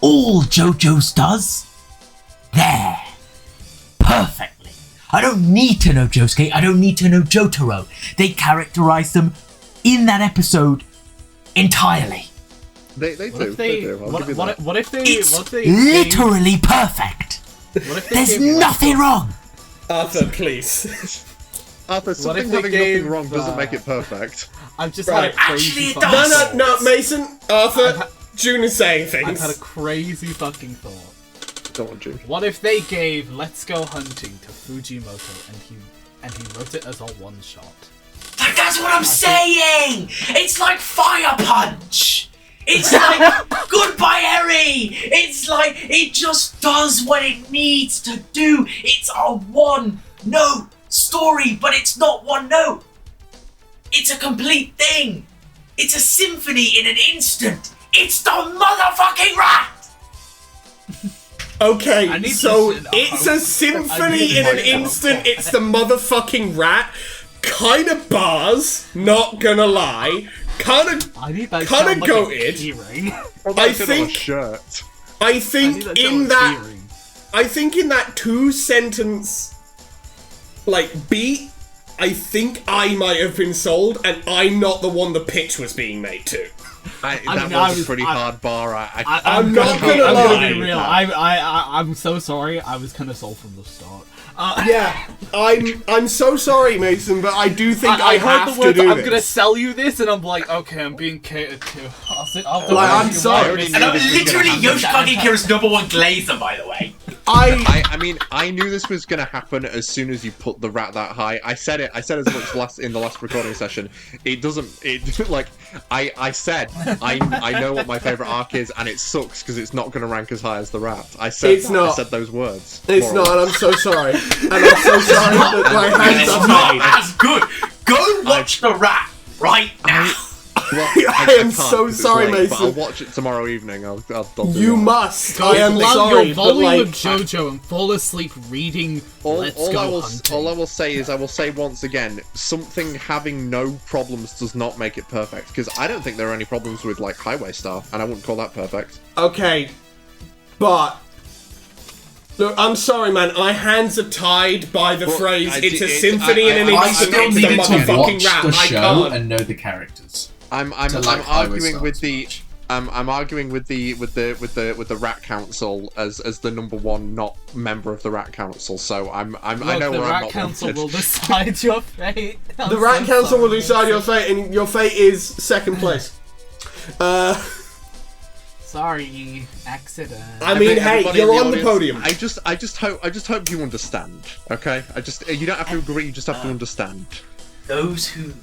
all JoJo's does. There. Perfectly. I don't need to know Josuke. I don't need to know Jotaro. They characterize them in that episode entirely. They do. What if they? It's literally perfect. There's nothing wrong. Arthur, please. Arthur, something they having gave, nothing wrong doesn't make it perfect. I've just Right. had a crazy Actually, it fucking does. No, Mason, Arthur, June is saying things. I've had a crazy fucking thought. Go on, June. What if they gave "Let's Go Hunting" to Fujimoto and he wrote it as a one shot? Like, that's what I'm saying. It's like Fire Punch. It's like Goodbye Harry. It's like it just does what it needs to do. It's a one note story, but it's not one note. It's a complete thing. It's a symphony in an instant. It's the motherfucking rat. Okay, so to- it's a symphony in an instant. It's the motherfucking rat. Kind of bars, not gonna lie. Kind of goated. I think. Shirt. I think in that 2-sentence beat, I think I might have been sold, and I'm not the one the pitch was being made to. That was a pretty hard bar. I'm not gonna lie. Be real. I'm so sorry. I was kind of sold from the start. Yeah, I'm so sorry, Mason, but I do think I heard have the to words, do I'm this. gonna sell you this, and I'm like, okay, I'm being catered to. I'm sorry. And I'm literally Yoshikage Kira's #1 glazer, by the way. I mean, I knew this was going to happen as soon as you put the rat that high. I said as much in the last recording session. I said, I know what my favourite arc is, and it sucks because it's not going to rank as high as the rat. I said those words. It's not, and I'm so sorry. And I'm so sorry that my hands are Not as good. Go watch the rat right now. Well, I am can't so 'cause it's sorry, late, but Mason. I'll watch it tomorrow evening. I'll do You that. must. I am Allow sorry, your but volume of JoJo and fall asleep reading Let's Go Hunting. All I will say once again, something having no problems does not make it perfect. Because I don't think there are any problems with Highway Star, and I wouldn't call that perfect. Okay, but look, I'm sorry, man. My hands are tied by the phrase. It's a symphony in an I instant. still It's the needed to watch motherfucking rat. the I show can't. and know the characters. I'm arguing with the Rat Council as the #1 not member of the Rat Council. So I know the where I'm Rat not Council wanted. will decide your fate. The Rat Council will decide your fate, and your fate is second place. Sorry, accident. I mean, hey, Everybody you're in on the audience, podium. I just hope you understand. Okay, you don't have to agree. You just have to understand. Those who know.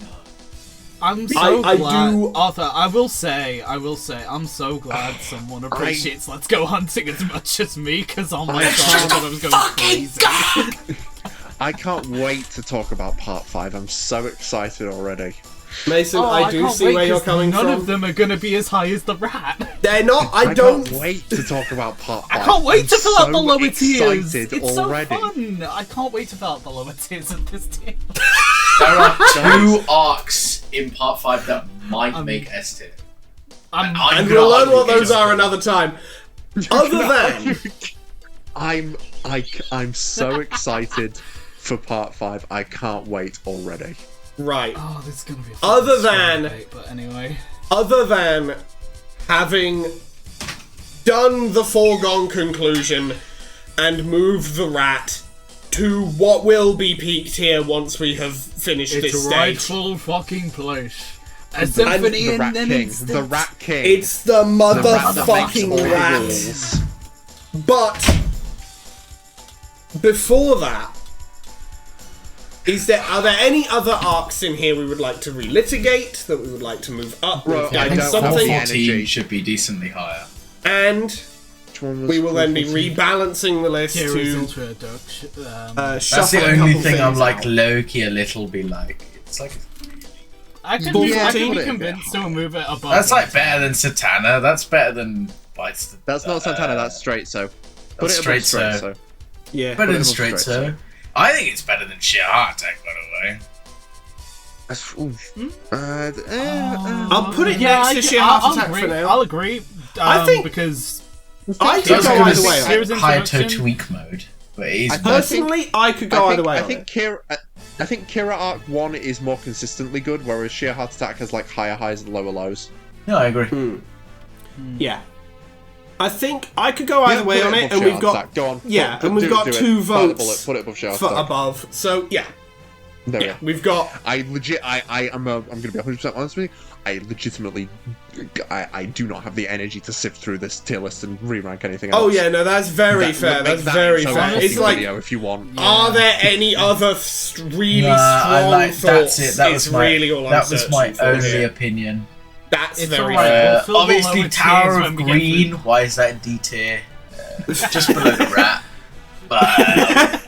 I'm so I glad, do- Arthur. I will say, I'm so glad someone appreciates Let's Go Hunting as much as me, because on my side, I was going crazy. I can't wait to talk about Part 5. I'm so excited already. Mason, I do can't see wait, where you're 'cause coming none from. of them are going to be as high as the rat. They're not. I can't wait to talk about Part 5. I can't wait to fill out the so lower tiers. excited It's already. so fun. I can't wait to fill out the lower tiers of this tier. There are 2 arcs in Part 5 that might make S tier. I'm And gonna we'll learn argue what those against are it. another time. Other than I'm so excited for Part 5. I can't wait already. right. Oh, this is gonna be. A Other fucking than- debate, but anyway. Other than having done the foregone conclusion and moved the rat to what will be peak tier once we have finished It's this a stage. rightful fucking place. A symphony The in Rat an King. instant. The Rat King. It's the the rat that makes all motherfucking the rat. rules. But before that, are there any other arcs in here we would like to relitigate, that we would like to move up? Bro, We've I done don't something, have the energy. 14 should be decently higher. and we will then be rebalancing the list Here is to introduction. That's shuffle the a only couple thing I'm things like out. low-key a little be like. It's like I can 14? be convinced to move it above. that's like better than Satana. That's better than Bites. The, That's not Santana, that's Straight So. Put that's it above Straight So. Yeah. Better than above Straight Straight So. I think it's better than Sheer Heart Attack, by the way. I'll put it next to Sheer Heart Attack for now. I'll agree. I think- because I So could I go was either gonna way. say Here's higher to introduction. tweak mode. But it is Personally, I could go either way. I think Kira Arc 1 is more consistently good, whereas Sheer Heart Attack has like higher highs and lower lows. No, I agree. Yeah. I think I could go either way on it, and we've got go on. Yeah, and we've got 2 votes Put it above Sheer for Heart Attack. above. So yeah, There we yeah, go. we've got. I'm going to be 100% honest with you. I legitimately, I do not have the energy to sift through this tier list and re-rank anything else. Oh yeah, no, that's very fair. That's very fair. It's like, video if you want. are there any other really strong thoughts? That's it. That was my, really all I'm that was my searching for only here. opinion. That's It's very alright. fair. We'll fill the Obviously, lower Tower tiers of when we get Green. through. Why is that in D tier? Just below the rat. But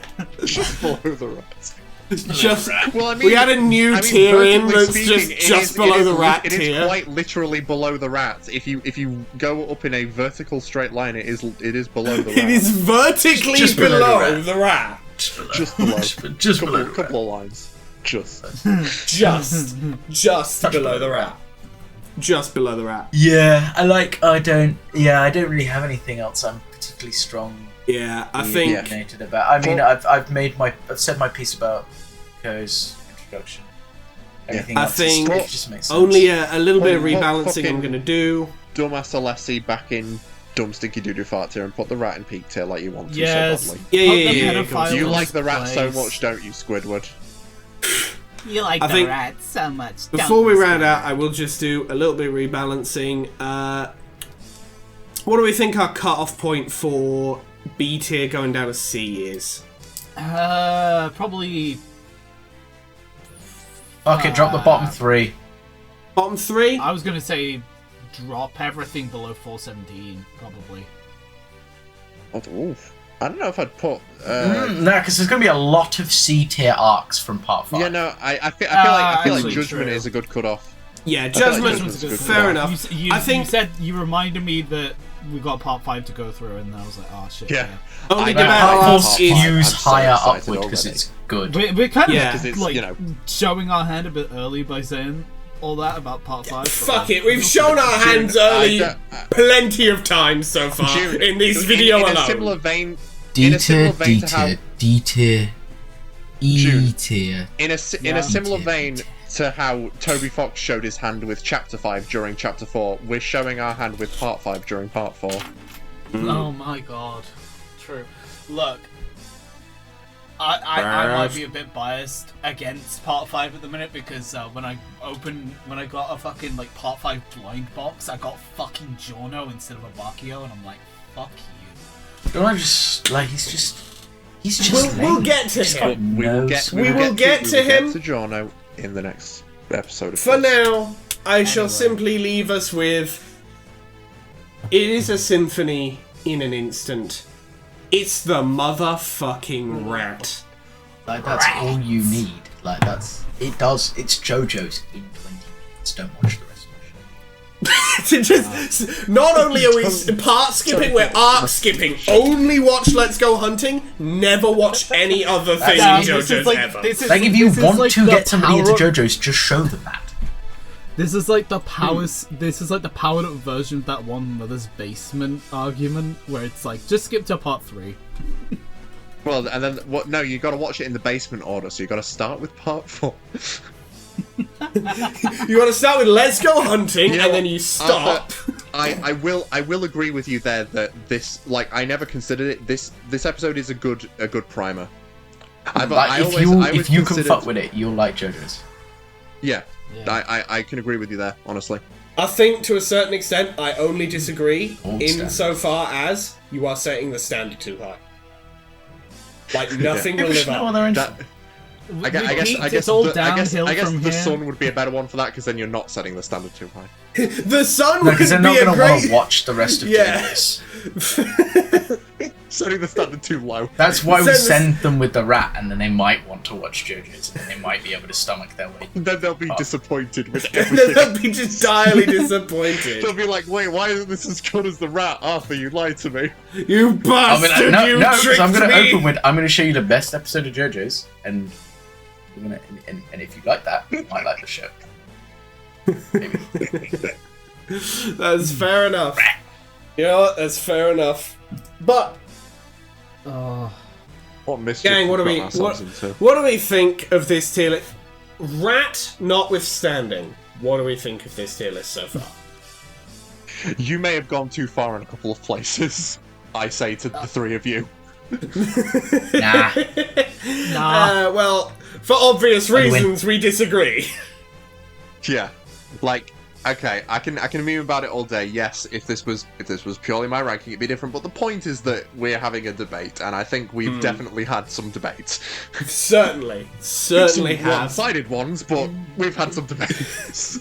Just below the rat. Just, Well, I mean, we had a new tier in vertically that's speaking, just below the rat It is tier. quite literally below the rat. If you go up in a vertical straight line, it is below the rat. It is vertically Just below below the the rat. just below. Just below the rat. couple of lines. Just. Just below the rat. Just below the rat. Yeah, I don't really have anything else I'm particularly strong. Yeah, I think. Opinionated about. I mean, I've said my piece about Ko's introduction. Everything I else think just makes sense. only a little bit of Well, rebalancing I'm fucking- gonna do. Dumbass Alessi back in Dumb Stinky Doo Doo Fart tier and put the rat in peak tier like you want to Yes. so badly. Yeah. Put the pedophile You in like the rat so place. much, don't you, Squidward? You like I the think rat so much. Before we round out, I will just do a little bit of rebalancing. What do we think our cut-off point for B tier going down to C is? Probably. Okay, drop the bottom 3. Bottom 3? I was gonna say drop everything below 417, probably. Oof. I don't know if I'd put. No, because there's going to be a lot of C tier arcs from part 5. Yeah, no, I feel actually, like Judgment true. is a good cutoff. Yeah, feel like Judgment, Judgment's a good fair cut-off. enough. You I think said you reminded me that we got part 5 to go through, and I was like, oh shit. Yeah. only I debate know. I Part have 4 is... skews I'm so higher excited upward because already. it's good. We're kind of Yeah. Because it's, like you know. showing our hand a bit early by saying all that about part 5. but, Fuck like, it, we've shown our hands early plenty of times so far June, in this video in alone. a similar vein, D in a tier, similar vein D to how tier, D tier, E June. tier. in a similar D tier, vein D tier. to how Toby Fox showed his hand with Chapter 5 during Chapter 4, we're showing our hand with Part 5 during Part 4. Oh my god. True. Look, I might be a bit biased against part 5 at the minute because when I got a fucking like part 5 blind box, I got fucking Giorno instead of a Bakio, and I'm like, fuck you. Don't I just like he's just We'll lame. get to He's him. got We no will get, soul. We will get to him. to Giorno in the next episode of For this. now, I shall Anyway. simply leave us with... It is a symphony in an instant. It's the motherfucking rat. Like that's all you need. Like that's it. Does it's JoJo's in 20 minutes? Don't watch the rest of the show. To just, not only are we part skipping, we're arc skipping. Only watch Let's Go Hunting, never watch any other thing in JoJo's ever. Like if you want to get somebody into JoJo. JoJo's, just show them that. This is like the powered up version of that one Mother's Basement argument where it's like, just skip to part 3. Well, and then what? No, you got to watch it in the basement order. So you got to start with Part 4. You want to start with Let's Go Hunting, You know and then what? you stop. I will agree with you there that this, like, I never considered it. This episode is a good primer. Like if you can fuck with it, you'll like JoJo's. Yeah, I can agree with you there, honestly. I think to a certain extent, I only disagree Old insofar as you are setting the standard too high. Like nothing will live up. I guess it's all the downhill from the here. sun would be a better one for that because then you're not setting the standard too high. The sun No, would because they're be not a going to want great. to watch the rest of Yeah. JoJo's. Setting the standard too low. That's why we Send this- send them with the rat, and then they might want to watch JoJo's, and then they might be able to stomach their way. Then they'll be disappointed with They'll everything. be just direly disappointed. They'll be like, wait, why isn't this as good as the rat? Arthur, you lied to me. You bastard! You no, tricked I'm going to me. open with. I'm going to show you the best episode of JoJo's, and we're gonna, and if you like that, you might like the show. Maybe. That's fair enough. You know what? That's fair enough. But What mischief Gang, what do we've we got ourselves into. what do we think of this tier list? Rat notwithstanding, what do we think of this tier list so far? You may have gone too far in a couple of places, I say to the three of you. Nah. Well, for obvious reasons, we disagree. Yeah, like, okay, I can meme about it all day. Yes, if this was purely my ranking, it'd be different. But the point is that we're having a debate, and I think we've definitely had some debates. Certainly Some have. one-sided ones, but we've had some debates.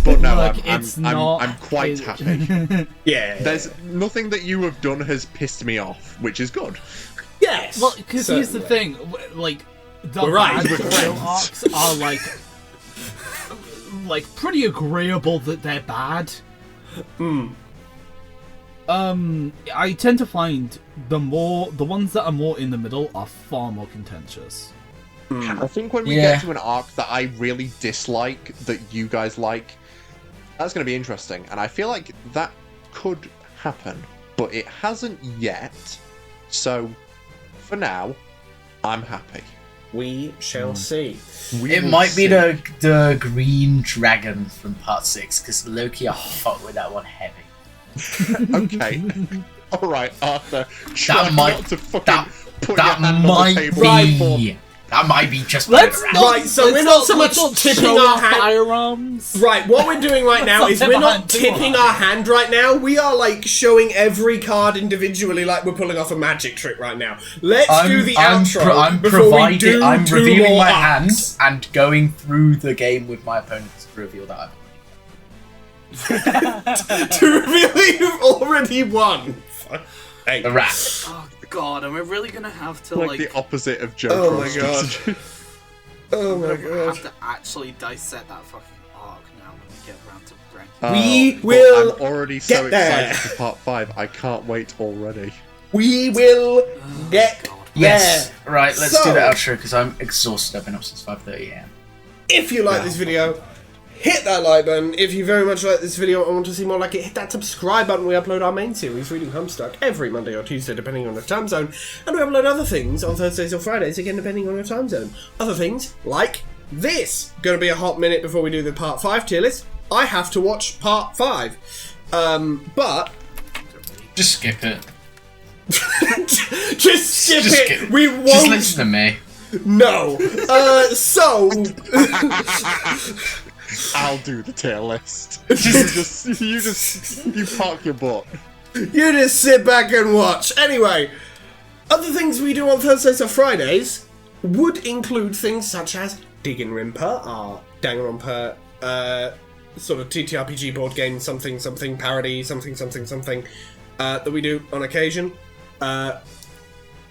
But no, Look, I'm quite happy. Yeah. There's nothing that you have done has pissed me off, which is good. Yes. Well, because here's the certainly. thing, like the We're right, bad we're betrayal friends. arcs are like pretty agreeable that they're bad. I tend to find the ones that are more in the middle are far more contentious. I think when we get to an arc that I really dislike, that you guys like, that's going to be interesting. And I feel like that could happen, but it hasn't yet. So, for now, I'm happy. We shall see. It might be the green dragon from part 6, because Loki are hot with that one heavy. Okay. Alright, Arthur. That might not to fucking put that your hand on the might table be. That might be just Let's around. not, Right, so we're not so much tipping show our off hand. firearms. Right, what we're doing right now is we're not Behind two tipping eyes. our hand right now. We are like showing every card individually, like we're pulling off a magic trick right now. Let's do the outro I'm before we do I'm two revealing more my arcs. hand and going through the game with my opponents to reveal that I've To reveal that you've already won. Fuck. Hey. the rat. Oh god, am I really gonna have to like like? the opposite of Jojo. Oh my god. Oh my I'm gonna god. have to actually dissect that fucking arc now when we get around to ranking. We But will I'm already so get there. excited for part 5. I can't wait already. We will get God. Yes. there. Right, let's So- do the outro because I'm exhausted. I've been up since 5:30 a.m. If you like this video, hit that like button. If you very much like this video and want to see more like it, hit that subscribe button. We upload our main series, Reading Homestuck, every Monday or Tuesday, depending on your time zone. And we upload other things on Thursdays or Fridays, again, depending on your time zone. Other things like this. Going to be a hot minute before we do the Part 5 tier list. I have to watch Part 5. But... Just skip it. just skip Just it. skip. We won't... Just listen to me. No. So... I'll do the tier list. You park your butt. You just sit back and watch. Anyway, other things we do on Thursdays or Fridays would include things such as Digginrimpa, our Danganronpa sort of TTRPG board game, something parody, something that we do on occasion.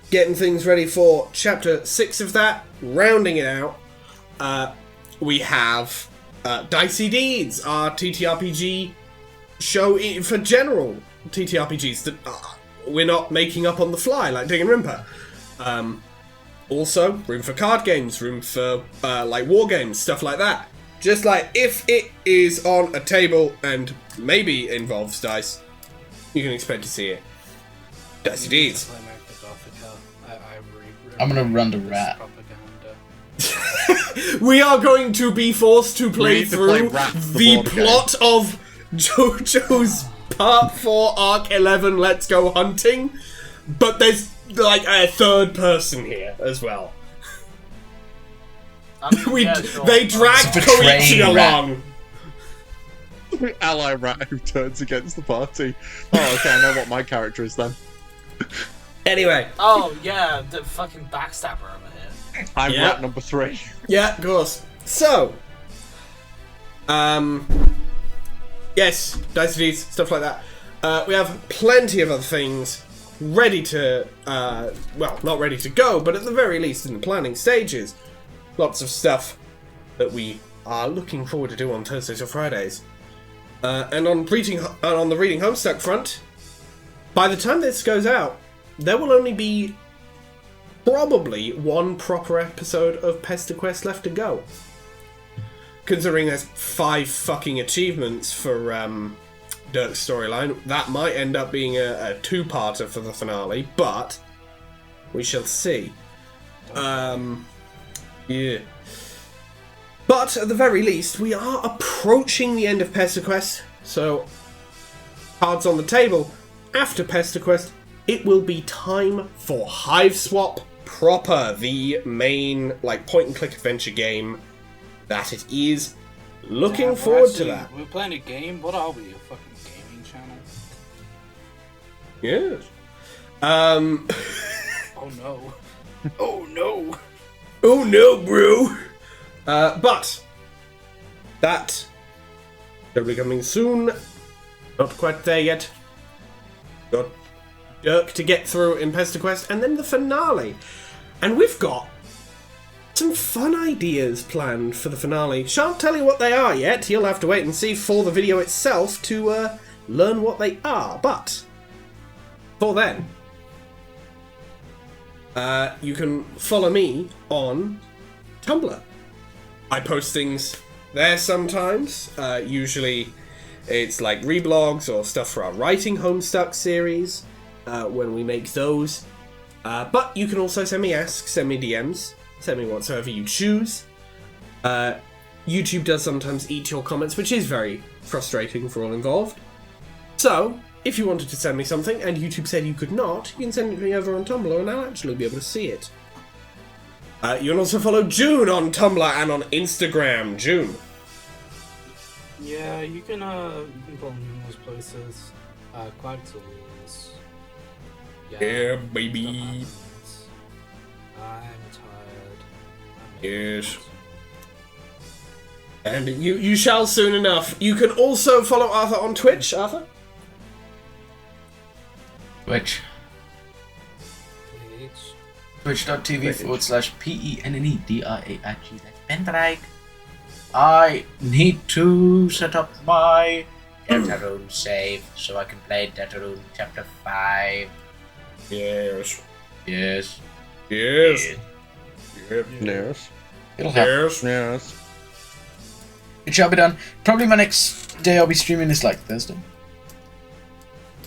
Getting things ready for Chapter 6 of that, rounding it out. We have Dicey Deeds, our TTRPG show for general TTRPGs that we're not making up on the fly like Digginrimpa. Also, room for card games, room for like war games, stuff like that. Just like if it is on a table and maybe involves dice, you can expect to see it. Dicey Deeds. I'm gonna run the rat. We are going to be forced to play need to play through Rats, the the board game. plot of JoJo's Part 4 Arc 11 Let's Go Hunting, but there's like a third person here as well. They dragged It's a betraying Koichi rat. along. Ally rat who turns against the party. Oh, okay, I know what my character is then. Anyway, Oh yeah, the fucking backstabber over here. I'm Yeah. rat number 3. yeah, of course. So, yes, Dice Deeds, stuff like that. We have plenty of other things ready to, well, not ready to go, but at the very least in the planning stages. Lots of stuff that we are looking forward to do on Thursdays or Fridays. And on the Reading Homestuck front, by the time this goes out, there will only be probably one proper episode of Pester Quest left to go. Considering there's 5 fucking achievements for Dirk's storyline, that might end up being a 2-parter for the finale, but We shall see. Yeah. But at the very least, we are approaching the end of PestaQuest, so cards on the table. After PestaQuest, it will be time for Hive Swap proper, the main point-and-click adventure game that it is. Looking forward to that. We're playing a game? What are we, a fucking gaming channel? Yes. Oh no. Oh no. Oh no, bro! But that will be coming soon. Not quite there yet. Got Dirk to get through in PestaQuest, and then the finale. And we've got some fun ideas planned for the finale. Shan't tell you what they are yet. You'll have to wait and see for the video itself to learn what they are. But for then, you can follow me on Tumblr. I post things there sometimes. Usually it's like reblogs or stuff for our Writing Homestuck series when we make those. But you can also send me asks, send me DMs, send me whatsoever you choose. YouTube does sometimes eat your comments, which is very frustrating for all involved. So, if you wanted to send me something and YouTube said you could not, you can send it to me over on Tumblr and I'll actually be able to see it. You can also follow June on Tumblr and on Instagram. June. Yeah, you can follow me in those places. Cloud Tools. Yeah, baby. I'm tired. Yes. And you shall soon enough. You can also follow Arthur on Twitch. Arthur? Twitch. Twitch.tv/PENNEDRAIG. That's Pendraig. I need to set up my Deltarune save so I can play Deltarune Chapter 5. Yes. Yes. Yes. Yes. It'll happen. Yes. Yes. It shall be done. Probably my next day I'll be streaming is like Thursday.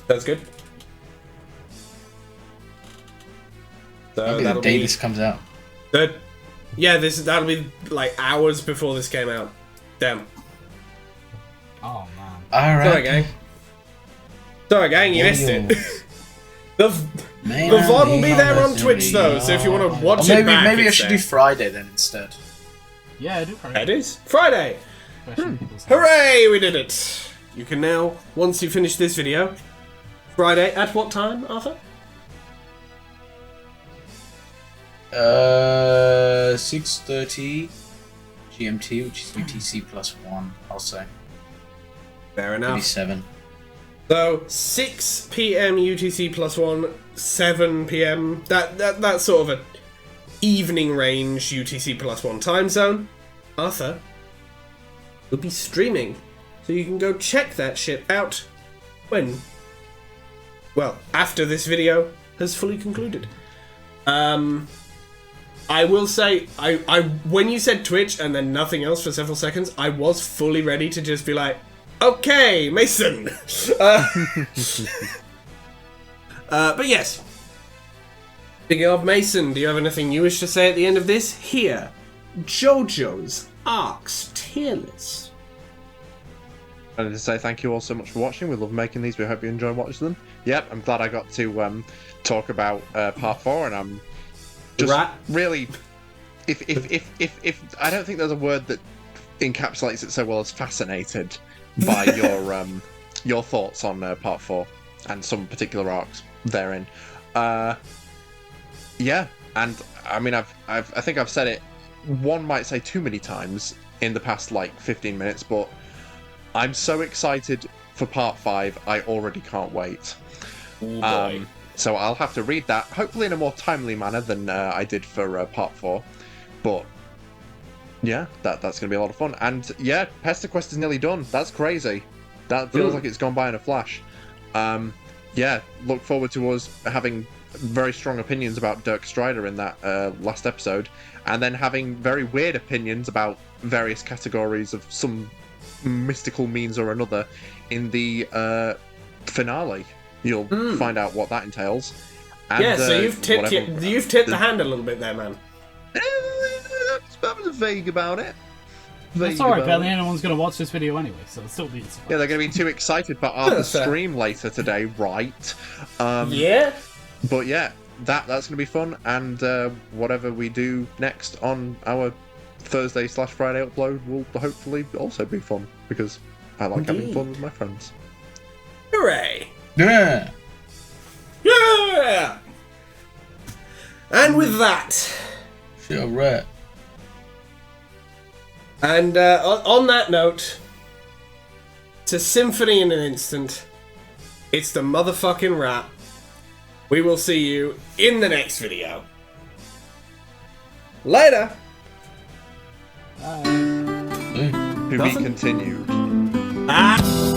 That's good. So That'll be the day this comes out. Good. Yeah, that'll be like hours before this came out. Damn. Oh man. Alright. Sorry, gang, you missed it. The VOD will be there on Twitch though, so if you want to watch it back, maybe I should do Friday then instead. Yeah, I do Friday. It is Friday. Hooray! We did it. You can now, once you finish this video, Friday at what time, Arthur? 6:30 GMT, which is UTC +1. I'll say. Fair enough. Maybe 7. So 6 p.m. UTC +1, 7 p.m. That's sort of a evening range UTC +1 time zone. Arthur will be streaming, so you can go check that shit out when, well, after this video has fully concluded. I will say, I when you said Twitch and then nothing else for several seconds, I was fully ready to just be like, okay, Mason. But yes. Speaking of Mason, do you have anything you wish to say at the end of this? Here, Jojo's Arcs tier list. I wanted to say thank you all so much for watching. We love making these. We hope you enjoy watching them. Yep, I'm glad I got to talk about part 4, and I'm just really, if I don't think there's a word that encapsulates it so well as fascinated by your thoughts on part 4 and some particular arcs therein. Yeah, and I mean I think I've said it, one might say too many times in the past 15 minutes, but I'm so excited for part 5. I already can't wait. So I'll have to read that, hopefully in a more timely manner than I did for part 4. But yeah, that's going to be a lot of fun. And yeah, PestaQuest is nearly done. That's crazy. That feels like it's gone by in a flash. Yeah, look forward to us having very strong opinions about Dirk Strider in that last episode, and then having very weird opinions about various categories of some mystical means or another in the finale. You'll find out what that entails. And, yeah, so you've tipped the hand a little bit there, man. I was vague about it. That's alright, barely anyone's going to watch this video anyway, so it'll still be a surprise. Yeah, they're going to be too excited about Arthur's stream later today, right? Yeah. But yeah, that's going to be fun, and whatever we do next on our Thursday/Friday upload will hopefully also be fun, because I like having fun with my friends. Hooray! Yeah. Yeah! And with that... Sure, right. And on that note, to symphony in an instant, it's the motherfucking wrap. We will see you in the next video. Later! To be continued. Ah!